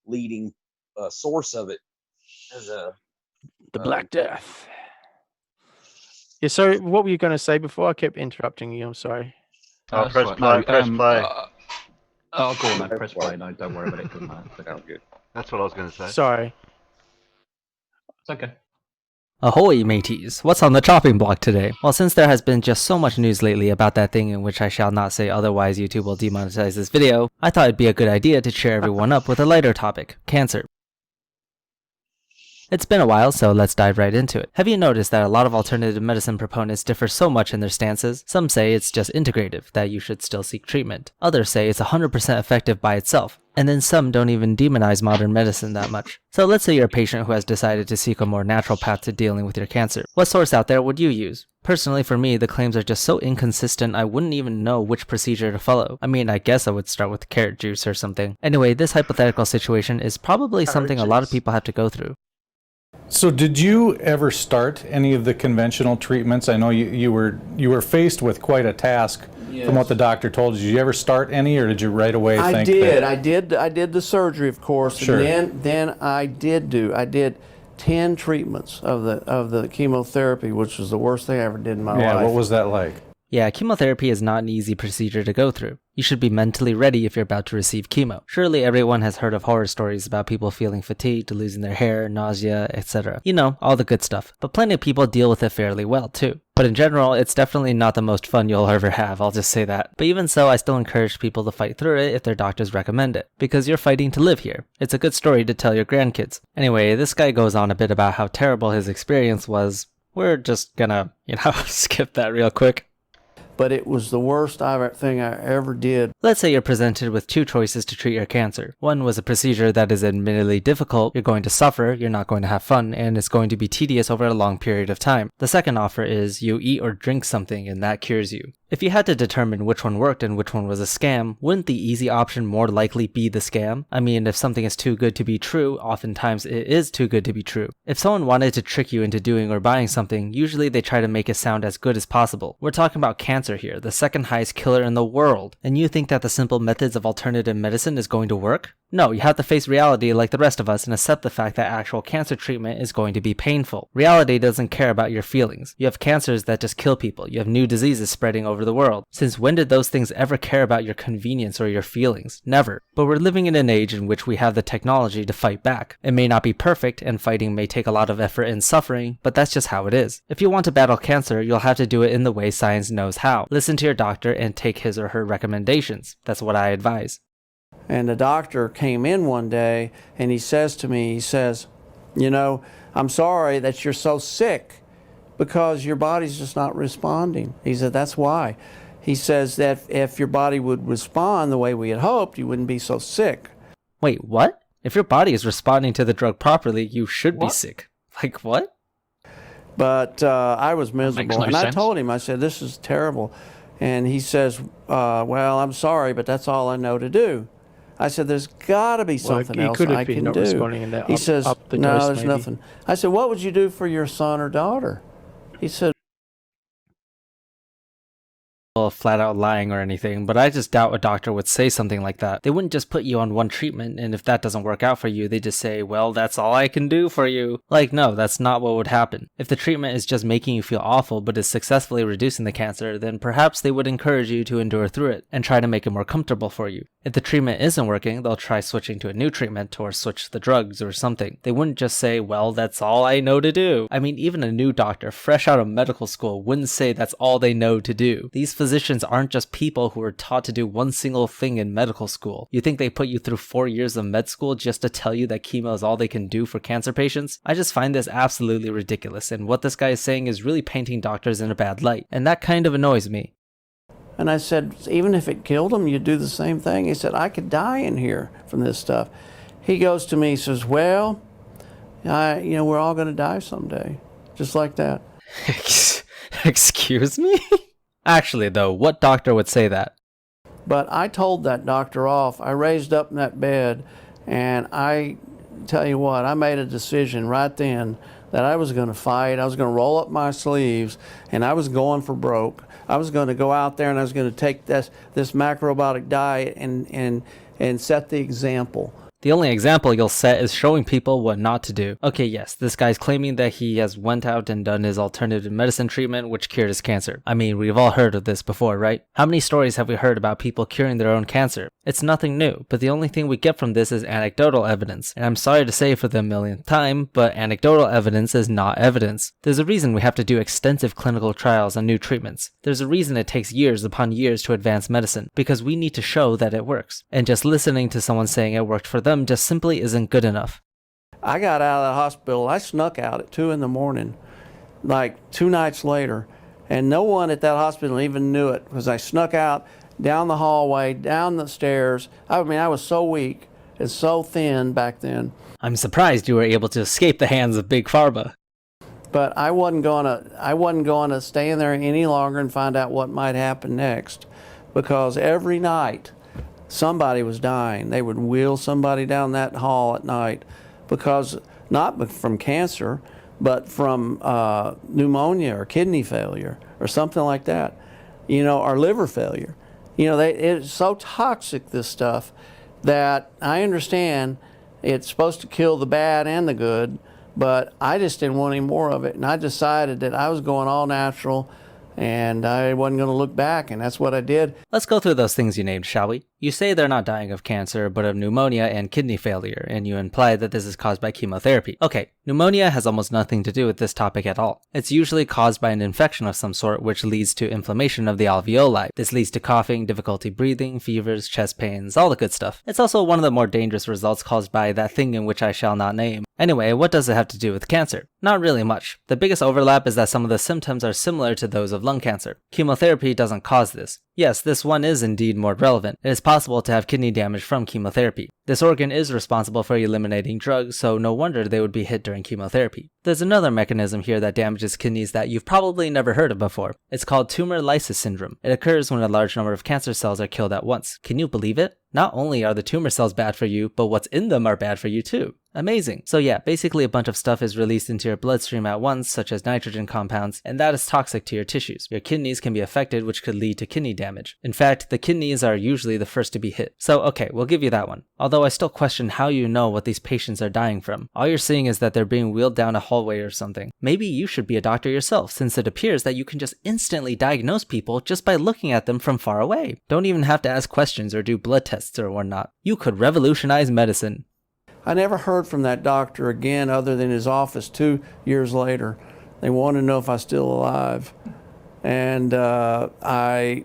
leading source of it. As the Black Death. Yeah. So, what were you going to say before? I kept interrupting you. I'm sorry. Press play. Press play. Oh, go on, press play. No, don't worry about it. Sounds good. That's what I was going to say. Sorry. It's okay. Ahoy, mateys! What's on the chopping block today? Well, since there has been just so much news lately about that thing in which I shall not say otherwise YouTube will demonetize this video, I thought it'd be a good idea to cheer everyone up with a lighter topic, cancer. It's been a while, so let's dive right into it. Have you noticed that a lot of alternative medicine proponents differ so much in their stances? Some say it's just integrative, that you should still seek treatment. Others say it's 100% effective by itself. And then some don't even demonize modern medicine that much. So let's say you're a patient who has decided to seek a more natural path to dealing with your cancer. What source out there would you use? Personally, for me, the claims are just so inconsistent I wouldn't even know which procedure to follow. I mean, I guess I would start with carrot juice or something. Anyway, this hypothetical situation is probably something a lot of people have to go through. So did you ever start any of the conventional treatments? I know you were faced with quite a task. Yes. From what the doctor told you. Did you ever start any, or did you right away think I did the surgery, of course, sure. And then I did 10 treatments of the chemotherapy, which was the worst thing I ever did in my life. Yeah, what was that like? Yeah, chemotherapy is not an easy procedure to go through. You should be mentally ready if you're about to receive chemo. Surely everyone has heard of horror stories about people feeling fatigued, losing their hair, nausea, etc. You know, all the good stuff. But plenty of people deal with it fairly well, too. But in general, it's definitely not the most fun you'll ever have, I'll just say that. But even so, I still encourage people to fight through it if their doctors recommend it. Because you're fighting to live here. It's a good story to tell your grandkids. Anyway, this guy goes on a bit about how terrible his experience was. We're just gonna, skip that real quick. But it was the worst thing I ever did. Let's say you're presented with two choices to treat your cancer. One was a procedure that is admittedly difficult, you're going to suffer, you're not going to have fun, and it's going to be tedious over a long period of time. The second offer is you eat or drink something and that cures you. If you had to determine which one worked and which one was a scam, wouldn't the easy option more likely be the scam? I mean, if something is too good to be true, oftentimes it is too good to be true. If someone wanted to trick you into doing or buying something, usually they try to make it sound as good as possible. We're talking about cancer here, the second highest killer in the world, and you think that the simple methods of alternative medicine is going to work? No, you have to face reality like the rest of us and accept the fact that actual cancer treatment is going to be painful. Reality doesn't care about your feelings. You have cancers that just kill people. You have new diseases spreading over the world. Since when did those things ever care about your convenience or your feelings? Never. But we're living in an age in which we have the technology to fight back. It may not be perfect, and fighting may take a lot of effort and suffering, but that's just how it is. If you want to battle cancer, you'll have to do it in the way science knows how. Listen to your doctor and take his or her recommendations. That's what I advise. And the doctor came in one day and he says to me, he says, you know, I'm sorry that you're so sick because your body's just not responding. He said, that's why. He says that if your body would respond the way we had hoped, you wouldn't be so sick. Wait, what? If your body is responding to the drug properly, you should be sick. Like what? But I was miserable. no And I sense. told him, I said, this is terrible. And he says, well, I'm sorry, but that's all I know to do. I said, there's got to be Well, something he else could have I been can not do. responding in that He up- says, up the no, dose, there's maybe." nothing. I said, what would you do for your son or daughter? He said, Flat out lying or anything, but I just doubt a doctor would say something like that. They wouldn't just put you on one treatment, and if that doesn't work out for you, they just say, well, that's all I can do for you. Like, no, that's not what would happen. If the treatment is just making you feel awful but is successfully reducing the cancer, then perhaps they would encourage you to endure through it and try to make it more comfortable for you. If the treatment isn't working, they'll try switching to a new treatment or switch the drugs or something. They wouldn't just say, well, that's all I know to do. I mean, even a new doctor fresh out of medical school wouldn't say that's all they know to do. These physicians aren't just people who were taught to do one single thing in medical school. You think they put you through 4 years of med school just to tell you that chemo is all they can do for cancer patients? I just find this absolutely ridiculous, and what this guy is saying is really painting doctors in a bad light, and that kind of annoys me. and I said, even if it killed him, you'd do the same thing. He said, I could die in here from this stuff. He goes to me, he says, well, we're all going to die someday. Just like that. Excuse me? Actually, though, what doctor would say that? But I told that doctor off. I raised up in that bed, and I tell you what, I made a decision right then that I was going to fight. I was going to roll up my sleeves, and I was going for broke. I was going to go out there, and I was going to take this macrobiotic diet and set the example. The only example you'll set is showing people what not to do. Okay, yes, this guy's claiming that he has went out and done his alternative medicine treatment which cured his cancer. I mean, we've all heard of this before, right? How many stories have we heard about people curing their own cancer? It's nothing new, but the only thing we get from this is anecdotal evidence. And I'm sorry to say for the millionth time, but anecdotal evidence is not evidence. There's a reason we have to do extensive clinical trials on new treatments. There's a reason it takes years upon years to advance medicine, because we need to show that it works. And just listening to someone saying it worked for them just simply isn't good enough. I got out of the hospital. I snuck out at 2 a.m, like 2 nights later, and no one at that hospital even knew it because I snuck out down the hallway, down the stairs. I mean, I was so weak and so thin back then. I'm surprised you were able to escape the hands of Big Pharma. But I wasn't gonna stay in there any longer and find out what might happen next, because every night somebody was dying. They would wheel somebody down that hall at night, because not from cancer, but from pneumonia or kidney failure or something like that, or liver failure. It's so toxic, this stuff, that I understand it's supposed to kill the bad and the good, but I just didn't want any more of it. And I decided that I was going all natural and I wasn't going to look back, and that's what I did. Let's go through those things you named, shall we? You say they're not dying of cancer, but of pneumonia and kidney failure, and you imply that this is caused by chemotherapy. Okay, pneumonia has almost nothing to do with this topic at all. It's usually caused by an infection of some sort, which leads to inflammation of the alveoli. This leads to coughing, difficulty breathing, fevers, chest pains, all the good stuff. It's also one of the more dangerous results caused by that thing in which I shall not name. Anyway, what does it have to do with cancer? Not really much. The biggest overlap is that some of the symptoms are similar to those of lung cancer. Chemotherapy doesn't cause this. Yes, this one is indeed more relevant. It is possible to have kidney damage from chemotherapy. This organ is responsible for eliminating drugs, so no wonder they would be hit during chemotherapy. There's another mechanism here that damages kidneys that you've probably never heard of before. It's called tumor lysis syndrome. It occurs when a large number of cancer cells are killed at once. Can you believe it? Not only are the tumor cells bad for you, but what's in them are bad for you too. Amazing. So yeah, basically a bunch of stuff is released into your bloodstream at once, such as nitrogen compounds, and that is toxic to your tissues. Your kidneys can be affected, which could lead to kidney damage. In fact, the kidneys are usually the first to be hit. So okay, we'll give you that one. Although I still question how you know what these patients are dying from. All you're seeing is that they're being wheeled down a hallway or something. Maybe you should be a doctor yourself, since it appears that you can just instantly diagnose people just by looking at them from far away. Don't even have to ask questions or do blood tests or whatnot. You could revolutionize medicine. I never heard from that doctor again other than his office 2 years later. They wanted to know if I was still alive. And I,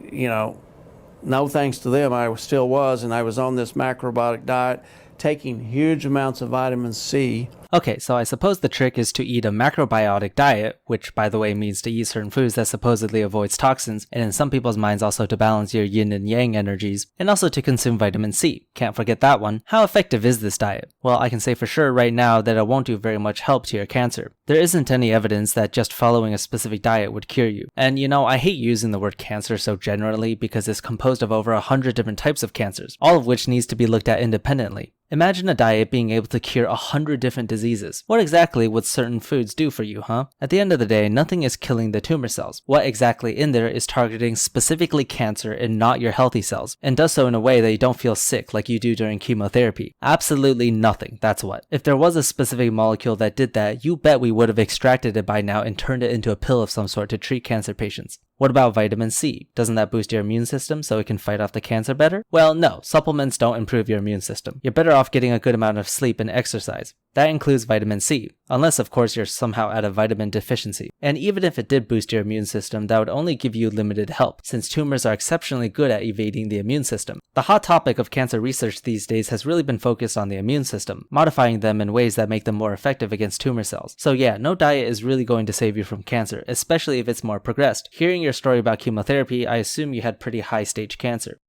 no thanks to them, I still was, and I was on this macrobiotic diet, taking huge amounts of vitamin C. Okay, so I suppose the trick is to eat a macrobiotic diet, which by the way means to eat certain foods that supposedly avoids toxins, and in some people's minds also to balance your yin and yang energies, and also to consume vitamin C. Can't forget that one. How effective is this diet? Well, I can say for sure right now that it won't do very much help to your cancer. There isn't any evidence that just following a specific diet would cure you. And I hate using the word cancer so generally because it's composed of over 100 different types of cancers, all of which needs to be looked at independently. Imagine a diet being able to cure 100 different diseases. What exactly would certain foods do for you, huh? At the end of the day, nothing is killing the tumor cells. What exactly in there is targeting specifically cancer and not your healthy cells, and does so in a way that you don't feel sick like you do during chemotherapy? Absolutely nothing, that's what. If there was a specific molecule that did that, you bet we would have extracted it by now and turned it into a pill of some sort to treat cancer patients. What about vitamin C? Doesn't that boost your immune system so it can fight off the cancer better? Well, no, supplements don't improve your immune system. You're better off getting a good amount of sleep and exercise. That includes vitamin C, unless of course you're somehow at a vitamin deficiency. And even if it did boost your immune system, that would only give you limited help, since tumors are exceptionally good at evading the immune system. The hot topic of cancer research these days has really been focused on the immune system, modifying them in ways that make them more effective against tumor cells. So yeah, no diet is really going to save you from cancer, especially if it's more progressed. Hearing your story about chemotherapy, I assume you had pretty high stage cancer.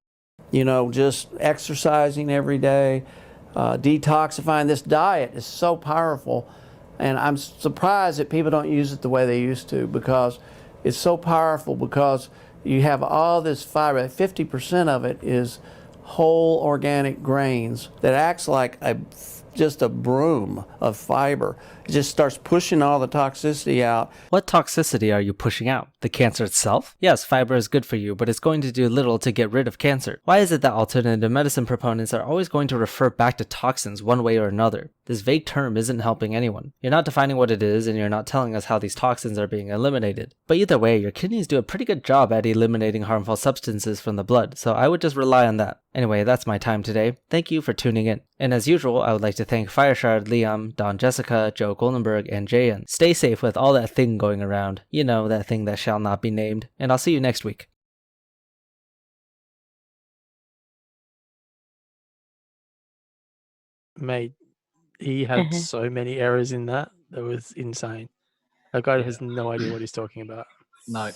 Just exercising every day, detoxifying. This diet is so powerful, and I'm surprised that people don't use it the way they used to, because it's so powerful, because you have all this fiber. 50% of it is whole organic grains that acts like just a broom of fiber. It just starts pushing all the toxicity out. What toxicity are you pushing out? The cancer itself? Yes, fiber is good for you, but it's going to do little to get rid of cancer. Why is it that alternative medicine proponents are always going to refer back to toxins one way or another? This vague term isn't helping anyone. You're not defining what it is, and you're not telling us how these toxins are being eliminated. But either way, your kidneys do a pretty good job at eliminating harmful substances from the blood, so I would just rely on that. Anyway, that's my time today. Thank you for tuning in. And as usual, I would like to thank Fireshard, Liam, Don Jessica, Joe Goldenberg, and Jayan. Stay safe with all that thing going around. You know, that thing that shall not be named. And I'll see you next week. Mate, he had so many errors in that. That was insane. That guy has no idea what he's talking about. No.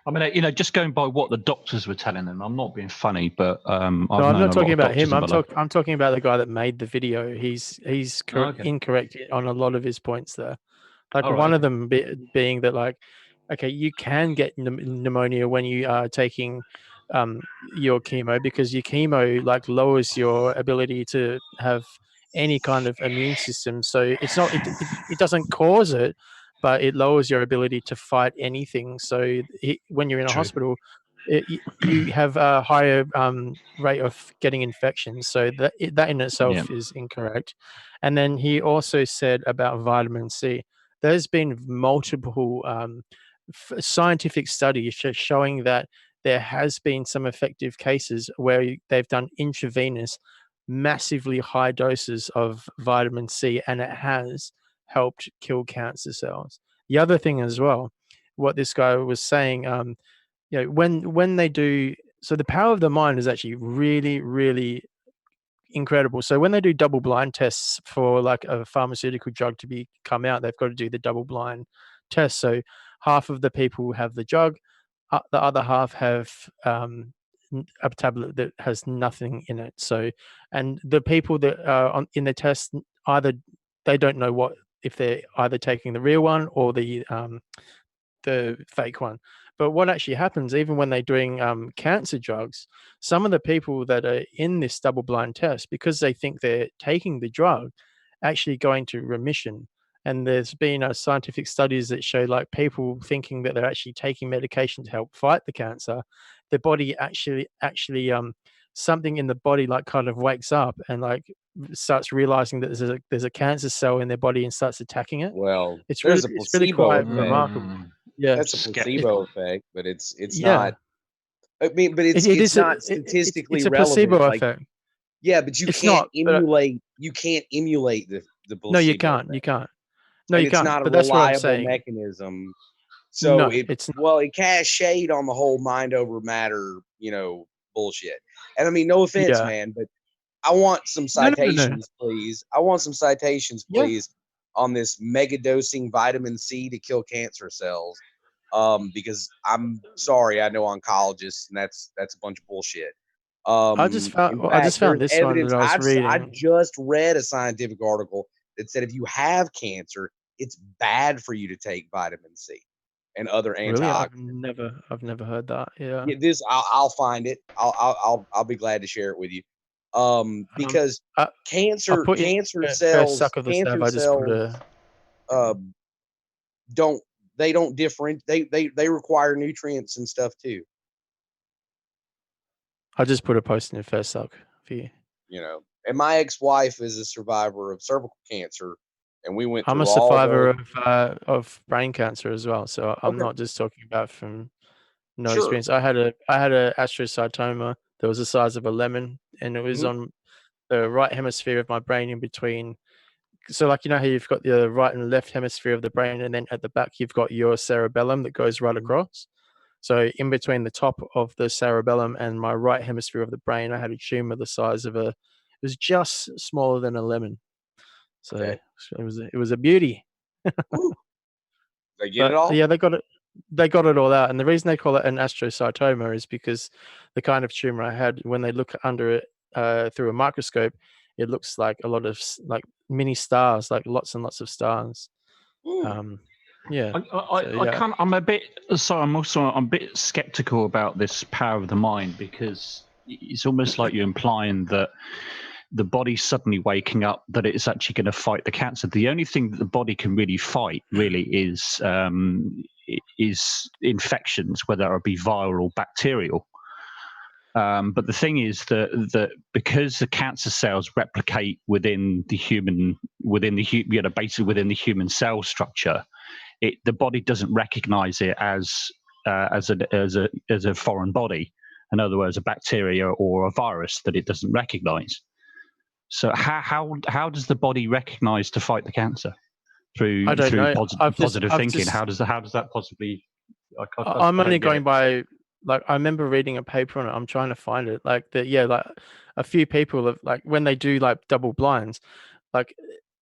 I mean, just going by what the doctors were telling them. I'm not being funny, but I'm not talking about him. I'm talking about the guy that made the video. He's incorrect on a lot of his points there. Like one of them being that, okay, you can get pneumonia when you are taking your chemo, because your chemo lowers your ability to have any kind of immune system. So it's not it doesn't cause it, but it lowers your ability to fight anything. So when you're in a hospital, you have a higher rate of getting infections. So that in itself is incorrect. And then he also said about vitamin C. There's been multiple scientific studies showing that there has been some effective cases where they've done intravenous, massively high doses of vitamin C, and it has helped kill cancer cells. The other thing as well, what this guy was saying, when they do, so the power of the mind is actually really, really incredible. So when they do double blind tests for a pharmaceutical drug to come out, they've got to do the double blind test. So half of the people have the drug, the other half have a tablet that has nothing in it. So, and the people that are in the test, either they don't know if they're either taking the real one or the fake one. but what actually happens, even when they're doing cancer drugs, some of the people that are in this double-blind test, because they think they're taking the drug, actually go into remission. And there's been scientific studies that show, like, people thinking that they're actually taking medication to help fight the cancer, their body actually something in the body like kind of wakes up and like starts realizing that there's a cancer cell in their body and starts attacking it. Well, It's there's really a it's really placebo quite effect. remarkable. Yeah, That's a placebo effect, but it's yeah. not. I mean, but it's It is not statistically it's a relevant. placebo Like, effect. yeah, but you It's can't not, but emulate. You can't emulate the placebo. no, you can't. effect. You can't. No, And you it's can't. not a But that's what I'm reliable saying. mechanism. No, So it casts shade on the whole mind over matter, bullshit. And I mean, no offense, Yeah. man, but I want some No. citations, please. I want some citations, Yeah. please, on this mega dosing vitamin C to kill cancer cells. Because I'm sorry, I know oncologists, and that's a bunch of bullshit. I just found there's this one that I was reading. I just read a scientific article that said if you have cancer, it's bad for you to take vitamin C and other Really, antioxidants. I've never heard that. Yeah. Yeah, I'll find it. I'll be glad to share it with you. Because cancer I'll put in cells, first suck of the stab. I just put a don't different. They require nutrients and stuff too. I just put a post in the first suck for you. And my ex-wife is a survivor of cervical cancer, and we went I'm through a all survivor the of brain cancer as well, so I'm Okay. not just talking about from no Sure. experience. I had a astrocytoma that was the size of a lemon, and it was Mhm. on the right hemisphere of my brain in between. So, like, how you've got the right and left hemisphere of the brain, and then at the back you've got your cerebellum that goes right across. So in between the top of the cerebellum and my right hemisphere of the brain, I had a tumor the size of it was just smaller than a lemon. So Okay. it was a beauty. They get it all? Yeah, they got it all out. And the reason they call it an astrocytoma is because the kind of tumor I had, when they look under it through a microscope, it looks like a lot of like mini stars, like lots and lots of stars. Yeah. I'm a bit. Sorry, I'm a bit skeptical about this power of the mind, because it's almost like you're implying that the body's suddenly waking up that it's actually going to fight the cancer. The only thing that the body can really fight is infections, whether it be viral or bacterial. But the thing is that because the cancer cells replicate within the human cell structure, the body doesn't recognize it as a foreign body. In other words, a bacteria or a virus that it doesn't recognize. So how does the body recognize to fight the cancer through positive thinking? How does that possibly? I'm only going by, like, I remember reading a paper on it. I'm trying to find it. Like like a few people have, like, when they do like double blinds, like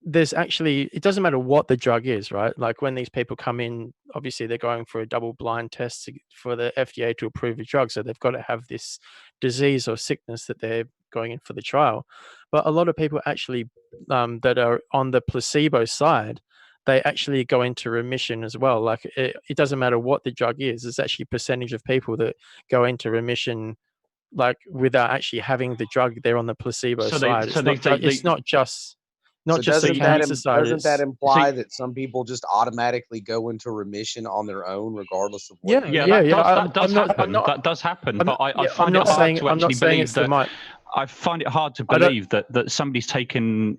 there's actually, it doesn't matter what the drug is, right? Like when these people come in, obviously they're going for a double blind test for the FDA to approve a drug. So they've got to have this disease or sickness that they're going in for the trial. But a lot of people actually that are on the placebo side, they actually go into remission as well. Like it doesn't matter what the drug is. There's actually a percentage of people that go into remission, like without actually having the drug. They're on the placebo side. It's not just doesn't the cancer side. Doesn't that imply that some people just automatically go into remission on their own, regardless of what? That does happen. But I find it hard to actually believe that. I find it hard to believe that somebody's taken.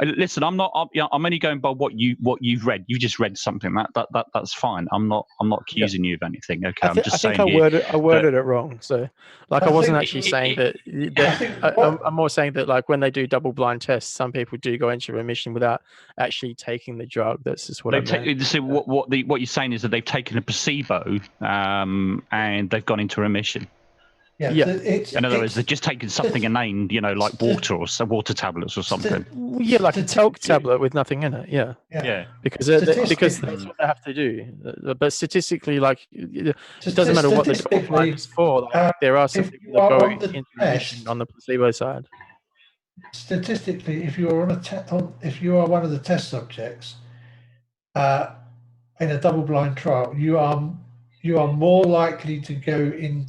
Listen, I'm only going by what you've read. You just read something. That's fine. I'm not accusing you of anything. Okay, I'm just saying. I worded it wrong. So, like, I wasn't actually saying that. I'm more saying that, like, when they do double blind tests, some people do go into remission without actually taking the drug. That's just what I meant. So what you're saying is that they've taken a placebo and they've gone into remission. Yeah. In other words, they're just taking something inane, like water or some water tablets or something. Yeah, like a talc tablet with nothing in it. Yeah. Yeah. Because that's what they have to do. But statistically, like, it doesn't matter what the double blind is for. Like, there are some people that go into remission on the placebo side. Statistically, if you are if you are one of the test subjects in a double-blind trial, you are you are more likely to go in.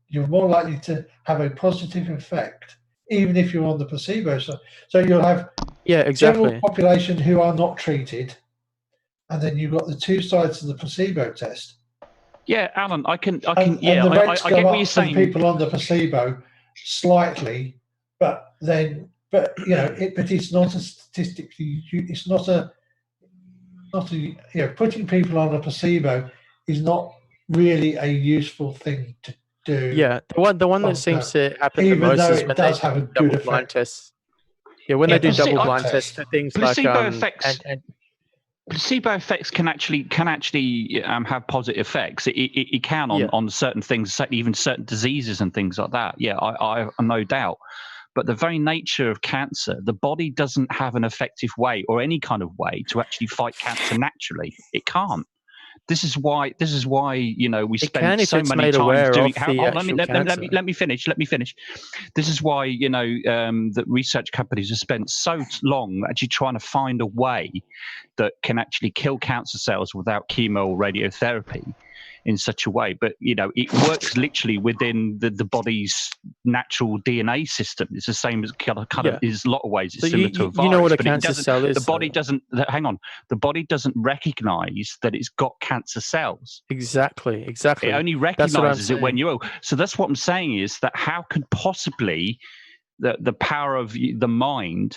You're more likely to have a positive effect, even if you're on the placebo side. So you'll have general population who are not treated, and then you've got the two sides of the placebo test. Yeah, Alan, I get The rates go what up you're for the saying. people on the placebo slightly, but it's not a statistically. It's not a putting people on a placebo is not really a useful thing to do. Yeah, the one that seems to happen the even most though is it when does they have a do good double blind effect. tests. Yeah, when they do double blind tests for things like Placebo effects. Placebo effects can actually have positive effects. It can on certain things, even certain diseases and things like that. Yeah, I no doubt. But the very nature of cancer, the body doesn't have an effective way or any kind of way to actually fight cancer naturally. It can't. This is why we spend so many times doing. Let me finish. This is why that research companies have spent so long actually trying to find a way that can actually kill cancer cells without chemo or radiotherapy in such a way. But it works literally within the body's natural DNA system. It's the same as kind of is a lot of ways. It's similar to a virus. You know what a but cancer cell is. The body doesn't. Hang on. The body doesn't recognize that it's got cancer cells. Exactly. It only recognizes it when you're ill. So that's what I'm saying is that how could possibly the power of the mind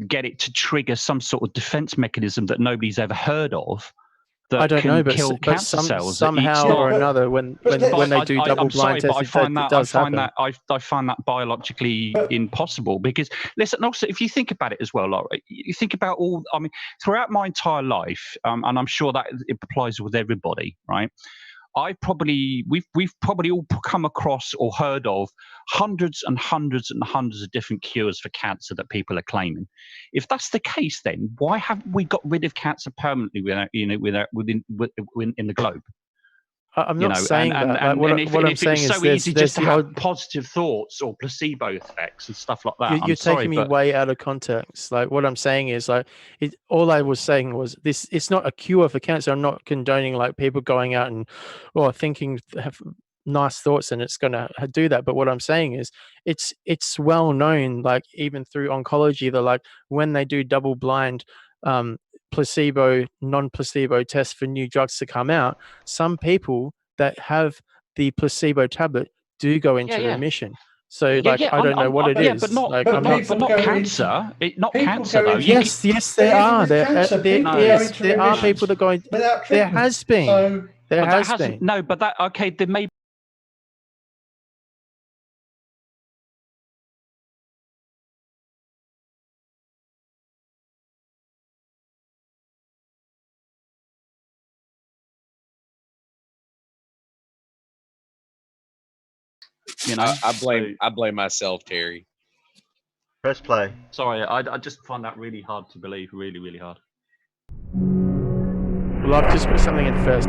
get it to trigger some sort of defense mechanism that nobody's ever heard of? I don't know, but cancer cells somehow or another, when they do double blind tests, I find that biologically impossible. Because listen, also if you think about it as well, Laura, you think about all. I mean, throughout my entire life, and I'm sure that it applies with everybody, right? We've probably all come across or heard of hundreds and hundreds and hundreds of different cures for cancer that people are claiming. If that's the case, then why haven't we got rid of cancer permanently in the globe? I'm not saying that. What I'm saying is so easy just to have positive thoughts or placebo effects and stuff like that. You're taking me way out of context. Like what I'm saying is all I was saying was this. It's not a cure for cancer. I'm not condoning like people going out and thinking have nice thoughts and it's going to do that. But what I'm saying is it's well known, like even through oncology, that like when they do double blind placebo, non-placebo tests for new drugs to come out, some people that have the placebo tablet do go into remission. So I don't know what it is. But not cancer. Not cancer though. Yes, there are. There are people that go into. There has been. There has been. No, but that okay. There may. I blame myself, Terry. Press play. Sorry, I just find that really hard to believe. Really, really hard. Well, I've just put something in first.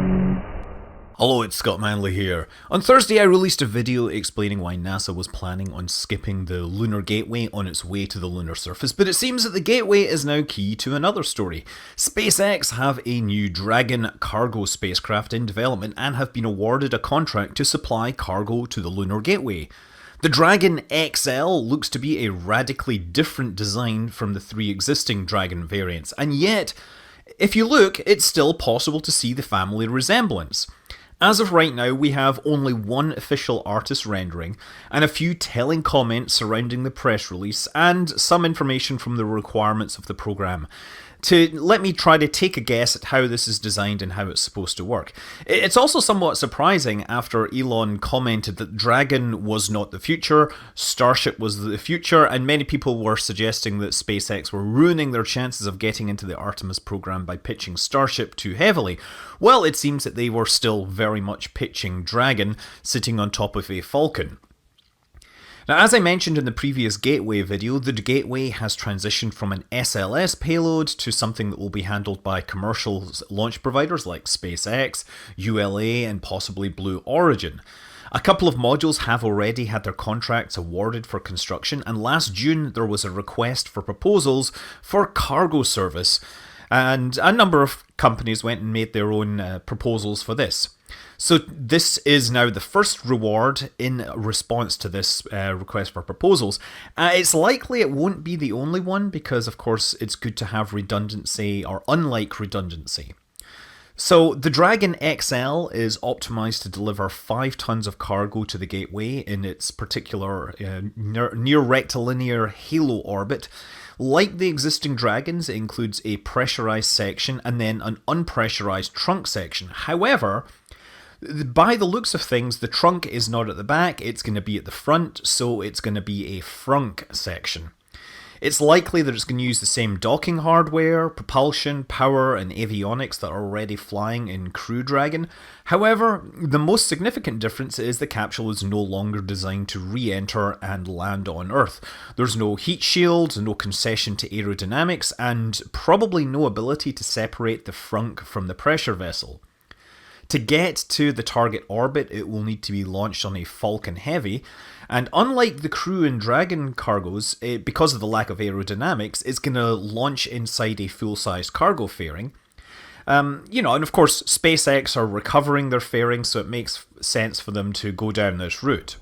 Hello, it's Scott Manley here. On Thursday I released a video explaining why NASA was planning on skipping the Lunar Gateway on its way to the lunar surface, but it seems that the Gateway is now key to another story. SpaceX have a new Dragon cargo spacecraft in development and have been awarded a contract to supply cargo to the Lunar Gateway. The Dragon XL looks to be a radically different design from the three existing Dragon variants, and yet, if you look, it's still possible to see the family resemblance. As of right now, we have only one official artist rendering, and a few telling comments surrounding the press release, and some information from the requirements of the program. To let me try to take a guess at how this is designed and how it's supposed to work. It's also somewhat surprising after Elon commented that Dragon was not the future, Starship was the future, and many people were suggesting that SpaceX were ruining their chances of getting into the Artemis program by pitching Starship too heavily. Well, it seems that they were still very much pitching Dragon, sitting on top of a Falcon. Now, as I mentioned in the previous Gateway video, the Gateway has transitioned from an SLS payload to something that will be handled by commercial launch providers like SpaceX, ULA, and possibly Blue Origin. A couple of modules have already had their contracts awarded for construction, and last June there was a request for proposals for cargo service, and a number of companies went and made their own proposals for this. So this is now the first reward in response to this request for proposals. It's likely it won't be the only one because, of course, it's good to have redundancy or unlike redundancy. So the Dragon XL is optimized to deliver 5 tons of cargo to the gateway in its particular near rectilinear halo orbit. Like the existing Dragons, it includes a pressurized section and then an unpressurized trunk section. However, by the looks of things, the trunk is not at the back, it's going to be at the front, so it's going to be a frunk section. It's likely that it's going to use the same docking hardware, propulsion, power, and avionics that are already flying in Crew Dragon. However, the most significant difference is the capsule is no longer designed to re-enter and land on Earth. There's no heat shield, no concession to aerodynamics, and probably no ability to separate the frunk from the pressure vessel. To get to the target orbit, it will need to be launched on a Falcon Heavy, and unlike the Crew and Dragon cargoes, because of the lack of aerodynamics, it's going to launch inside a full-sized cargo fairing. And of course, SpaceX are recovering their fairing, so it makes sense for them to go down this route.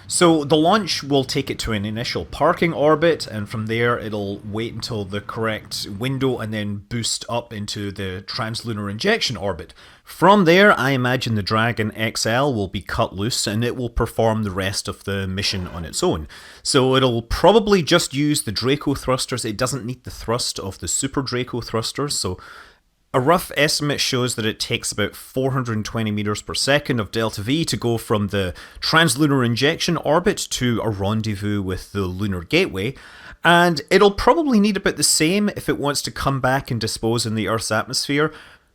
So the launch will take it to an initial parking orbit, and from there it'll wait until the correct window and then boost up into the translunar injection orbit. From there, I imagine the Dragon XL will be cut loose and it will perform the rest of the mission on its own. So it'll probably just use the Draco thrusters. It doesn't need the thrust of the Super Draco thrusters, so a rough estimate shows that it takes about 420 meters per second of delta V to go from the translunar injection orbit to a rendezvous with the lunar gateway, and it'll probably need about the same if it wants to come back and dispose in the Earth's atmosphere.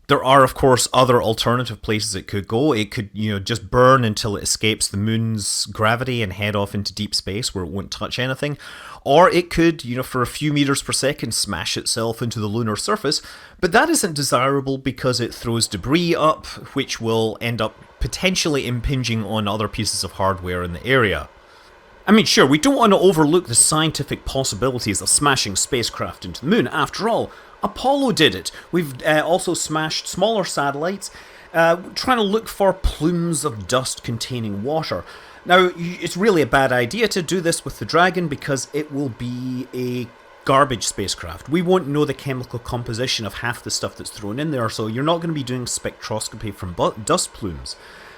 There are, of course, other alternative places it could go. It could, just burn until it escapes the moon's gravity and head off into deep space where it won't touch anything. Or it could, for a few meters per second, smash itself into the lunar surface. But that isn't desirable because it throws debris up, which will end up potentially impinging on other pieces of hardware in the area. I mean, sure, we don't want to overlook the scientific possibilities of smashing spacecraft into the moon. After all, Apollo did it. We've also smashed smaller satellites, trying to look for plumes of dust containing water. Now, it's really a bad idea to do this with the Dragon because it will be a garbage spacecraft. We won't know the chemical composition of half the stuff that's thrown in there, so you're not going to be doing spectroscopy from dust plumes.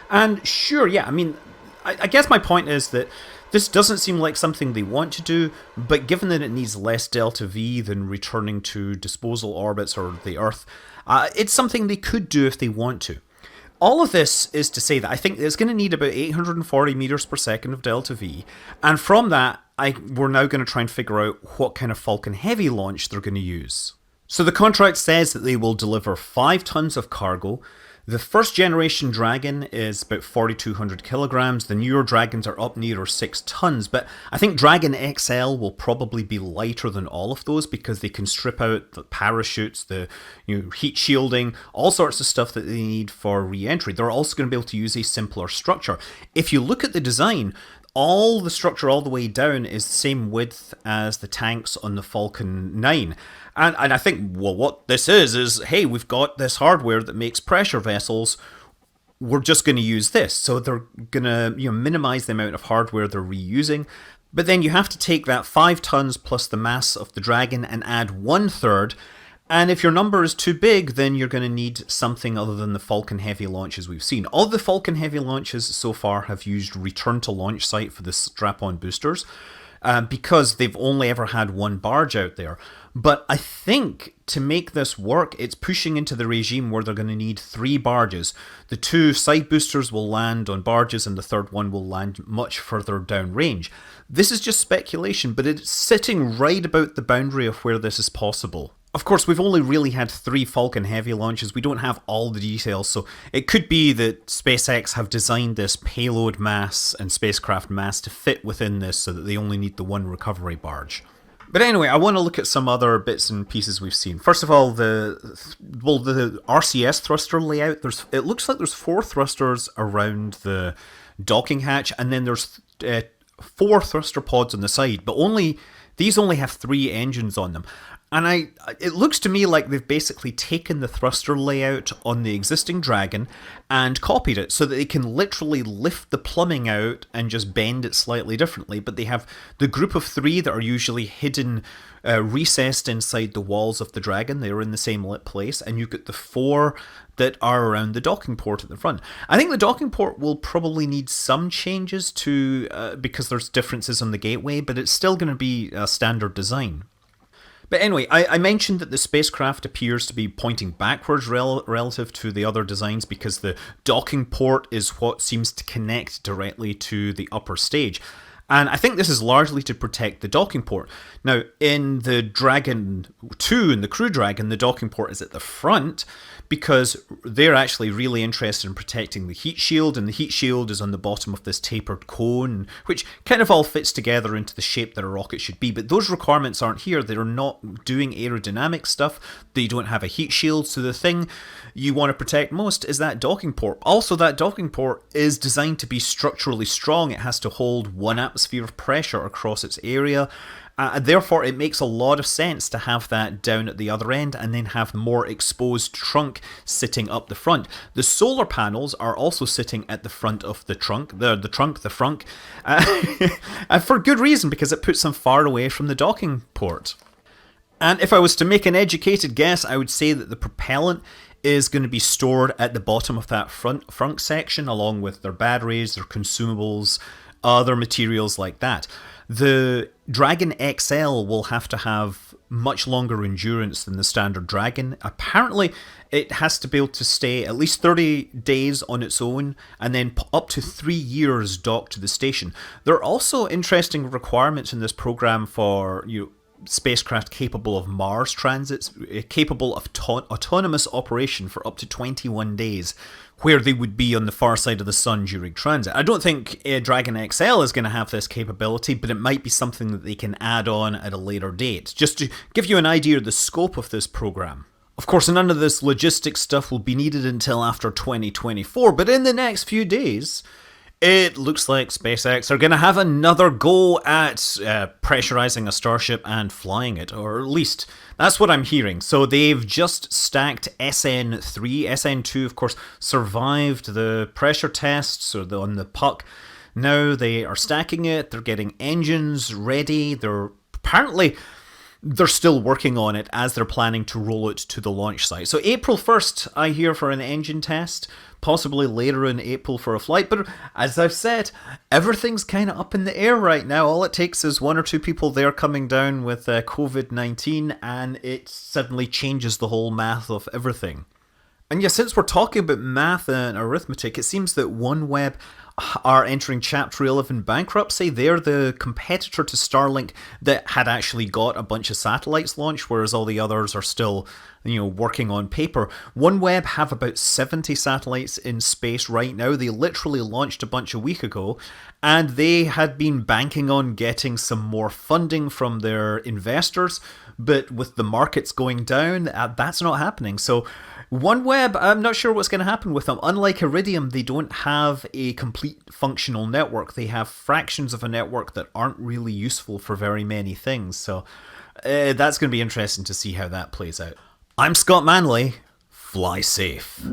And sure, yeah, I mean, I guess my point is that this doesn't seem like something they want to do, but given that it needs less delta V than returning to disposal orbits or the Earth, it's something they could do if they want to. All of this is to say that I think it's going to need about 840 meters per second of delta V, and from that, we're now going to try and figure out what kind of Falcon Heavy launch they're going to use. So the contract says that they will deliver 5 tons of cargo. The first generation Dragon is about 4,200 kilograms. The newer Dragons are up nearer 6 tons, but I think Dragon XL will probably be lighter than all of those because they can strip out the parachutes, the heat shielding, all sorts of stuff that they need for re-entry. They're also going to be able to use a simpler structure. If you look at the design, all the structure all the way down is the same width as the tanks on the Falcon 9. And I think, well, what this is, hey, we've got this hardware that makes pressure vessels. We're just going to use this. So they're going to minimize the amount of hardware they're reusing. But then you have to take that 5 tons plus the mass of the Dragon and add 1/3. And if your number is too big, then you're going to need something other than the Falcon Heavy launches we've seen. All the Falcon Heavy launches so far have used return to launch site for the strap-on boosters because they've only ever had one barge out there. But I think to make this work, it's pushing into the regime where they're going to need 3 barges. The 2 side boosters will land on barges and the third one will land much further downrange. This is just speculation, but it's sitting right about the boundary of where this is possible. Of course, we've only really had 3 Falcon Heavy launches. We don't have all the details, so it could be that SpaceX have designed this payload mass and spacecraft mass to fit within this so that they only need the 1 recovery barge. But anyway, I want to look at some other bits and pieces we've seen. First of all, the RCS thruster layout. It looks like there's 4 thrusters around the docking hatch, and then there's 4 thruster pods on the side, but these only have 3 engines on them. And it looks to me like they've basically taken the thruster layout on the existing Dragon and copied it so that they can literally lift the plumbing out and just bend it slightly differently. But they have the group of 3 that are usually hidden, recessed inside the walls of the Dragon. They're in the same lit place. And you've got the 4 that are around the docking port at the front. I think the docking port will probably need some changes to because there's differences on the gateway, but it's still going to be a standard design. But anyway, I mentioned that the spacecraft appears to be pointing backwards relative to the other designs because the docking port is what seems to connect directly to the upper stage. And I think this is largely to protect the docking port. Now, in the Dragon 2, in the Crew Dragon, the docking port is at the front because they're actually really interested in protecting the heat shield, and the heat shield is on the bottom of this tapered cone, which kind of all fits together into the shape that a rocket should be. But those requirements aren't here. They're not doing aerodynamic stuff. They don't have a heat shield, so the thing you want to protect most is that docking port. Also, that docking port is designed to be structurally strong. It has to hold 1 atmosphere of pressure across its area. Therefore, it makes a lot of sense to have that down at the other end and then have more exposed trunk sitting up the front. The solar panels are also sitting at the front of the trunk, the frunk, and for good reason, because it puts them far away from the docking port. And if I was to make an educated guess, I would say that the propellant is going to be stored at the bottom of that front section, along with their batteries, their consumables, other materials like that. The Dragon XL will have to have much longer endurance than the standard Dragon. Apparently, it has to be able to stay at least 30 days on its own and then up to 3 years docked to the station. There are also interesting requirements in this program for spacecraft capable of Mars transits, capable of autonomous operation for up to 21 days, where they would be on the far side of the sun during transit. I don't think Dragon XL is going to have this capability, but it might be something that they can add on at a later date, just to give you an idea of the scope of this program. Of course, none of this logistics stuff will be needed until after 2024, but in the next few days, it looks like SpaceX are going to have another go at pressurizing a Starship and flying it, or at least that's what I'm hearing. So they've just stacked SN3. SN2, of course, survived the pressure tests on the Puck. Now they are stacking it. They're getting engines ready. They're still working on it as they're planning to roll it to the launch site. So April 1st, I hear, for an engine test, possibly later in April for a flight. But as I've said, everything's kind of up in the air right now. All it takes is 1 or 2 people there coming down with COVID-19 and it suddenly changes the whole math of everything. And yeah, since we're talking about math and arithmetic, it seems that OneWeb are entering Chapter 11 bankruptcy. They're the competitor to Starlink that had actually got a bunch of satellites launched, whereas all the others are still, working on paper. OneWeb have about 70 satellites in space right now. They literally launched a bunch a week ago, and they had been banking on getting some more funding from their investors, but with the markets going down, that's not happening. So OneWeb, I'm not sure what's going to happen with them. Unlike Iridium, they don't have a complete functional network. They have fractions of a network that aren't really useful for very many things. So that's going to be interesting to see how that plays out. I'm Scott Manley. Fly safe.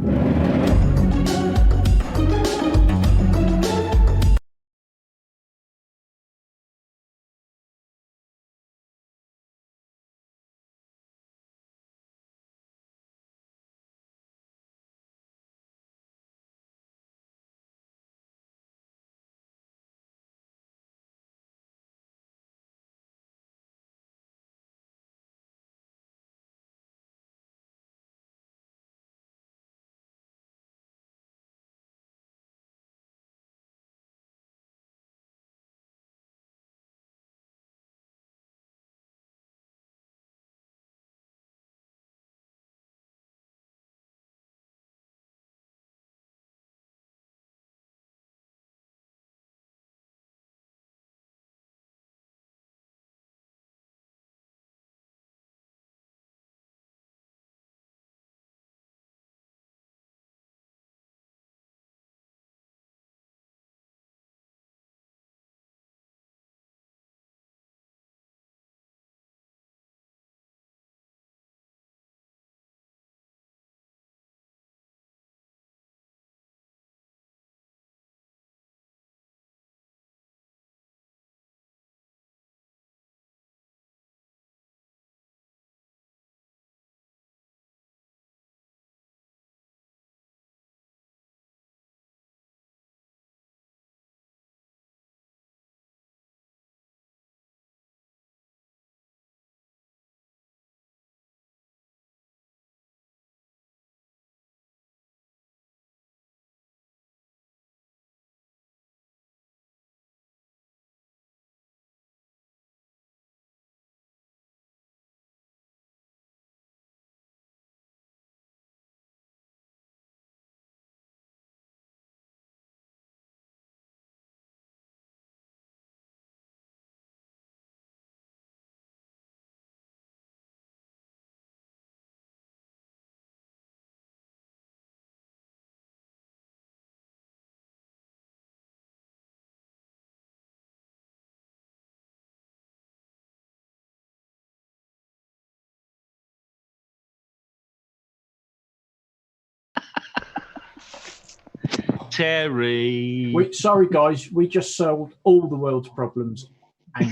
Terry. Sorry, guys, we just solved all the world's problems. And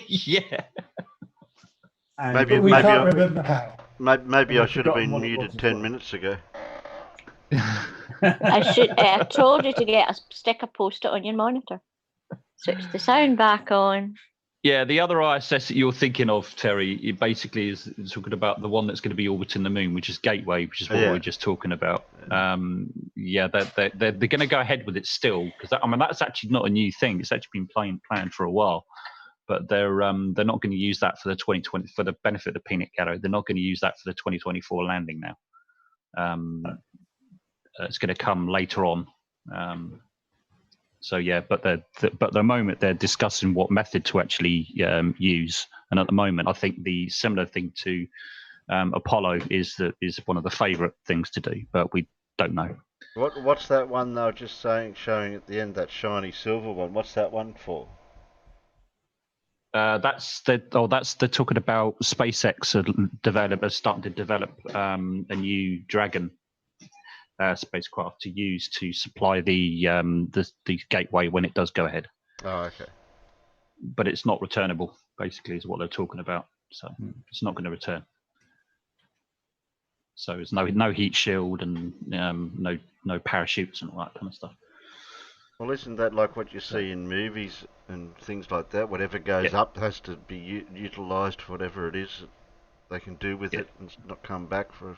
yeah. But we can't remember how. Maybe I I've should have forgotten been what it muted was as 10 well. minutes ago. I told you to stick a post-it on your monitor. Switch the sound back on. Yeah, the other ISS that you're thinking of, Terry, it basically is talking about the one that's going to be orbiting the moon, which is Gateway, which is what we were just talking about. Yeah, they're going to go ahead with it still, because that's actually not a new thing. It's actually been planned for a while, but they're not going to use that for the 2020 for the benefit of the peanut gallery. They're not going to use that for the 2024 landing now. It's going to come later on. So yeah, but at the moment they're discussing what method to actually use, and at the moment I think the similar thing to Apollo is one of the favourite things to do, but we don't know. What's that one they were just showing at the end, that shiny silver one? What's that one for? They're talking about SpaceX are starting to develop a new Dragon spacecraft to use to supply the Gateway when it does go ahead. Oh, okay. But it's not returnable, basically, is what they're talking about. So it's not going to return. So there's no heat shield and no parachutes and all that kind of stuff. Well, isn't that like what you see in movies and things like that? Whatever goes up has to be utilised for whatever it is that they can do with it and not come back for.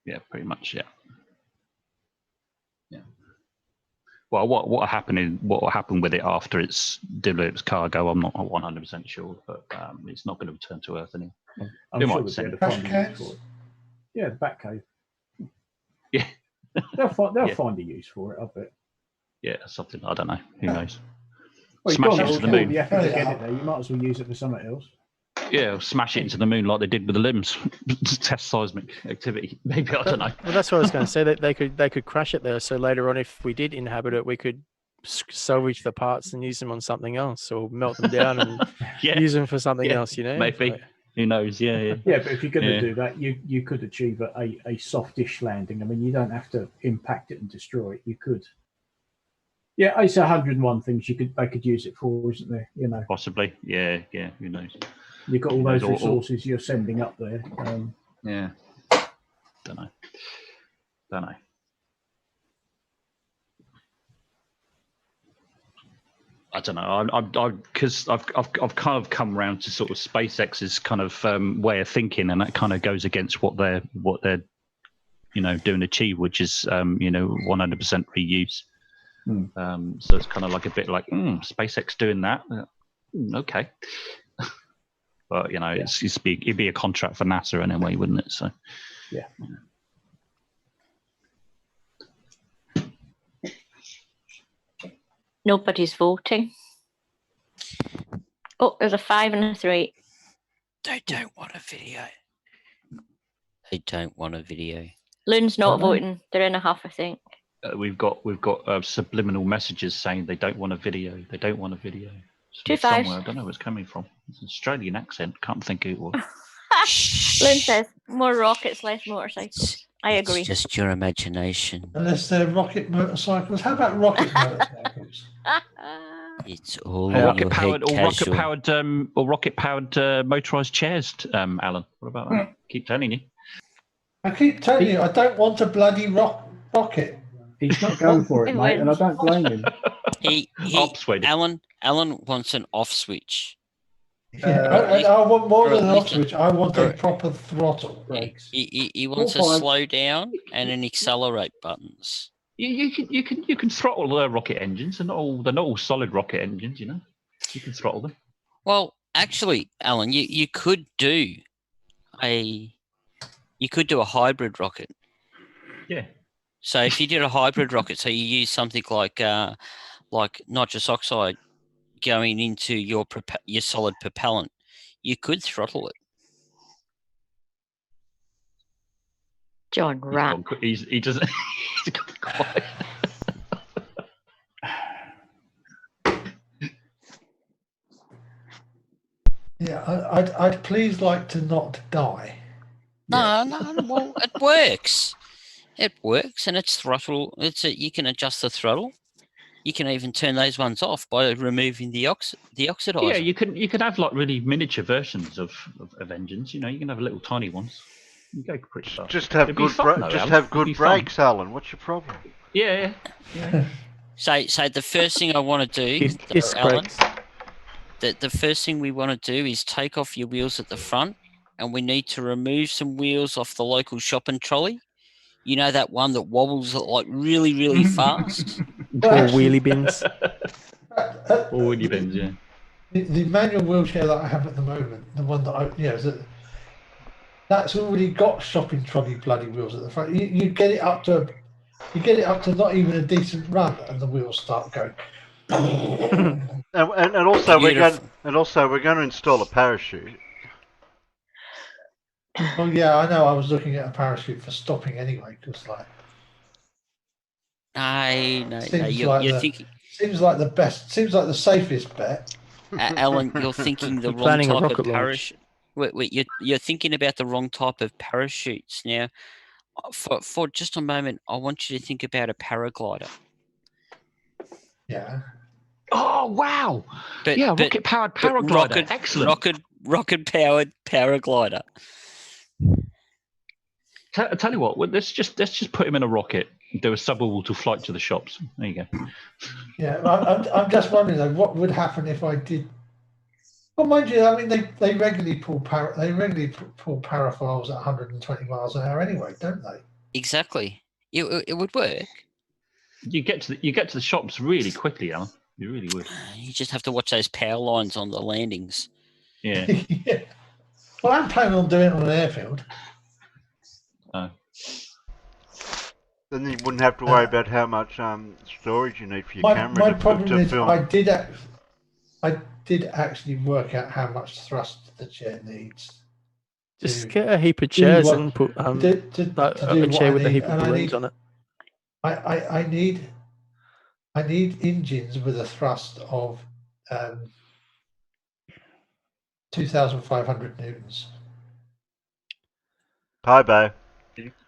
Yeah, pretty much. Yeah. Well, what happened with it after it's delivered its cargo, I'm not 100% sure, but it's not going to return to Earth anymore. I'm sure they'll be able to find a use for it. Yeah, the Batcave. Yeah. They'll find a use for it, I bet. Yeah, something, I don't know. Who knows? Well, Smash it into the moon. You have to get it there. You might as well use it for something else. Yeah, smash it into the moon like they did with the limbs. Test seismic activity. Maybe, I don't know. Well, that's what I was going to say. That they could crash it there. So later on, if we did inhabit it, we could salvage the parts and use them on something else, or melt them down and use them for something else. Maybe. Like, who knows? Yeah. Yeah, but if you're going to do that, you could achieve a softish landing. I mean, you don't have to impact it and destroy it. You could. Yeah, it's 101 things they could use it for, isn't there? Possibly. Yeah. Who knows? You've got all those resources you're sending up there. Yeah. Don't know. I don't know. Because I've kind of come around to sort of SpaceX's kind of way of thinking, and that kind of goes against what they're doing to achieve, which is 100% reuse. So it's kind of like a bit like SpaceX doing that. Okay. But it'd be a contract for NASA anyway, wouldn't it? So yeah. Nobody's voting. Oh, there's a 5 and a 3. They don't want a video. They don't want a video. Loon's not voting. They're in a huff, I think. We've got subliminal messages saying they don't want a video. They don't want a video. 2 5s. Somewhere. I don't know where it's coming from. It's an Australian accent. Can't think who it was. Loon says more rockets, less motorcycles. I agree. It's just your imagination. Unless they're rocket motorcycles. How about rocket motorcycles? It's all rocket powered motorized chairs, Alan. What about that? Keep telling you. I keep telling you, I don't want a bloody rocket. He's not going for it, mate, and I don't blame him. Alan wants an off switch. I want more than an off switch. I want a proper throttle. He wants a slow down and an accelerate buttons. You can throttle the rocket engines. They're not all solid rocket engines. You can throttle them. Well, actually, Alan, you could do a hybrid rocket. Yeah. So if you did a hybrid rocket, so you use something like nitrous oxide going into your solid propellant, you could throttle it. John Rat. He doesn't. He's got quiet. Yeah, I'd please like to not die. No, well, it works. it works, and it's throttle. You can adjust the throttle. You can even turn those ones off by removing the oxidizer. Yeah, you can have like really miniature versions of engines. You know, you can have little tiny ones. You go pretty fast. Just have good brakes, Alan. What's your problem? Yeah. So the first thing I want to do, Alan, the first thing we want to do is take off your wheels at the front, and we need to remove some wheels off the local shopping trolley. You know, that one that wobbles like really, really fast? Or wheelie bins. Or wheelie bins, yeah. The manual wheelchair that I have at the moment, the one that that's already got shopping trolley bloody wheels at the front. You get it up to not even a decent run, and the wheels start going. and also we're going to install a parachute. Well, yeah, I know. I was looking at a parachute for stopping anyway, because you're thinking. Seems like the best. Seems like the safest bet. Alan, you're thinking the wrong planning a type rocket of parachute. Wait, you're thinking about the wrong type of parachutes. Now, for just a moment, I want you to think about a paraglider. Yeah. Oh wow! Rocket powered paraglider. Excellent. Rocket powered paraglider. Tell you what, let's just put him in a rocket. Do a suborbital flight to the shops. There you go. Yeah, I'm just wondering though, what would happen if I did? Well, mind you, I mean they regularly pull paraphiles at 120 miles an hour anyway, don't they? Exactly. It would work. You get to the shops really quickly, Alan. You really would. You just have to watch those power lines on the landings. Yeah. Yeah. Well, I'm planning on doing it on an airfield. Then you wouldn't have to worry about how much storage you need for your camera. My problem to is film. I did actually work out how much thrust the chair needs. Just get a heap of chairs and put a chair with a heap of balloons on it. I need engines with a thrust of 2,500 newtons. Hi, Bo.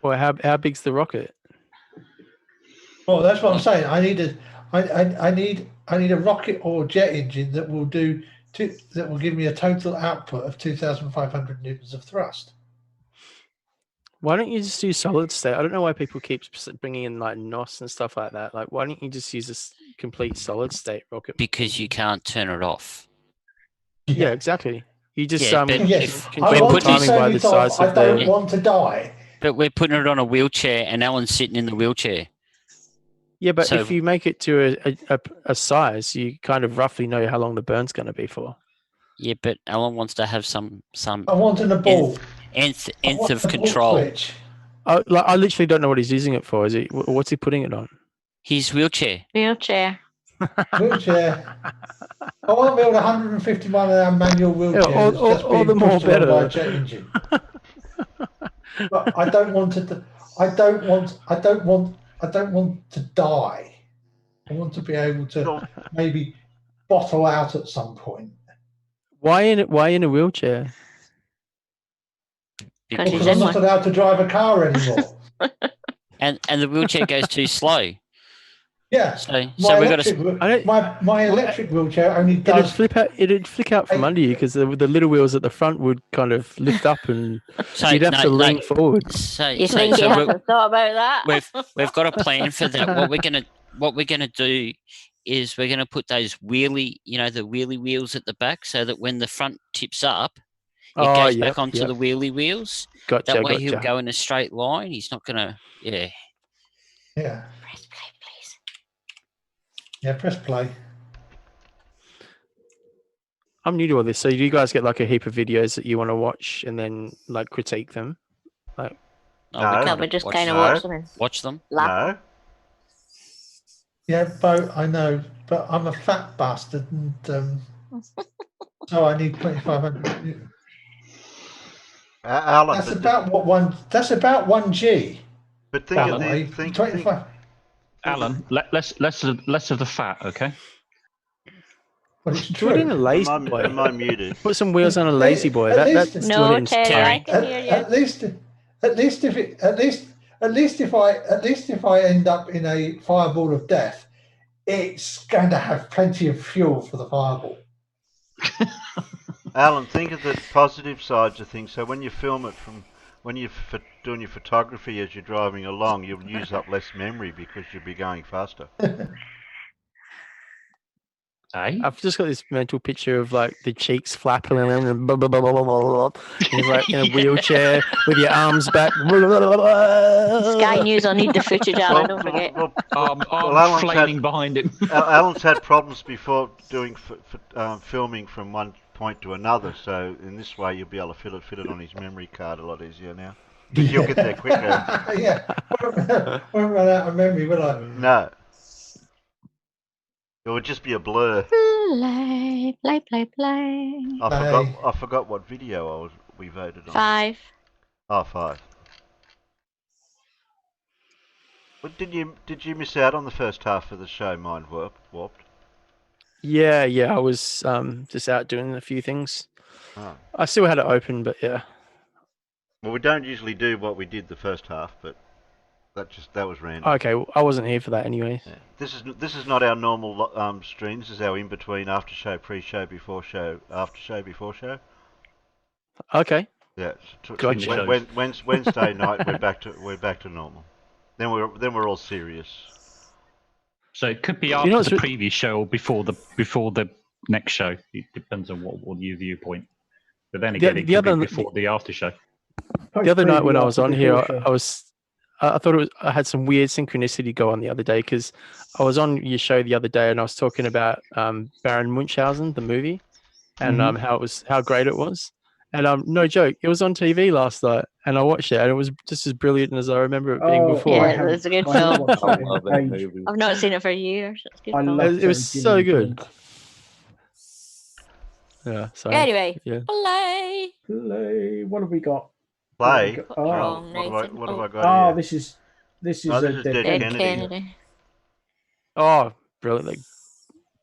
Well, how big's the rocket? Well, that's what I'm saying. I need a rocket or jet engine that will give me a total output of 2,500 newtons of thrust. Why don't you just do solid state? I don't know why people keep bringing in like NOS and stuff like that. Like, why don't you just use a complete solid state rocket? Because you can't turn it off. Yeah, exactly. You just Yeah, control we're timing by the size of the. I don't want to die. But we're putting it on a wheelchair, and Alan's sitting in the wheelchair. Yeah, but So- if you make it to a size, you kind of roughly know how long the burn's going to be for. Yeah, but Alan wants to have some. I want an ball. Nth of control. I literally don't know what he's using it for. What's he putting it on? His wheelchair. Wheelchair. Wheelchair. I want to build a 150 mile an hour manual wheelchair. Yeah, all the more better. By a jet engine. But I don't want to. I don't want to die. I want to be able to maybe bottle out at some point. Why in a wheelchair? Because I'm not allowed to drive a car anymore. And the wheelchair goes too slow. Yeah. So we got to. My electric wheelchair only does. It'd flick out from under you because the little wheels at the front would kind of lift up and you'd have to lean forward. You think you haven't thought about that? We've got a plan for that. What we're gonna do is we're gonna put those wheelie, the wheelie wheels at the back, so that when the front tips up, it goes back onto the wheelie wheels. Gotcha, that way he'll go in a straight line. He's not gonna. Yeah. Press play, please. Yeah, press play. I'm new to all this, so do you guys get like a heap of videos that you want to watch and then like critique them? Like, No, we just kind of watch them. Watch them. No. Yeah, Bo, I know, but I'm a fat bastard, and so I need 2,500. Alan, That's about what one. That's about 1G. But think of the 25. Alan, less of the fat, okay? But it's do it in a lazy boy. Am I muted? Put some wheels on a lazy boy. That's no, Terry, I can hear you. At least if At least if I end up in a fireball of death, it's going to have plenty of fuel for the fireball. Alan, think of the positive sides of things. So when you film it when you're doing your photography as you're driving along, you'll use up less memory because you'll be going faster. I've just got this mental picture of like the cheeks flapping around and blah, blah, blah, blah, blah, blah. He's like in a wheelchair with your arms back. Sky News, I'll need the footage, Alan, don't forget. I'm flaming behind him. Alan's had problems before doing filming from one point to another, so in this way you'll be able to fit it on his memory card a lot easier now. Because you'll get there quicker. Yeah, won't run out of memory, will I? No. It would just be a blur. Play. I forgot what video we voted on. 5. Oh, 5. But did you miss out on the first half of the show, Mind Warped? Yeah, I was just out doing a few things. Oh. I still had it open, but yeah. Well, we don't usually do what we did the first half, but that was random. Okay, well, I wasn't here for that anyways. Yeah. This is not our normal stream. This is our in between after show, pre-show, before show, after show, before show. Okay. Yeah. Gotcha. Wednesday night we're back to normal. Then we're all serious. So it could be after the previous show or before the next show. It depends on what your viewpoint. But then again, it could be before the after show. The other night when I was on here, I thought I had some weird synchronicity go on the other day because I was on your show the other day and I was talking about Baron Munchausen, the movie, and how great it was. And no joke, it was on TV last night, and I watched it, and it was just as brilliant as I remember it being before. Yeah, it's a good film. I've not seen it for years. It's a good film. It was so good. Yeah. So anyway, yeah. Play. What have we got? Play. What have I got? Oh, this is Dead Kennedy. Oh, brilliant!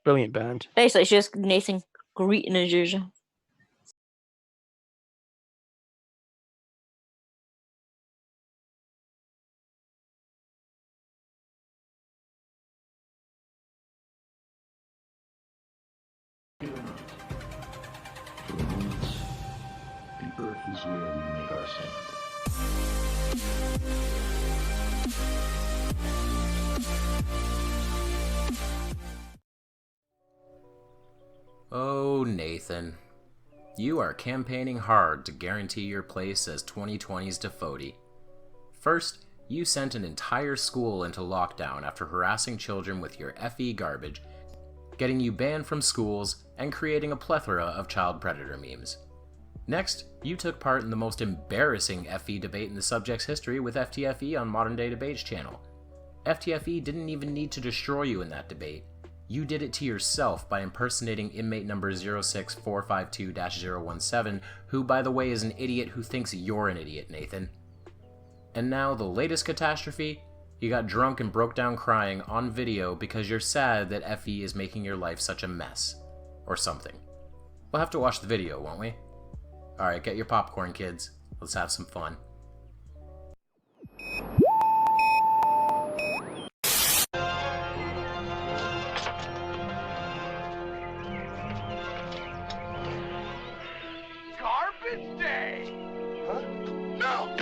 Brilliant band. Basically, it's just Nathan greeting as usual. The earth is where we make our stand. Oh, Nathan. You are campaigning hard to guarantee your place as 2020's Defoe. First, you sent an entire school into lockdown after harassing children with your FE garbage, getting you banned from schools, and creating a plethora of child predator memes. Next, you took part in the most embarrassing FE debate in the subject's history with FTFE on Modern Day Debates channel. FTFE didn't even need to destroy you in that debate. You did it to yourself by impersonating inmate number 06452-017, who, by the way, is an idiot who thinks you're an idiot, Nathan. And now, the latest catastrophe? You got drunk and broke down crying on video because you're sad that FE is making your life such a mess. Or something. We'll have to watch the video, won't we? Alright, get your popcorn, kids. Let's have some fun. Garbage day! Huh? No!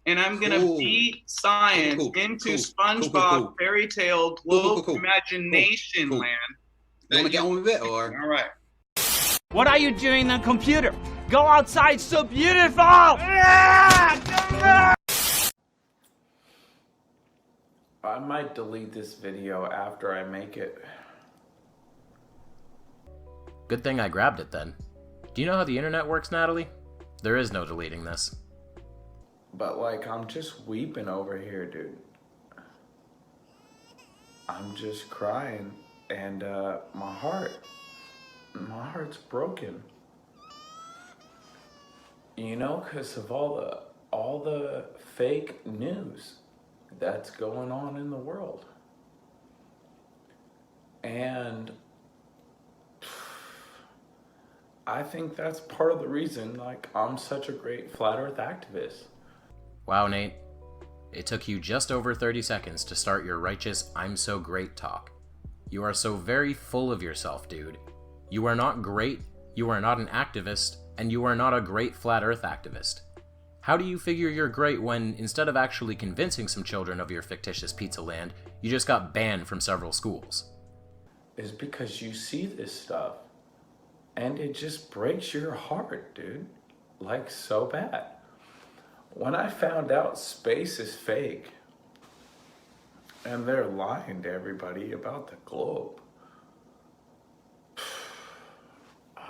And I'm gonna beat science into SpongeBob fairy tale globe imagination land. You wanna get on with it, or? All right. What are you doing on computer? Go outside, so beautiful! I might delete this video after I make it. Good thing I grabbed it then. Do you know how the internet works, Natalie? There is no deleting this. But like, I'm just weeping over here, dude. I'm just crying, and my heart's broken. You know, because of all the fake news that's going on in the world. And I think that's part of the reason, like, I'm such a great flat earth activist. Wow, Nate. It took you just over 30 seconds to start your righteous "I'm so great" talk. You are so very full of yourself, dude. You are not great, you are not an activist, and you are not a great flat earth activist. How do you figure you're great when, instead of actually convincing some children of your fictitious pizza land, you just got banned from several schools? Is because you see this stuff and it just breaks your heart, dude. Like, so bad. When I found out space is fake and they're lying to everybody about the globe,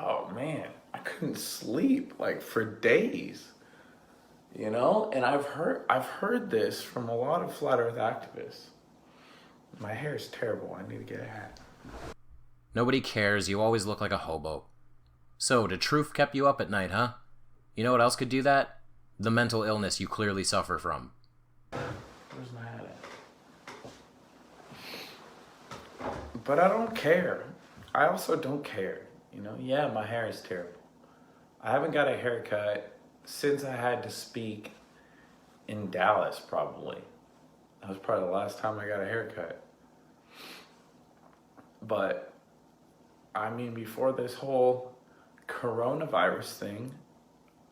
oh man, I couldn't sleep like for days. You know, and I've heard this from a lot of flat earth activists. My hair is terrible. I need to get a hat. Nobody cares. You always look like a hobo. So, the truth kept you up at night, huh? You know what else could do that? The mental illness you clearly suffer from. Where's my hat at? But I don't care. I also don't care. You know, yeah, my hair is terrible. I haven't got a haircut since I had to speak in Dallas, probably. That was probably the last time I got a haircut. But, I mean, before this whole coronavirus thing,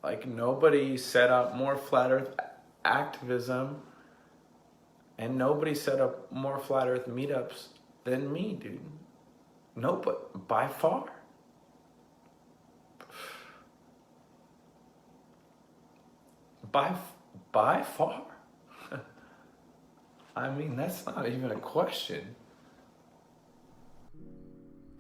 like, nobody set up more flat earth activism and nobody set up more flat earth meetups than me, dude. Nobody, by far. By far. I mean, that's not even a question.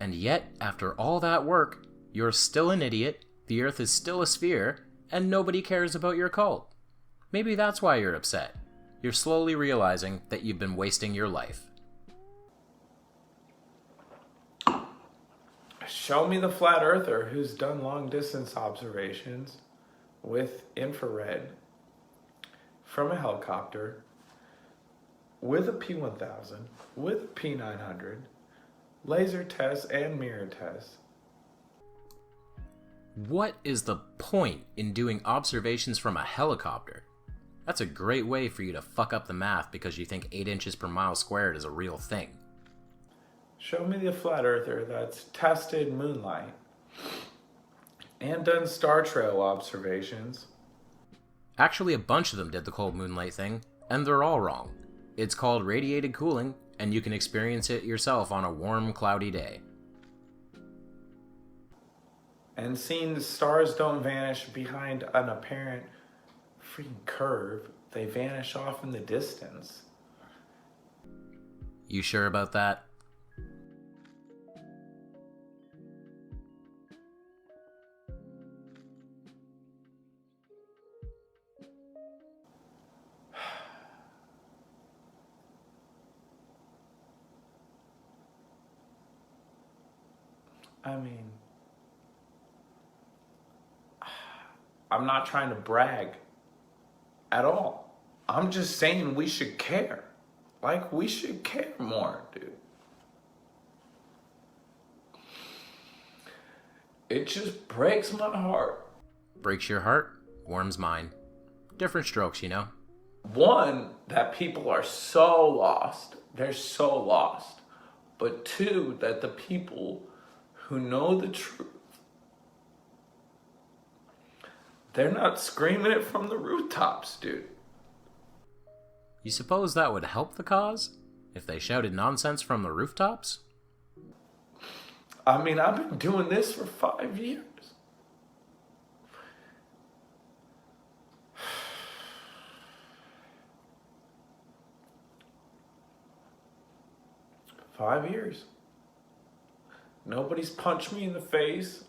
And yet, after all that work, you're still an idiot, the Earth is still a sphere, and nobody cares about your cult. Maybe that's why you're upset. You're slowly realizing that you've been wasting your life. Show me the flat earther who's done long distance observations with infrared from a helicopter with a P1000, with a P900, laser tests and mirror tests. What is the point in doing observations from a helicopter? That's a great way for you to fuck up the math because you think 8 inches per mile squared is a real thing. Show me the flat earther that's tested moonlight and done star trail observations. Actually, a bunch of them did the cold moonlight thing, and they're all wrong. It's called radiated cooling, and you can experience it yourself on a warm, cloudy day. And seeing the stars don't vanish behind an apparent freaking curve, they vanish off in the distance. You sure about that? I mean, I'm not trying to brag at all. I'm just saying we should care. Like, we should care more, dude. It just breaks my heart. Breaks your heart, warms mine. Different strokes, you know? One, that people are so lost. They're so lost. But two, that the people who know the truth, they're not screaming it from the rooftops, dude. You suppose that would help the cause? If they shouted nonsense from the rooftops? I mean, I've been doing this for 5 years. Nobody's punched me in the face.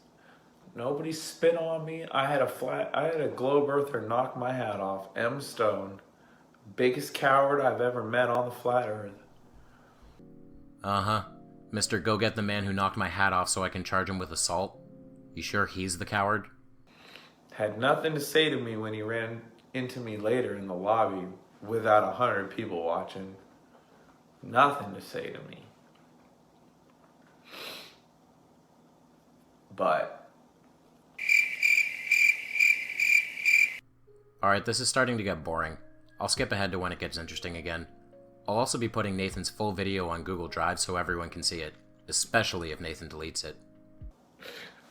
Nobody spit on me. I had a globe earther knock my hat off. M. Stone. Biggest coward I've ever met on the flat earth. Uh-huh. Mr. Go get the man who knocked my hat off so I can charge him with assault. You sure he's the coward? Had nothing to say to me when he ran into me later in the lobby without 100 people watching. Nothing to say to me. But Alright, this is starting to get boring. I'll skip ahead to when it gets interesting again. I'll also be putting Nathan's full video on Google Drive so everyone can see it, especially if Nathan deletes it.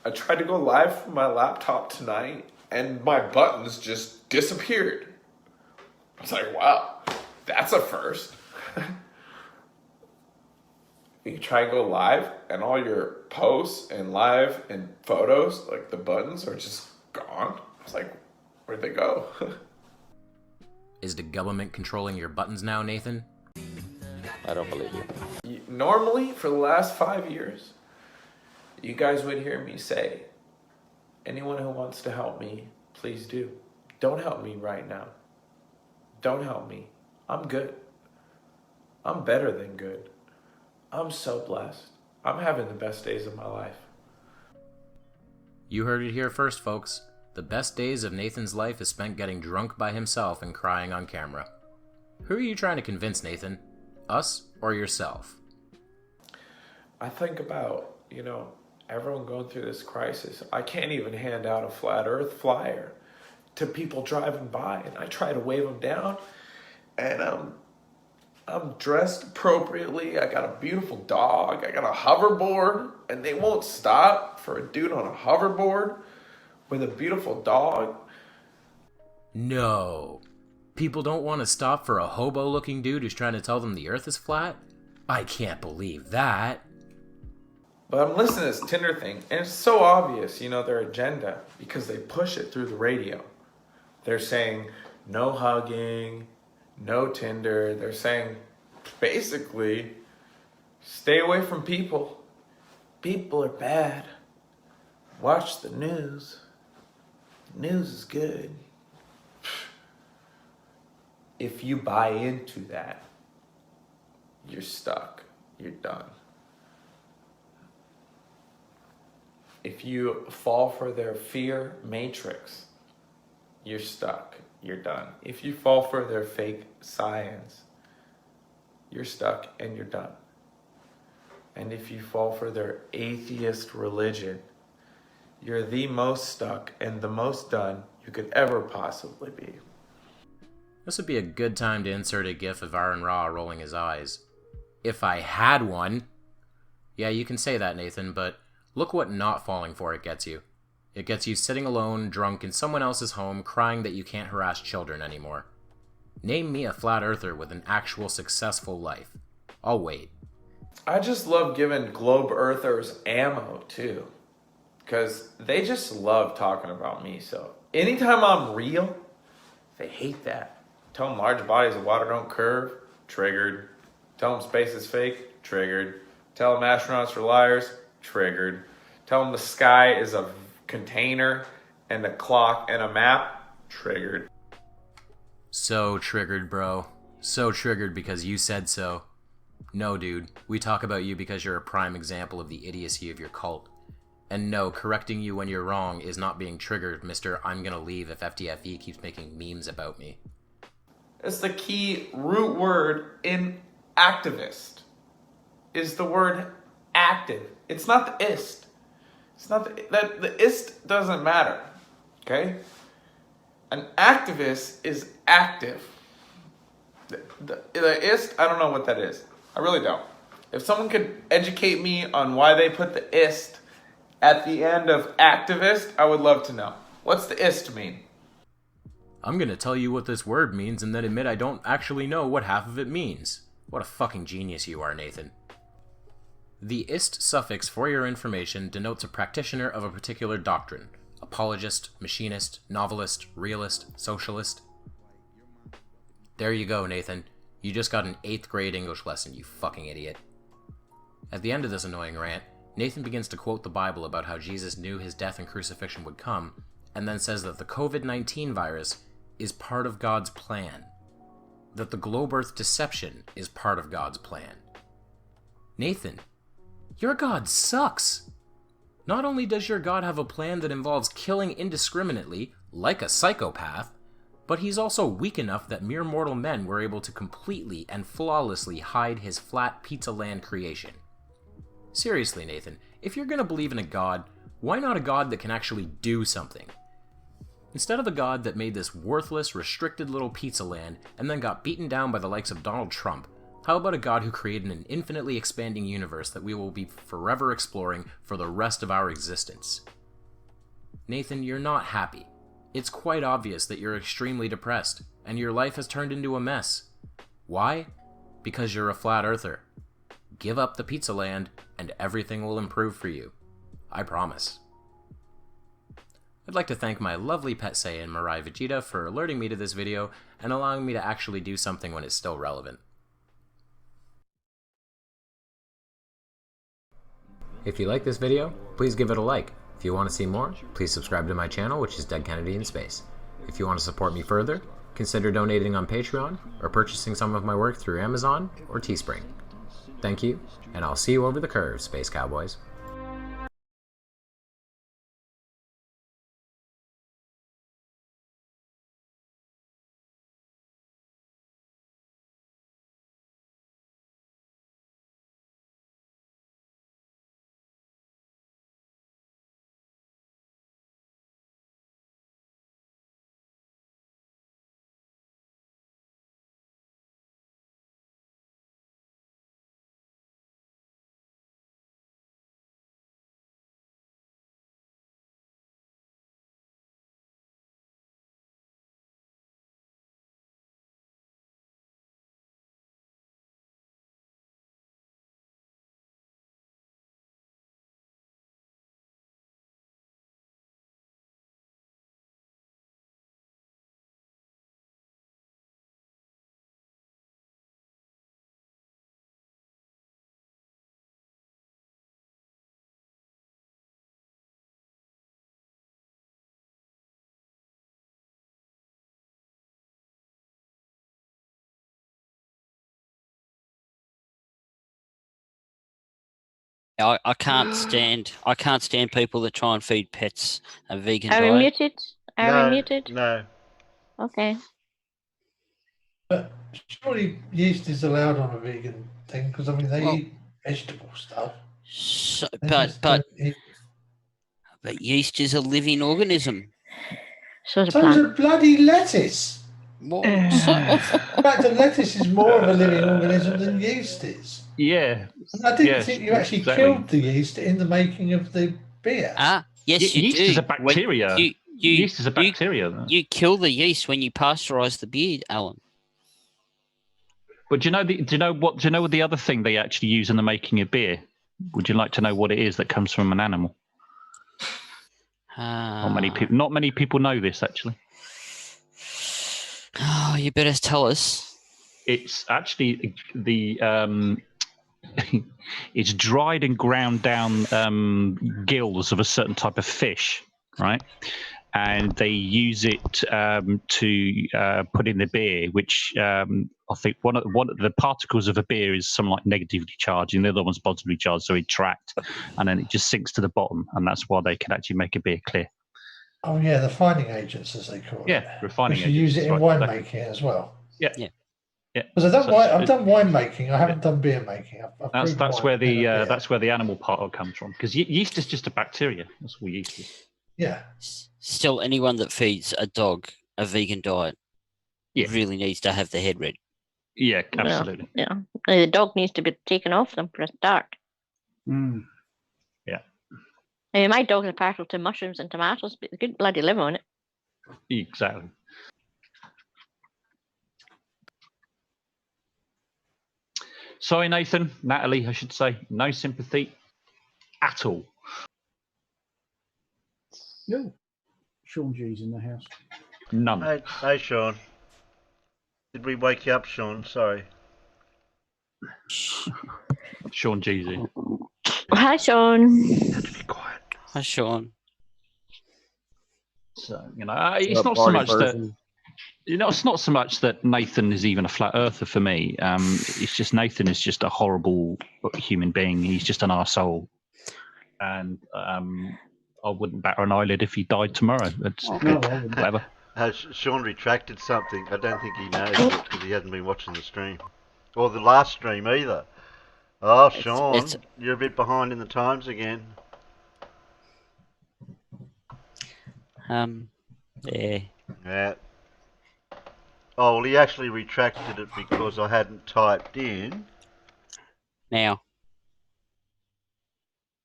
I tried to go live from my laptop tonight, and my buttons just disappeared. I was like, wow, that's a first. You try and go live, and all your posts and live and photos, like the buttons, are just gone. I was like, where'd they go? Is the government controlling your buttons now, Nathan? I don't believe you. Normally, for the last 5 years, you guys would hear me say, anyone who wants to help me, please do. Don't help me right now. Don't help me. I'm good. I'm better than good. I'm so blessed. I'm having the best days of my life. You heard it here first, folks. The best days of Nathan's life is spent getting drunk by himself and crying on camera. Who are you trying to convince, Nathan? Us or yourself? I think about, everyone going through this crisis. I can't even hand out a flat earth flyer to people driving by, and I try to wave them down, and I'm dressed appropriately. I got a beautiful dog. I got a hoverboard, and they won't stop for a dude on a hoverboard with a beautiful dog. No. People don't want to stop for a hobo-looking dude who's trying to tell them the earth is flat? I can't believe that. But I'm listening to this Tinder thing, and it's so obvious, their agenda, because they push it through the radio. They're saying, no hugging, no Tinder. They're saying, basically, stay away from people. People are bad. Watch the news. The news is good. If you buy into that, you're stuck. You're done. If you fall for their fear matrix, you're stuck. You're done. If you fall for their fake science, you're stuck and you're done. And if you fall for their atheist religion, you're the most stuck and the most done you could ever possibly be. This would be a good time to insert a gif of Aaron Ra rolling his eyes. If I had one. Yeah, you can say that, Nathan, but look what not falling for it gets you. It gets you sitting alone, drunk in someone else's home, crying that you can't harass children anymore. Name me a flat earther with an actual successful life. I'll wait. I just love giving globe earthers ammo, too. Because they just love talking about me, so anytime I'm real, they hate that. Tell them large bodies of water don't curve, triggered. Tell them space is fake, triggered. Tell them astronauts are liars, triggered. Tell them the sky is a container and a clock and a map, triggered. So triggered, bro. So triggered because you said so. No, dude. We talk about you because you're a prime example of the idiocy of your cult. And no, correcting you when you're wrong is not being triggered, Mr. I'm gonna leave if FDFE keeps making memes about me. It's the key root word in activist. Is the word active. It's not the ist. It's not the ist doesn't matter. Okay? An activist is active. The ist, I don't know what that is. I really don't. If someone could educate me on why they put the ist at the end of activist, I would love to know. What's the ist mean? I'm gonna tell you what this word means and then admit I don't actually know what half of it means. What a fucking genius you are, Nathan. The ist suffix, for your information, denotes a practitioner of a particular doctrine. Apologist, machinist, novelist, realist, socialist. There you go, Nathan. You just got an 8th grade English lesson, you fucking idiot. At the end of this annoying rant, Nathan begins to quote the Bible about how Jesus knew his death and crucifixion would come, and then says that the COVID-19 virus is part of God's plan. That the globe earth deception is part of God's plan. Nathan, your God sucks! Not only does your God have a plan that involves killing indiscriminately, like a psychopath, but he's also weak enough that mere mortal men were able to completely and flawlessly hide his flat pizza land creation. Seriously, Nathan, if you're gonna believe in a God, why not a God that can actually do something? Instead of a god that made this worthless, restricted little pizza land and then got beaten down by the likes of Donald Trump, how about a god who created an infinitely expanding universe that we will be forever exploring for the rest of our existence? Nathan, you're not happy. It's quite obvious that you're extremely depressed, and your life has turned into a mess. Why? Because you're a flat earther. Give up the pizza land, and everything will improve for you. I promise. I'd like to thank my lovely pet Saiyan Mirai Vegeta for alerting me to this video and allowing me to actually do something when it's still relevant. If you like this video, please give it a like. If you want to see more, please subscribe to my channel, which is DeadKennedyInSpace. If you want to support me further, consider donating on Patreon or purchasing some of my work through Amazon or Teespring. Thank you, and I'll see you over the curve, Space Cowboys. I can't stand people that try and feed pets a vegan Are we diet. muted? Are we muted? No. Okay. But surely yeast is allowed on a vegan thing because I mean they eat vegetable stuff. So, They but just don't eat- yeast is a living organism. So so is a bloody lettuce. What? In fact, a lettuce is more of a living organism than yeast is. Yeah. And I didn't yes, think you actually exactly. killed the yeast in the making of the beer. Yes, you yeast do. is a bacteria. Yeast is a bacteria. You kill the yeast when you pasteurize the beer, Alan. But do you know what the other thing they actually use in the making of beer? Would you like to know what it is that comes from an animal? Not many people know this actually. Oh, you better tell us. It's actually it's dried and ground down gills of a certain type of fish, right? And they use it to put in the beer, which I think one of the particles of a beer is some like negatively charged, and the other one's positively charged, so it tracked, and then it just sinks to the bottom, and that's why they can actually make a beer clear. Oh yeah, the refining agents as they call it. Yeah, refining You agents. use it in right, winemaking as well. Yeah. Because I've done winemaking. I haven't done beer making. That's where the animal part comes from. Because yeast is just a bacteria. That's what yeast is. Yeah. Still, anyone that feeds a dog a vegan diet really needs to have the head ready. Yeah, absolutely. Well, yeah. The dog needs to be taken off them for a start. Yeah. I mean, my dog is partial to mushrooms and tomatoes, but it's good bloody liver on it. Exactly. Sorry, Nathan, Natalie, I should say, no sympathy at all. No. Sean G's in the house. None. Hey, Sean. Did we wake you up, Sean? Sorry. Sean Jeezy. Hi, Sean. Hi, Sean. So, it's not so much that. It's not so much that Nathan is even a flat earther for me. It's just Nathan is just a horrible human being. He's just an arsehole. And I wouldn't batter an eyelid if he died tomorrow. It's whatever. Has Sean retracted something? I don't think he knows it because he hasn't been watching the stream. Or the last stream either. Oh, Sean, you're a bit behind in the times again. Yeah. Yeah. Oh, well, he actually retracted it because I hadn't typed in. Now.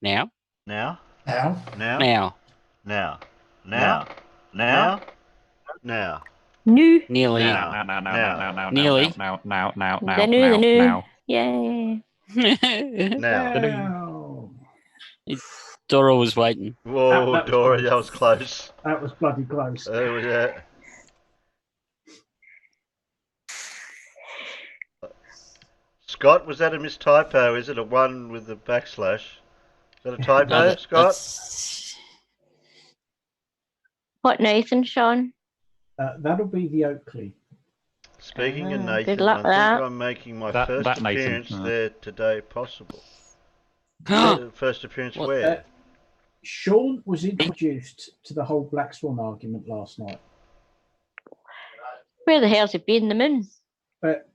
Now. Now? Now? Now? Now. Now. Now. Now. Now. New. Nearly. Now. Nearly. The new. Yay. Now. Dora was waiting. Whoa, That was Dora, close. that was close. That was bloody close. Yeah. Scott, was that a mistypo? Is it a 1 with the backslash? Is that a typo, Scott? What, Nathan, Sean? That'll be the Oakley. Speaking of Nathan, good luck I with that. think I'm making my That first Nathan. appearance there today possible. First appearance What, where? Sean was introduced to the whole Black Swan argument last night. Where the hell's he been? The moon?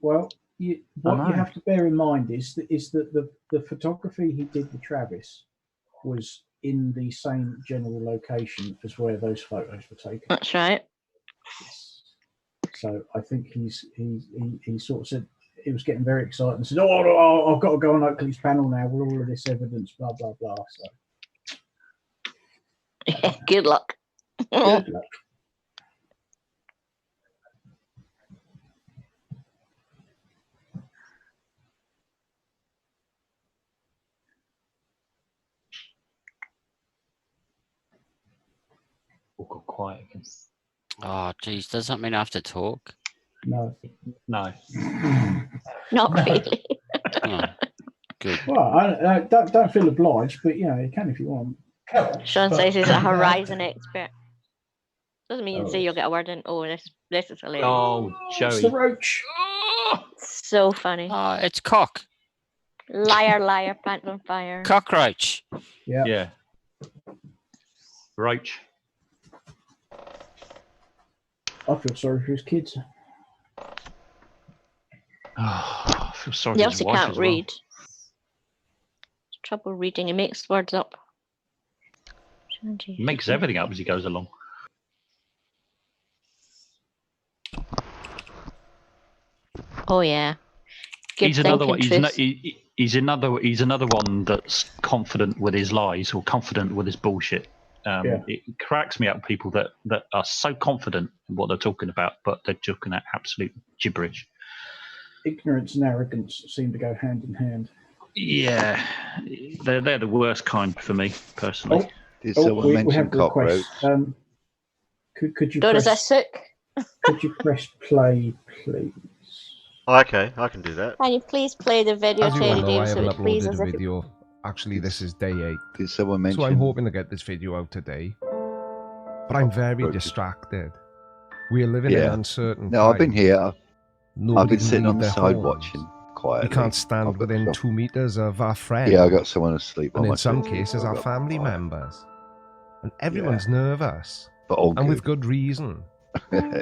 Well, what you have to bear in mind is that the photography he did with Travis was in the same general location as where those photos were taken. That's right. So I think he sort of said he was getting very excited and said, "Oh, I've got to go on Oakley's panel now with all of this evidence, blah blah blah." So Good luck. good luck. All got quiet again. Oh, geez. Does that mean I have to talk? No. No. Not really. Oh, good. Well, I don't feel obliged, but you can if you want. Sean says he's a Horizon expert. Doesn't mean you say you'll get a word in. Oh, this is hilarious. Oh, It's Joey. the roach. So funny. It's cock. Liar, liar, pants on fire. Cockroach. Yeah. Yeah. Roach. I feel sorry for his kids. Oh, I feel sorry He for his obviously wife can't as well. read. Trouble reading. He makes words up. He makes everything up as he goes along. Oh yeah. Good He's another one. thinking, He's another one that's confident with his lies or confident with his bullshit. It cracks me up, people that are so confident in what they're talking about, but they're talking at absolute gibberish. Ignorance and arrogance seem to go hand in hand. Yeah, they're the worst kind for me personally. Did someone mention cockroach? Could you? Dora's a press, sook. could you press play, please? Okay, I can do that. Can you please play the video, As you all Teddy know, I Dave, so haven't it pleases uploaded a everyone? video. Actually, this is day 8. Did someone mention? So I'm hoping to get this video out today. But I'm very distracted. We are living in uncertain No, I've been times. here. I've Nobody been can sitting leave on the their side homes. watching quietly. We can't stand within 2 meters of our friends. Yeah, I got someone asleep. And on in my some feet. cases, I've our got family quiet. members. And everyone's nervous. But all and with good reason.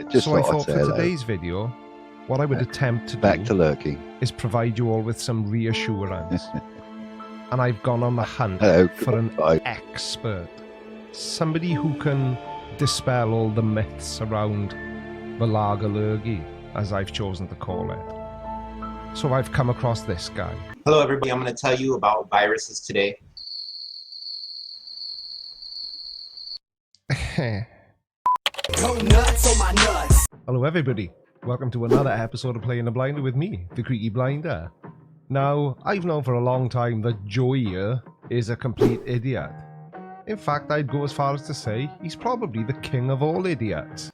Just so I thought I'd thought say for hello. today's video, what I would attempt to Back do to lurking. is provide you all with some reassurance. And I've gone on the hunt for an expert. Somebody who can dispel all the myths around the lagerlurgy, as I've chosen to call it. So I've come across this guy. Hello everybody, I'm going to tell you about viruses today. Go nuts on my nuts. Hello everybody, welcome to another episode of Playing the Blinder with me, the Creaky Blinder. Now, I've known for a long time that Joey here is a complete idiot. In fact, I'd go as far as to say he's probably the king of all idiots.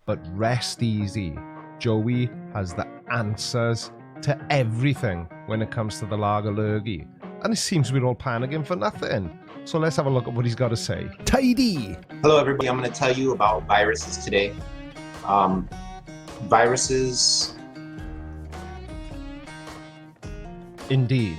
But rest easy, Joey has the answers to everything when it comes to the lagerlurgy. And it seems we're all panicking for nothing. So let's have a look at what he's got to say. Tidy! Hello everybody, I'm going to tell you about viruses today. Viruses... Indeed.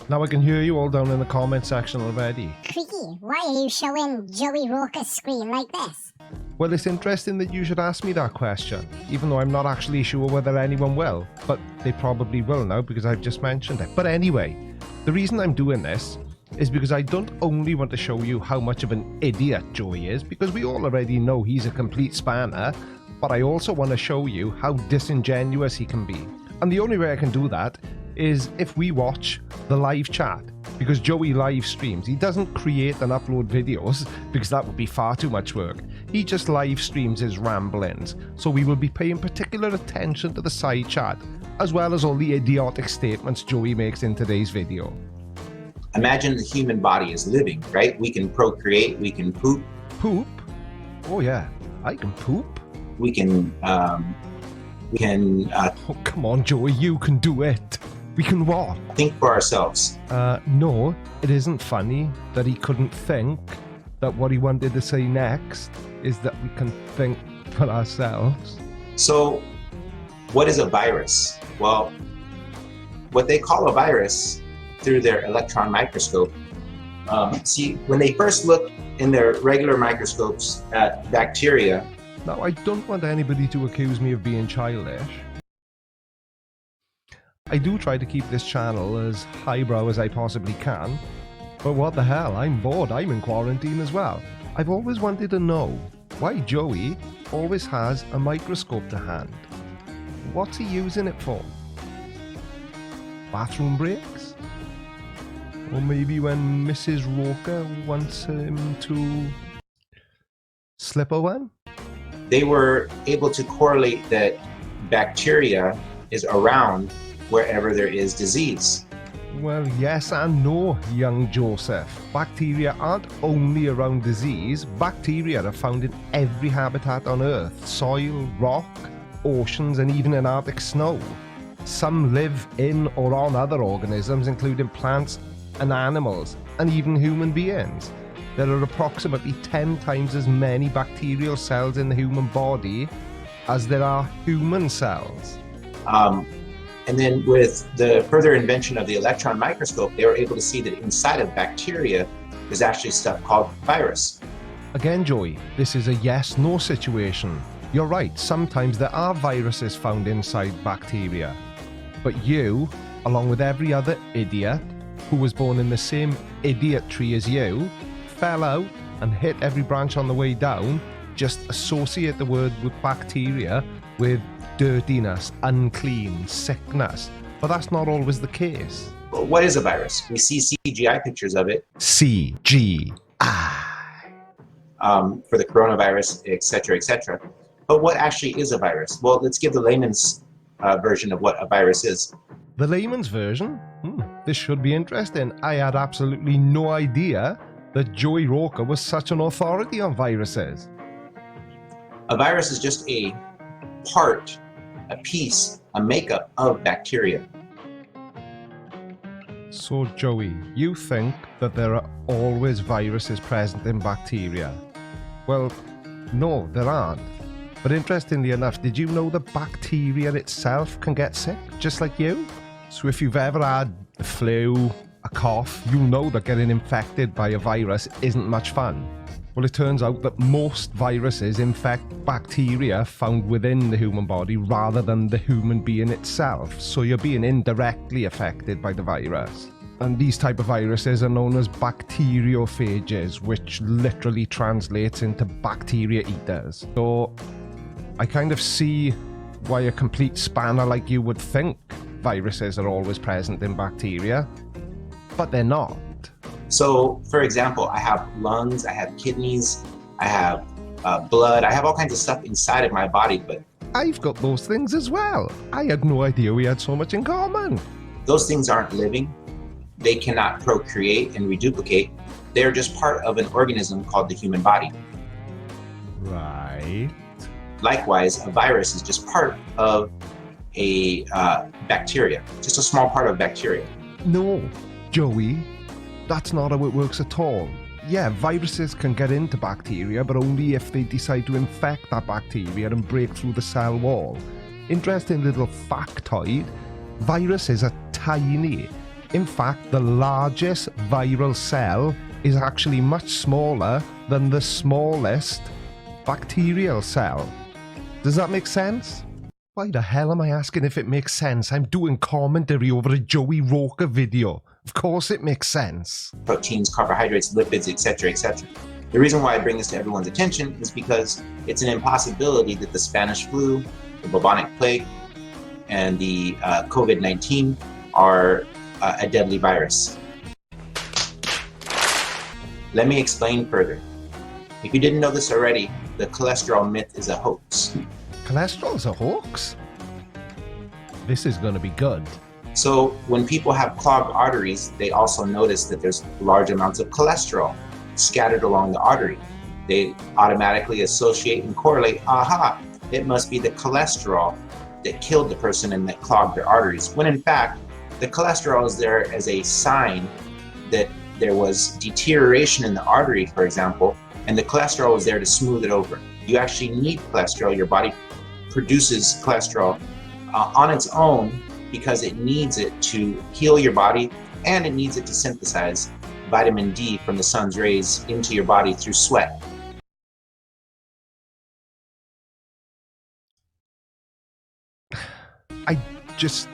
Now I can hear you all down in the comment section already. Creaky, why are you showing Joey Raucous screen like this? Well, it's interesting that you should ask me that question, even though I'm not actually sure whether anyone will. But they probably will now because I've just mentioned it. But anyway, the reason I'm doing this is because I don't only want to show you how much of an idiot Joey is, because we all already know he's a complete spanner, but I also want to show you how disingenuous he can be. And the only way I can do that is if we watch the live chat, because Joey live streams. He doesn't create and upload videos because that would be far too much work. He just live streams his ramblings, so we will be paying particular attention to the side chat, as well as all the idiotic statements Joey makes in today's video. Imagine the human body is living, right? We can procreate, we can poop. Poop? Oh yeah, I can poop. We can, oh, come on, Joey, you can do it. We can what? Think for ourselves. No, it isn't funny that he couldn't think that what he wanted to say next is that we can think for ourselves. So, what is a virus? Well, what they call a virus through their electron microscope, see, when they first look in their regular microscopes at bacteria. Now, I don't want anybody to accuse me of being childish. I do try to keep this channel as highbrow as I possibly can, but what the hell, I'm bored, I'm in quarantine as well. I've always wanted to know why Joey always has a microscope to hand. What's he using it for? Bathroom breaks? Or maybe when Mrs. Roker wants him to slip a one? They were able to correlate that bacteria is around wherever there is disease. Well, yes and no, young Joseph. Bacteria aren't only around disease. Bacteria are found in every habitat on Earth. Soil, rock, oceans, and even in Arctic snow. Some live in or on other organisms, including plants and animals, and even human beings. There are approximately 10 times as many bacterial cells in the human body as there are human cells. And then with the further invention of the electron microscope, they were able to see that inside of bacteria, there's actually stuff called virus. Again, Joey, this is a yes-no situation. You're right, sometimes there are viruses found inside bacteria. But you, along with every other idiot who was born in the same idiot tree as you, fell out and hit every branch on the way down, just associate the word with bacteria with dirtiness, unclean, sickness. But that's not always the case. Well, what is a virus? We see CGI pictures of it. CGI. For the coronavirus, etc., etc. But what actually is a virus? Well, let's give the layman's version of what a virus is. The layman's version? This should be interesting. I had absolutely no idea that Joey Roker was such an authority on viruses. A virus is just a part, a piece, a makeup of bacteria. So, Joey, you think that there are always viruses present in bacteria? Well, no, there aren't. But interestingly enough, did you know that bacteria itself can get sick, just like you? So if you've ever had the flu, a cough, you'll know that getting infected by a virus isn't much fun. Well, it turns out that most viruses infect bacteria found within the human body rather than the human being itself, so you're being indirectly affected by the virus. And these type of viruses are known as bacteriophages, which literally translates into bacteria eaters. So I kind of see why a complete spanner like you would think viruses are always present in bacteria, but they're not. So, for example, I have lungs, I have kidneys, I have blood, I have all kinds of stuff inside of my body, but I've got those things as well. I had no idea we had so much in common. Those things aren't living. They cannot procreate and reduplicate. They're just part of an organism called the human body. Right. Likewise, a virus is just part of a bacteria, just a small part of bacteria. No, Joey, that's not how it works at all. Yeah, viruses can get into bacteria, but only if they decide to infect that bacteria and break through the cell wall. Interesting little factoid, viruses are tiny. In fact, the largest viral cell is actually much smaller than the smallest bacterial cell. Does that make sense? Why the hell am I asking if it makes sense? I'm doing commentary over a Joey Roker video. Of course it makes sense. Proteins, carbohydrates, lipids, etc., etc. The reason why I bring this to everyone's attention is because it's an impossibility that the Spanish flu, the bubonic plague, and the COVID-19 are a deadly virus. Let me explain further. If you didn't know this already, the cholesterol myth is a hoax. Cholesterol is a hoax? This is going to be good. So when people have clogged arteries, they also notice that there's large amounts of cholesterol scattered along the artery. They automatically associate and correlate, aha, it must be the cholesterol that killed the person and that clogged their arteries. When in fact, the cholesterol is there as a sign that there was deterioration in the artery, for example, and the cholesterol was there to smooth it over. You actually need cholesterol. Your body produces cholesterol on its own because it needs it to heal your body, and it needs it to synthesize vitamin D from the sun's rays into your body through sweat. I just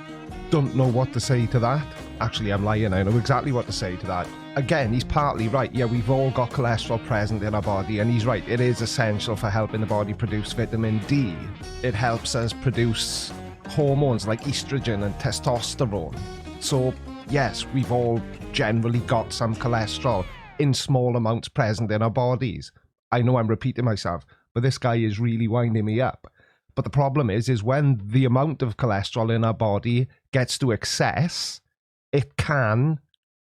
don't know what to say to that. Actually, I'm lying. I know exactly what to say to that. Again, he's partly right. Yeah, we've all got cholesterol present in our body, and he's right. It is essential for helping the body produce vitamin D. It helps us produce hormones like estrogen and testosterone. So, yes, we've all generally got some cholesterol in small amounts present in our bodies. I know I'm repeating myself, but this guy is really winding me up. But the problem is when the amount of cholesterol in our body gets to excess, it can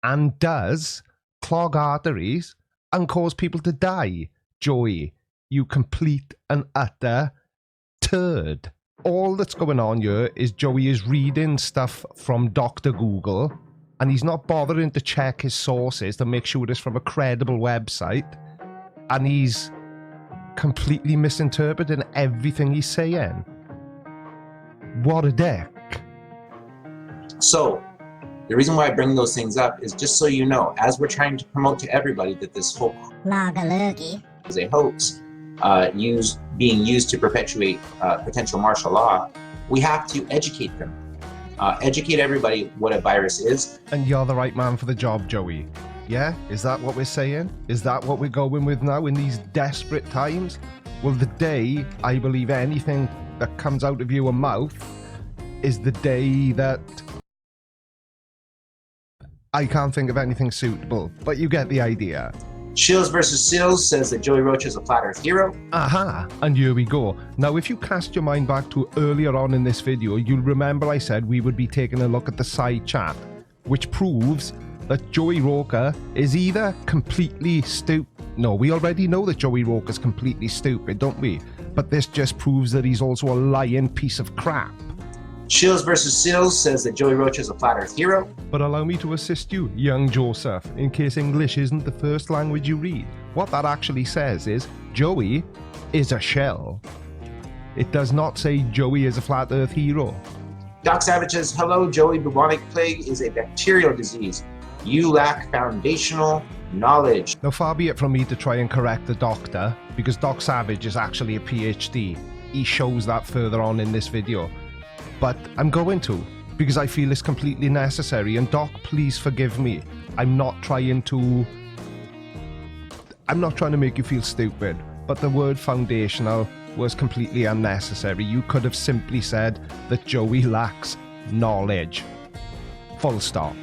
and does clog arteries and cause people to die. Joey, you complete and utter turd. All that's going on here is Joey is reading stuff from Dr. Google, and he's not bothering to check his sources to make sure it's from a credible website, and he's completely misinterpreting everything he's saying. What a dick. So, the reason why I bring those things up is just so you know, as we're trying to promote to everybody that this whole is a hoax, being used to perpetuate potential martial law, we have to educate them. Educate everybody what a virus is. And you're the right man for the job, Joey. Yeah? Is that what we're saying? Is that what we're going with now in these desperate times? Well, the day I believe anything that comes out of your mouth is the day that I can't think of anything suitable, but you get the idea. Shields vs. Seals says that Joey Roach is a flat earth hero. Aha, and here we go. Now, if you cast your mind back to earlier on in this video, you'll remember I said we would be taking a look at the side chat, which proves that Joey Roker is either completely stupid. No, we already know that Joey Roker's completely stupid, don't we? But this just proves that he's also a lying piece of crap. Shields vs. Seals says that Joey Roach is a flat earth hero. But allow me to assist you, young Joseph, in case English isn't the first language you read. What that actually says is, Joey is a shell. It does not say Joey is a flat earth hero. Doc Savage says, hello, Joey, bubonic plague is a bacterial disease. You lack foundational knowledge. Now, far be it from me to try and correct the doctor, because Doc Savage is actually a PhD. He shows that further on in this video. But I'm going to, because I feel it's completely necessary. And Doc, please forgive me. I'm not trying to make you feel stupid, but the word foundational was completely unnecessary. You could have simply said that Joey lacks knowledge. Full stop.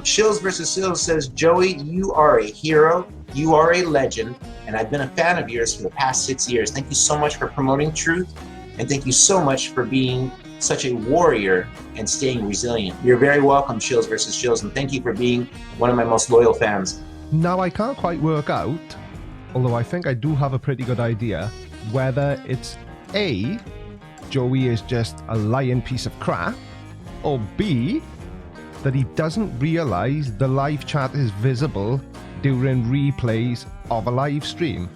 Shields vs. Seals says, Joey, you are a hero. You are a legend. And I've been a fan of yours for the past 6 years. Thank you so much for promoting truth. And thank you so much for being such a warrior and staying resilient. You're very welcome, Shields vs. Shields, and thank you for being one of my most loyal fans. Now, I can't quite work out, although I think I do have a pretty good idea, whether it's A, Joey is just a lying piece of crap, or B, that he doesn't realize the live chat is visible during replays of a live stream.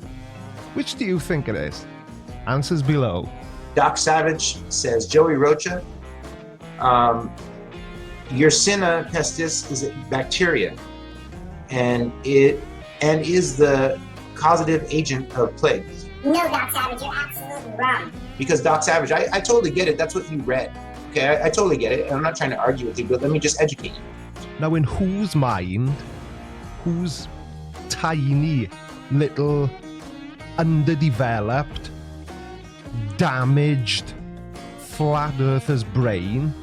Which do you think it is? Answers below. Doc Savage says, Joey Rocha, Yersinia pestis is a bacteria, and is the causative agent of plague. No, Doc Savage, you're absolutely wrong. Because Doc Savage, I totally get it. That's what you read. Okay, I totally get it. I'm not trying to argue with you, but let me just educate you. Now, in whose mind, whose tiny, little, underdeveloped, damaged, flat earther's brain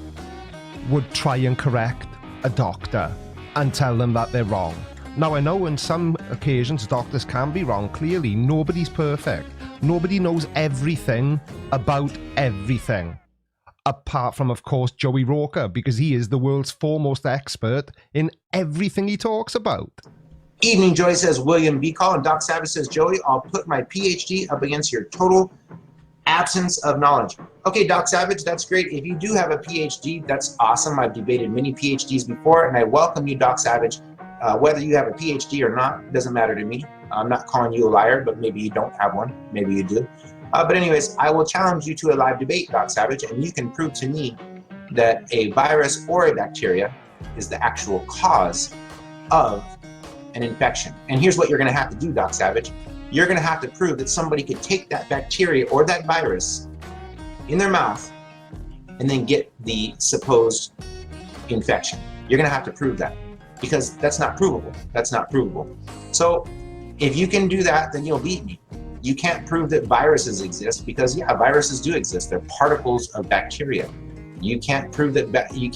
would try and correct a doctor and tell them that they're wrong? Now, I know on some occasions doctors can be wrong. Clearly, nobody's perfect. Nobody knows everything about everything. Apart from, of course, Joey Roker, because he is the world's foremost expert in everything he talks about. Evening, Joey, says William B. Call, and Doc Savage says, Joey, I'll put my PhD up against your total absence of knowledge. Okay, Doc Savage, that's great. If you do have a PhD, that's awesome. I've debated many PhDs before, and I welcome you, Doc Savage. Whether you have a PhD or not, doesn't matter to me. I'm not calling you a liar, but maybe you don't have one. Maybe you do. But anyways, I will challenge you to a live debate, Doc Savage, and you can prove to me that a virus or a bacteria is the actual cause of an infection. And here's what you're going to have to do, Doc Savage. You're going to have to prove that somebody could take that bacteria or that virus in their mouth and then get the supposed infection. You're going to have to prove that, because that's not provable. That's not provable. So if you can do that, then you'll beat me. You can't prove that viruses exist, because yeah, viruses do exist. They're particles of bacteria. You can't prove that you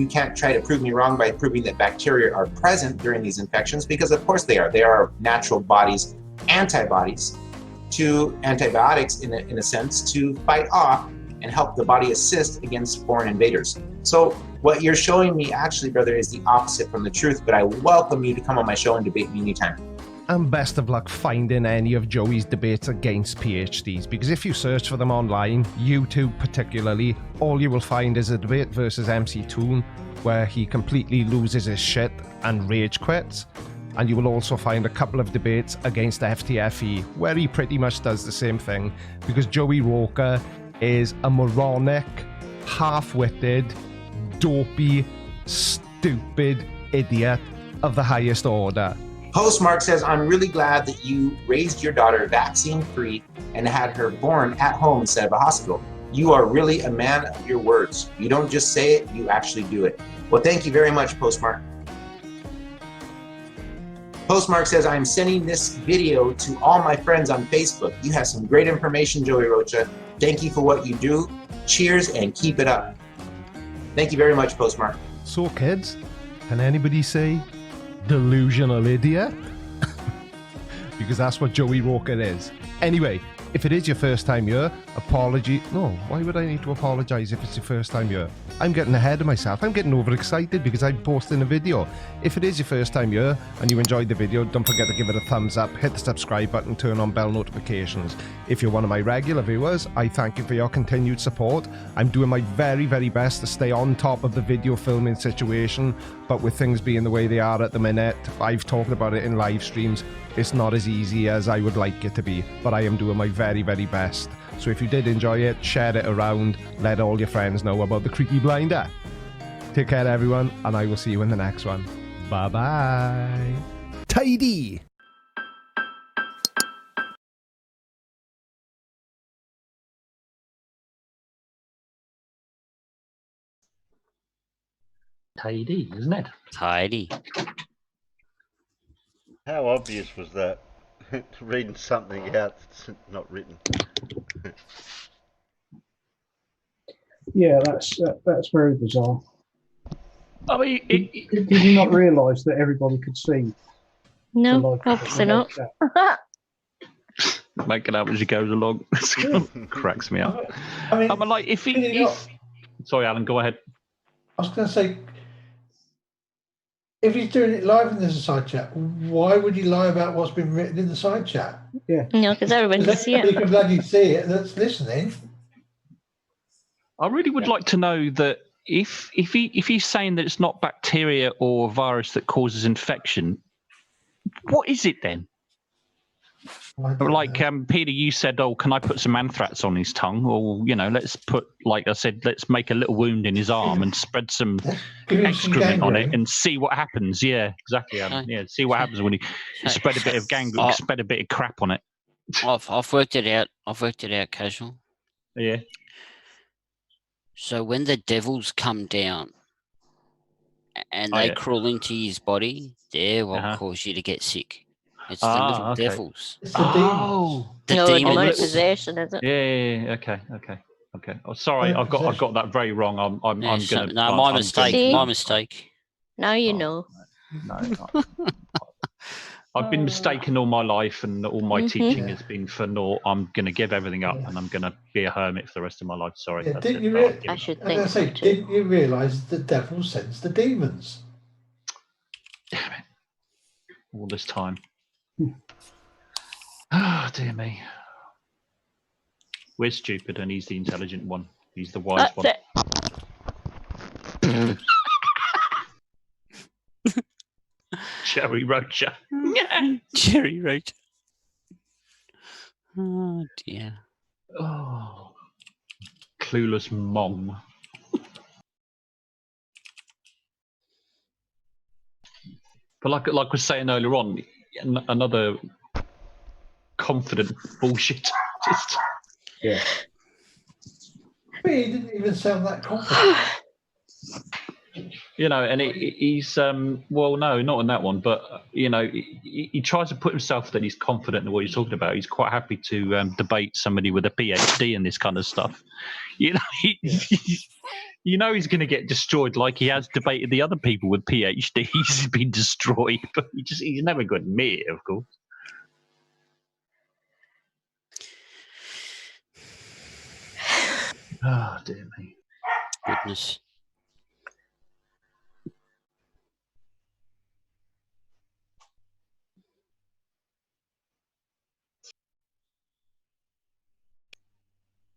can't try to prove me wrong by proving that bacteria are present during these infections, because of course they are. They are natural bodies, antibodies to antibiotics in a sense, to fight off and help the body assist against foreign invaders. So what you're showing me actually, brother, is the opposite from the truth, but I welcome you to come on my show and debate me anytime. And best of luck finding any of Joey's debates against PhDs, because if you search for them online, YouTube particularly, all you will find is a debate versus MC Toon, where he completely loses his shit and rage quits. And you will also find a couple of debates against FTFE, where he pretty much does the same thing, because Joey Roker is a moronic, half-witted, dopey, stupid idiot of the highest order. Postmark says, I'm really glad that you raised your daughter vaccine-free and had her born at home instead of a hospital. You are really a man of your words. You don't just say it, you actually do it. Well, thank you very much, Postmark. Postmark says, I'm sending this video to all my friends on Facebook. You have some great information, Joey Rocha. Thank you for what you do. Cheers and keep it up. Thank you very much, Postmark. So, kids, can anybody say delusional idiot? Because that's what Joey Roker is. Anyway, if it is your first time here, no, why would I need to apologize if it's your first time here? I'm getting ahead of myself. I'm getting overexcited because I'm posting a video. If it is your first time here and you enjoyed the video, don't forget to give it a thumbs up, hit the subscribe button, turn on bell notifications. If you're one of my regular viewers, I thank you for your continued support. I'm doing my very, very best to stay on top of the video filming situation, but with things being the way they are at the minute, I've talked about it in live streams, it's not as easy as I would like it to be, but I am doing my very, very best. So if you did enjoy it, share it around, let all your friends know about the Creaky Blinder. Take care, everyone, and I will see you in the next one. Bye-bye. Tidy! Tidy, isn't it? Tidy. How obvious was that? Reading something out that's not written. Yeah, that's very bizarre. I mean, did you not realise that everybody could see? No, obviously not. Make it up as he goes along. Cracks me up. I mean, like if sorry, Alan, go ahead. I was going to say, if he's doing it live and there's a side chat, why would he lie about what's been written in the side chat? Yeah. No, because everyone can see it. You can bloody see it that's listening. I really would like to know that if he's saying that it's not bacteria or virus that causes infection, what is it then? Like Peter, you said, "Oh, can I put some anthrax on his tongue?" Or let's put, like I said, let's make a little wound in his arm and spread some excrement on it and see what happens. Yeah, exactly. Yeah, see what happens when you spread a bit of gangrene, spread a bit of crap on it. I've worked it out. I've worked it out, Casual. Yeah. So when the devils come down and they crawl into his body, they're what cause you to get sick. It's the little devils. It's the demons. The no, demons. demonic possession, is it? Yeah. Okay. Oh, sorry, I got that very wrong. I'm gonna. No, my mistake. See? My mistake. Now you know. No. I've been mistaken all my life, and all my teaching has been for naught. I'm going to give everything up, and I'm going to be a hermit for the rest of my life. Sorry. Yeah, that's didn't it. you I should think so too. Didn't you realise the devil sends the demons? Damn it. All this time. Oh, dear me. We're stupid, and he's the intelligent one. He's the wise one. Cherry Roacher. Cherry Roacher. Oh, dear. Oh. Clueless mong. But like I was saying earlier on, another confident bullshit. Just yeah. But he didn't even sound that confident. You know, and he's well, no, not in that one, but you know, he tries to put himself that he's confident in what he's talking about. He's quite happy to debate somebody with a PhD and this kind of stuff. You know, you know he's going to get destroyed, like he has debated the other people with PhDs. He's been destroyed, but he's never going to admit it, of course. Oh dear me, goodness.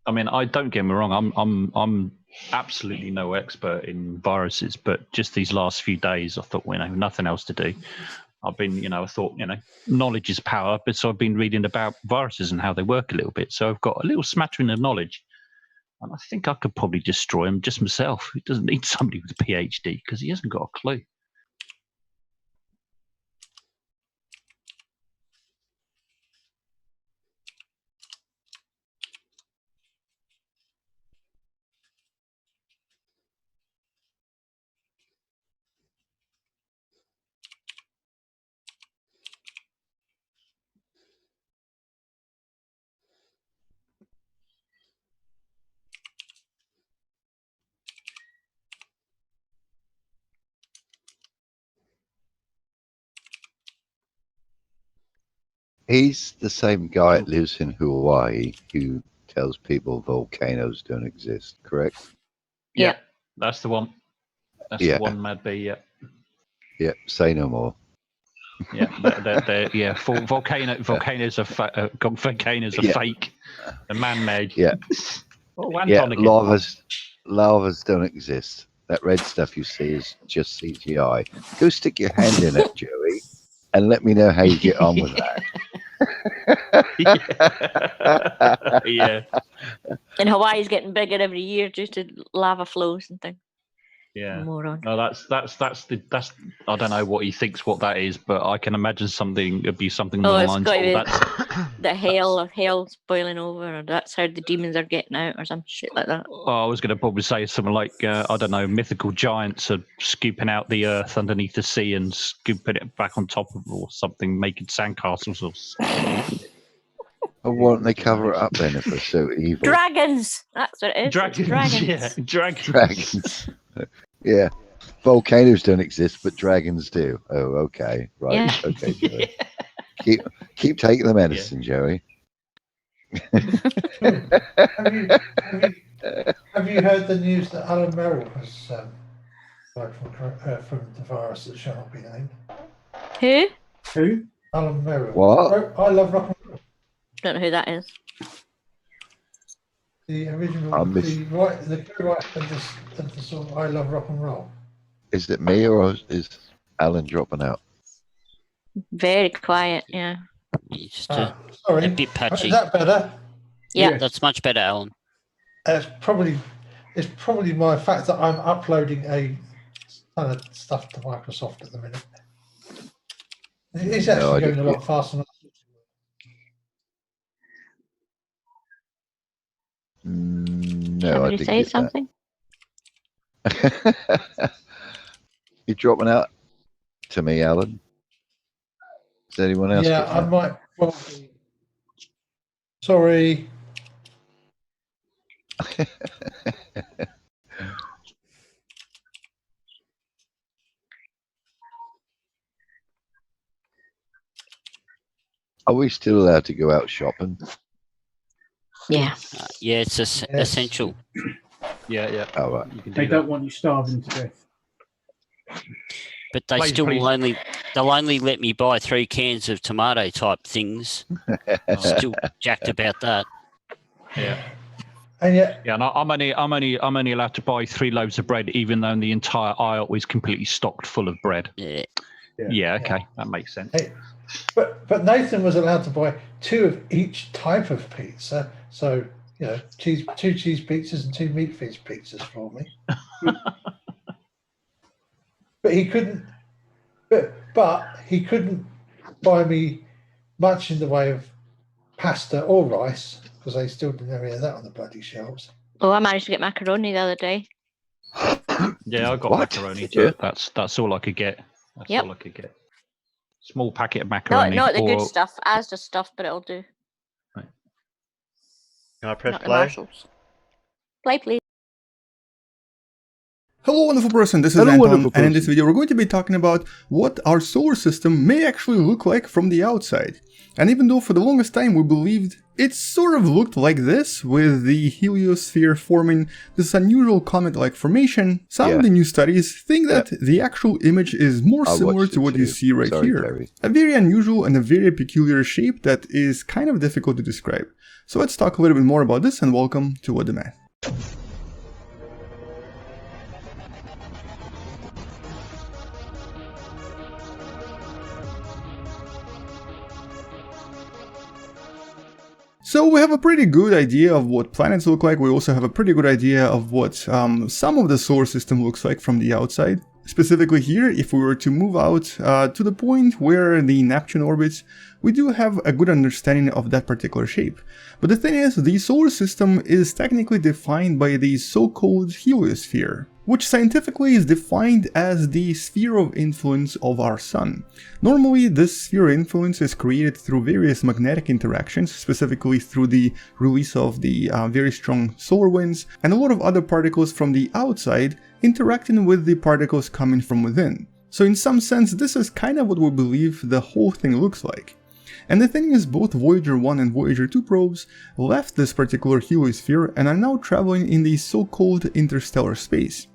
I mean, I don't get me wrong. I'm absolutely no expert in viruses, but just these last few days, I thought, you know, nothing else to do. I've been, you know, I thought, you know, knowledge is power, but so I've been reading about viruses and how they work a little bit. So I've got a little smattering of knowledge, and I think I could probably destroy him just myself. He doesn't need somebody with a PhD because he hasn't got a clue. He's the same guy that lives in Hawaii who tells people volcanoes don't exist, correct? Yeah, that's the one. That's the one, Mad B. Yeah. Yeah. Say no more. Yeah, they're volcanoes are fake. They're man-made. Yeah. Oh, Anton yeah. again. Lavas don't exist. That red stuff you see is just CGI. Go stick your hand in it, Joey, and let me know how you get on with that. Yeah. And Hawaii's getting bigger every year due to lava flows and things. Yeah. Moron. No, that's I don't know what he thinks what that is, but I can imagine it'd be something along the lines of the hell's boiling over, or that's how the demons are getting out, or some shit like that. I was going to probably say something like I don't know, mythical giants are scooping out the earth underneath the sea and scooping it back on top of or something, making sandcastles or something. Why won't they cover it up then if they're so evil? Dragons! That's what it is. Dragons. Yeah, dragons. Dragons. Yeah. Volcanoes don't exist, but dragons do. Oh, okay. Right. Yeah. Okay, Joey. Keep taking the medicine, Joey. Have you heard the news that Alan Merrill has died from the virus that shall not be named? Who? Alan Merrill. What? I Love Rock and Roll. Don't know who that is. The original, the co-writer of the song I Love Rock and Roll. Is it me or is Alan dropping out? Very quiet, yeah. Just sorry. a bit patchy. Is that better? Yeah, that's much better, Alan. It's probably my fact that I'm uploading a ton of stuff to Microsoft at the minute. It's actually going a lot faster than No, Can I you didn't say get something? that. You dropping out to me, Alan? Does anyone else? Yeah, get I that? might. Well, sorry. Are we still allowed to go out shopping? Yeah. Yeah, it's essential. Yeah. Oh, right. You can They do don't that. want you starving to death. But they Please, still please. they'll only let me buy 3 cans of tomato type things. Still jacked about that. Yeah. And yet, Yeah, and I'm only allowed to buy 3 loaves of bread, even though the entire aisle is completely stocked full of bread. Yeah. Yeah. Okay, that makes sense. hey, but Nathan was allowed to buy 2 of each type of pizza. So, you know, 2 cheese pizzas and 2 meat fish pizzas for me. But he couldn't. But he couldn't buy me much in the way of pasta or rice because they still didn't have any of that on the bloody shelves. Oh, I managed to get macaroni the other day. Yeah, I got What? macaroni. Did you? That's all I could get. That's Yep. all I could get. Small packet of Not macaroni. not the good or- stuff, as the stuff, but it'll do. Can I press Not the play? Marshalls. Play, please. Hello wonderful person, this is Hello, Anton, wonderful and in this person. video we're going to be talking about what our solar system may actually look like from the outside. And even though for the longest time we believed it sort of looked like this, with the heliosphere forming this unusual comet-like formation, some of the new studies think that the actual image is more I similar watched to it what you too. see right Sorry, here. Larry. A very unusual and a very peculiar shape that is kind of difficult to describe. So let's talk a little bit more about this, and welcome to What the Math. So we have a pretty good idea of what planets look like. We also have a pretty good idea of what some of the solar system looks like from the outside. Specifically here, if we were to move out to the point where the Neptune orbits, we do have a good understanding of that particular shape. But the thing is, the solar system is technically defined by the so-called heliosphere, which scientifically is defined as the sphere of influence of our Sun. Normally, this sphere of influence is created through various magnetic interactions, specifically through the release of the very strong solar winds, and a lot of other particles from the outside interacting with the particles coming from within. So in some sense, this is kind of what we believe the whole thing looks like. And the thing is, both Voyager 1 and Voyager 2 probes left this particular heliosphere and are now traveling in the so-called interstellar space.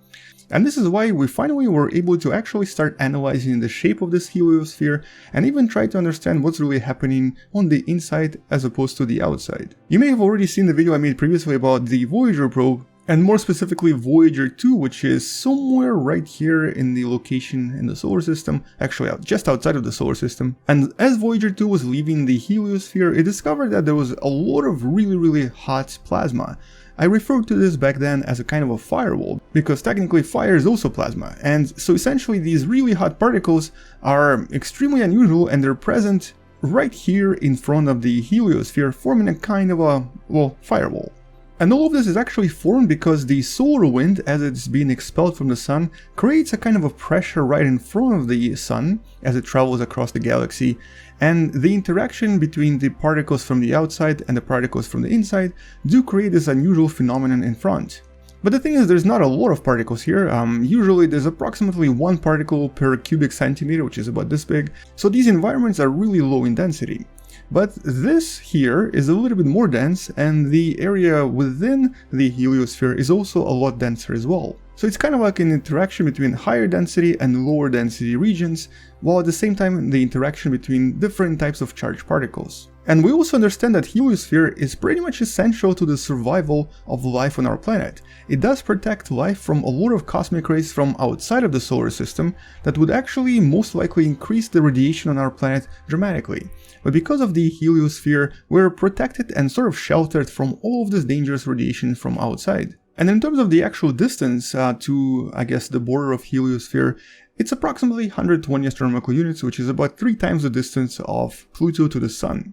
And this is why we finally were able to actually start analyzing the shape of this heliosphere and even try to understand what's really happening on the inside as opposed to the outside. You may have already seen the video I made previously about the Voyager probe, and more specifically Voyager 2, which is somewhere right here in the location in the solar system, actually just outside of the solar system. And as Voyager 2 was leaving the heliosphere, it discovered that there was a lot of really hot plasma. I referred to this back then as a kind of a firewall, because technically fire is also plasma, and so essentially these really hot particles are extremely unusual and they're present right here in front of the heliosphere, forming a kind of a, well, firewall. And all of this is actually formed because the solar wind, as it's being expelled from the sun, creates a kind of a pressure right in front of the sun as it travels across the galaxy, and the interaction between the particles from the outside and the particles from the inside do create this unusual phenomenon in front. But the thing is, there's not a lot of particles here. Usually there's approximately 1 particle per cubic centimeter, which is about this big, so these environments are really low in density. But this here is a little bit more dense, and the area within the heliosphere is also a lot denser as well. So it's kind of like an interaction between higher density and lower density regions, while at the same time the interaction between different types of charged particles. And we also understand that heliosphere is pretty much essential to the survival of life on our planet. It does protect life from a lot of cosmic rays from outside of the solar system that would actually most likely increase the radiation on our planet dramatically. But because of the heliosphere, we're protected and sort of sheltered from all of this dangerous radiation from outside. And in terms of the actual distance to, I guess, the border of heliosphere, it's approximately 120 astronomical units, which is about 3 times the distance of Pluto to the Sun.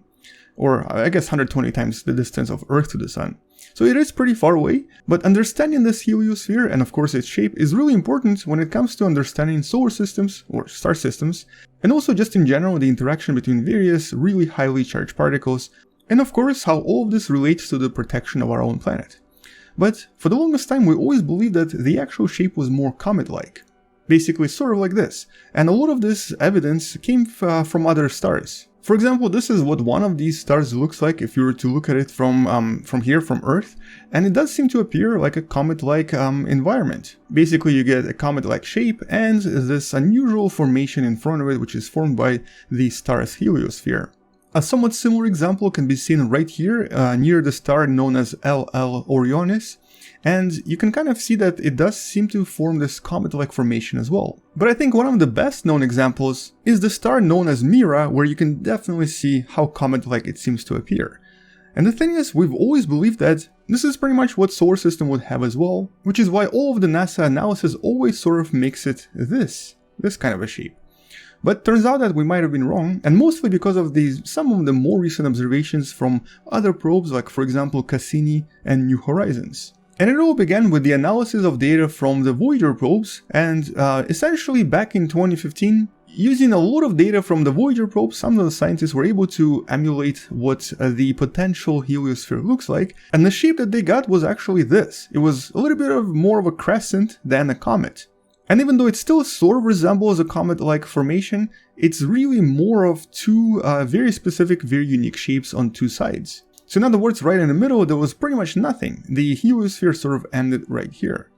Or I guess 120 times the distance of Earth to the Sun. So it is pretty far away, but understanding this heliosphere and of course its shape is really important when it comes to understanding solar systems or star systems, and also just in general the interaction between various really highly charged particles, and of course how all of this relates to the protection of our own planet. But for the longest time we always believed that the actual shape was more comet-like. Basically sort of like this, and a lot of this evidence came from other stars. For example, this is what one of these stars looks like if you were to look at it from here, from Earth, and it does seem to appear like a comet-like environment. Basically you get a comet-like shape and this unusual formation in front of it, which is formed by the star's heliosphere. A somewhat similar example can be seen right here near the star known as LL Orionis, and you can kind of see that it does seem to form this comet-like formation as well. But I think one of the best known examples is the star known as Mira, where you can definitely see how comet-like it seems to appear. And the thing is, we've always believed that this is pretty much what solar system would have as well, which is why all of the NASA analysis always sort of makes it this kind of a shape. But turns out that we might have been wrong, and mostly because of some of the more recent observations from other probes like for example Cassini and New Horizons. And it all began with the analysis of data from the Voyager probes, and essentially back in 2015, using a lot of data from the Voyager probes, some of the scientists were able to emulate what the potential heliosphere looks like, and the shape that they got was actually this. It was a little bit more of a crescent than a comet. And even though it still sort of resembles a comet-like formation, it's really more of two very specific, very unique shapes on two sides. So in other words, right in the middle there was pretty much nothing. The heliosphere sort of ended right here.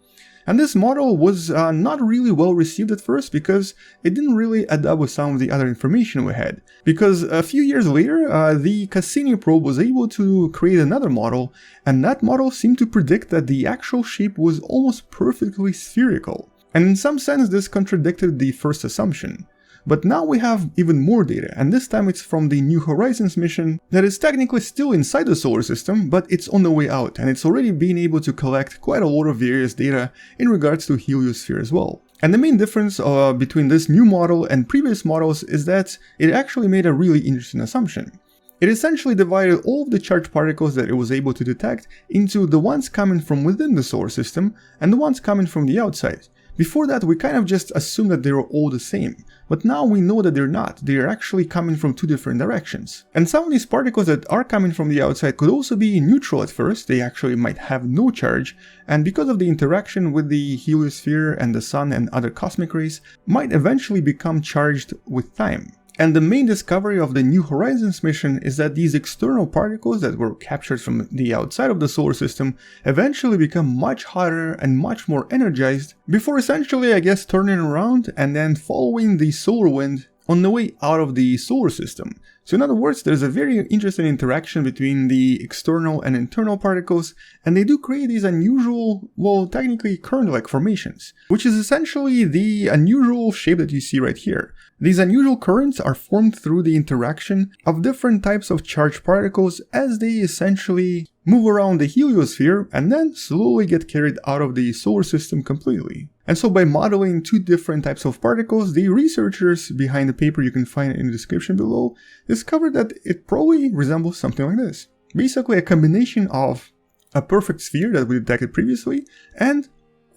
And this model was not really well received at first because it didn't really add up with some of the other information we had. Because a few years later, the Cassini probe was able to create another model, and that model seemed to predict that the actual shape was almost perfectly spherical. And in some sense this contradicted the first assumption. But now we have even more data, and this time it's from the New Horizons mission that is technically still inside the solar system, but it's on the way out, and it's already been able to collect quite a lot of various data in regards to heliosphere as well. And the main difference between this new model and previous models is that it actually made a really interesting assumption. It essentially divided all of the charged particles that it was able to detect into the ones coming from within the solar system and the ones coming from the outside. Before that, we kind of just assumed that they were all the same, but now we know that they're not. They're actually coming from two different directions. And some of these particles that are coming from the outside could also be neutral at first. They actually might have no charge, and because of the interaction with the heliosphere and the sun and other cosmic rays, might eventually become charged with time. And the main discovery of the New Horizons mission is that these external particles that were captured from the outside of the solar system eventually become much hotter and much more energized before essentially, I guess, turning around and then following the solar wind on the way out of the solar system. So in other words, there's a very interesting interaction between the external and internal particles, and they do create these unusual, well, technically current-like formations, which is essentially the unusual shape that you see right here. These unusual currents are formed through the interaction of different types of charged particles as they essentially move around the heliosphere and then slowly get carried out of the solar system completely. And so by modeling two different types of particles, the researchers behind the paper, you can find it in the description below, discovered that it probably resembles something like this. Basically a combination of a perfect sphere that we detected previously and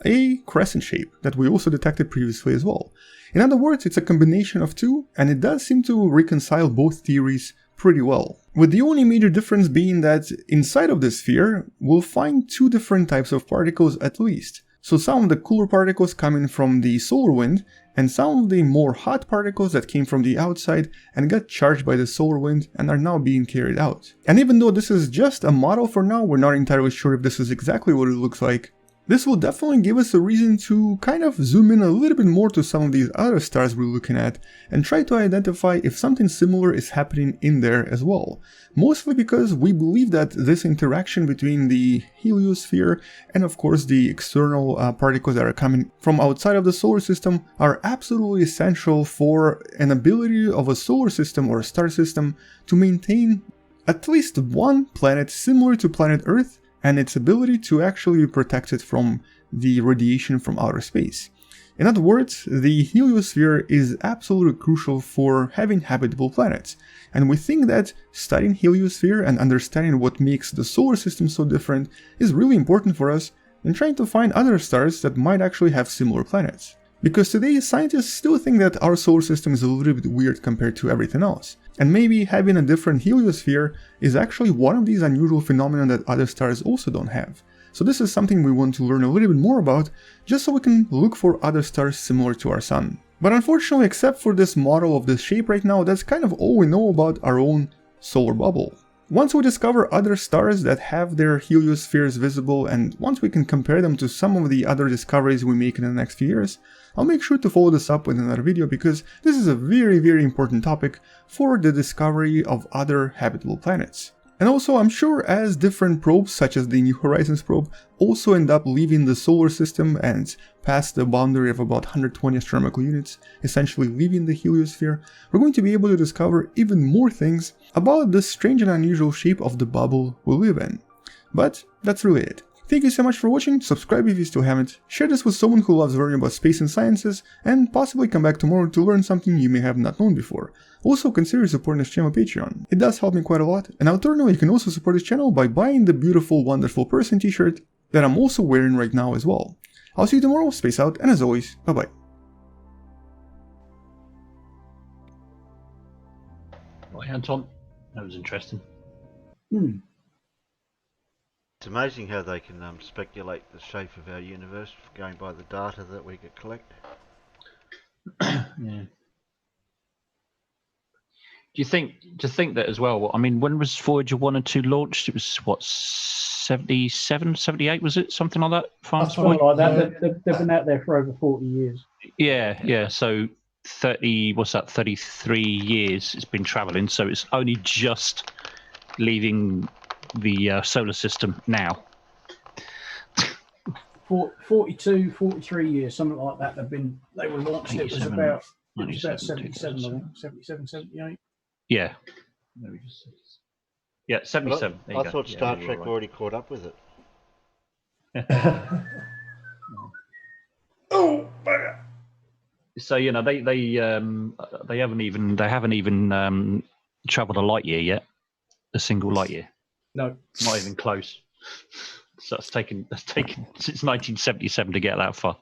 a crescent shape that we also detected previously as well. In other words, it's a combination of two, and it does seem to reconcile both theories pretty well. With the only major difference being that inside of this sphere, we'll find two different types of particles at least. So some of the cooler particles coming from the solar wind, and some of the more hot particles that came from the outside and got charged by the solar wind and are now being carried out. And even though this is just a model for now, we're not entirely sure if this is exactly what it looks like. This will definitely give us a reason to kind of zoom in a little bit more to some of these other stars we're looking at and try to identify if something similar is happening in there as well. Mostly because we believe that this interaction between the heliosphere and of course the external particles that are coming from outside of the solar system are absolutely essential for an ability of a solar system or a star system to maintain at least one planet similar to planet Earth and its ability to actually be protected from the radiation from outer space. In other words, the heliosphere is absolutely crucial for having habitable planets, and we think that studying heliosphere and understanding what makes the solar system so different is really important for us in trying to find other stars that might actually have similar planets. Because today, scientists still think that our solar system is a little bit weird compared to everything else, and maybe having a different heliosphere is actually one of these unusual phenomena that other stars also don't have. So this is something we want to learn a little bit more about, just so we can look for other stars similar to our Sun. But unfortunately, except for this model of this shape right now, that's kind of all we know about our own solar bubble. Once we discover other stars that have their heliospheres visible, and once we can compare them to some of the other discoveries we make in the next few years, I'll make sure to follow this up with another video, because this is a very important topic for the discovery of other habitable planets. And also, I'm sure as different probes, such as the New Horizons probe, also end up leaving the solar system and pass the boundary of about 120 astronomical units, essentially leaving the heliosphere, we're going to be able to discover even more things about this strange and unusual shape of the bubble we live in. But that's really it. Thank you so much for watching, subscribe if you still haven't, share this with someone who loves learning about space and sciences, and possibly come back tomorrow to learn something you may have not known before. Also consider supporting this channel on Patreon. It does help me quite a lot, and alternatively you can also support this channel by buying the beautiful Wonderful Person t-shirt that I'm also wearing right now as well. I'll see you tomorrow, space out, and as always, bye bye. Right, Anton, that was interesting. It's amazing how they can speculate the shape of our universe going by the data that we can collect. Yeah. Do you think that as well? I mean, when was Voyager 1 and 2 launched? It was, what, 77, 78, was it? Something like that? Something like that. They've been out there for over 40 years. Yeah. So 30, what's that, 33 years it's been travelling, so it's only just leaving the solar system now. 42, 43 years, something like that. They were launched. It was about 77, I think. 77, 78. Yeah. Yeah, 77. I thought Star Trek already caught up with it. Oh, bugger. So they haven't even travelled a light year yet, a single light year. No, not even close. So that's taken since 1977 to get that far,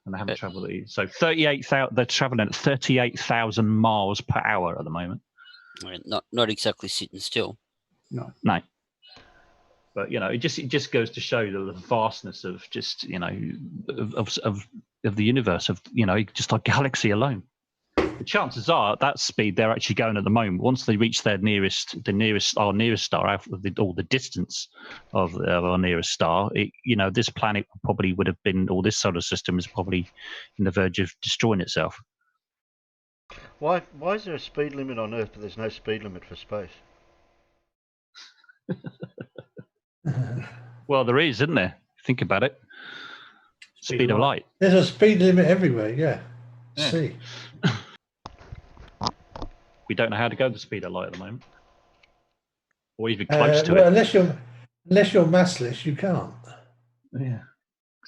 and they haven't travelled it. So 38,000. They're travelling at 38,000 miles per hour at the moment. Not exactly sitting still. No. But it just goes to show the vastness of just of the universe, of just our galaxy alone. The chances are at that speed they're actually going at the moment. Once they reach our nearest star, out of the distance of our nearest star, this planet probably would have been, or this solar system is probably on the verge of destroying itself. Why is there a speed limit on Earth, but there's no speed limit for space? Well, there is, isn't there? Think about it. Speed of light. There's a speed limit everywhere, yeah. See. We don't know how to go the speed of light at the moment, or even close to it. Unless you're massless, you can't. Yeah.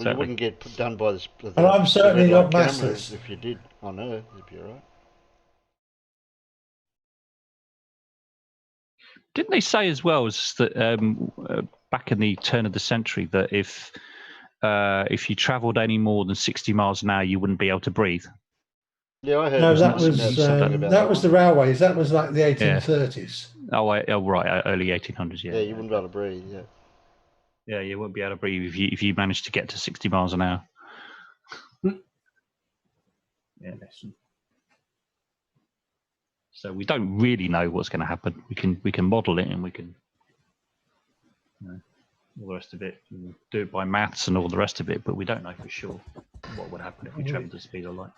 Well, you wouldn't get done by the. And I'm certainly not massless. If you did on Earth, it'd be alright. Didn't they say as well as that back in the turn of the century that if you travelled any more than 60 miles an hour, you wouldn't be able to breathe? Yeah, I heard. No, that was the railways. That was like the 1830s. Yeah. Oh, right, early 1800s. Yeah. Yeah, you wouldn't be able to breathe. Yeah. Yeah, you wouldn't be able to breathe if you managed to get to 60 miles an hour. Yeah. So we don't really know what's going to happen. We can model it, and we can, all the rest of it, do it by maths and all the rest of it, but we don't know for sure what would happen if we travelled the speed of light.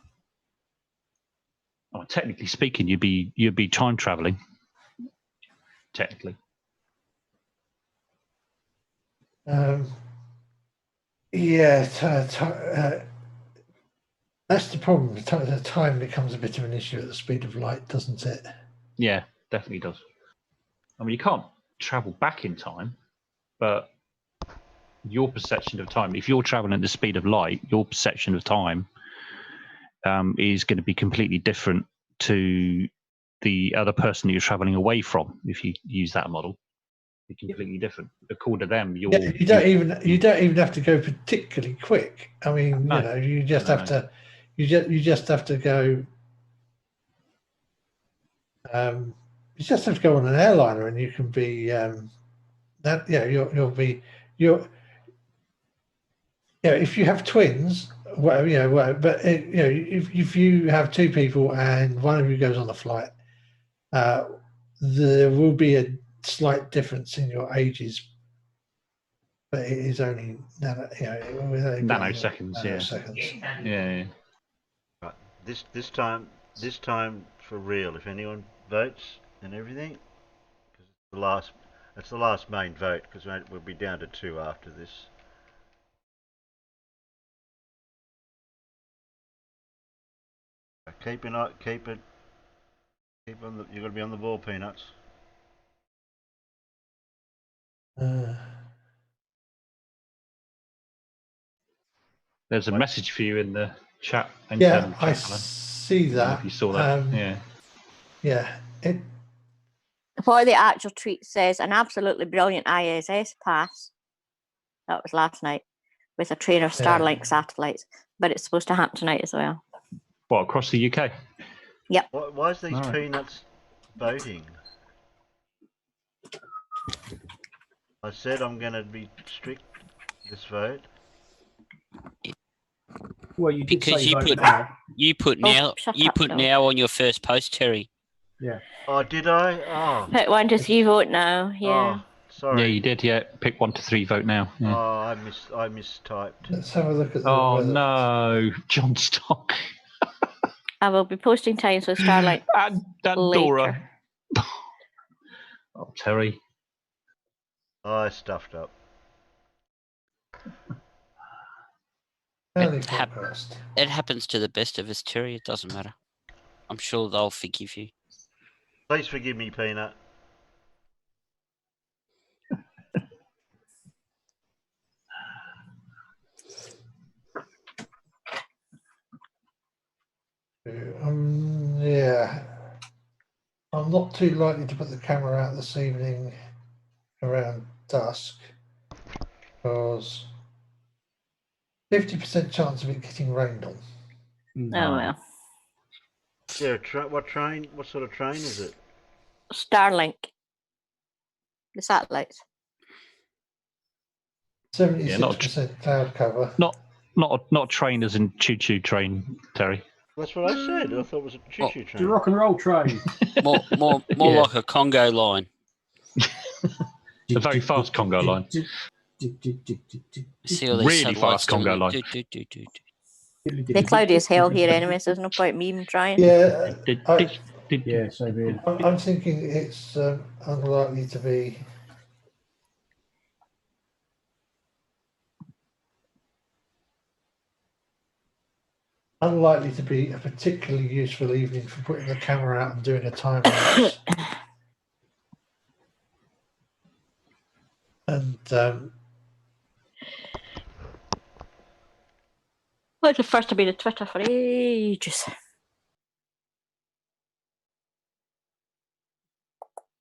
Oh, technically speaking, you'd be time traveling. Technically. That's the problem. The time becomes a bit of an issue at the speed of light, doesn't it? Yeah, definitely does. I mean, you can't travel back in time, but your perception of time, if you're traveling at the speed of light, your perception of time is going to be completely different to the other person that you're traveling away from. If you use that model, it's completely different. According to them, you're you don't even have to go particularly quick. I mean, No. you know, you just No, have to you just have to go. You just have to go on an airliner, and you can be that. Yeah, you'll be if you have twins, whatever, but if you have two people and one of you goes on the flight, there will be a slight difference in your ages, but it is only nanoseconds. nanoseconds. Yeah. Right. This time for real. If anyone votes and everything, because it's the last main vote, because we'll be down to 2 after this. Keep on the. You got to be on the ball, Peanuts. There's a message for you in the chat. Yeah, I see I don't know that. if you saw that. Yeah. What the actual tweet says, an absolutely brilliant ISS pass. That was last night with a train of Starlink satellites, but it's supposed to happen tonight as well. What, across the UK? Yep. Why is these peanuts voting? I said I'm going to be strict this vote. Well, you did Because say you vote put now. you put now now on your first post, Terry. Yeah. Oh, did I? Oh. Pick 1 to 3, vote now. Yeah. Oh, sorry. Yeah, you did. Yeah, pick 1 to 3, vote now. Yeah. Oh, I mistyped. Let's have a look at the Oh weather. no, John Stock. I will be posting times with Starlink and Dora. Oh, Terry. I stuffed up. It happens to the best of us, Terry. It doesn't matter. I'm sure they'll forgive you. Please forgive me, Peanut. Yeah. I'm not too likely to put the camera out this evening around dusk because 50% chance of it getting rained on. Oh well. Yeah, what train? What sort of train is it? Starlink. The satellites. 76% cloud cover. Not train as in choo-choo train, Terry. That's what I said. I thought it was a choo-choo train. The rock and roll train. More like a Congo line. A very fast Congo line. See all these Really fast Congo line. They're cloudy as hell here anyway, so there's no point me even trying. Yeah. Yeah, so weird. I'm thinking it's unlikely to be. Unlikely to be a particularly useful evening for putting the camera out and doing a time lapse. And Well, it's the first to be to Twitter for ages.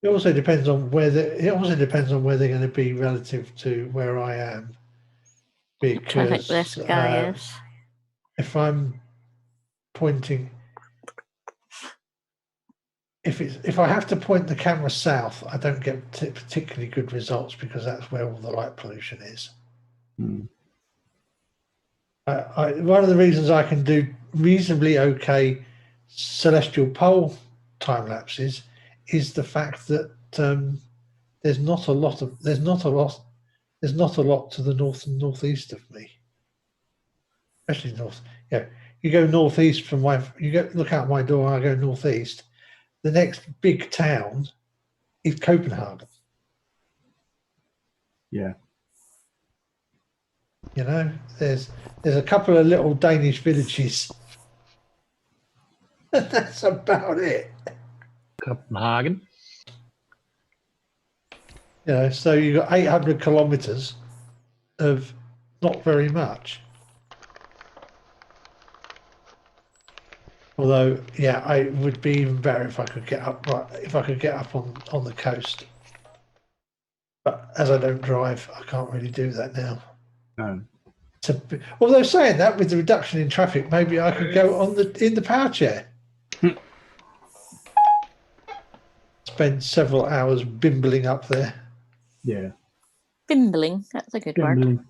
it also depends on where they're going to be relative to where I am. Because I think this guy is. If I'm pointing, if I have to point the camera south, I don't get particularly good results because that's where all the light pollution is. One of the reasons I can do reasonably okay celestial pole time lapses is the fact that there's not a lot to the north and northeast of me, especially north. Yeah, you go northeast from look out my door. I go northeast. The next big town is Copenhagen. Yeah. You know, there's a couple of little Danish villages. That's about it. Copenhagen. You know, so you've got 800 kilometres of not very much. Although, yeah, I would be even better if I could get up if I could get up on the coast. But as I don't drive, I can't really do that now. No. Although saying that, with the reduction in traffic, maybe I could go in the power chair. Spend several hours bimbling up there. Yeah. Bimbling, that's a good word.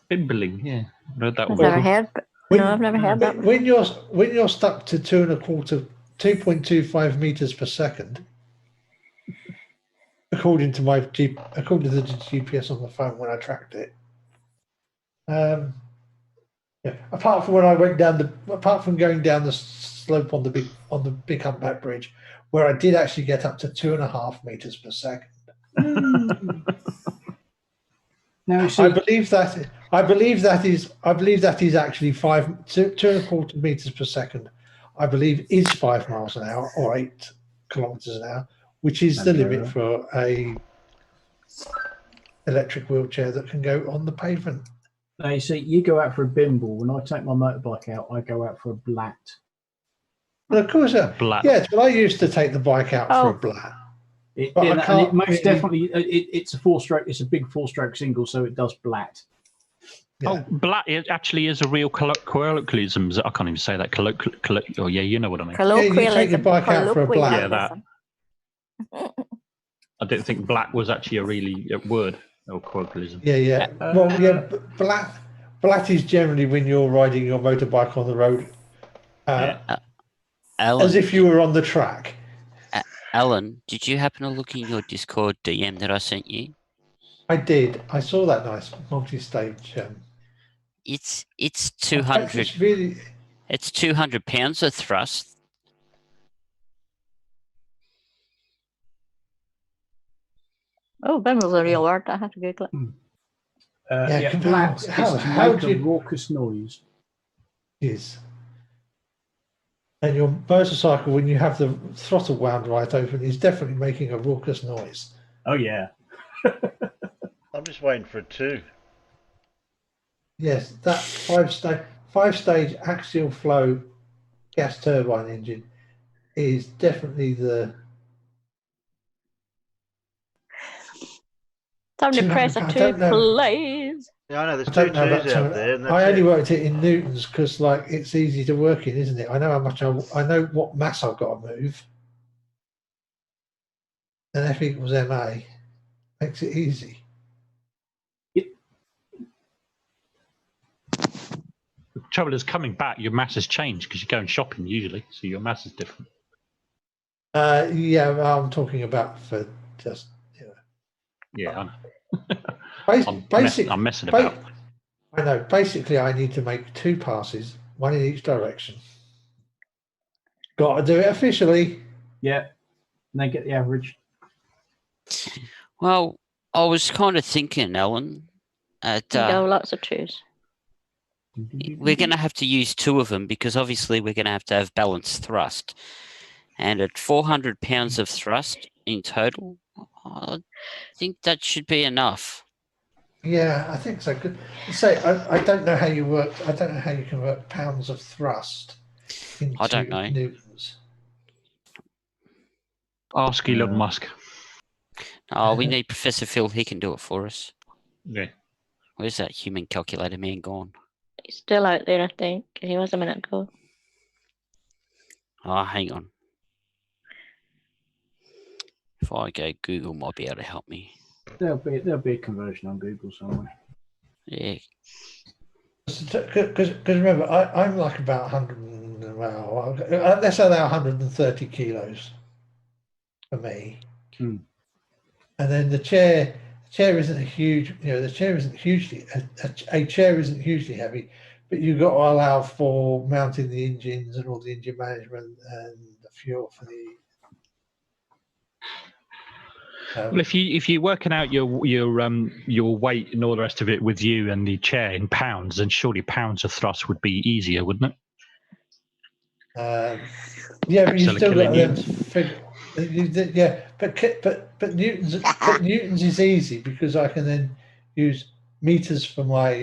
Bimbling, yeah. I read that I've one. never heard, but no, I've never heard that. When you're stuck to 2.25 meters per second, according to the GPS on the phone when I tracked it. Yeah. Apart from going down the slope on the big humpback bridge, where I did actually get up to 2.5 meters per second. Now, I believe that is actually 2.25 meters per second. I believe is 5 miles an hour or 8 kilometers an hour, which is the limit for a electric wheelchair that can go on the pavement. Now, you see, you go out for a bimble. When I take my motorbike out, I go out for a blat. Well, of course, yes. But I used to take the bike out for a blat. It most definitely. It's a 4-stroke. It's a big 4-stroke single, so it does blat. Yeah. Oh, blat it actually is a real colloquialism. I can't even say that. Oh, yeah, you know what I mean. Yeah, you take your bike out for a blat. Yeah, that. I didn't think blat was actually a really word or colloquialism. Yeah. Well, yeah, blat is generally when you're riding your motorbike on the road, as if you were on the track. Alan, did you happen to look in your Discord DM that I sent you? I did. I saw that nice multi-stage. It's 200. It's 200 pounds of thrust. Oh, bimble's a real word. I have to Google it. Blat is to make a raucous noise. Yes. And your motorcycle, when you have the throttle wound right open, is definitely making a raucous noise. Oh, yeah. I'm just waiting for it too. Yes, that five-stage axial flow gas turbine engine is definitely the... Time to press a 2, please. Yeah, I know there's I two don't know about twos out there. And that's I only it. worked it in newtons because, like, it's easy to work in, isn't it? I know how much I know what mass I've got to move, and F equals ma makes it easy. The trouble is, coming back, your mass has changed because you're going shopping usually, so your mass is different. Yeah, I'm talking about for just Yeah, I'm messing about. I know. Basically, I need to make 2 passes, one in each direction. Got to do it officially. Yeah, and then get the average. Well, I was kind of thinking, Alan, go lots of twos. We're going to have to use 2 of them because obviously we're going to have balanced thrust. And at 400 pounds of thrust in total, I think that should be enough. Yeah, I think so. I don't know how you work. I don't know how you can work pounds of thrust into I don't know. newtons. Ask Elon Musk. Oh, we need Professor Phil. He can do it for us. Yeah. Where's that human calculator man gone? He's still out there, I think. He was a minute ago. Oh, hang on. If I go, Google might be able to help me. There'll be a conversion on Google somewhere. Yeah. Because remember, I'm like about 100. Well, let's say they're 130 kilos for me. And then the chair isn't a huge. The chair isn't hugely. A chair isn't hugely heavy, but you've got to allow for mounting the engines and all the engine management and the fuel for the. Well, if you're working out your weight and all the rest of it with you and the chair in pounds, then surely pounds of thrust would be easier, wouldn't it? Yeah, but you still got to figure. Yeah, but newtons is easy because I can then use meters for my.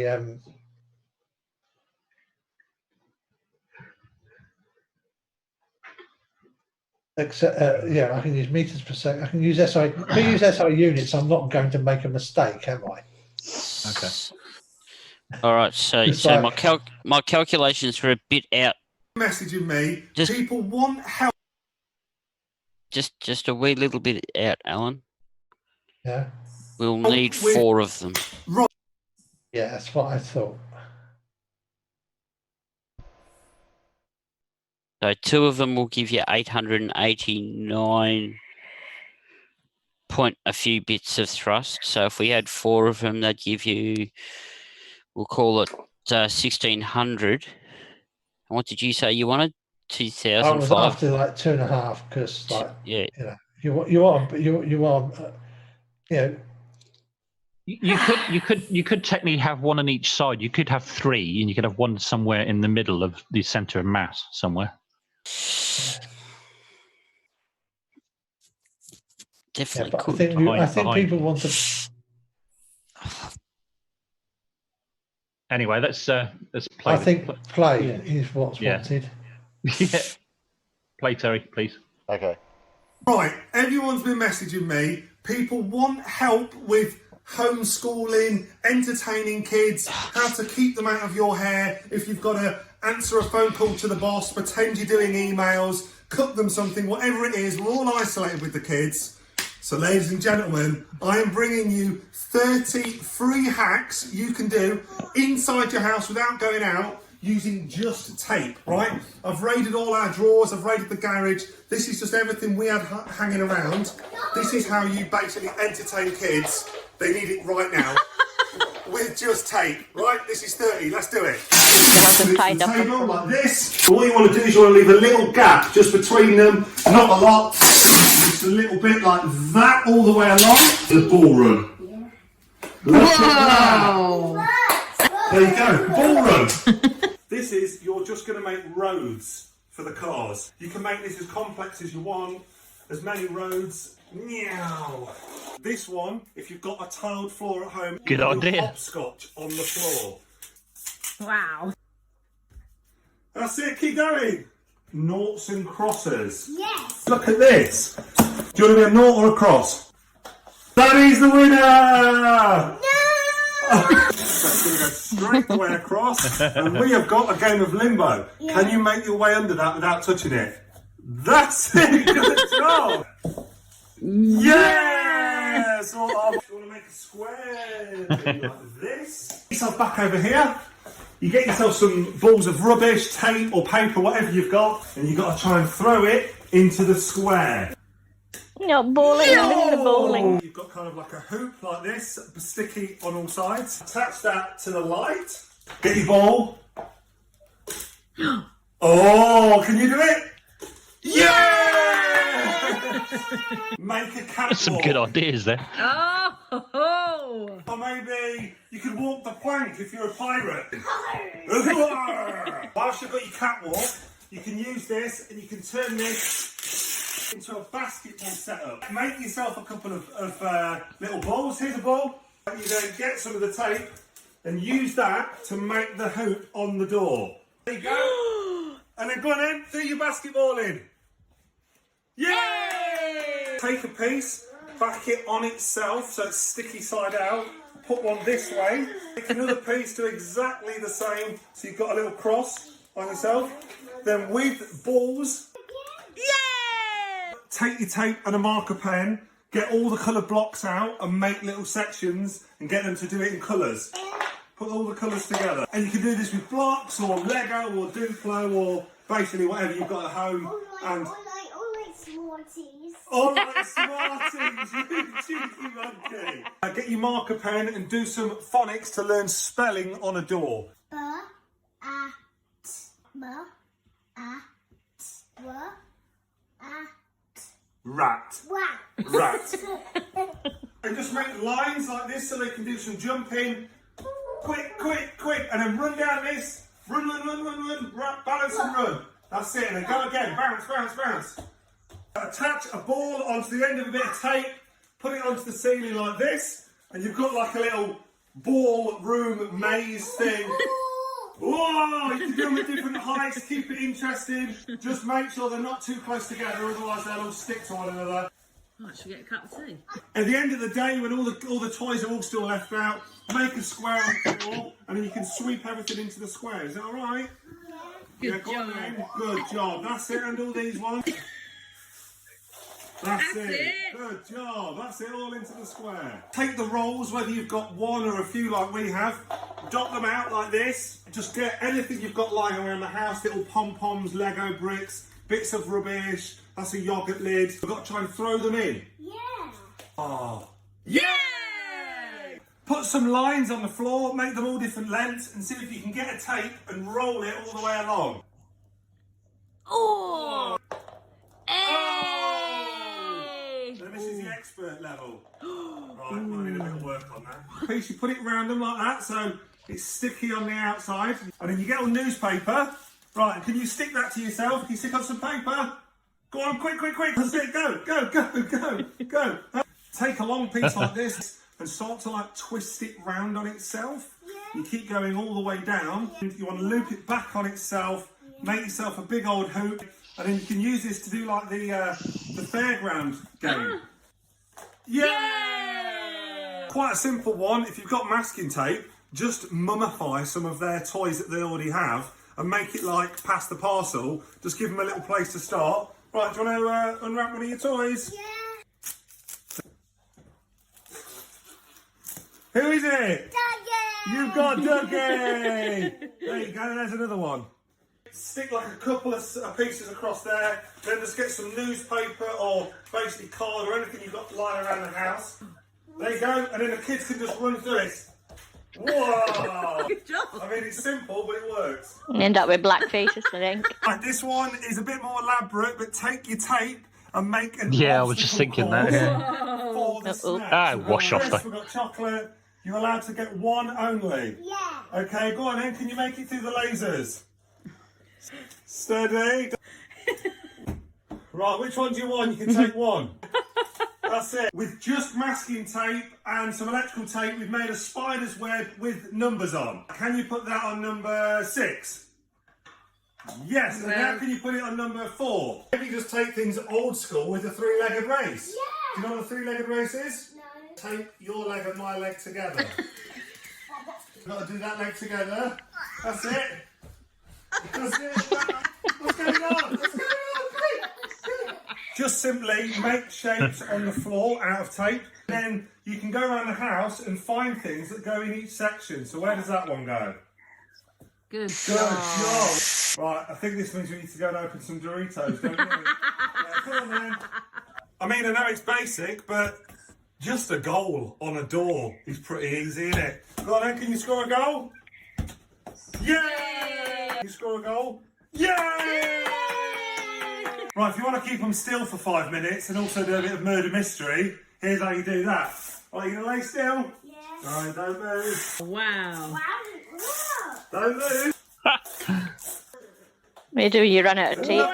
Except, yeah, I can use meters per second. I can use SI. If I use SI units, I'm not going to make a mistake, am I? Okay. All right, so It's so like- my calculations were a bit out. Messaging me. Just- People want help. Just a wee little bit out, Alan. Yeah. We'll need 4 of them. Yeah, that's what I thought. So 2 of them will give you 889 point a few bits of thrust. So if we had 4 of them, that'd give you, we'll call it 1600. And what did you say you wanted? I was 2005. after like 2.5 because, like, Yeah. you know, you know. You could technically have one on each side. You could have 3, and you could have one somewhere in the middle of the center of mass somewhere. Definitely but could. I think people want to. Anyway, let's play. I think play is what's wanted. Yeah. Play, Terry, please. Okay. Right, everyone's been messaging me. People want help with homeschooling, entertaining kids, how to keep them out of your hair. If you've got to answer a phone call to the boss, pretend you're doing emails, cook them something, whatever it is. We're all isolated with the kids. So, ladies and gentlemen, I am bringing you 30 free hacks you can do inside your house without going out using just tape, right? I've raided all our drawers, I've raided the garage. This is just everything we had hanging around. This is how you basically entertain kids. They need it right now. With just tape, right? This is 30, let's do it. Table like this. All you want to do is you want to leave a little gap just between them, not a lot, just a little bit like that all the way along. The ballroom. Look at that. There you go, ballroom. This is, you're just going to make roads for the cars. You can make this as complex as you want, as many roads. Meow. This one, if you've got a tiled floor at home, Good you can do idea. hopscotch on the floor. Wow. That's it, keep going. Noughts and crosses. Yes. Look at this. Do you want to be a nought or a cross? That is the winner! That's going to go straight away across. And we have got a game of limbo. Yeah. Can you make your way under that without touching it? That's it! Good job! Yes! You want to make a square like this. Get yourself back over here. You get yourself some balls of rubbish, tape or paper, whatever you've got, and you've got to try and throw it into the square. No, bowling. I'm doing the bowling. You've got kind of like a hoop like this, sticky on all sides. Attach that to the light. Get your ball. Oh, can you do it? Yeah! Make a catwalk. That's some good ideas there. Oh. Or maybe you could walk the plank if you're a pirate. Whilst you've got your catwalk, you can use this and you can turn this into a basketball setup. Make yourself a couple of little balls. Here's a ball. You then get some of the tape and use that to make the hoop on the door. There you go. And then go on in, do your basketballing. Yay! Take a piece, back it on itself so it's sticky side out. Put one this way. Take another piece, do exactly the same. So you've got a little cross on yourself. Then with balls, take your tape and a marker pen, get all the coloured blocks out and make little sections and get them to do it in colours. Put all the colours together. And you can do this with blocks or Lego or Duplo or basically whatever you've got at home. And all right, Smarties, you cheeky monkey. Get your marker pen and do some phonics to learn spelling on a door. Rat. Rat. And just make lines like this so they can do some jumping. Quick, quick, quick. And then run down this. Run, balance and run. That's it. And then go again. Bounce, bounce, bounce. Attach a ball onto the end of a bit of tape. Put it onto the ceiling like this. And you've got like a little ball room maze thing. Whoa! You can do them at different heights, keep it interesting. Just make sure they're not too close together, otherwise they'll all stick to one another. Oh, should we get a cup of tea? At the end of the day, when all the toys are all still left out, make a square on the floor, and then you can sweep everything into the square. Is that all right? Good job. Good job. That's it, and all these ones. That's it. Good job. That's it, all into the square. Take the rolls, whether you've got one or a few like we have, dot them out like this. Just get anything you've got lying around the house, little pom-poms, Lego bricks, bits of rubbish. That's a yoghurt lid. We've got to try and throw them in. Yeah. Oh. Yay! Put some lines on the floor, make them all different lengths, and see if you can get a tape and roll it all the way along. Oh! Hey! Now this is the expert level. Right, might need a bit of work on that. Piece, you put it around them like that, so it's sticky on the outside. And then you get on newspaper. Right, can you stick that to yourself? Can you stick on some paper? Go on, quick, quick, quick. That's it, go, go, go, go, go. Take a long piece like this and start to like twist it round on itself. You keep going all the way down. You want to loop it back on itself, make yourself a big old hoop, and then you can use this to do like the fairground game. Yeah! Quite a simple one. If you've got masking tape, just mummify some of their toys that they already have and make it like pass the parcel. Just give them a little place to start. Right, do you want to unwrap one of your toys? Yeah. Who is it? Dougie! You've got Dougie! There you go, there's another one. Stick like a couple of pieces across there, then just get some newspaper or basically card or anything you've got lying around the house. There you go, and then the kids can just run through it. Whoa! Good job. I mean, it's simple, but it works. You end up with black faces, I think. Right, this one is a bit more elaborate, but take your tape and make an Yeah, I was just thinking that. Yeah. For the snack. Wash off We've got chocolate. You're allowed to get one only. Yeah. Okay, go on then. Can you make it through the lasers? Steady. Right, which one do you want? You can take one. That's it. With just masking tape and some electrical tape, we've made a spider's web with numbers on. Can you put that on number 6? Yes, and now can you put it on number 4? Maybe just take things old school with a 3-legged race. Yeah. Do you know what a 3-legged race is? No. Take your leg and my leg together. You've got to do that leg together. That's it. That's it. What's going on? What's going on? Just simply make shapes on the floor out of tape. Then you can go around the house and find things that go in each section. So where does that one go? Good job. Right, I think this means we need to go and open some Doritos, don't we? Yeah, come on then. I mean, I know it's basic, but just a goal on a door is pretty easy, isn't it? Go on then, can you score a goal? Yay! Can you score a goal? Yay! Right, if you want to keep them still for 5 minutes and also do a bit of murder mystery, here's how you do that. Right, you going to lay still? Yes. Right, don't move. Wow. Don't move. What do you do? You run out of tape.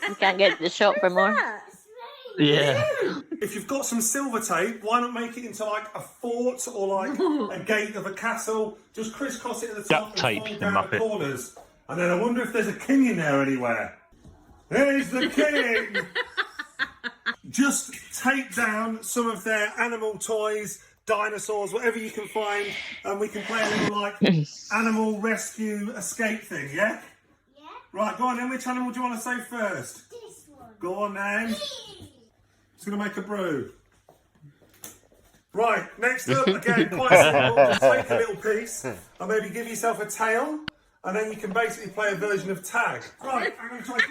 You can't get to the shop for more. Yeah. If you've got some silver tape, why not make it into like a fort or like a gate of a castle? Just crisscross it at the top and fold down the corners. And then I wonder if there's a king in there anywhere. There's the king! Just take down some of their animal toys, dinosaurs, whatever you can find, and we can play a little like animal rescue escape thing, yeah? Yeah. Right, go on then. Which animal do you want to say first? This one. Go on then. Just going to make a brew. Right, next up, again, quite simple. Just take a little piece and maybe give yourself a tail, and then you can basically play a version of tag. Right, I'm going to try to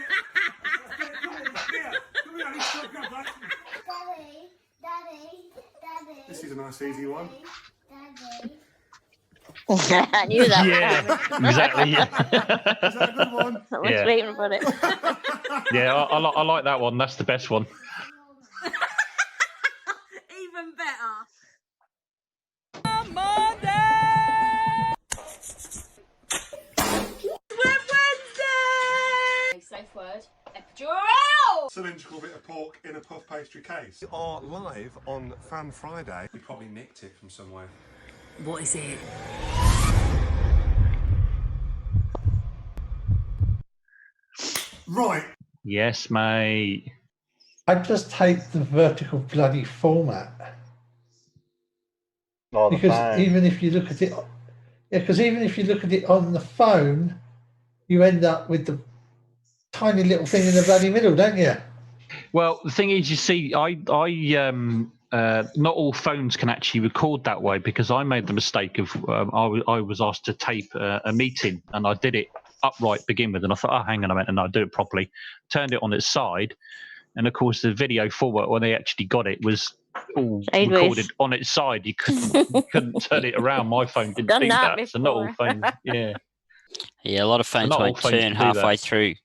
This is a nice easy one. I knew that. Yeah, exactly. Yeah. Is that a good one? I was waiting for it. Yeah, I like that one. That's the best one. Even better. Wednesday! Safe word. Epidural! Cylindrical bit of pork in a puff pastry case. We are live on Fan Friday. We probably nicked it from somewhere. What is it? Right. Yes, mate. I just hate the vertical bloody format. Oh, the Because phone. even if you look at it, because even if you look at it on the phone, you end up with the tiny little thing in the bloody middle, don't you? Well, the thing is, you see, not all phones can actually record that way, because I made the mistake of I was asked to tape a meeting, and I did it upright to begin with, and I thought, oh, hang on a minute, and I do it properly. Turned it on its side, and of course the video format when they actually got it was all Sideways. recorded on its side. You couldn't turn it around. My phone didn't Done do that that. So not all before. phones. Yeah. Yeah, a lot of phones not all won't phones turn can do that. halfway through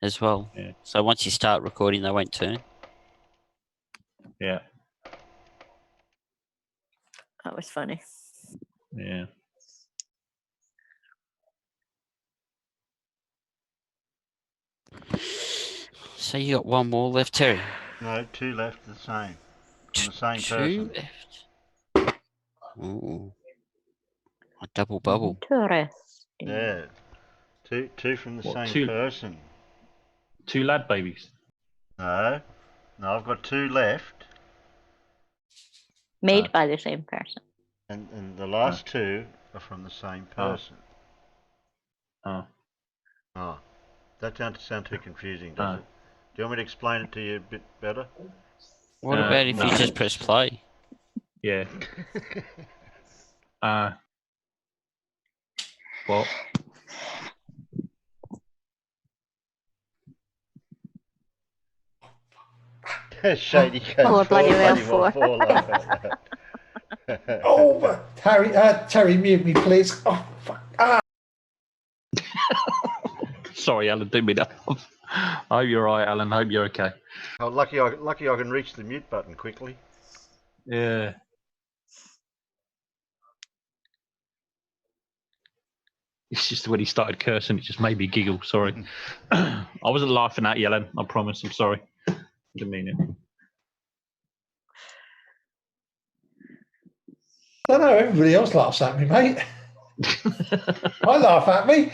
as well. Yeah. So once you start recording, they won't turn. Yeah. That was funny. Yeah. So you got one more left, Terry? No, 2 left, the same. From the same 2 person. left. Ooh. A double bubble. Interesting. Yeah. Two from the What, same person. 2 LadBabies. No, I've got 2 left. Made by the same person. And the last 2 are from the same person. Oh. Oh. That doesn't sound too confusing, does it? Do you want me to explain it to you a bit better? What about if you just press play? Yeah. What? Shady Oh, bloody well for. Oh, Terry, mute me, please. Oh, fuck. Ah. Sorry, Alan, didn't mean that. I hope you're right, Alan. Hope you're okay. Oh, lucky I can reach the mute button quickly. Yeah. It's just when he started cursing, it just made me giggle. Sorry. I wasn't laughing at you, Alan. I promise. I'm sorry. Didn't mean it. I don't know, everybody else laughs at me, mate. I laugh at me.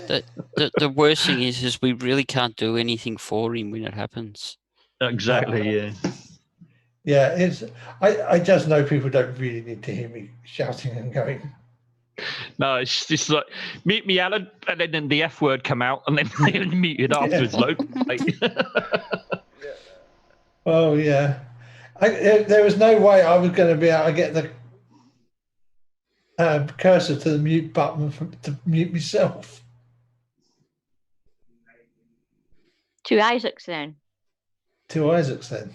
The worst thing is we really can't do anything for him when it happens. Exactly, yeah. Yeah, it's. I just know people don't really need to hear me shouting and going. No, it's just like, mute me, Alan, and then the F word come out, and then they muted afterwards, like. Oh, yeah. There was no way I was going to be able to get the cursor to the mute button to mute myself. 2 Isaacs then. 2 Isaacs then.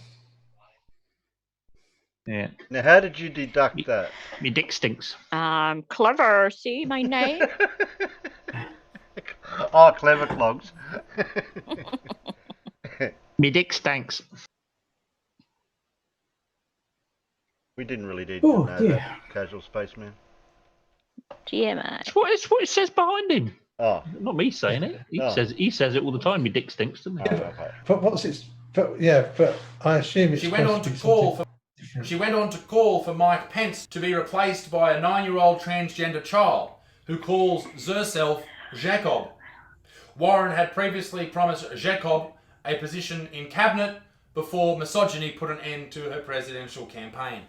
Yeah. Now, how did you deduct that? Me dick stinks. Clever. See my name? Oh, clever clogs. Me dick stinks. We didn't really need to know that, casual spaceman. GMI. It's what it says behind him. Oh. Not me saying it. He says it all the time. Me dick stinks, doesn't he? Okay. But what's it? But yeah, but I assume it's. She went on to call for Mike Pence to be replaced by a 9-year-old transgender child who calls herself Jacob. Warren had previously promised Jacob a position in cabinet before misogyny put an end to her presidential campaign.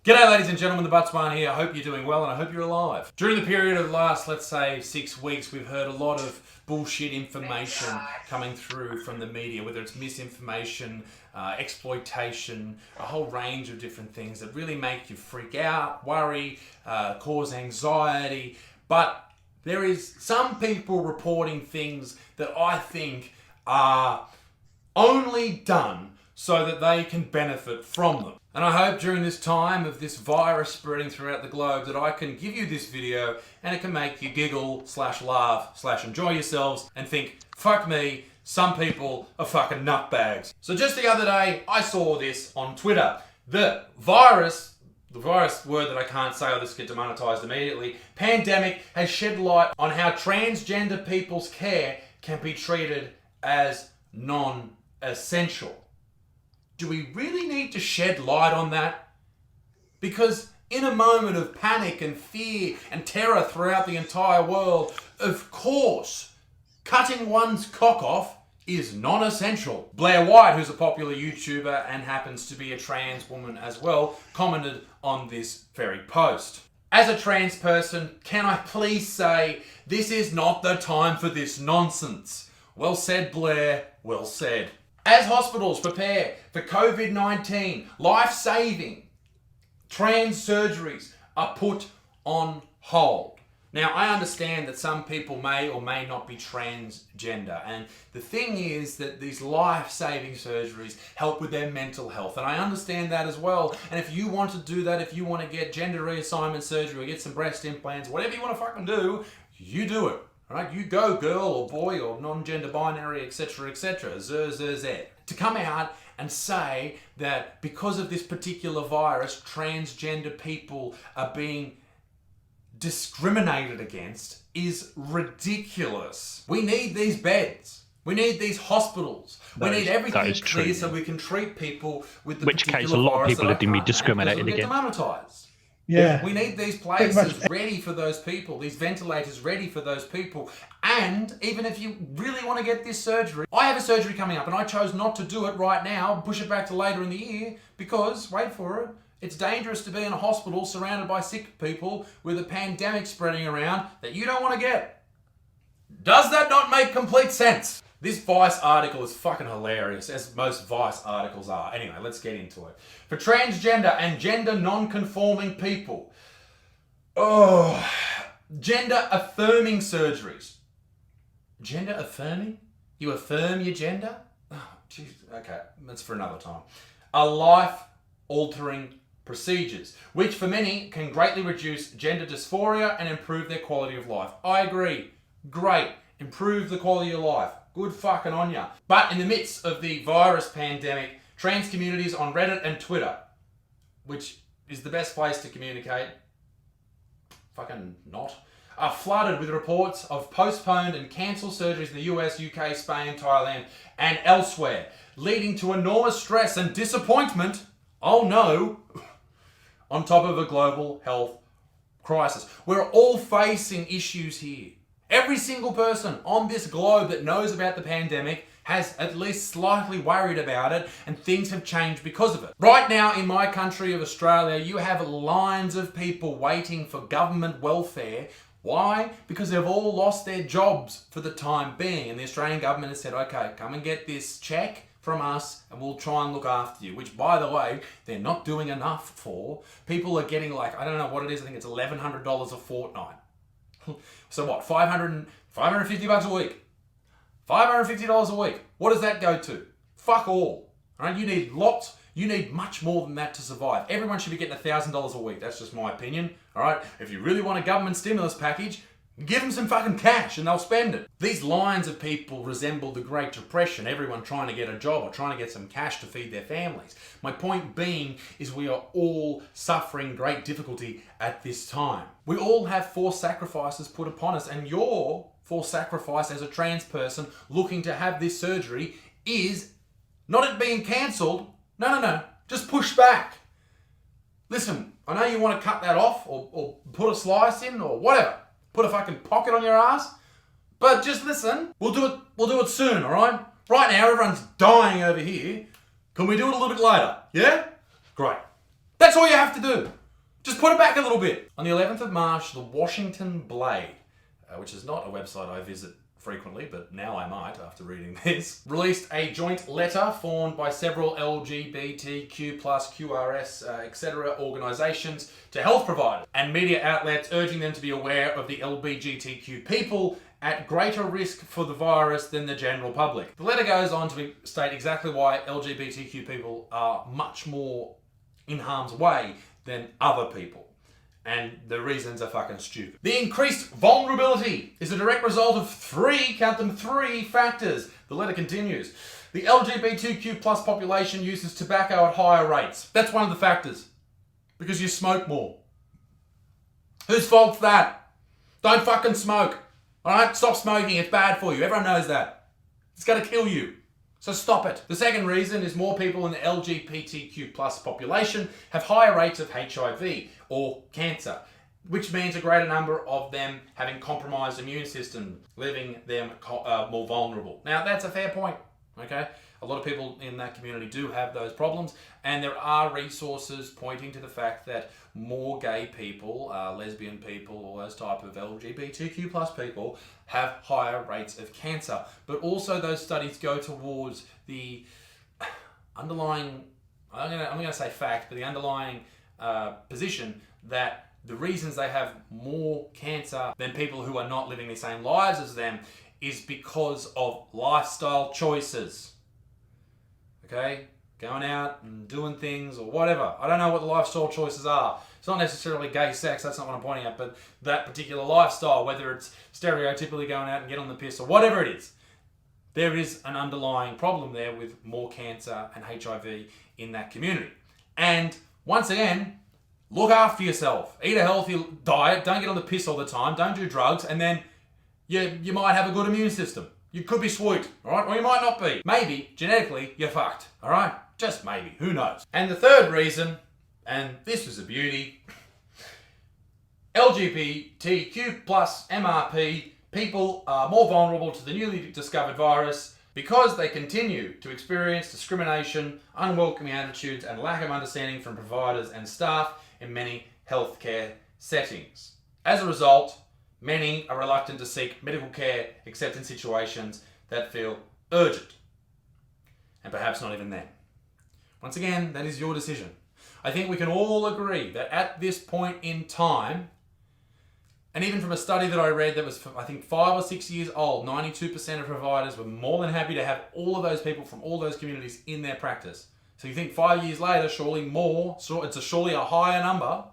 G'day ladies and gentlemen, the Buttsman here. I hope you're doing well and I hope you're alive. During the period of the last, let's say, 6 weeks, we've heard a lot of bullshit information coming through from the media, whether it's misinformation, exploitation, a whole range of different things that really make you freak out, worry, cause anxiety. But there is some people reporting things that I think are only done so that they can benefit from them. And I hope during this time of this virus spreading throughout the globe that I can give you this video and it can make you giggle, laugh, enjoy yourselves and think, fuck me, some people are fucking nutbags. So just the other day, I saw this on Twitter. The virus word that I can't say, I'll just get demonetized immediately, pandemic has shed light on how transgender people's care can be treated as non-essential. Do we really need to shed light on that? Because in a moment of panic and fear and terror throughout the entire world, of course, cutting one's cock off is non-essential. Blair White, who's a popular YouTuber and happens to be a trans woman as well, commented on this very post. As a trans person, can I please say, this is not the time for this nonsense. Well said, Blair, well said. As hospitals prepare for COVID-19, life-saving trans surgeries are put on hold. Now, I understand that some people may or may not be transgender, and the thing is that these life-saving surgeries help with their mental health, and I understand that as well. And if you want to do that, if you want to get gender reassignment surgery or get some breast implants, whatever you want to fucking do, you do it. All right, you go, girl or boy or non-gender binary, etc., etc. To come out and say that because of this particular virus, transgender people are being discriminated against is ridiculous. We need these beds. We need these hospitals. We need everything clear so we can treat people with the which case a lot of people are being discriminated against. Yeah. We need these places ready for those people, these ventilators ready for those people. And even if you really want to get this surgery, I have a surgery coming up and I chose not to do it right now, push it back to later in the year because, wait for it, it's dangerous to be in a hospital surrounded by sick people with a pandemic spreading around that you don't want to get. Does that not make complete sense? This Vice article is fucking hilarious, as most Vice articles are. Anyway, let's get into it. For transgender and gender non-conforming people, gender affirming surgeries. Gender affirming? You affirm your gender? Oh, jeez. Okay, that's for another time. Are life-altering procedures, which for many can greatly reduce gender dysphoria and improve their quality of life. I agree. Great. Improve the quality of life. Good fucking on ya. But in the midst of the virus pandemic, trans communities on Reddit and Twitter, which is the best place to communicate, fucking not, are flooded with reports of postponed and cancelled surgeries in the US, UK, Spain, Thailand, and elsewhere, leading to enormous stress and disappointment, oh no, on top of a global health crisis. We're all facing issues here. Every single person on this globe that knows about the pandemic has at least slightly worried about it, and things have changed because of it. Right now in my country of Australia, you have lines of people waiting for government welfare. Why? Because they've all lost their jobs for the time being, and the Australian government has said, okay, come and get this check from us and we'll try and look after you, which, by the way, they're not doing enough for. People are getting like, I don't know what it is, I think it's $1,100 a fortnight. So what, $550 a week? $550 a week. What does that go to? Fuck all. Right? You need lots. You need much more than that to survive. Everyone should be getting $1,000 a week. That's just my opinion. All right. If you really want a government stimulus package, give them some fucking cash and they'll spend it. These lines of people resemble the Great Depression. Everyone trying to get a job or trying to get some cash to feed their families. My point being is we are all suffering great difficulty at this time. We all have forced sacrifices put upon us, and your forced sacrifice as a trans person looking to have this surgery is not it being cancelled. No. Just push back. Listen, I know you want to cut that off or put a slice in or whatever. Put a fucking pocket on your ass. But just listen, we'll do it soon, all right? Right now, everyone's dying over here. Can we do it a little bit later? Yeah? Great. That's all you have to do. Just put it back a little bit. On the 11th of March, the Washington Blade, which is not a website I visit frequently, but now I might after reading this, released a joint letter formed by several LGBTQ+, QRS, etc. organisations to health providers and media outlets, urging them to be aware of the LGBTQ people at greater risk for the virus than the general public. The letter goes on to state exactly why LGBTQ people are much more in harm's way than other people. And the reasons are fucking stupid. The increased vulnerability is a direct result of three factors. The letter continues. The LGBTQ+ population uses tobacco at higher rates. That's one of the factors. Because you smoke more. Whose fault's that? Don't fucking smoke. Alright? Stop smoking. It's bad for you. Everyone knows that. It's gonna kill you. So stop it. The second reason is more people in the LGBTQ+ population have higher rates of HIV or cancer. which means a greater number of them having compromised immune system, leaving them more vulnerable. Now, that's a fair point, okay? A lot of people in that community do have those problems, and there are resources pointing to the fact that more gay people, lesbian people, all those type of LGBTQ plus people have higher rates of cancer. But also those studies go towards the underlying, I'm going to say fact, but the underlying position that the reasons they have more cancer than people who are not living the same lives as them is because of lifestyle choices. Okay? Going out and doing things or whatever. I don't know what the lifestyle choices are. It's not necessarily gay sex, that's not what I'm pointing at, but that particular lifestyle, whether it's stereotypically going out and get on the piss or whatever it is, there is an underlying problem there with more cancer and HIV in that community. And once again, look after yourself. Eat a healthy diet, don't get on the piss all the time, don't do drugs, and then you might have a good immune system. You could be sweet, all right? Or you might not be. Maybe, genetically, you're fucked, all right? Just maybe, who knows? And the third reason, and this was a beauty, LGBTQ plus MRP people are more vulnerable to the newly discovered virus because they continue to experience discrimination, unwelcoming attitudes, and lack of understanding from providers and staff in many healthcare settings. As a result, many are reluctant to seek medical care except in situations that feel urgent. And perhaps not even then. Once again, that is your decision. I think we can all agree that at this point in time, and even from a study that I read that was, I think, 5 or 6 years old, 92% of providers were more than happy to have all of those people from all those communities in their practice. So you think 5 years later, surely more, so it's surely a higher number.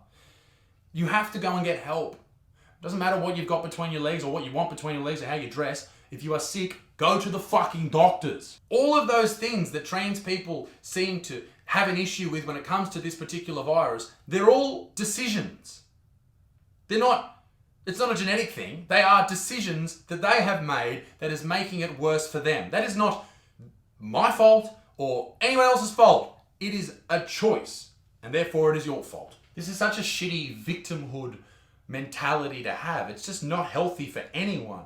You have to go and get help. It doesn't matter what you've got between your legs or what you want between your legs or how you dress. If you are sick, go to the fucking doctors. All of those things that trans people seem to have an issue with when it comes to this particular virus, they're all decisions. It's not a genetic thing. They are decisions that they have made that is making it worse for them. That is not my fault or anyone else's fault. It is a choice, and therefore it is your fault. This is such a shitty victimhood mentality to have. It's just not healthy for anyone.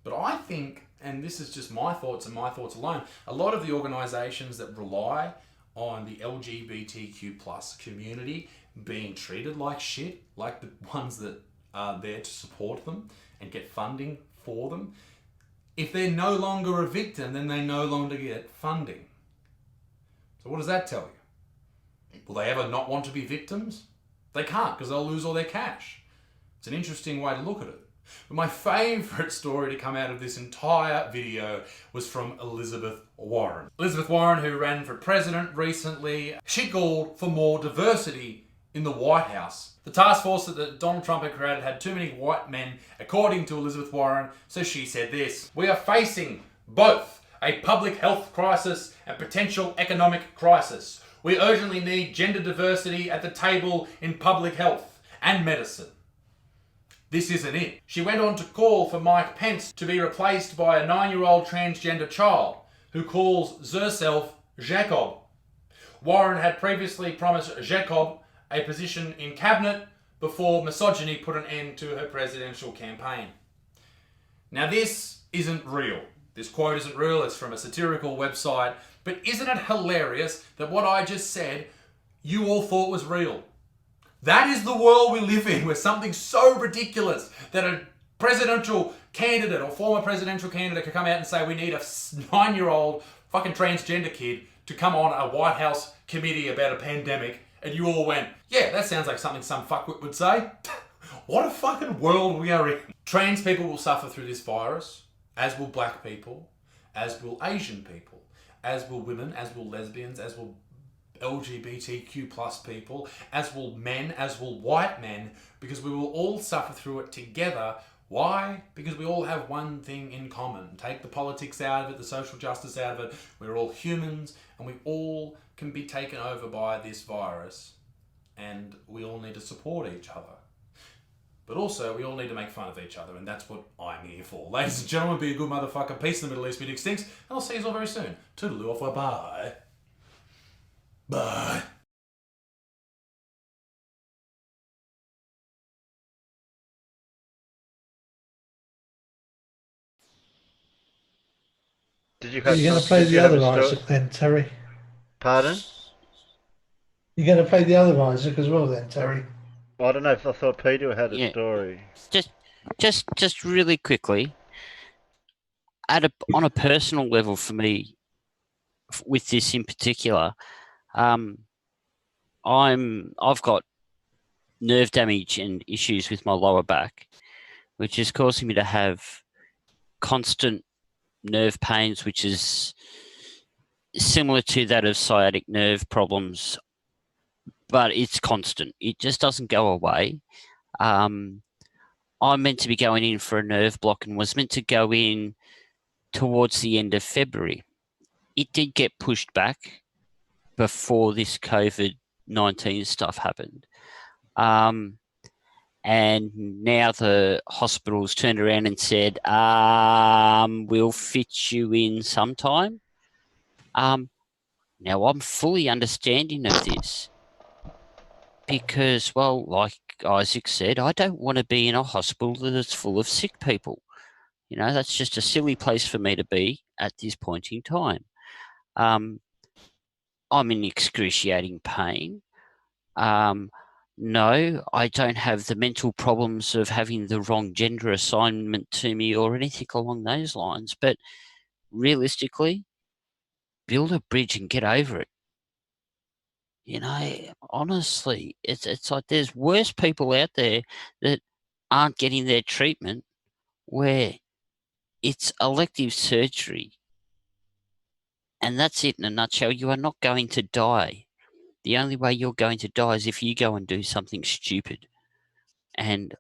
But I think, and this is just my thoughts and my thoughts alone, a lot of the organisations that rely on the LGBTQ plus community being treated like shit, like the ones that are there to support them and get funding for them, if they're no longer a victim, then they no longer get funding. So what does that tell you? Will they ever not want to be victims? They can't, because they'll lose all their cash. It's an interesting way to look at it. But my favourite story to come out of this entire video was from Elizabeth Warren. Elizabeth Warren, who ran for president recently, she called for more diversity in the White House. The task force that Donald Trump had created had too many white men, according to Elizabeth Warren, so she said this: "We are facing both a public health crisis and potential economic crisis. We urgently need gender diversity at the table in public health and medicine." This isn't it. She went on to call for Mike Pence to be replaced by a 9-year-old transgender child who calls herself Jacob. Warren had previously promised Jacob a position in cabinet before misogyny put an end to her presidential campaign. Now this isn't real. This quote isn't real, it's from a satirical website, but isn't it hilarious that what I just said, you all thought was real? That is the world we live in, where something so ridiculous that a presidential candidate or former presidential candidate could come out and say we need a 9-year-old fucking transgender kid to come on a White House committee about a pandemic, and you all went, yeah, that sounds like something some fuckwit would say. What a fucking world we are in. Trans people will suffer through this virus, as will black people, as will Asian people, as will women, as will lesbians, as will LGBTQ plus people, as will men, as will white men, because we will all suffer through it together. Why? Because we all have one thing in common. Take the politics out of it, the social justice out of it. We're all humans, and we all can be taken over by this virus, and we all need to support each other. But also, we all need to make fun of each other, and that's what I'm here for. Ladies and gentlemen, be a good motherfucker. Peace in the Middle East, be extinct, and I'll see you all very soon. Toodaloo off, bye. Bye. Did you Are have? you going to play Did the you have other a story? Isaac then, Terry? Pardon? You're going to play the other Isaac as well then, Terry? I don't know if I thought Peter had a Yeah. story. Just really quickly, on a personal level for me, with this in particular, I've got nerve damage and issues with my lower back, which is causing me to have constant nerve pains, which is similar to that of sciatic nerve problems, but it's constant. It just doesn't go away. I'm meant to be going in for a nerve block and was meant to go in towards the end of February. It did get pushed back before this COVID-19 stuff happened. And now the hospital's turned around and said, we'll fit you in sometime. Now, I'm fully understanding of this because, well, like Isaac said, I don't want to be in a hospital that's full of sick people. You know, that's just a silly place for me to be at this point in time. I'm in excruciating pain. No, I don't have the mental problems of having the wrong gender assignment to me or anything along those lines. But realistically, build a bridge and get over it. You know, honestly, it's like there's worse people out there that aren't getting their treatment where it's elective surgery. And that's it in a nutshell. You are not going to die. The only way you're going to die is if you go and do something stupid. And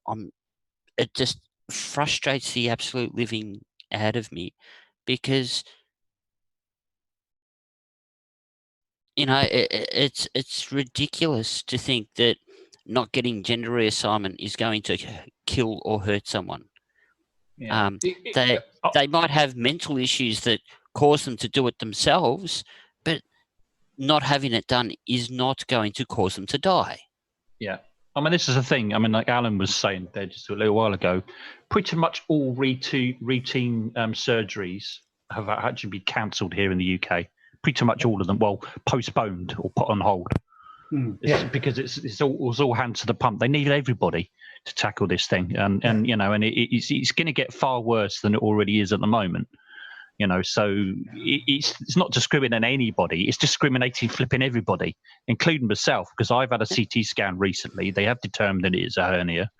it just frustrates the absolute living out of me because, you know, it's ridiculous to think that not getting gender reassignment is going to kill or hurt someone. Yeah. They might have mental issues that cause them to do it themselves, but not having it done is not going to cause them to die. Yeah. I mean, this is the thing. I mean, like Alan was saying there just a little while ago, pretty much all routine surgeries have actually been cancelled here in the UK. Pretty much all of them, well, postponed or put on hold. Because it's all hands to the pump. They need everybody to tackle this thing, and you know, and it's going to get far worse than it already is at the moment. You know, so it's not discriminating anybody. It's discriminating flipping everybody, including myself, because I've had a CT scan recently. They have determined that it is a hernia,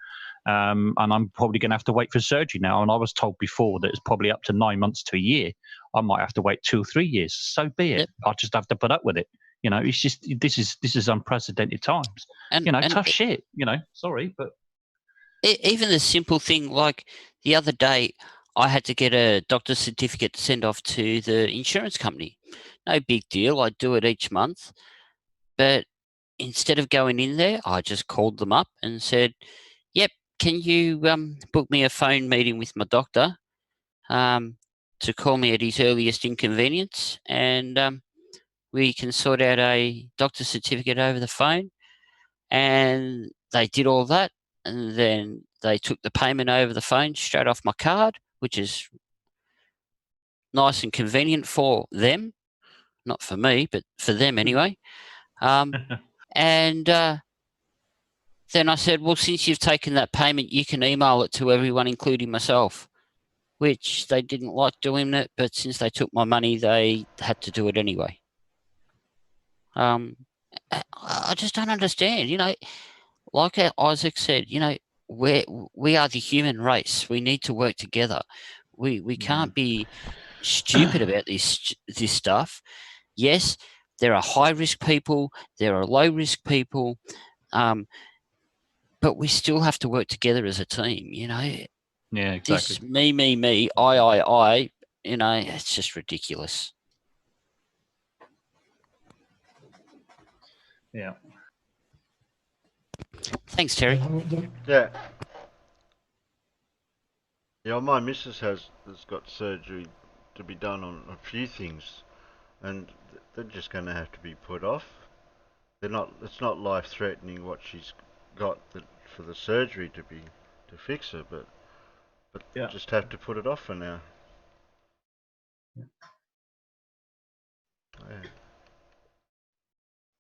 and I'm probably going to have to wait for surgery now. And I was told before that it's probably up to 9 months to a year. I might have to wait 2 or 3 years. So be it. I'll just have to put up with it. You know, it's just this is unprecedented times. And, you know, tough shit. You know, sorry, but even the simple thing like the other day, I had to get a doctor's certificate to send off to the insurance company. No big deal. I do it each month. But instead of going in there, I just called them up and said, yep, can you book me a phone meeting with my doctor to call me at his earliest inconvenience, and we can sort out a doctor's certificate over the phone. And they did all that, and then they took the payment over the phone straight off my card, which is nice and convenient for them. Not for me, but for them anyway. And then I said, well, since you've taken that payment, you can email it to everyone, including myself, which they didn't like doing it, but since they took my money, they had to do it anyway. I just don't understand, you know, like Isaac said, you know, we are the human race. We need to work together. We can't be stupid about this stuff. Yes, there are high-risk people, there are low-risk people, but we still have to work together as a team, you know. Yeah, exactly. This me, I, you know, it's just ridiculous. Yeah. Thanks, Terry. Yeah. Yeah, my missus has got surgery to be done on a few things, and they're just going to have to be put off. They're not. It's not life-threatening what she's got for the surgery to fix her, but just have to put it off for now. Yeah.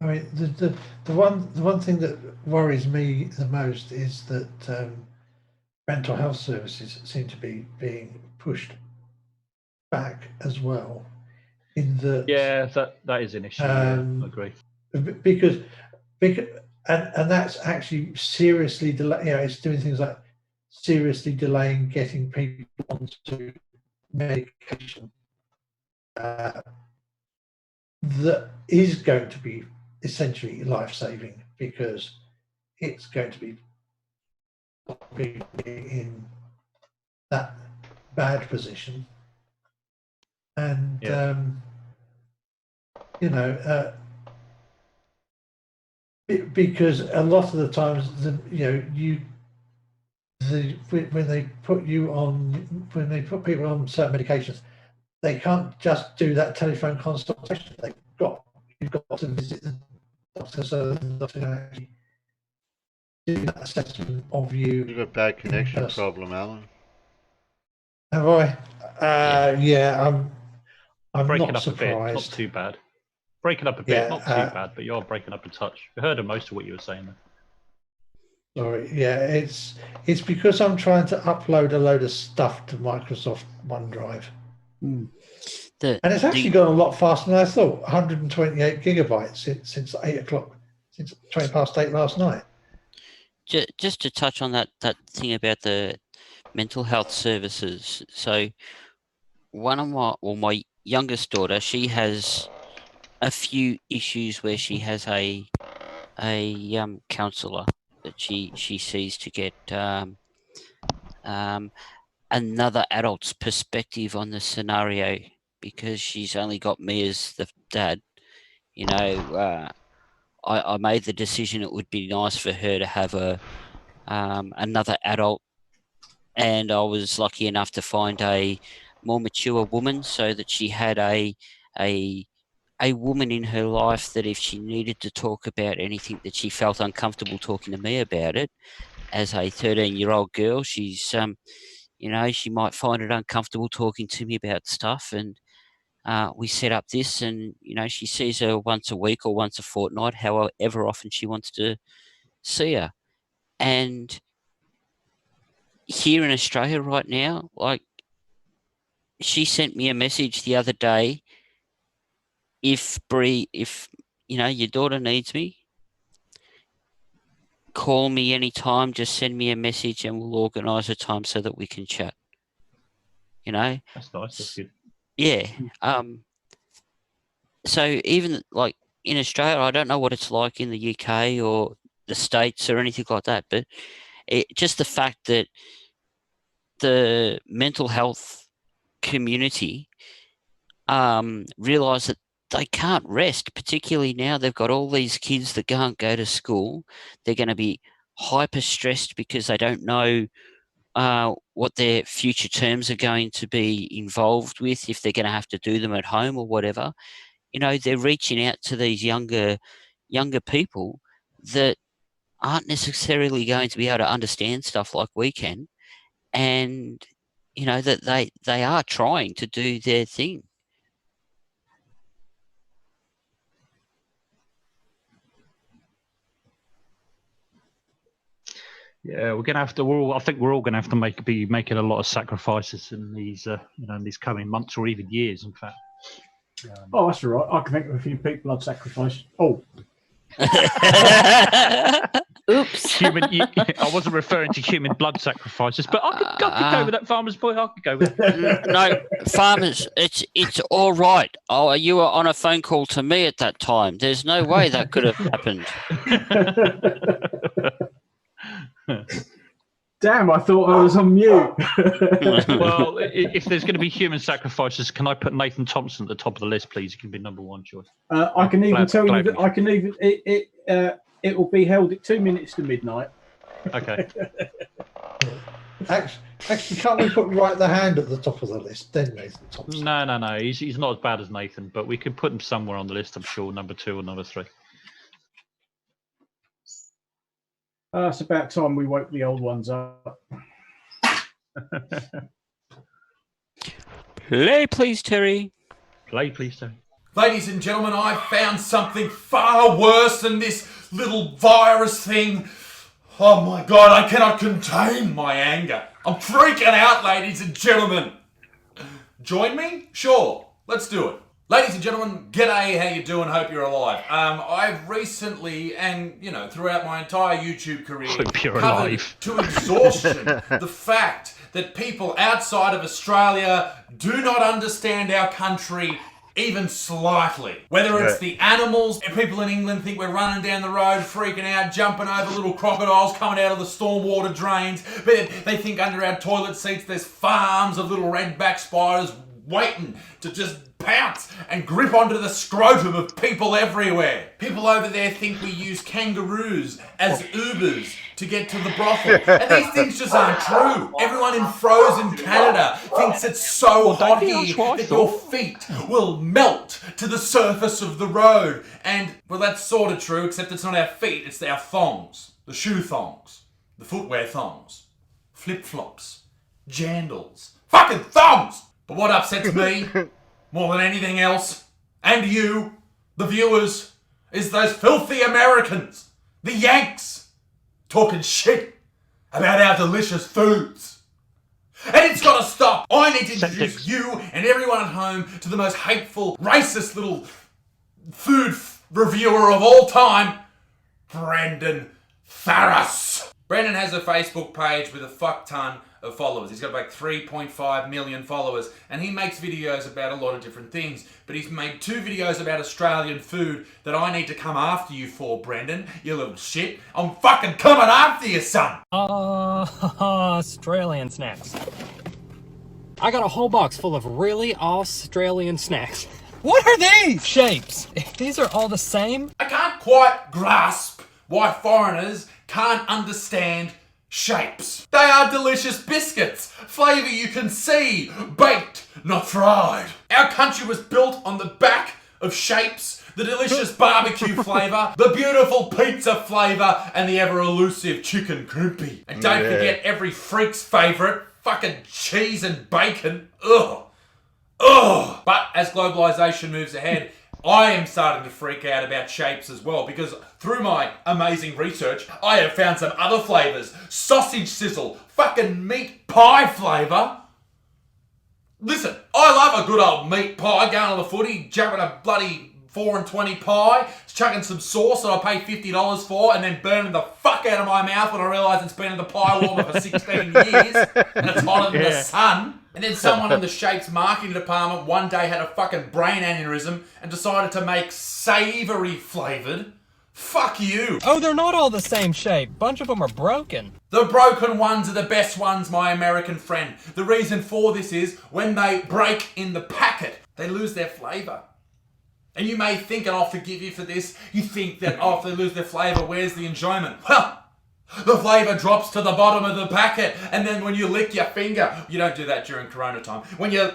I mean, the one thing that worries me the most is that mental health services seem to be being pushed back as well. In the that is an issue. I agree. Because and that's actually seriously delay. It's doing things like seriously delaying getting people onto medication that is going to be essentially life-saving, because it's going to be in that bad position, and because a lot of the times when they put people on certain medications, they can't just do that telephone consultation. You've got to visit the doctor, so the doctor can actually do that assessment of you. You've got a bad connection problem, Alan. Have I? I'm breaking not up surprised. a bit, not too bad. Breaking up a bit, not too bad, but you're breaking up a touch. I heard of most of what you were saying there. Sorry, it's because I'm trying to upload a load of stuff to Microsoft OneDrive. And it's actually gone a lot faster than I thought. 128 gigabytes since 8 o'clock, since 20 past 8 last night. Just to touch on that thing about the mental health services. So my youngest daughter, she has a few issues where she has a counsellor that she sees to get another adult's perspective on the scenario, because she's only got me as the dad. I made the decision it would be nice for her to have another adult, and I was lucky enough to find a more mature woman, so that she had a woman in her life that if she needed to talk about anything that she felt uncomfortable talking to me about it, as a 13-year-old girl, she's she might find it uncomfortable talking to me about stuff, and we set up this, and she sees her once a week or once a fortnight, however often she wants to see her. And here in Australia right now, like, she sent me a message the other day. If your daughter needs me, call me anytime, just send me a message and we'll organise a time so that we can chat. That's nice. That's good. Yeah. So even like in Australia, I don't know what it's like in the UK or the States or anything like that, but just the fact that the mental health community realise that they can't rest, particularly now they've got all these kids that can't go to school. They're going to be hyper stressed because they don't know what their future terms are going to be involved with, if they're going to have to do them at home or whatever. They're reaching out to these younger people that aren't necessarily going to be able to understand stuff like we can, and that they are trying to do their thing. Yeah, we're gonna have to. I think we're all gonna have to be making a lot of sacrifices in these, in these coming months or even years. In fact. Oh, that's all right. I can think of a few people I'd sacrifice. Oh. Oops. I wasn't referring to human blood sacrifices, but I could go with that, farmer's boy. I could go with it. No, farmers, it's all right. Oh, you were on a phone call to me at that time. There's no way that could have happened. Damn, I thought I was on mute. Well, if there's going to be human sacrifices, can I put Nathan Thompson at the top of the list, please? He can be number one choice. I can even tell you that I can even it will be held at 2 minutes to midnight. Okay. Actually, can't we put Right the Hand at the top of the list? Then Nathan Thompson. No. He's not as bad as Nathan, but we can put him somewhere on the list. I'm sure, number 2 or number 3. It's about time we woke the old ones up. Play, please, Terry. Play, please, Terry. Ladies and gentlemen, I found something far worse than this little virus thing. Oh my God, I cannot contain my anger. I'm freaking out, ladies and gentlemen. Join me? Sure, let's do it. Ladies and gentlemen, g'day, how you doing? Hope you're alive. I've recently, and you know, throughout my entire YouTube career, Hope you're covered alive. to exhaustion the fact that people outside of Australia do not understand our country even slightly. Whether it's the animals, people in England think we're running down the road, freaking out, jumping over little crocodiles coming out of the stormwater drains, but they think under our toilet seats there's farms of little redback spiders waiting to just pounce and grip onto the scrotum of people everywhere. People over there think we use kangaroos as Ubers to get to the brothel. And these things just aren't true. Everyone in frozen Canada thinks it's so hot here that your feet will melt to the surface of the road. And, well, that's sort of true, except it's not our feet, it's our thongs. The shoe thongs. The footwear thongs. Flip-flops. Jandals. Fucking thongs! But what upsets me, more than anything else, and you, the viewers, is those filthy Americans, the Yanks, talking shit about our delicious foods. And it's got to stop. I need to introduce you and everyone at home to the most hateful, racist little food reviewer of all time, Brendan Farris. Brendan has a Facebook page with a fuck ton of followers. He's got like 3.5 million followers, and he makes videos about a lot of different things. But he's made 2 videos about Australian food that I need to come after you for, Brendan, you little shit. I'm fucking coming after you, son. Australian snacks. I got a whole box full of really Australian snacks. What are these shapes? These are all the same? I can't quite grasp why foreigners can't understand shapes. They are delicious biscuits, flavour you can see, baked, not fried. Our country was built on the back of shapes, the delicious barbecue flavour, the beautiful pizza flavour, and the ever elusive chicken crimpy. And don't forget every freak's favourite, fucking cheese and bacon. Ugh. Ugh. But as globalisation moves ahead, I am starting to freak out about shapes as well, because through my amazing research, I have found some other flavours. Sausage sizzle, fucking meat pie flavour. Listen, I love a good old meat pie, going to the footy, jabbing a bloody 4 and 20 pie, chucking some sauce that I pay $50 for, and then burning the fuck out of my mouth when I realise it's been in the pie warmer for 16 years, and it's hotter than the sun. And then someone in the Shapes marketing department one day had a fucking brain aneurysm and decided to make savoury flavoured. Fuck you. Oh, they're not all the same shape. Bunch of them are broken. The broken ones are the best ones, my American friend. The reason for this is when they break in the packet, they lose their flavour. And you may think, and I'll forgive you for this, you think that, oh, if they lose their flavour, where's the enjoyment? Well, the flavour drops to the bottom of the packet, and then when you lick your finger, you don't do that during Corona time, when you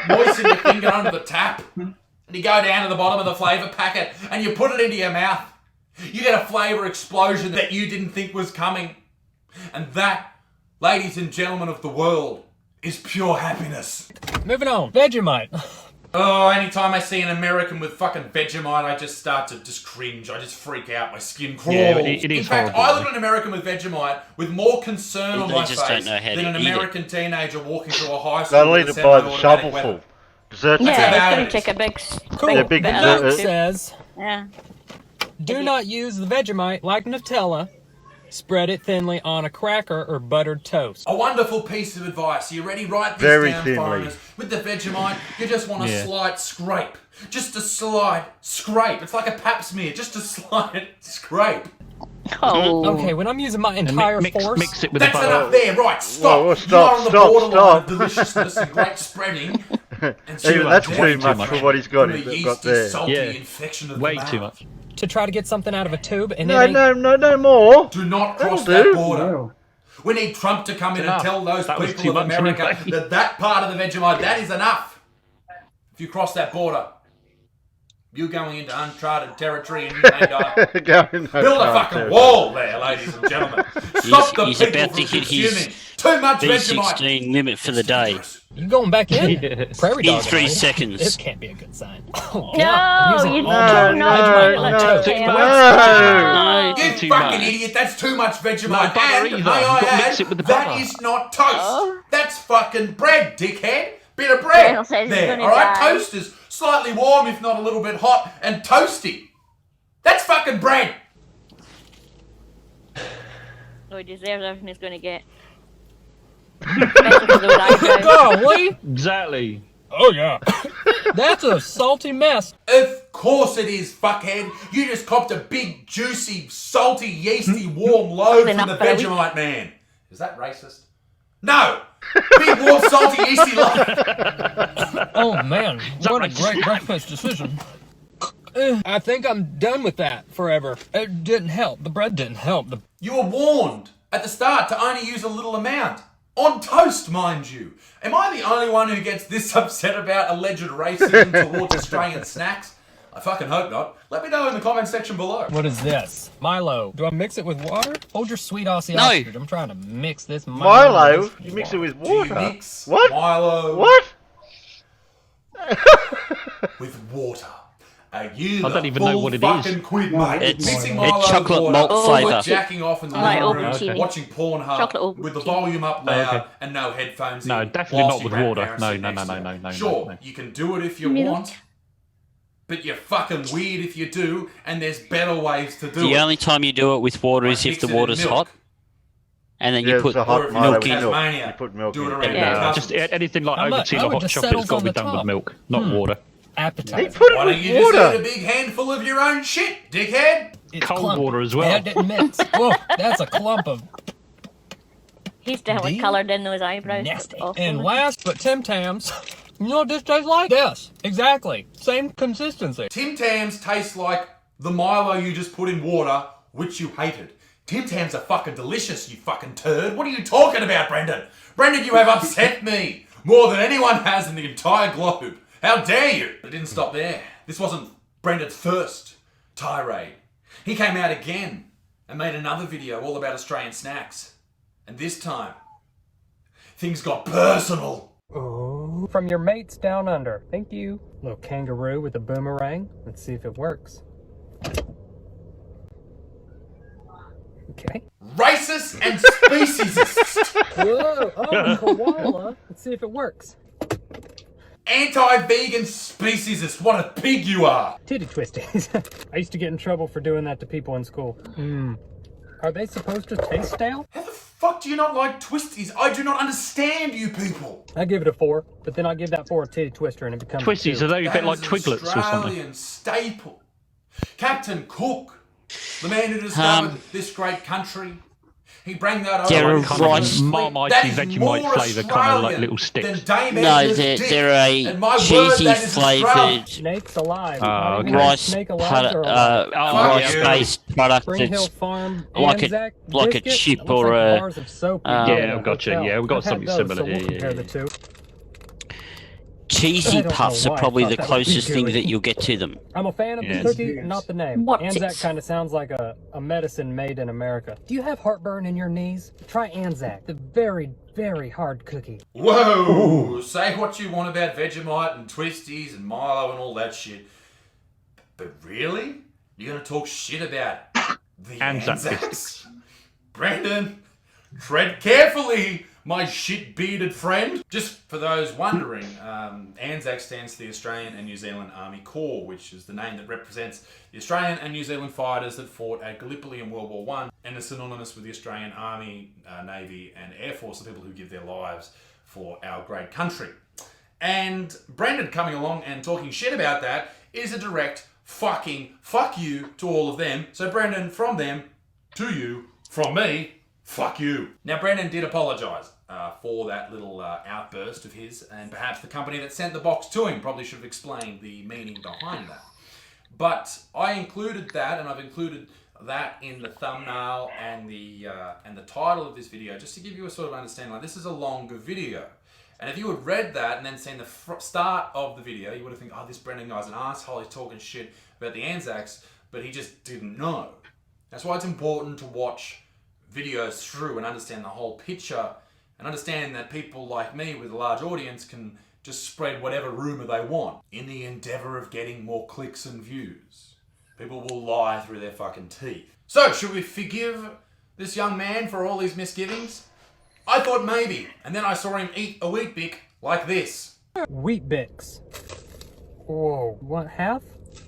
moisten your finger under the tap, and you go down to the bottom of the flavour packet, and you put it into your mouth, you get a flavour explosion that you didn't think was coming. And that, ladies and gentlemen of the world, is pure happiness. Moving on. Vegemite. Oh, anytime I see an American with fucking Vegemite, I just start to just cringe. I just freak out. My skin crawls. Yeah, it is In fact, horrible. I look at an American with Vegemite with more concern on They my just face don't know how than to an eat it. American teenager walking through a high school They'll with eat a it by the semi-automatic shovelful. weapon. Dessert Yeah, That's it's how going it to take is. a big, Cool. big big bit The of note says, Yeah. do not use the Vegemite like Nutella. Spread it thinly on a cracker or buttered toast. A wonderful piece of advice. Are you ready? Write this Very down, thinly. foreigners. With the Vegemite, you just want a Yeah. slight scrape. Just a slight scrape. It's like a pap smear. Just a slight scrape. Oh. Okay, when I'm using my entire force... Mix it with That's the butter. enough there. Right, stop. Whoa, You are on the borderline stop. of deliciousness and great spreading. And Even that's death too much for what he's got, from the got yeasty, there. salty Yeah. infection of Way the too mouth. much. To try to get something out of a tube and No, it ain't... no more. Do not cross That'll do. that border. No. We need Trump to come in and enough. tell those That was people too of much America anyway. that that part of the Vegemite, that is enough. If you cross that border, you're going into uncharted territory and you may die. Build a fucking wall there, ladies and gentlemen. Stop the He's people about from to hit consuming his Too much B16 Vegemite. limit for the day. You going back in? Prairie In dog. 3 are you? seconds. This can't be a good sign. Oh, No, God, I'm using you all my do not Vegemite do on it toast. like No. You Too fucking much. idiot, that's too much Vegemite. No butter and either. may You've I got to add, mix it with the that butter. is not toast. Oh. That's fucking bread, dickhead. Bit of bread Daniel says he's there, gonna alright? die. Toast is slightly warm, if not a little bit hot, and toasty. That's fucking bread. So he deserves everything he's going to get. Especially for those eyebrows. Golly! Exactly. Oh, yeah. That's a salty mess. Of course it is, fuckhead. You just copped a big, juicy, salty, yeasty, warm load from the Vegemite man. Is that racist? No! Big, warm, salty, yeasty load. Oh, man. What a great breakfast decision. I think I'm done with that forever. It didn't help. The bread didn't help. You were warned at the start to only use a little amount. On toast, mind you. Am I the only one who gets this upset about alleged racism towards Australian snacks? I fucking hope not. Let me know in the comment section below. What is this? Milo. Do I mix it with water? Hold your sweet Aussie No. ostrich. I'm trying to mix this Milo? You mix it with Do you water? mix What? Milo What? with water? Are you I don't even know what it is. fucking quid, mate? It's- Mixing it's Milo chocolate with malt water, flavour. jacking off in the Like living room, Ovaltine. watching Pornhub Chocolate with the Ovaltine. volume up loud Okay. and no headphones No, in. definitely whilst not with your water. grandparents No, sit no, next no, to no, you. no, no, Sure, no. you can do it if you Milk. want, but you're fucking weird if you do, and there's better ways to do The it. only time you do it with water Like is if mix the it in water's milk. hot. And then Yeah, you it's put a hot Or if Milo you're with in milk. Tasmania, You put milk do it in. around Yeah. your Just cousins. anything like I might- Ovaltine I or would hot just chocolate settle has got to be on the done with top. milk, not water. He Appetizer. put it Why with don't you just water. eat a big handful of your own shit, dickhead? It's Cold clumpy. water as well. That didn't mix. Whoa, that's a clump of He's definitely Deal? coloured in those eyebrows. nasty. That's awful. And last, but Tim Tams. You know what this tastes like? Yes, exactly. Same consistency. Tim Tams taste like the Milo you just put in water, which you hated. Tim Tams are fucking delicious, you fucking turd. What are you talking about, Brendan? Brendan, you have upset me more than anyone has in the entire globe. How dare you? But it didn't stop there. This wasn't Brendan's first tirade. He came out again and made another video all about Australian snacks. And this time, things got personal. Oh, from your mates down under. Thank you. Little kangaroo with a boomerang. Let's see if it works. Okay. Racist and speciesist. Whoa, oh, koala. Let's see if it works. Anti-vegan speciesist. What a pig you are. Titty twisties. I used to get in trouble for doing that to people in school. Are they supposed to taste stale? How the fuck do you not like twisties? I do not understand you people. I give it a 4, but then I give that 4 a titty twister and it becomes Twisties, a are 2. they a bit like Twiglets or something? Australian staple. Captain Cook, the man who discovered this great country. He bring that over. They're with a rice- sweet- Marmite that is Vegemite more flavour, kind of like Australian little sticks. than Dame No, Edna's they're, dick. they're And my a word, cheesy that is Australian. flavoured Snakes alive. Oh, okay. rice Snake alive or rice-based product Spring Hill that's Farm, like Anzac a biscuit, chip that looks or like a bars of soap um, you get in Yeah, a I've gotcha. hotel. Yeah, we've got I've had something those, similar so here, we'll compare yeah, the two. cheesy I don't puffs know are why I probably thought the that was closest thing gooey. that you'll get to them. I'm a fan of Yeah. the cookie, not the name. What Anzac is- kind of sounds like a medicine made in America. Do you have heartburn in your knees? Try Anzac, the very, very hard cookie. Whoa! Say what you want about Vegemite and Twisties and Milo and all that shit. But really? You're gonna talk shit about the Anzac Anzacs? biscuits. Brendan, tread carefully, my shit-bearded friend. Just for those wondering, Anzac stands for the Australian and New Zealand Army Corps, which is the name that represents the Australian and New Zealand fighters that fought at Gallipoli in World War I, and is synonymous with the Australian Army, Navy and Air Force, the people who give their lives for our great country. And Brendan coming along and talking shit about that is a direct fucking fuck you to all of them. So Brendan, from them to you, from me, fuck you. Now Brendan did apologise for that little outburst of his, and perhaps the company that sent the box to him probably should have explained the meaning behind that. But I included that, and I've included that in the thumbnail and the title of this video, just to give you a sort of understanding. Like, this is a longer video. And if you had read that and then seen the start of the video, you would have think, oh, this Brendan guy's an asshole, he's talking shit about the Anzacs, but he just didn't know. That's why it's important to watch videos through and understand the whole picture and understand that people like me with a large audience can just spread whatever rumour they want in the endeavour of getting more clicks and views. People will lie through their fucking teeth. So, should we forgive this young man for all his misgivings? I thought maybe, and then I saw him eat a Wheat Bix like this. Wheat Bix. Whoa, what, half?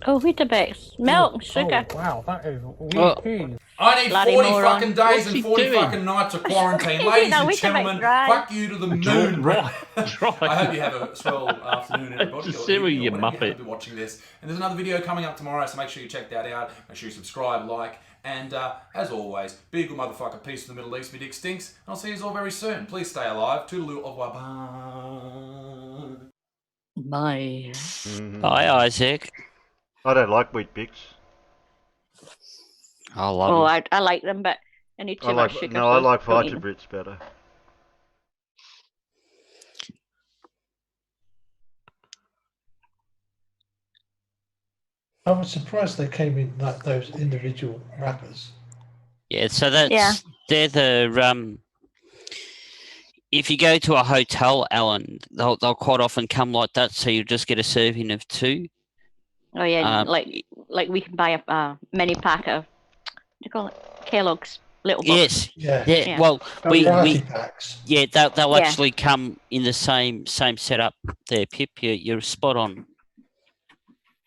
Oh, Weetabix. Milk, sugar. Oh, wow, that is weird. Oh. I need Bloody 40 moron. fucking days What's and he 40 doing? fucking nights of quarantine. He's Ladies eating a and Weetabix gentlemen, dry. fuck you to the moon. Right. I hope you have a swell afternoon, everybody. Just see you whenever you muppet. happen to be watching this. And there's another video coming up tomorrow, so make sure you check that out. Make sure you subscribe, like, and as always, be a good motherfucker. Peace in the Middle East. My dick stinks. And I'll see you all very soon. Please stay alive. Toodaloo. Au revoir. Bye. Mhm. Bye, Isaac. I don't like Wheat Bix. I love Oh, it. I like them, but I need too much sugar. I so like don't eat them. Vitabrits better. I was surprised they came in like those individual wrappers. Yeah, so they're the if you go to a hotel, Alan, they'll quite often come like that, so you just get a serving of 2. Oh yeah, like we can buy a mini pack of, what do you call it? Kellogg's little box. Yes. Yeah. Well, Variety packs. Yeah, they'll Yeah. actually come in the same setup there, Pip. You're spot on.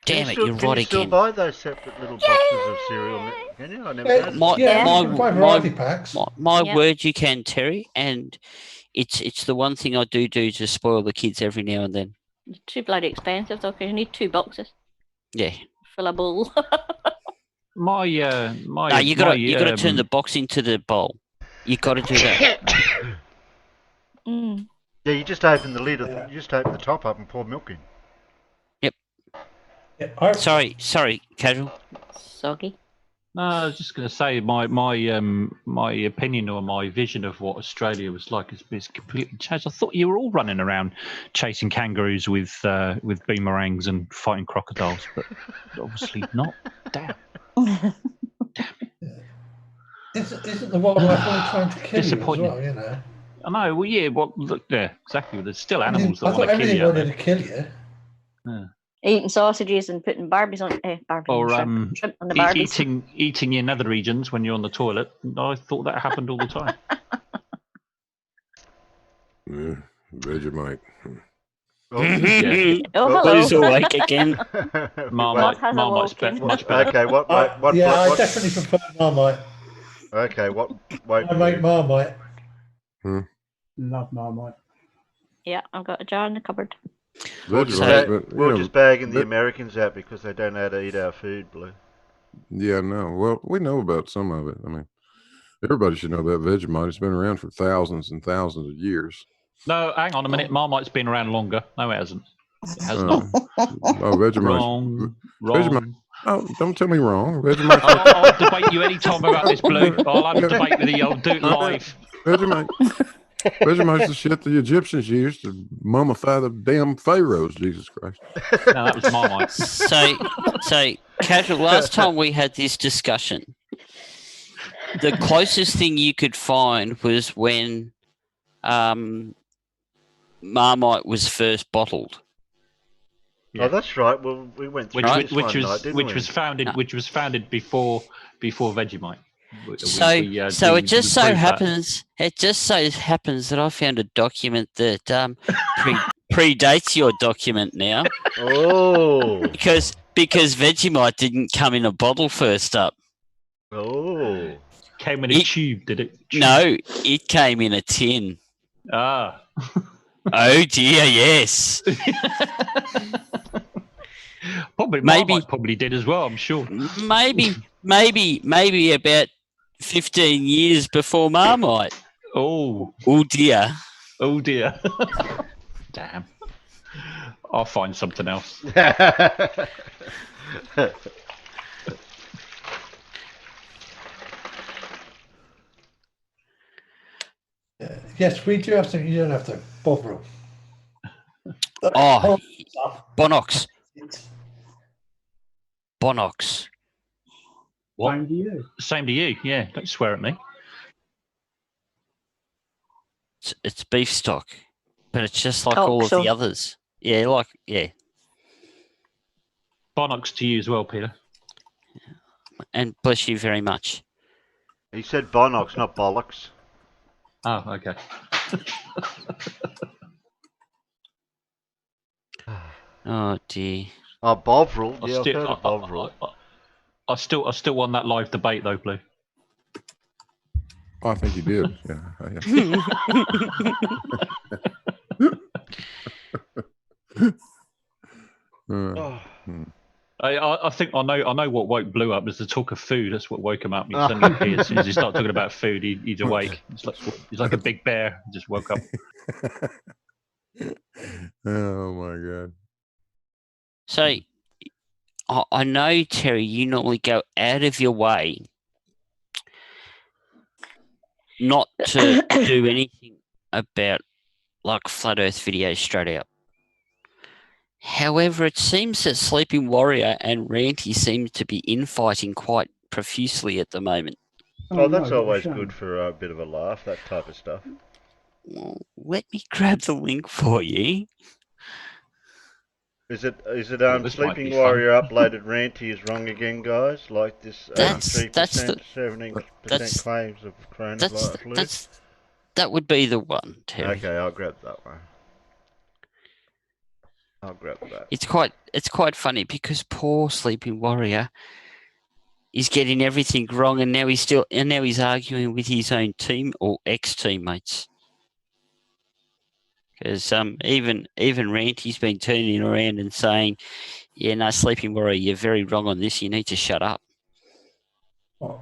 Damn it, you're Can right you still again. buy those separate little boxes of cereal? Can you? I never noticed. My Yeah. word, you can, Terry, and it's the one thing I do to spoil the kids every now and then. It's too bloody expensive though, because you need 2 boxes. Yeah. Fill a bowl. No, you got to turn the box into the bowl. You got to do that. Mm. Yeah, you just open the lid. You just open the top up and pour milk in. Yep. Sorry, casual. Soggy. No, I was just going to say my opinion or my vision of what Australia was like is completely changed. I thought you were all running around chasing kangaroos with boomerangs and fighting crocodiles, but obviously not. Damn. Isn't the wildlife only trying to kill you as Disappointing. well, you know? I know. Well, yeah. Well, look there. Exactly. There's still animals I that want thought to kill everything you. aren't wanted there? to kill you. Yeah. Eating sausages and putting Barbies on Or shrimp on the Barbies. eating your nether regions when you're on the toilet. I thought that happened all the time. Yeah, Vegemite. Yeah. Oh, hello. Who's awake again? Marmite's much better. Okay, what I definitely prefer Marmite. Okay, what? I make Marmite. Love Marmite. Yeah, I've got a jar in the cupboard. We're Vegemite, just bagging the Americans out because they don't know how to eat our food, Blue. Yeah, no. Well, we know about some of it. I mean, everybody should know about Vegemite. It's been around for thousands and thousands of years. No, hang on a minute. Marmite's been around longer. No, it hasn't. It has Oh. not. Oh, Vegemite. Wrong. Vegemite. Oh, don't tell me wrong. Vegemite. I'll debate you any time about this, Blue. I'll have a debate with you. I'll do it live. Vegemite. Vegemite's the shit the Egyptians used to mummify the damn pharaohs. Jesus Christ. No, that was Marmite. So, casual. Last time we had this discussion, the closest thing you could find was when Marmite was first bottled. Oh, that's right. Well, we went through this one night, didn't we? Which was founded before Vegemite. So it just so happens that I found a document that predates your document now. Oh, because Vegemite didn't come in a bottle first up. Oh, came in a tube, did it? No, it came in a tin. Ah. Oh dear, yes. Marmite probably did as well, I'm sure. Maybe about 15 years before Marmite. Oh dear. Oh dear. Damn. I'll find something else. Yes, we do have something. You don't have to bother. Oh, Bonox. What? Same to you. Same to you, yeah. Don't swear at me. it's beef stock, but it's just like Oh, all so- of the others. Yeah, yeah. Bollocks to you as well, Peter. And bless you very much. He said bonox, not bollocks. Oh, okay. Oh dear. Oh, Bovril. I Yeah, I've still- heard of Bovril. I still won that live debate though, Blue. Oh, I think you did. Yeah. I think I know what woke Blue up is the talk of food. That's what woke him up. As soon as he started talking about food, he's awake. He's like a big bear. Just woke up. Oh my god. So, I know, Terry, you normally go out of your way not to do anything about like Flat Earth videos straight out. However, it seems that Sleeping Warrior and Ranty seem to be infighting quite profusely at the moment. Oh, that's always good for a bit of a laugh, that type of stuff. Well, let me grab the link for you. Is it this might Sleeping be Warrior uploaded Ranty is wrong again, guys? Like this 83%, 17% claims of coronavirus flu? That would be the one, Terry. Okay, I'll grab that one. I'll grab that. It's quite funny because poor Sleeping Warrior is getting everything wrong, and now he's arguing with his own team or ex-teammates. Because even Ranty's been turning around and saying, "Yeah, no, Sleeping Warrior, you're very wrong on this. You need to shut up." What?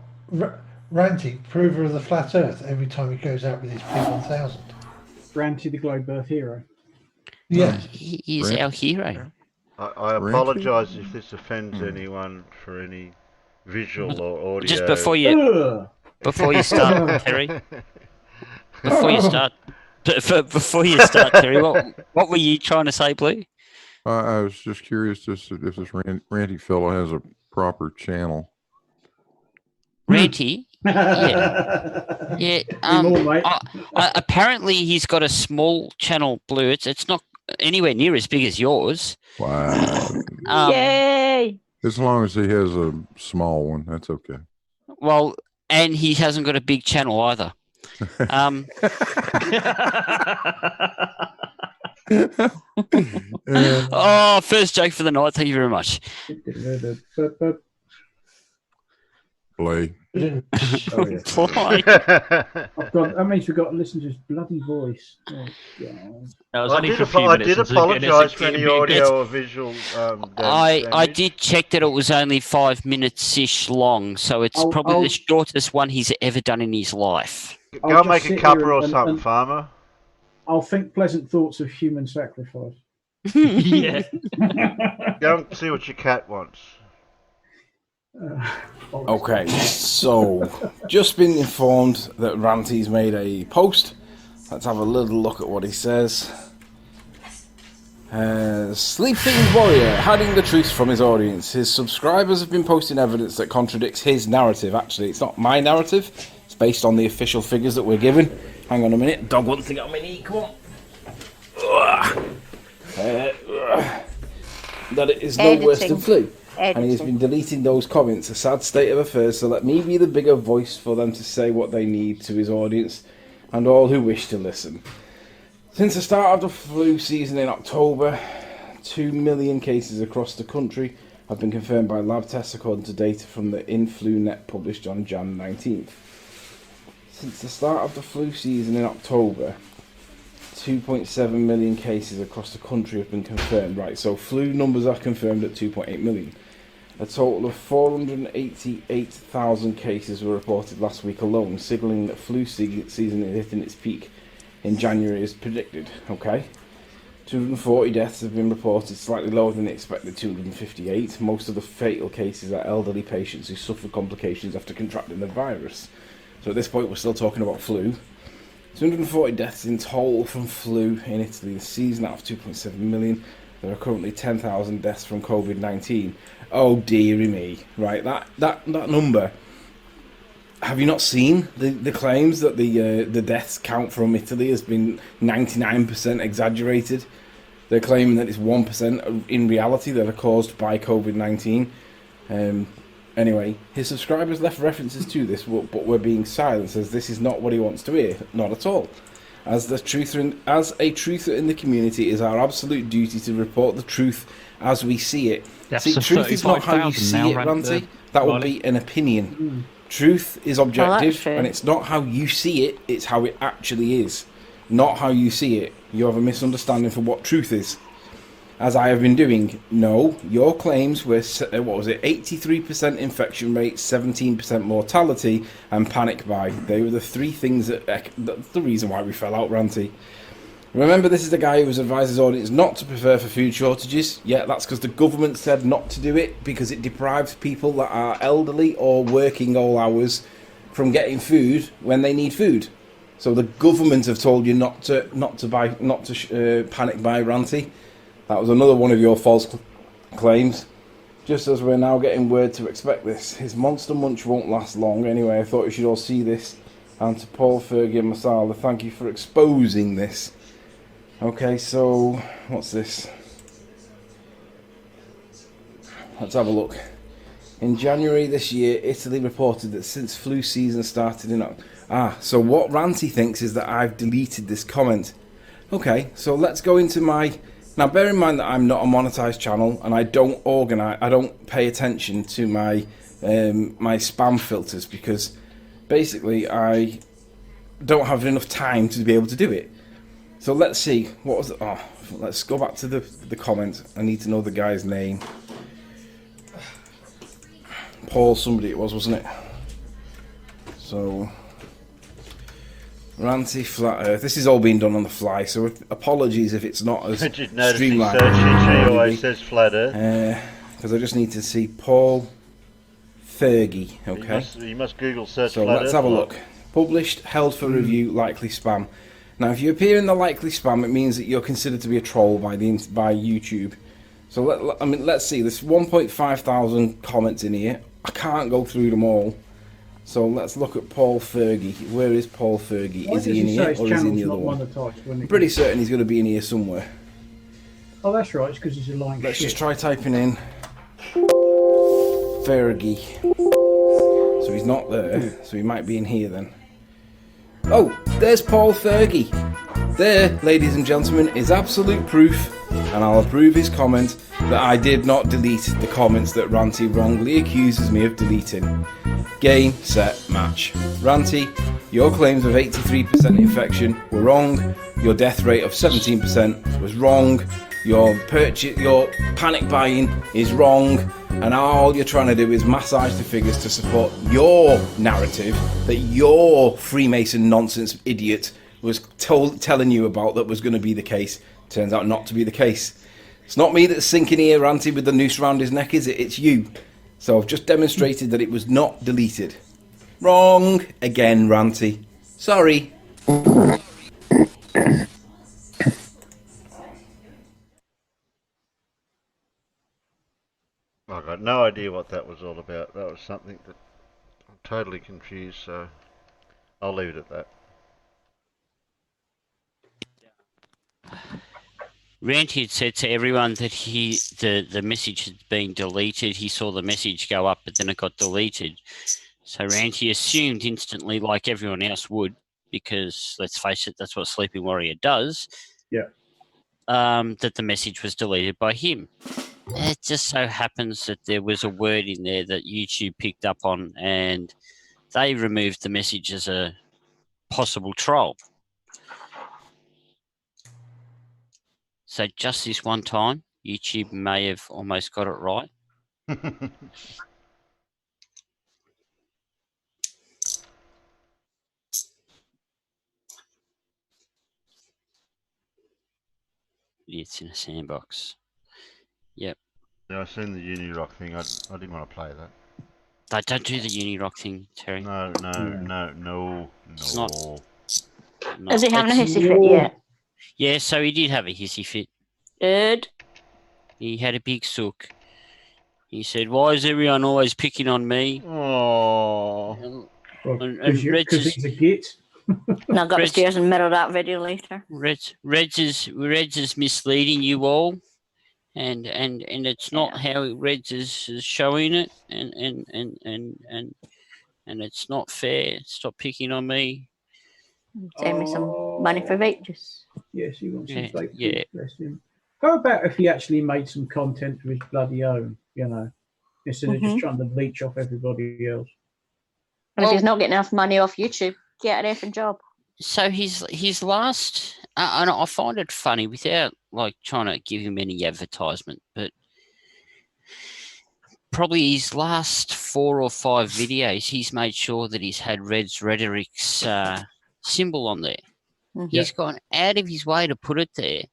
Ranty, prover of the flat Earth. Every time he goes out with his P1000. Ranty, the globe Earth hero. Yeah, he is our hero. I apologise if this offends anyone for any visual or audio. Just before you start, Terry. Before you start, Terry, what were you trying to say, Blue? I was just curious if this Ranty fellow has a proper channel. Ranty? Yeah. Apparently, he's got a small channel, Blue. It's not anywhere near as big as yours. Wow. Yay! As long as he has a small one, that's okay. Well, and he hasn't got a big channel either. First joke for the night. Thank you very much. Play. That means we've got to listen to his bloody voice. Oh, God. I did apologise for any audio or visual I did check that it was only 5 minutes-ish long, so it's probably the shortest one he's ever done in his life. Go make a cuppa or something, farmer. I'll think pleasant thoughts of human sacrifice. Yeah. Go and see what your cat wants. Okay, so just been informed that Ranty's made a post. Let's have a little look at what he says. Sleeping Warrior hiding the truth from his audience. His subscribers have been posting evidence that contradicts his narrative. Actually, it's not my narrative. It's based on the official figures that we're given. Hang on a minute. Dog wants to get on my knee. Come on. That it is no worse than flu. And he's been deleting those comments. A sad state of affairs, so let me be the bigger voice for them to say what they need to his audience and all who wish to listen. Since the start of the flu season in October, 2 million cases across the country have been confirmed by lab tests according to data from the InFluNet published on Jan 19th. Since the start of the flu season in October, 2.7 million cases across the country have been confirmed. Right, so flu numbers are confirmed at 2.8 million. A total of 488,000 cases were reported last week alone, signalling that flu season is hitting its peak in January as predicted. Okay, 240 deaths have been reported, slightly lower than the expected 258. Most of the fatal cases are elderly patients who suffer complications after contracting the virus. So at this point we're still talking about flu. 240 deaths in total from flu in Italy this season out of 2.7 million. There are currently 10,000 deaths from COVID-19. Oh dearie me, right? That number. have you not seen the claims that the deaths count from Italy has been 99% exaggerated? They're claiming that it's 1% in reality that are caused by COVID-19. Anyway, his subscribers left references to this, but we're being silenced as this is not what he wants to hear. Not at all. As a truther in the community, it is our absolute duty to report the truth as we see it. See, truth is not how you see it, Ranty. That would be an opinion. Truth is objective, and it's not how you see it, it's how it actually is. Not how you see it. You have a misunderstanding for what truth is. As I have been doing, no, your claims were, 83% infection rate, 17% mortality, and panic buy. They were the three things that's the reason why we fell out, Ranty. Remember, this is the guy who was advised his audience not to prepare for food shortages. Yeah, that's because the government said not to do it because it deprives people that are elderly or working all hours from getting food when they need food. So the government have told you not to panic buy, Ranty. That was another one of your false claims. Just as we're now getting word to expect this. His monster munch won't last long. Anyway, I thought you should all see this. And to Paul, Fergie and Masala, thank you for exposing this. Okay, so what's this? Let's have a look. In January this year, Italy reported that since flu season started in... so what Ranty thinks is that I've deleted this comment. Okay, so let's go into my... Now, bear in mind that I'm not a monetized channel, and I don't pay attention to my my spam filters because basically I don't have enough time to be able to do it. So let's see what was. Let's go back to the comment. I need to know the guy's name. Paul, somebody it was, wasn't it? So. Ranty Flat Earth. This is all being done on the fly, so apologies if it's not as streamlined. Search always says Flat Earth. Because I just need to see Paul Fergie. Okay. You must Google search. So Flat let's Earth have a look. Published, held for review, likely spam. Now, if you appear in the likely spam, it means that you're considered to be a troll by YouTube. So let's see. There's 1.5 thousand comments in here. I can't go through them all. So let's look at Paul Fergie. Where is Paul Fergie? Is he in here or is he in the other one? I'm pretty certain he's going to be in here somewhere. Oh, that's right. It's because he's a lying Let's shit. just try typing in Fergie. So he's not there. So he might be in here then. Oh, there's Paul Fergie. There, ladies and gentlemen, is absolute proof, and I'll approve his comment, that I did not delete the comments that Ranty wrongly accuses me of deleting. Game, set, match. Ranty, your claims of 83% infection were wrong. Your death rate of 17% was wrong. Your panic buying is wrong. And all you're trying to do is massage the figures to support your narrative that your Freemason nonsense idiot was telling you about that was going to be the case. Turns out not to be the case. It's not me that's sinking here, Ranty, with the noose around his neck, is it? It's you. So I've just demonstrated that it was not deleted. Wrong again, Ranty. Sorry. I've got no idea what that was all about. That was something that I'm totally confused, so I'll leave it at that. Ranty had said to everyone that the message had been deleted. He saw the message go up, but then it got deleted. So Ranty assumed instantly, like everyone else would, because let's face it, that's what Sleeping Warrior does. Yeah. That the message was deleted by him. It just so happens that there was a word in there that YouTube picked up on, and they removed the message as a possible troll. So just this one time, YouTube may have almost got it right. It's in a sandbox. Yep. Yeah, I've seen the Unirock thing. I didn't want to play that. They don't do the Unirock thing, Terry. No. It's not. Has he having a hissy fit yet? Yeah, so he did have a hissy fit. Good. He had a big sook. He said, "Why is everyone always picking on me?" Oh. Because he's a git. And I'll go upstairs and mirror that video later. Reg is misleading you all, and it's not how Reg is showing it, and it's not fair. Stop picking on me. Send me some money for wages. Yes, he wants some fake yeah. food, bless him. How about if he actually made some content of his bloody own, instead of just trying to leech off everybody else? And if he's not getting enough money off YouTube, get an effing job. So his last, and I find it funny without like trying to give him any advertisement, but probably his last 4 or 5 videos, he's made sure that he's had Red's Rhetoric's symbol on there. He's gone out of his way to put it there.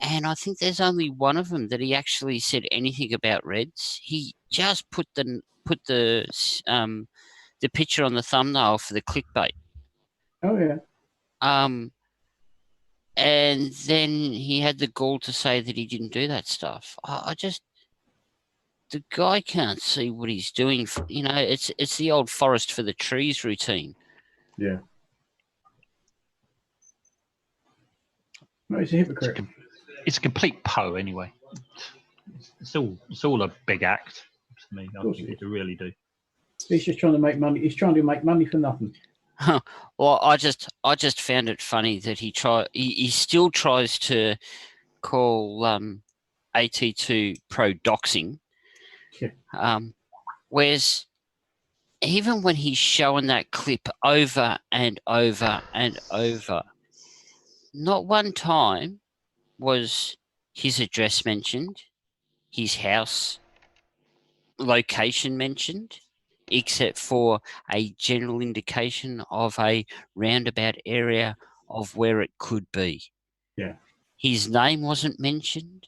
And I think there's only one of them that he actually said anything about Reds. He just put the picture on the thumbnail for the clickbait. Oh yeah. And then he had the gall to say that he didn't do that stuff. The guy can't see what he's doing. It's the old forest for the trees routine. Yeah. No, he's a hypocrite. It's a complete Poe anyway. It's all a big act to me. I think they really do. He's just trying to make money. He's trying to make money for nothing. Well, I just found it funny that he still tries to call AT2 pro doxing. Yeah. Whereas even when he's showing that clip over and over and over, not one time was his address mentioned, his house location mentioned, except for a general indication of a roundabout area of where it could be. Yeah. His name wasn't mentioned.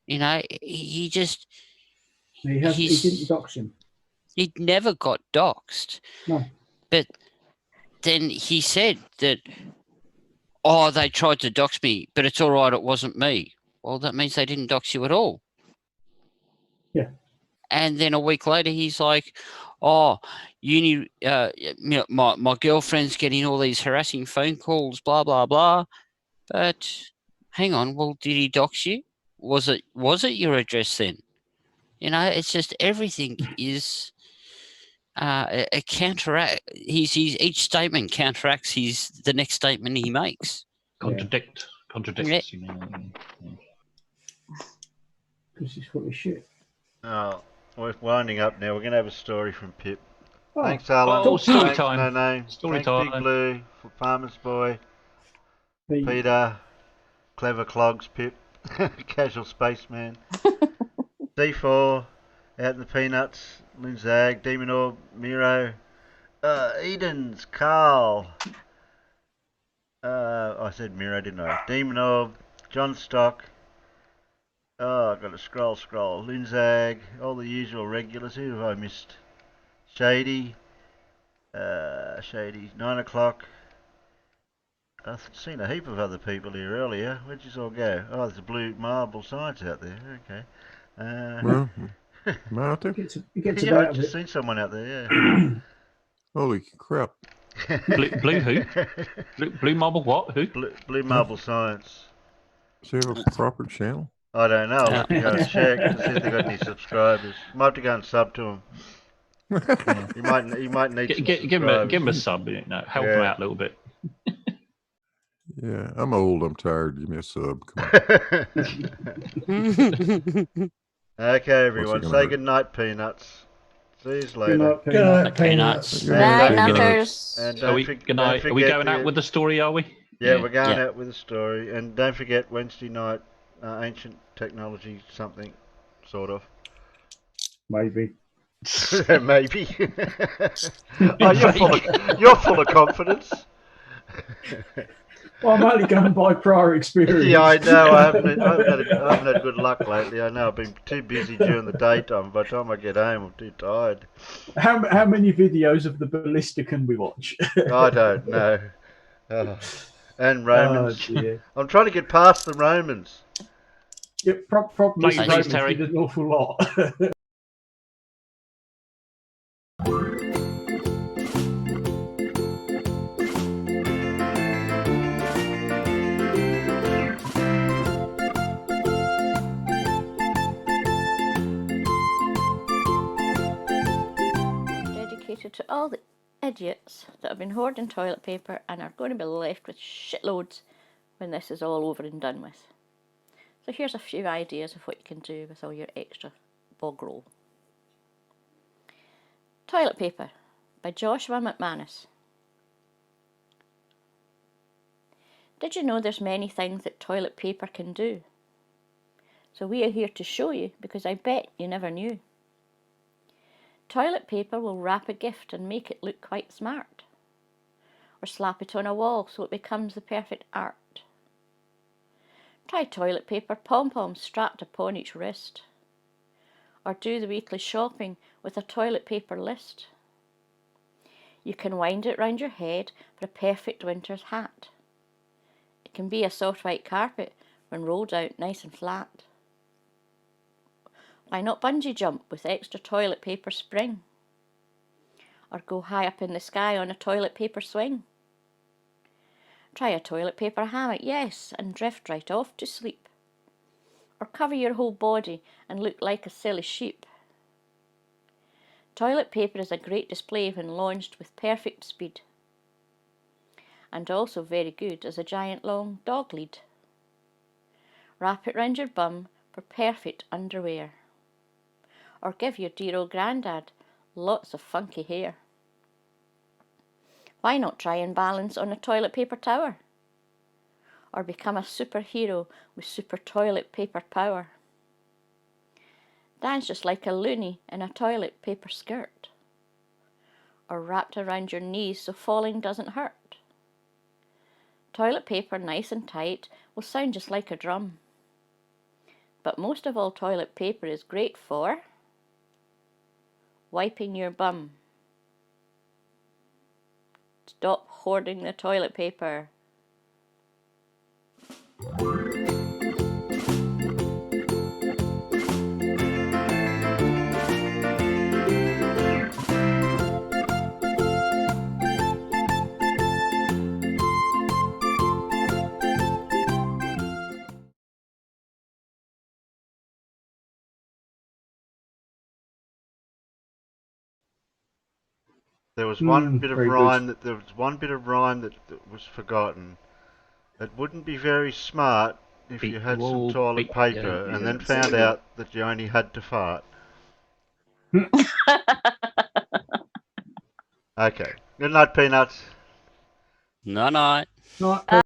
He didn't dox him. He never got doxed. No. But then he said that, they tried to dox me, but it's all right, it wasn't me. Well, that means they didn't dox you at all. Yeah. And then a week later, he's like, my girlfriend's getting all these harassing phone calls, blah, blah, blah. But hang on, well, did he dox you? Was it your address then? It's just everything is a counteract. Each statement counteracts the next statement he makes. Contradicts. Yeah. You mean? Because he's full of shit. Oh, we're winding up now. We're going to have a story from Pip. Oh. Thanks, Alan. Oh, story Thanks, time. No Name. Story Thanks, time. Big Blue, for Farmer's Boy, Peter, Clever Clogs, Pip, Casual Spaceman, D4, Out in the Peanuts, Linzag, Demon Orb, Miro, Edens, Carl. I said Miro, didn't I? Demon Orb, John Stock. Oh, I've got to scroll. Linzag, all the usual regulars. Who have I missed? Shady. 9 o'clock. I've seen a heap of other people here earlier. Where'd you all go? Oh, there's a blue marble science out there. Okay. Well, am I out there? Yeah, I've just seen someone out there, yeah. Holy crap. Blue who? Blue marble what? Who? Blue marble science. Does he have a proper channel? I don't know. I'll have to go and check to see if they've got any subscribers. Might have to go and sub to him. He might need some give him a sub. Help him out a little bit. Yeah, I'm old. I'm tired. Give me a sub. Come on. Okay, everyone. Say goodnight, Peanuts. See you later. Good night, Peanuts. Good night, Nutters. And Are we going out with the story, are we? Yeah, we're going out with a story. And don't forget Wednesday night, Ancient Technology something, sort of. Maybe. Maybe. You're full of confidence. Well, I'm only going by prior experience. Yeah, I know. I haven't had good luck lately. I know I've been too busy during the daytime. By the time I get home, I'm too tired. How many videos of the ballista can we watch? I don't know. And Romans. Oh, dear. I'm trying to get past the Romans. Yeah, problem is Thanks, Romans Terry. did an awful lot. all the idiots that have been hoarding toilet paper and are going to be left with shitloads when this is all over and done with. So here's a few ideas of what you can do with all your extra bog roll. Toilet Paper by Joshua McManus. Did you know there's many things that toilet paper can do? So we are here to show you because I bet you never knew. Toilet paper will wrap a gift and make it look quite smart. Or slap it on a wall so it becomes the perfect art. Try toilet paper pom-poms strapped upon each wrist. Or do the weekly shopping with a toilet paper list. You can wind it round your head for a perfect winter's hat. It can be a soft white carpet when rolled out nice and flat. Why not bungee jump with extra toilet paper spring? Or go high up in the sky on a toilet paper swing? Try a toilet paper hammock, yes, and drift right off to sleep. Or cover your whole body and look like a silly sheep. Toilet paper is a great display when launched with perfect speed. And also very good as a giant long dog lead. Wrap it round your bum for perfect underwear. Or give your dear old granddad lots of funky hair. Why not try and balance on a toilet paper tower? Or become a superhero with super toilet paper power? Dance just like a loony in a toilet paper skirt. Or wrapped around your knees so falling doesn't hurt. Toilet paper nice and tight will sound just like a drum. But most of all, toilet paper is great for wiping your bum. Stop hoarding the toilet paper. There was one bit of very rhyme good. that was forgotten. It wouldn't be very smart if you had some toilet paper and then found out that you only had to fart. Okay. Good night, Peanuts. Night night. Night.